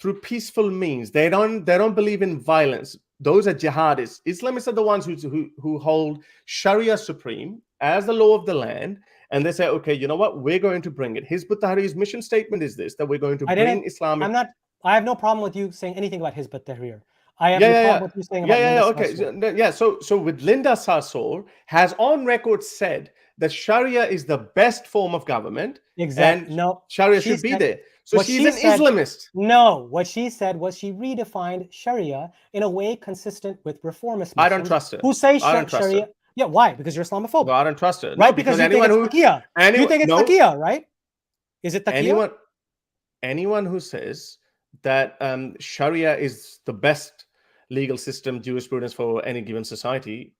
Speaker 2: through peaceful means. They don't believe in violence. Those are jihadists. Islamists are the ones who hold Sharia supreme as the law of the land, and they say, okay, you know what? We're going to bring it. Hizb ut-Tahrir's mission statement is this: that we're going to bring Islamic.
Speaker 3: I have no problem with you saying anything about Hizb ut-Tahrir. I have no problem with you saying about Linda Sarsour.
Speaker 2: So with Linda Sarsour has on record said that Sharia is the best form of government.
Speaker 3: Exactly.
Speaker 2: And
Speaker 3: No,
Speaker 2: Sharia
Speaker 3: she
Speaker 2: should be
Speaker 3: said-
Speaker 2: there. So
Speaker 3: what
Speaker 2: she's
Speaker 3: she
Speaker 2: an
Speaker 3: said-
Speaker 2: Islamist.
Speaker 3: No, what she said was she redefined Sharia in a way consistent with reformist Muslims
Speaker 2: I don't trust her.
Speaker 3: who say
Speaker 2: I don't trust
Speaker 3: Sharia.
Speaker 2: her.
Speaker 3: Yeah, why? Because you're Islamophobic.
Speaker 2: No, I don't trust her.
Speaker 3: Right?
Speaker 2: No,
Speaker 3: because you
Speaker 2: anyone
Speaker 3: think it's
Speaker 2: who
Speaker 3: taqiyya. You think it's taqiyya, right? Is it taqiyya?
Speaker 2: Anyone who says that Sharia is the best legal system, jurisprudence for any given society,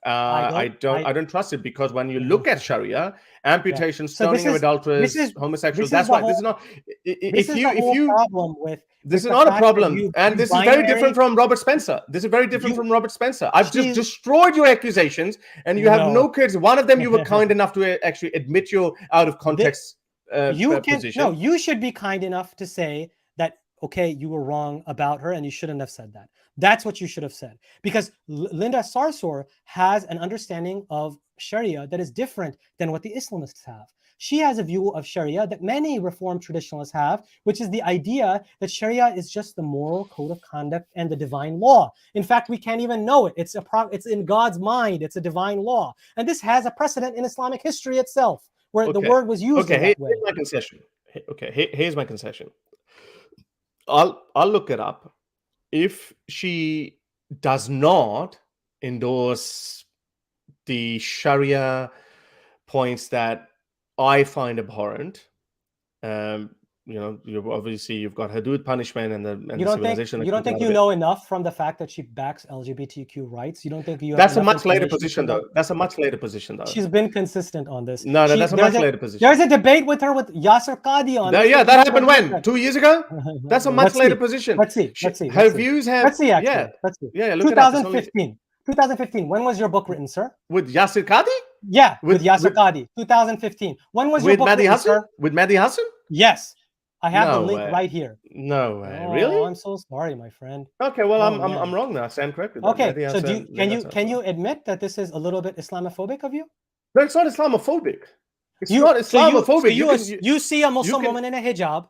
Speaker 2: I don't trust it, because when you look at Sharia, amputation, stoning of adulterers, homosexuals, that's why this is not. If you
Speaker 3: problem with
Speaker 2: this is not a problem, and this is very different from Robert Spencer. This is very different from Robert Spencer. I've just destroyed your accusations, and you have no kids. One of them you were kind enough to actually admit your out of context position.
Speaker 3: No, you should be kind enough to say that, okay, you were wrong about her and you shouldn't have said that. That's what you should have said, because Linda Sarsour has an understanding of Sharia that is different than what the Islamists have. She has a view of Sharia that many Reformed traditionalists have, which is the idea that Sharia is just the moral code of conduct and the divine law. In fact, we can't even know it. It's in God's mind. It's a divine law. And this has a precedent in Islamic history itself, where the word was used in that way.
Speaker 2: Here's my concession. Here's my concession. I'll look it up. If she does not endorse the Sharia points that I find abhorrent, you've got hudud punishment and the civilization.
Speaker 3: You don't think you know enough from the fact that she backs LGBTQ rights? You don't think you?
Speaker 2: That's a much later position, though. That's a much later position, though.
Speaker 3: She's been consistent on this.
Speaker 2: No, that's a much later position.
Speaker 3: There's a debate with her with Yasser Qadhi on.
Speaker 2: Yeah, that happened when? 2 years ago? That's a much later position.
Speaker 3: Let's see.
Speaker 2: Her views have.
Speaker 3: Let's see. Actually, let's see.
Speaker 2: Yeah, look
Speaker 3: 2015. 2015. When was your book written, sir?
Speaker 2: With Yasser Qadhi?
Speaker 3: Yeah, with Yasser Qadhi. 2015. When was your book written, sir?
Speaker 2: With Mehdi Hassan?
Speaker 3: Yes. I have the link right here.
Speaker 2: No way, really?
Speaker 3: I'm so sorry, my friend.
Speaker 2: Okay, well, I'm wrong now. I stand corrected.
Speaker 3: Okay, so can you admit that this is a little bit Islamophobic of you?
Speaker 2: No, it's not Islamophobic. It's not Islamophobic.
Speaker 3: So you see a Muslim woman in a hijab,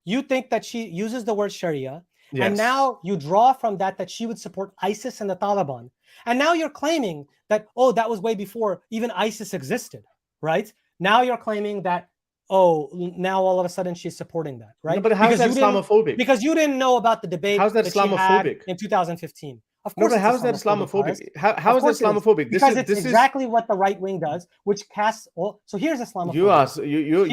Speaker 3: you think that she uses the word Sharia, and now you draw from that she would support ISIS and the Taliban, and now you're claiming that that was way before even ISIS existed, right? Now you're claiming that. Now all of a sudden she's supporting that, right?
Speaker 2: No, but how is that Islamophobic?
Speaker 3: Because you didn't know about the debate.
Speaker 2: How's that Islamophobic?
Speaker 3: In 2015. Of course.
Speaker 2: No, but how is that Islamophobic? How is that Islamophobic?
Speaker 3: Because it's exactly what the right wing does, which casts all. So here's Islamophobia.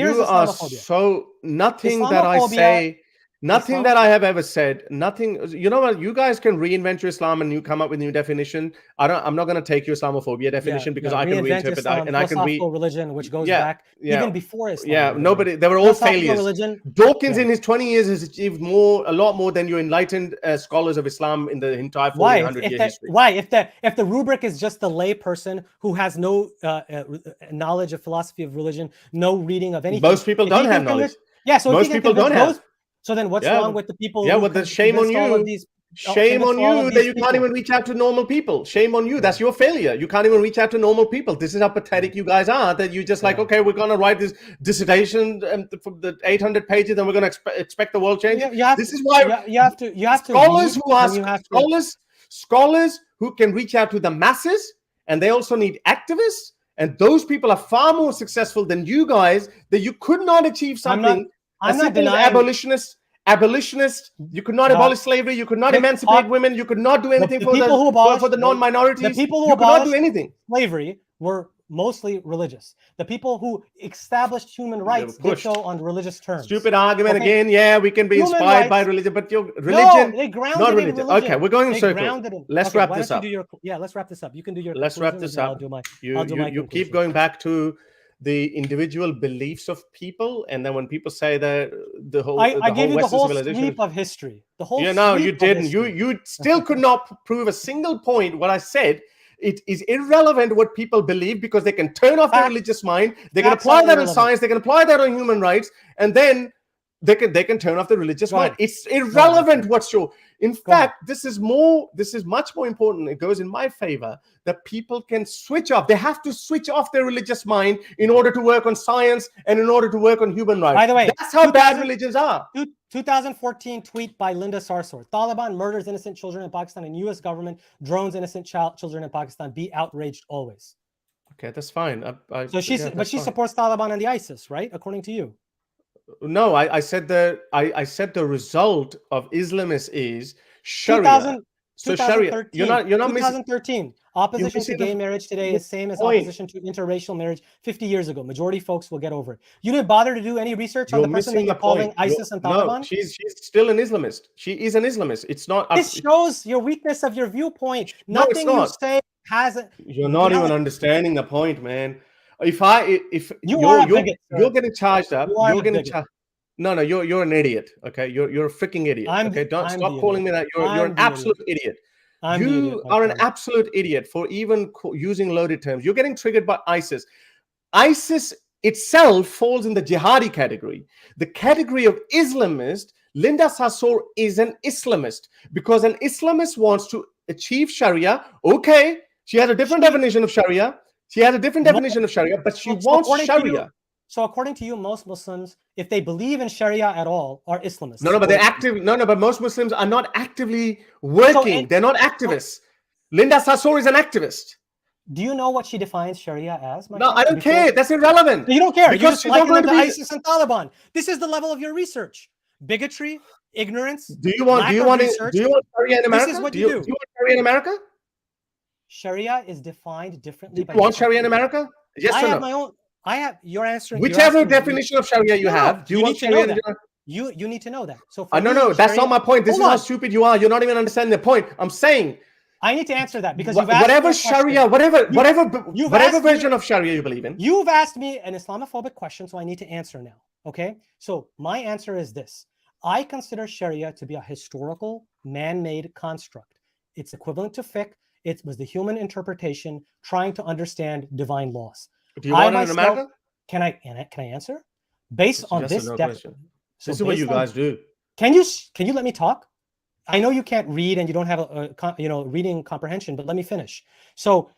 Speaker 2: You are so nothing that I say. Nothing that I have ever said, nothing. You know what? You guys can reinvent your Islam and you come up with new definition. I'm not going to take your Islamophobia definition because I can reinterpret
Speaker 3: Islam,
Speaker 2: and I can read
Speaker 3: religion, which goes back even before Islam.
Speaker 2: Yeah, nobody. They were all failures. Dawkins in his 20 years has achieved a lot more than your enlightened scholars of Islam in the entire 400-year history.
Speaker 3: Why? If the rubric is just the lay person who has no knowledge of philosophy of religion, no reading of anything.
Speaker 2: Most people don't have knowledge.
Speaker 3: Yeah, so
Speaker 2: most people don't have.
Speaker 3: So then what's wrong with the people?
Speaker 2: Yeah, well, then shame on you. Shame on you that you can't even reach out to normal people. Shame on you. That's your failure. You can't even reach out to normal people. This is how pathetic you guys are, that you just okay, we're going to write this dissertation for the 800 pages and we're going to expect the world change. This is why
Speaker 3: you have to
Speaker 2: scholars who can reach out to the masses, and they also need activists, and those people are far more successful than you guys, that you could not achieve something.
Speaker 3: I'm not denying
Speaker 2: abolitionist. You could not abolish slavery. You could not emancipate women. You could not do anything for the non-minorities.
Speaker 3: The people who abolished do anything. Slavery were mostly religious. The people who established human rights did so on religious terms.
Speaker 2: Stupid argument again. Yeah, we can be inspired by religion, but your religion,
Speaker 3: they grounded
Speaker 2: not
Speaker 3: religion.
Speaker 2: Okay, we're going in circles. Let's wrap this up.
Speaker 3: Let's wrap this up. You can do your.
Speaker 2: Let's wrap this up. You keep going back to the individual beliefs of people, and then when people say that
Speaker 3: I gave you the whole sweep of history. The whole.
Speaker 2: No, you didn't. You still could not prove a single point. What I said, it is irrelevant what people believe, because they can turn off their religious mind. They can apply that on science. They can apply that on human rights, and then they can turn off the religious mind. It's irrelevant what's your. In fact, this is much more important. It goes in my favor that people can switch off. They have to switch off their religious mind in order to work on science and in order to work on human rights.
Speaker 3: By the way,
Speaker 2: that's how bad religions are.
Speaker 3: 2014 tweet by Linda Sarsour: Taliban murders innocent children in Pakistan, and U.S. government drones innocent children in Pakistan. Be outraged always.
Speaker 2: Okay, that's fine.
Speaker 3: So she supports Taliban and the ISIS, right? According to you.
Speaker 2: No, I said I said the result of Islamists is Sharia.
Speaker 3: 2000,
Speaker 2: So Sharia, you're not missing.
Speaker 3: 2013. Opposition to gay marriage today is same as opposition to interracial marriage 50 years ago. Majority folks will get over it. You didn't bother to do any research on the person that you're calling ISIS and Taliban?
Speaker 2: No, she's still an Islamist. She is an Islamist. It's not.
Speaker 3: This shows your weakness of your viewpoint. Nothing you say has a.
Speaker 2: You're not even understanding the point, man. If you're getting charged up, you're getting charged. No, you're an idiot. Okay, you're a freaking idiot. Okay, don't stop calling me that. You're an absolute idiot. You are an absolute idiot for even using loaded terms. You're getting triggered by ISIS. ISIS itself falls in the jihadi category. The category of Islamist, Linda Sarsour is an Islamist because an Islamist wants to achieve Sharia. Okay, she has a different definition of Sharia. But she wants Sharia.
Speaker 3: So according to you, most Muslims, if they believe in Sharia at all, are Islamists.
Speaker 2: No, but they're active. No, but most Muslims are not actively working. They're not activists. Linda Sarsour is an activist.
Speaker 3: Do you know what she defines Sharia as?
Speaker 2: No, I don't care. That's irrelevant.
Speaker 3: You don't care. Because you're just liking the ISIS and Taliban. This is the level of your research. Bigotry, ignorance.
Speaker 2: Do you want Sharia in America?
Speaker 3: This is what you do.
Speaker 2: Do you want Sharia in America?
Speaker 3: Sharia is defined differently.
Speaker 2: Do you want Sharia in America? Yes or no?
Speaker 3: I have my own. You're answering.
Speaker 2: Whichever definition of Sharia you have, do you want Sharia?
Speaker 3: You need to know that. So
Speaker 2: no, that's not my point. This is how stupid you are. You're not even understanding the point. I'm saying
Speaker 3: I need to answer that because
Speaker 2: whatever Sharia, whatever version of Sharia you believe in.
Speaker 3: You've asked me an Islamophobic question, so I need to answer now. Okay, so my answer is this: I consider Sharia to be a historical, man-made construct. It's equivalent to fiqh. It was the human interpretation trying to understand divine laws.
Speaker 2: Do you want it in America?
Speaker 3: Can I answer? Based on this
Speaker 2: definition. This is what you guys do.
Speaker 3: Can you let me talk? I know you can't read and you don't have a reading comprehension, but let me finish. So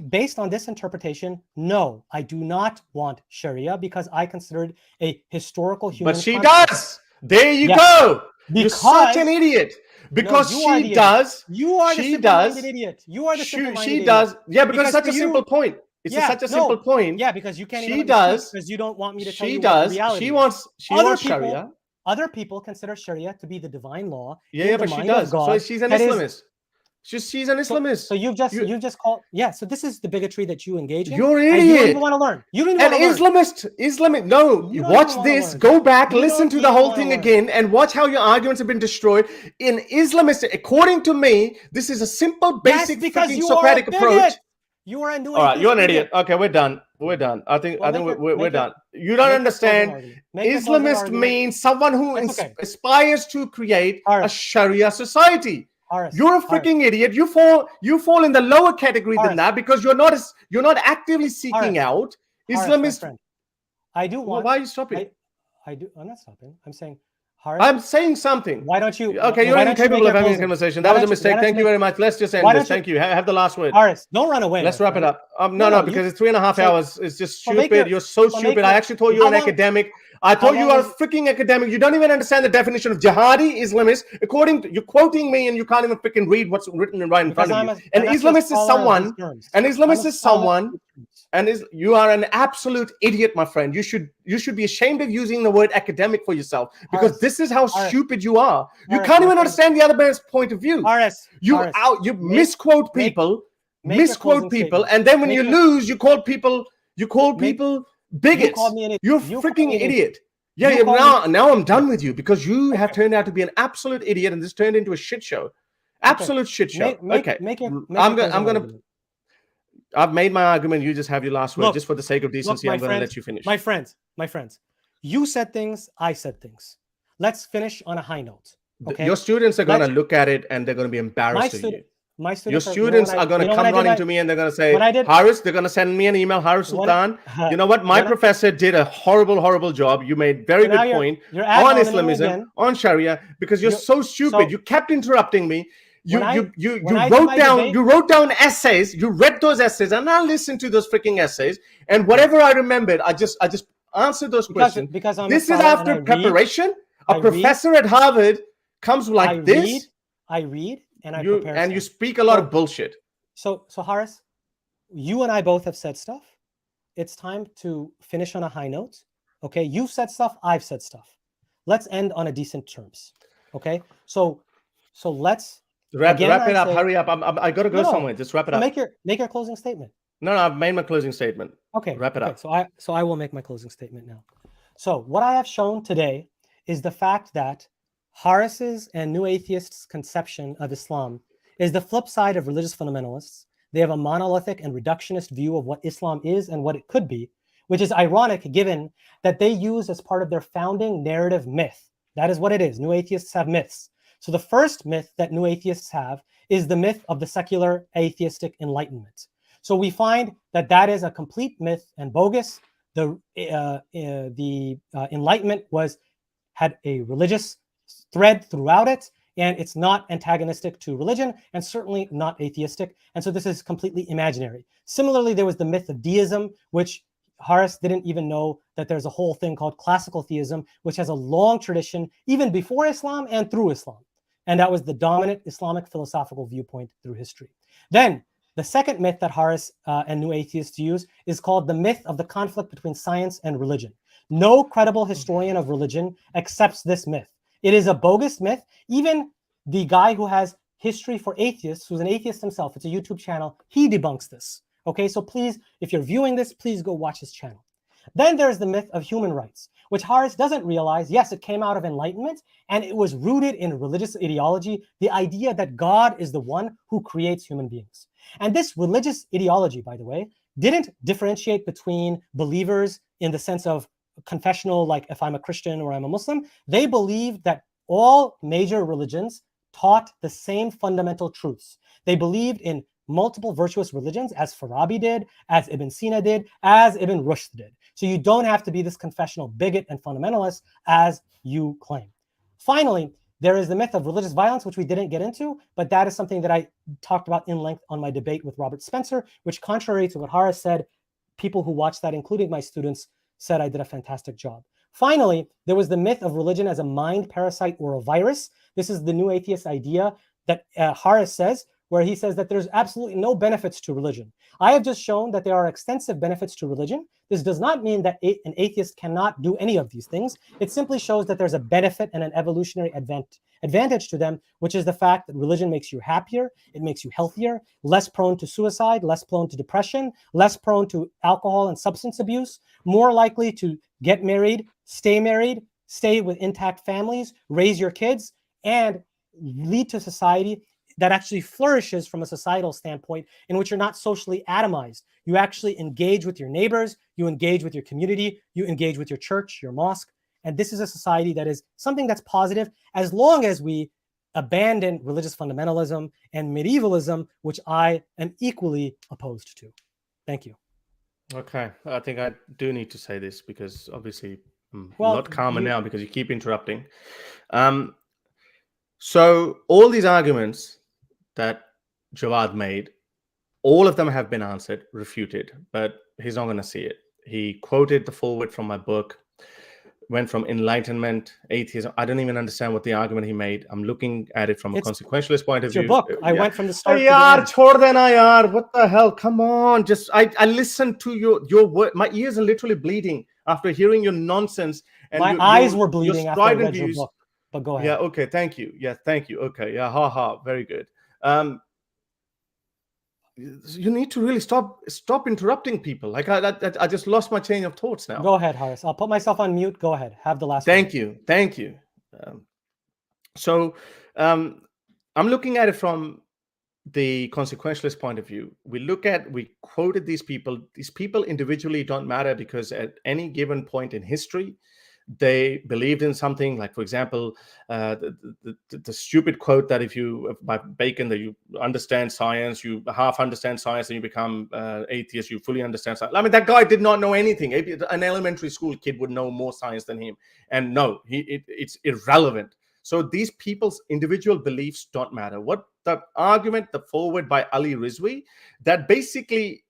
Speaker 3: based on this interpretation, no, I do not want Sharia because I consider it a historical human.
Speaker 2: But she does. There you go. You're such an idiot. Because she does.
Speaker 3: You are the simple-minded idiot. You are the simple-minded idiot.
Speaker 2: She does. Yeah, because it's such a simple point. It's such a simple point.
Speaker 3: Yeah, because you can't.
Speaker 2: She does
Speaker 3: because you don't want me to tell you.
Speaker 2: She does.
Speaker 3: Reality
Speaker 2: She wants Sharia.
Speaker 3: Other people consider Sharia to be the divine law.
Speaker 2: Yeah, but she does. So she's an Islamist. She's an Islamist.
Speaker 3: So you've just called. Yeah. So this is the bigotry that you engage in.
Speaker 2: You're an idiot.
Speaker 3: You don't even want to learn. You don't even want to learn.
Speaker 2: Islamic. No, watch this. Go back, listen to the whole thing again, and watch how your arguments have been destroyed. In Islamist, according to me, this is a simple, basic, fucking Socratic approach.
Speaker 3: You are a new.
Speaker 2: All right, you're an idiot. Okay, we're done. We're done. I think we're done. You don't understand. Islamist means someone who aspires to create a Sharia society. You're a freaking idiot. You fall in the lower category than that because you're not actively seeking out Islamist.
Speaker 3: I do want.
Speaker 2: Why are you stopping?
Speaker 3: I do. I'm not stopping. I'm saying.
Speaker 2: I'm saying something.
Speaker 3: Why don't you?
Speaker 2: Okay, you're incapable of having a conversation. That was a mistake. Thank you very much. Let's just end this. Thank you. Have the last word.
Speaker 3: Harris, don't run away.
Speaker 2: Let's wrap it up. No, because it's 3.5 hours. It's just stupid. You're so stupid. I actually thought you were an academic. I thought you are a freaking academic. You don't even understand the definition of jihadi Islamist. You're quoting me and you can't even freaking read what's written right in front of you. An Islamist is someone. An Islamist is someone. And you are an absolute idiot, my friend. You should be ashamed of using the word academic for yourself because this is how stupid you are. You can't even understand the other man's point of view. You misquote people, and then when you lose, you call people bigots. You're a freaking idiot. Yeah, now I'm done with you because you have turned out to be an absolute idiot, and this turned into a shit show. Absolute shit show. I've made my argument. You just have your last word. Just for the sake of decency, I'm going to let you finish.
Speaker 3: My friends, you said things, I said things. Let's finish on a high note. Okay?
Speaker 2: Your students are going to look at it and they're going to be embarrassed of you. Your students are going to come running to me and they're going to say, Harris, they're going to send me an email, Harris Sultan. You know what? My professor did a horrible job. You made very good point on Islamism, on Sharia, because you're so stupid. You kept interrupting me. You wrote down essays. You read those essays, and I listened to those freaking essays. And whatever I remembered, I just answered those questions.
Speaker 3: Because
Speaker 2: this is after preparation. A professor at Harvard comes like this.
Speaker 3: I read and I prepare.
Speaker 2: And you speak a lot of bullshit.
Speaker 3: So Harris, you and I both have said stuff. It's time to finish on a high note. Okay, you've said stuff, I've said stuff. Let's end on a decent terms. Okay, so let's
Speaker 2: Wrap it up. Hurry up. I got to go
Speaker 3: No,
Speaker 2: somewhere. Just wrap it
Speaker 3: so
Speaker 2: up.
Speaker 3: make your closing statement.
Speaker 2: No, I've made my closing statement.
Speaker 3: Okay,
Speaker 2: Wrap it up.
Speaker 3: So I will make my closing statement now. So what I have shown today is the fact that Harris's and New Atheists' conception of Islam is the flip side of religious fundamentalists. They have a monolithic and reductionist view of what Islam is and what it could be, which is ironic given that they use as part of their founding narrative myth. That is what it is. New Atheists have myths. So the first myth that New Atheists have is the myth of the secular atheistic enlightenment. So we find that that is a complete myth and bogus. The Enlightenment had a religious thread throughout it, and it's not antagonistic to religion, and certainly not atheistic. And so this is completely imaginary. Similarly, there was the myth of deism, which Harris didn't even know that there's a whole thing called classical theism, which has a long tradition even before Islam and through Islam. And that was the dominant Islamic philosophical viewpoint through history. Then the second myth that Harris and New Atheists use is called the myth of the conflict between science and religion. No credible historian of religion accepts this myth. It is a bogus myth. Even the guy who has History for Atheists, who's an atheist himself, it's a YouTube channel, he debunks this. Okay, so please, if you're viewing this, please go watch his channel. Then there's the myth of human rights, which Harris doesn't realize. Yes, it came out of Enlightenment, and it was rooted in religious ideology, the idea that God is the one who creates human beings. And this religious ideology, by the way, didn't differentiate between believers in the sense of confessional, like if I'm a Christian or I'm a Muslim. They believed that all major religions taught the same fundamental truths. They believed in multiple virtuous religions, as Farabi did, as Ibn Sina did, as Ibn Rushd did. So you don't have to be this confessional bigot and fundamentalist as you claim. Finally, there is the myth of religious violence, which we didn't get into, but that is something that I talked about in length on my debate with Robert Spencer, which, contrary to what Harris said, people who watched that, including my students, said I did a fantastic job. Finally, there was the myth of religion as a mind parasite or a virus. This is the New Atheist idea that Harris says, where he says that there's absolutely no benefits to religion. I have just shown that there are extensive benefits to religion. This does not mean that an atheist cannot do any of these things. It simply shows that there's a benefit and an evolutionary advantage to them, which is the fact that religion makes you happier, it makes you healthier, less prone to suicide, less prone to depression, less prone to alcohol and substance abuse, more likely to get married, stay with intact families, raise your kids, and lead to society that actually flourishes from a societal standpoint, in which you're not socially atomized. You actually engage with your neighbors, you engage with your community, you engage with your church, your mosque. And this is a society that is something that's positive, as long as we abandon religious fundamentalism and medievalism, which I am equally opposed to. Thank you.
Speaker 2: Okay, I think I do need to say this, because obviously I'm a lot calmer now because you keep interrupting. So all these arguments that Jawad made, all of them have been answered, refuted, but he's not going to see it. He quoted the foreword from my book, went from enlightenment, atheism. I don't even understand what the argument he made. I'm looking at it from a consequentialist point of view.
Speaker 3: Your book. I went from the start to
Speaker 2: the end. What the hell? Come on. Just I listened to your word. My ears are literally bleeding after hearing your nonsense. And
Speaker 3: my eyes were bleeding after I read your book. But go ahead.
Speaker 2: Yeah, okay, thank you. Yeah, thank you. Okay, yeah, very good. You need to really stop interrupting people. Like I just lost my chain of thoughts now.
Speaker 3: Go ahead, Harris. I'll put myself on mute. Go ahead. Have the last
Speaker 2: Thank you. I'm looking at it from the consequentialist point of view. We quoted these people. These people individually don't matter, because at any given point in history, they believed in something. Like, for example, the stupid quote that by Bacon, that you understand science, you half understand science, and you become atheist, you fully understand science. I mean, that guy did not know anything. An elementary school kid would know more science than him. And no, it's irrelevant. So these people's individual beliefs don't matter. What the argument, the forward by Ali Rizvi, that basically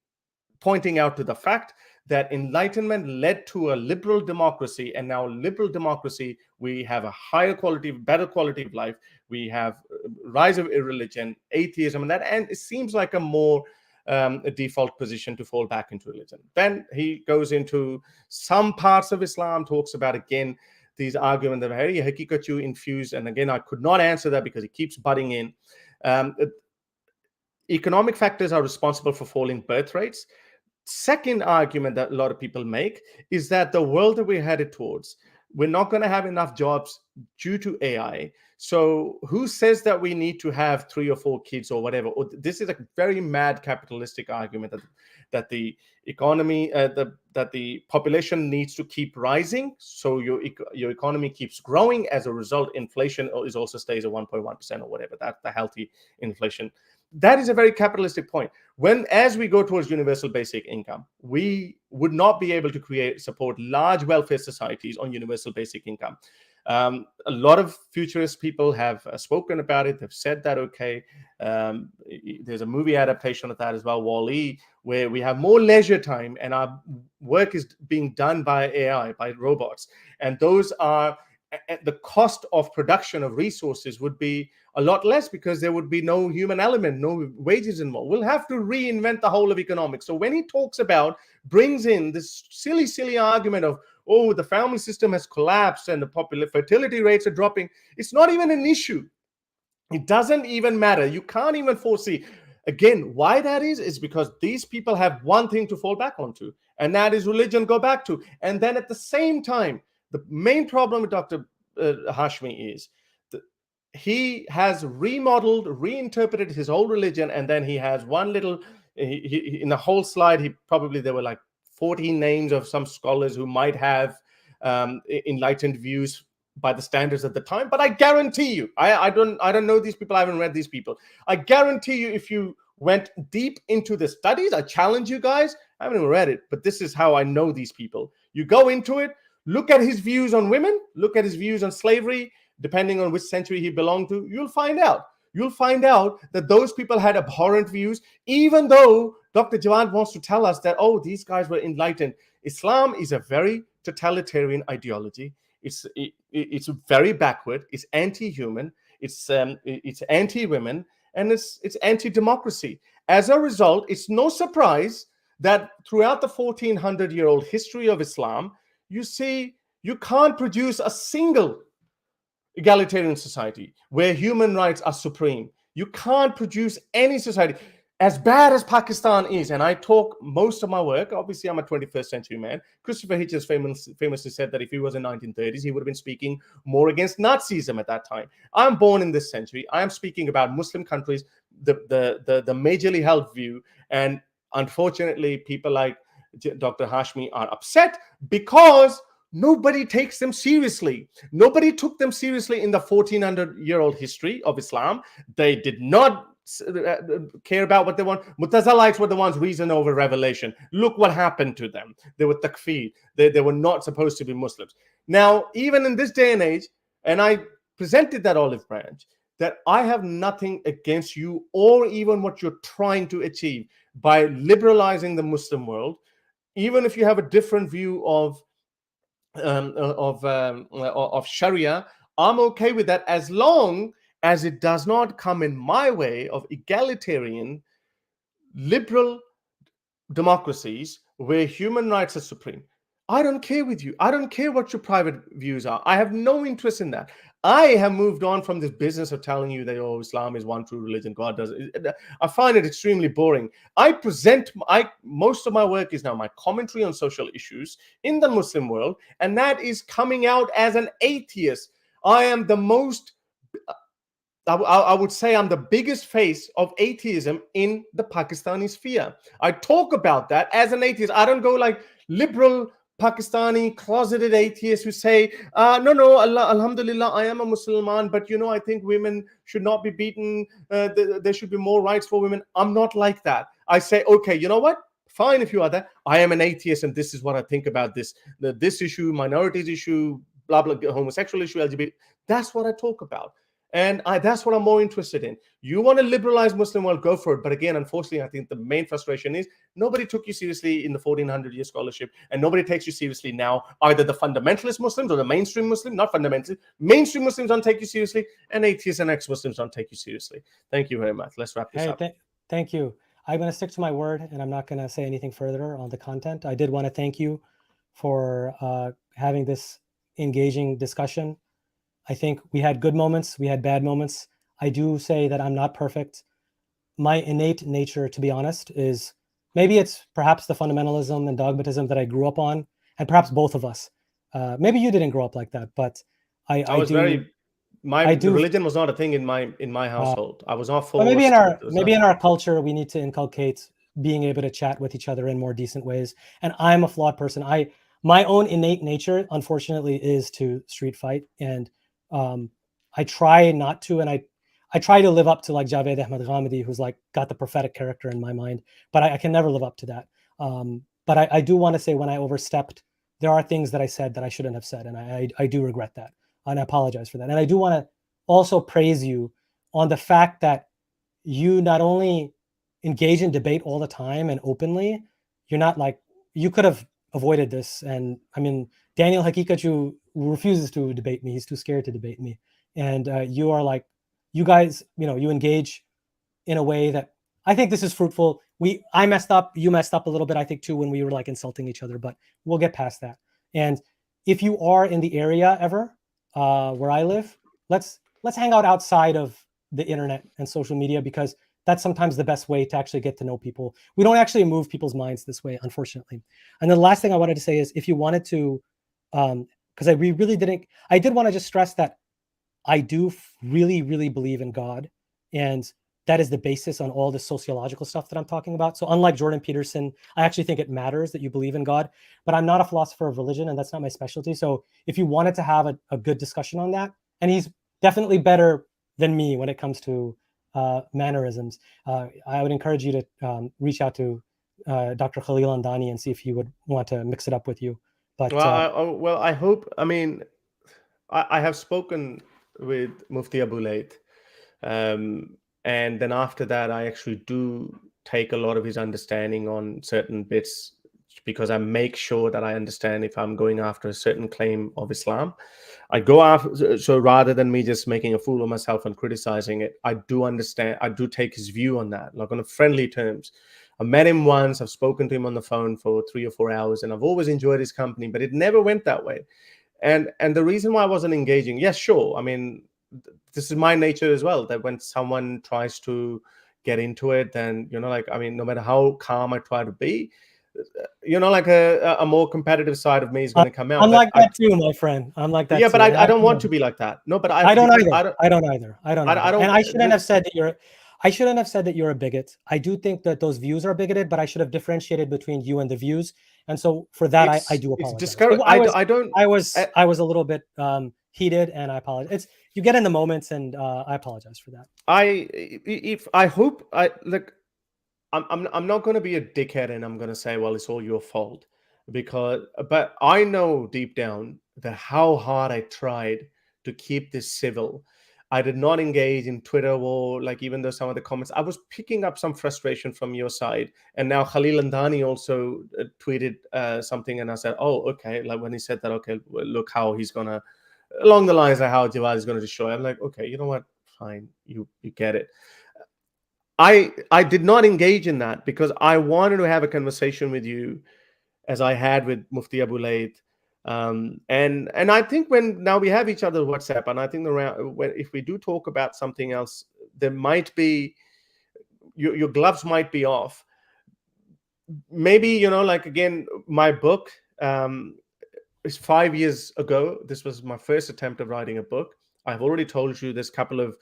Speaker 2: pointing out to the fact that enlightenment led to a liberal democracy, and now liberal democracy, we have a higher quality, better quality of life. We have rise of irreligion, atheism, and it seems like a more a default position to fall back into religion. Then he goes into some parts of Islam, talks about, again, these arguments that are very hakikatu infused. And again, I could not answer that because he keeps butting in. Economic factors are responsible for falling birth rates. Second argument that a lot of people make is that the world that we're headed towards, we're not going to have enough jobs due to AI. So who says that we need to have 3 or 4 kids or whatever? This is a very mad capitalistic argument that the economy, that the population needs to keep rising, so your economy keeps growing. As a result, inflation is also stays at 1.1% or whatever. That's the healthy inflation. That is a very capitalistic point. As we go towards universal basic income, we would not be able to support large welfare societies on universal basic income. A lot of futurist people have spoken about it. They've said that, okay, there's a movie adaptation of that as well, Wall-E, where we have more leisure time and our work is being done by AI, by robots. And those are, the cost of production of resources would be a lot less because there would be no human element, no wages involved. We'll have to reinvent the whole of economics. So when he brings in this silly argument of, oh, the family system has collapsed and the fertility rates are dropping, it's not even an issue. It doesn't even matter. You can't even foresee. Again, why that is because these people have one thing to fall back onto, and that is religion, go back to. And then at the same time, the main problem with Dr. Hashmi is that he has remodeled, reinterpreted his whole religion, and then he has one little, in the whole slide, there were like 14 names of some scholars who might have enlightened views by the standards at the time. But I guarantee you, I don't know these people, I haven't read these people. I guarantee you, if you went deep into the studies, I challenge you guys, I haven't even read it, but this is how I know these people. You go into it, look at his views on women, look at his views on slavery, depending on which century he belonged to, you'll find out. You'll find out that those people had abhorrent views, even though Dr. Jawad wants to tell us that, oh, these guys were enlightened. Islam is a very totalitarian ideology. It's very backward. It's anti-human. It's anti-women, and it's anti-democracy. As a result, it's no surprise that throughout the 1400-year-old history of Islam, you see, you can't produce a single egalitarian society where human rights are supreme. You can't produce any society. As bad as Pakistan is, and I talk most of my work, obviously I'm a 21st century man. Christopher Hitchens famously said that if he was in 1930s, he would have been speaking more against Nazism at that time. I'm born in this century. I am speaking about Muslim countries, the majorly held view, and unfortunately, people like Dr. Hashmi are upset because nobody takes them seriously. Nobody took them seriously in the 1400-year-old history of Islam. They did not care about what they want. Mutazilites were the ones reason over revelation. Look what happened to them. They were takfir. They were not supposed to be Muslims. Now, even in this day and age, and I presented that olive branch, that I have nothing against you or even what you're trying to achieve by liberalizing the Muslim world, even if you have a different view of Sharia, I'm okay with that as long as it does not come in my way of egalitarian, liberal democracies where human rights are supreme. I don't care with you. I don't care what your private views are. I have no interest in that. I have moved on from this business of telling you that, oh, Islam is one true religion. God does it. I find it extremely boring. Most of my work is now my commentary on social issues in the Muslim world, and that is coming out as an atheist. I am the most, I would say I'm the biggest face of atheism in the Pakistani sphere. I talk about that as an atheist. I don't go like liberal Pakistani closeted atheists who say, no, Allah, alhamdulillah, I am a Muslim, but I think women should not be beaten. There should be more rights for women. I'm not like that. I say, okay, you know what? Fine if you are that. I am an atheist, and this is what I think about this issue, minorities issue, blah, blah, homosexual issue, LGBT. That's what I talk about. And that's what I'm more interested in. You want to liberalize Muslim world, go for it. But again, unfortunately, I think the main frustration is nobody took you seriously in the 1400-year scholarship, and nobody takes you seriously now. Either the fundamentalist Muslims or the mainstream Muslim, not fundamentalist. Mainstream Muslims don't take you seriously, and atheists and ex-Muslims don't take you seriously. Thank you very much. Let's wrap this up.
Speaker 3: Thank you. I'm going to stick to my word, and I'm not going to say anything further on the content. I did want to thank you for having this engaging discussion. I think we had good moments, we had bad moments. I do say that I'm not perfect. My innate nature, to be honest, is maybe it's perhaps the fundamentalism and dogmatism that I grew up on, and perhaps both of us. Maybe you didn't grow up like that, but
Speaker 2: I
Speaker 3: I
Speaker 2: was
Speaker 3: do.
Speaker 2: very
Speaker 3: I do.
Speaker 2: religion was not a thing in my household. I was not
Speaker 3: But maybe
Speaker 2: forced.
Speaker 3: in our culture, we need to inculcate being able to chat with each other in more decent ways. And I'm a flawed person. My own innate nature, unfortunately, is to street fight, and I try not to, and I try to live up to like Javed Ahmed Ghamidi, who's like got the prophetic character in my mind, but I can never live up to that. But I do want to say when I overstepped, there are things that I said that I shouldn't have said, and I do regret that, and I apologize for that. And I do want to also praise you on the fact that you not only engage in debate all the time and openly, you're not like, you could have avoided this. And I mean, Daniel Hakikatu refuses to debate me. He's too scared to debate me. And you are like, you guys, you engage in a way that I think this is fruitful. I messed up, you messed up a little bit, I think too, when we were like insulting each other, but we'll get past that. And if you are in the area ever, where I live, let's hang out outside of the internet and social media, because that's sometimes the best way to actually get to know people. We don't actually move people's minds this way, unfortunately. And then the last thing I wanted to say is, if you wanted to, because I did want to just stress that I do really, really believe in God. And that is the basis on all the sociological stuff that I'm talking about. So unlike Jordan Peterson, I actually think it matters that you believe in God, but I'm not a philosopher of religion, and that's not my specialty. So if you wanted to have a good discussion on that, and he's definitely better than me when it comes to mannerisms, I would encourage you to reach out to Dr. Khalil Andani and see if he would want to mix it up with you. But
Speaker 2: Well, I hope. I mean, I have spoken with Mufti Abu Layth, and then after that, I actually do take a lot of his understanding on certain bits, because I make sure that I understand if I'm going after a certain claim of Islam. I go after, so rather than me just making a fool of myself and criticizing it, I do understand, I do take his view on that, like on a friendly terms. I met him once, I've spoken to him on the phone for 3 or 4 hours, and I've always enjoyed his company, but it never went that way. And the reason why I wasn't engaging, yes, sure, I mean, this is my nature as well, that when someone tries to get into it, then, like, I mean, no matter how calm I try to be, like a more competitive side of me is going to come out.
Speaker 3: I'm like that too, my friend. I'm like that too.
Speaker 2: Yeah, but I don't want to be like that. No, but
Speaker 3: I don't either. I don't either. And I shouldn't have said that you're a bigot. I do think that those views are bigoted, but I should have differentiated between you and the views. And so for that, I do apologize. I was a little bit heated, and I apologize. You get in the moments, and I apologize for that.
Speaker 2: I'm not going to be a dickhead and I'm going to say, well, it's all your fault, but I know deep down that how hard I tried to keep this civil. I did not engage in Twitter war, like, even though some of the comments, I was picking up some frustration from your side. And now Khalil Andani also tweeted something, and I said, oh, okay. Like when he said that, okay, well, look how he's going to, along the lines of how Jawad is going to destroy. I'm like, okay, you know what? Fine. You get it. I did not engage in that because I wanted to have a conversation with you as I had with Mufti Abu Layth. And I think when now we have each other's WhatsApp, and I think if we do talk about something else, there might be, your gloves might be off. Maybe, like, again, my book is 5 years ago. This was my first attempt of writing a book. I've already told you there's a couple of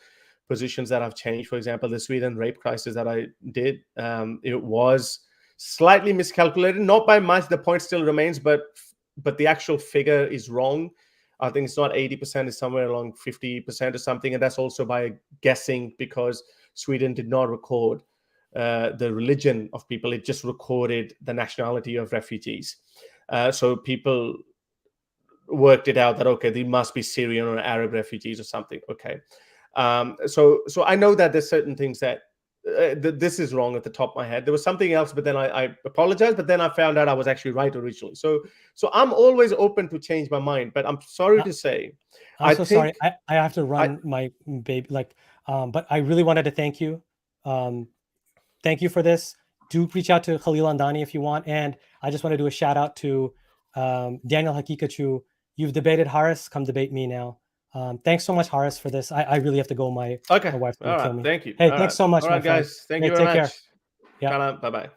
Speaker 2: positions that I've changed. For example, the Sweden rape crisis that I did, it was slightly miscalculated, not by much. The point still remains, but the actual figure is wrong. I think it's not 80%, it's somewhere along 50% or something. And that's also by guessing, because Sweden did not record the religion of people. It just recorded the nationality of refugees. So people worked it out that, okay, they must be Syrian or Arab refugees or something. Okay. So I know that there's certain things that this is wrong at the top of my head. There was something else, but then I apologize. But then I found out I was actually right originally. So I'm always open to change my mind. But I'm sorry to say,
Speaker 3: sorry. I have to run my baby. But I really wanted to thank you.
Speaker 1: thank you for this. Do reach out to Khalil Andani if you want. And I just want to do a shout out to Daniel Hakikachu. You've debated Harris. Come debate me now. Thanks so much, Harris, for this. I really have to go. My wife's going to kill me.
Speaker 2: Thank you.
Speaker 1: Hey, thanks so much,
Speaker 2: All right,
Speaker 1: my friend.
Speaker 2: guys. Thank
Speaker 1: Hey,
Speaker 2: you very
Speaker 1: take
Speaker 2: much.
Speaker 1: care. Yeah.
Speaker 2: Bye-bye.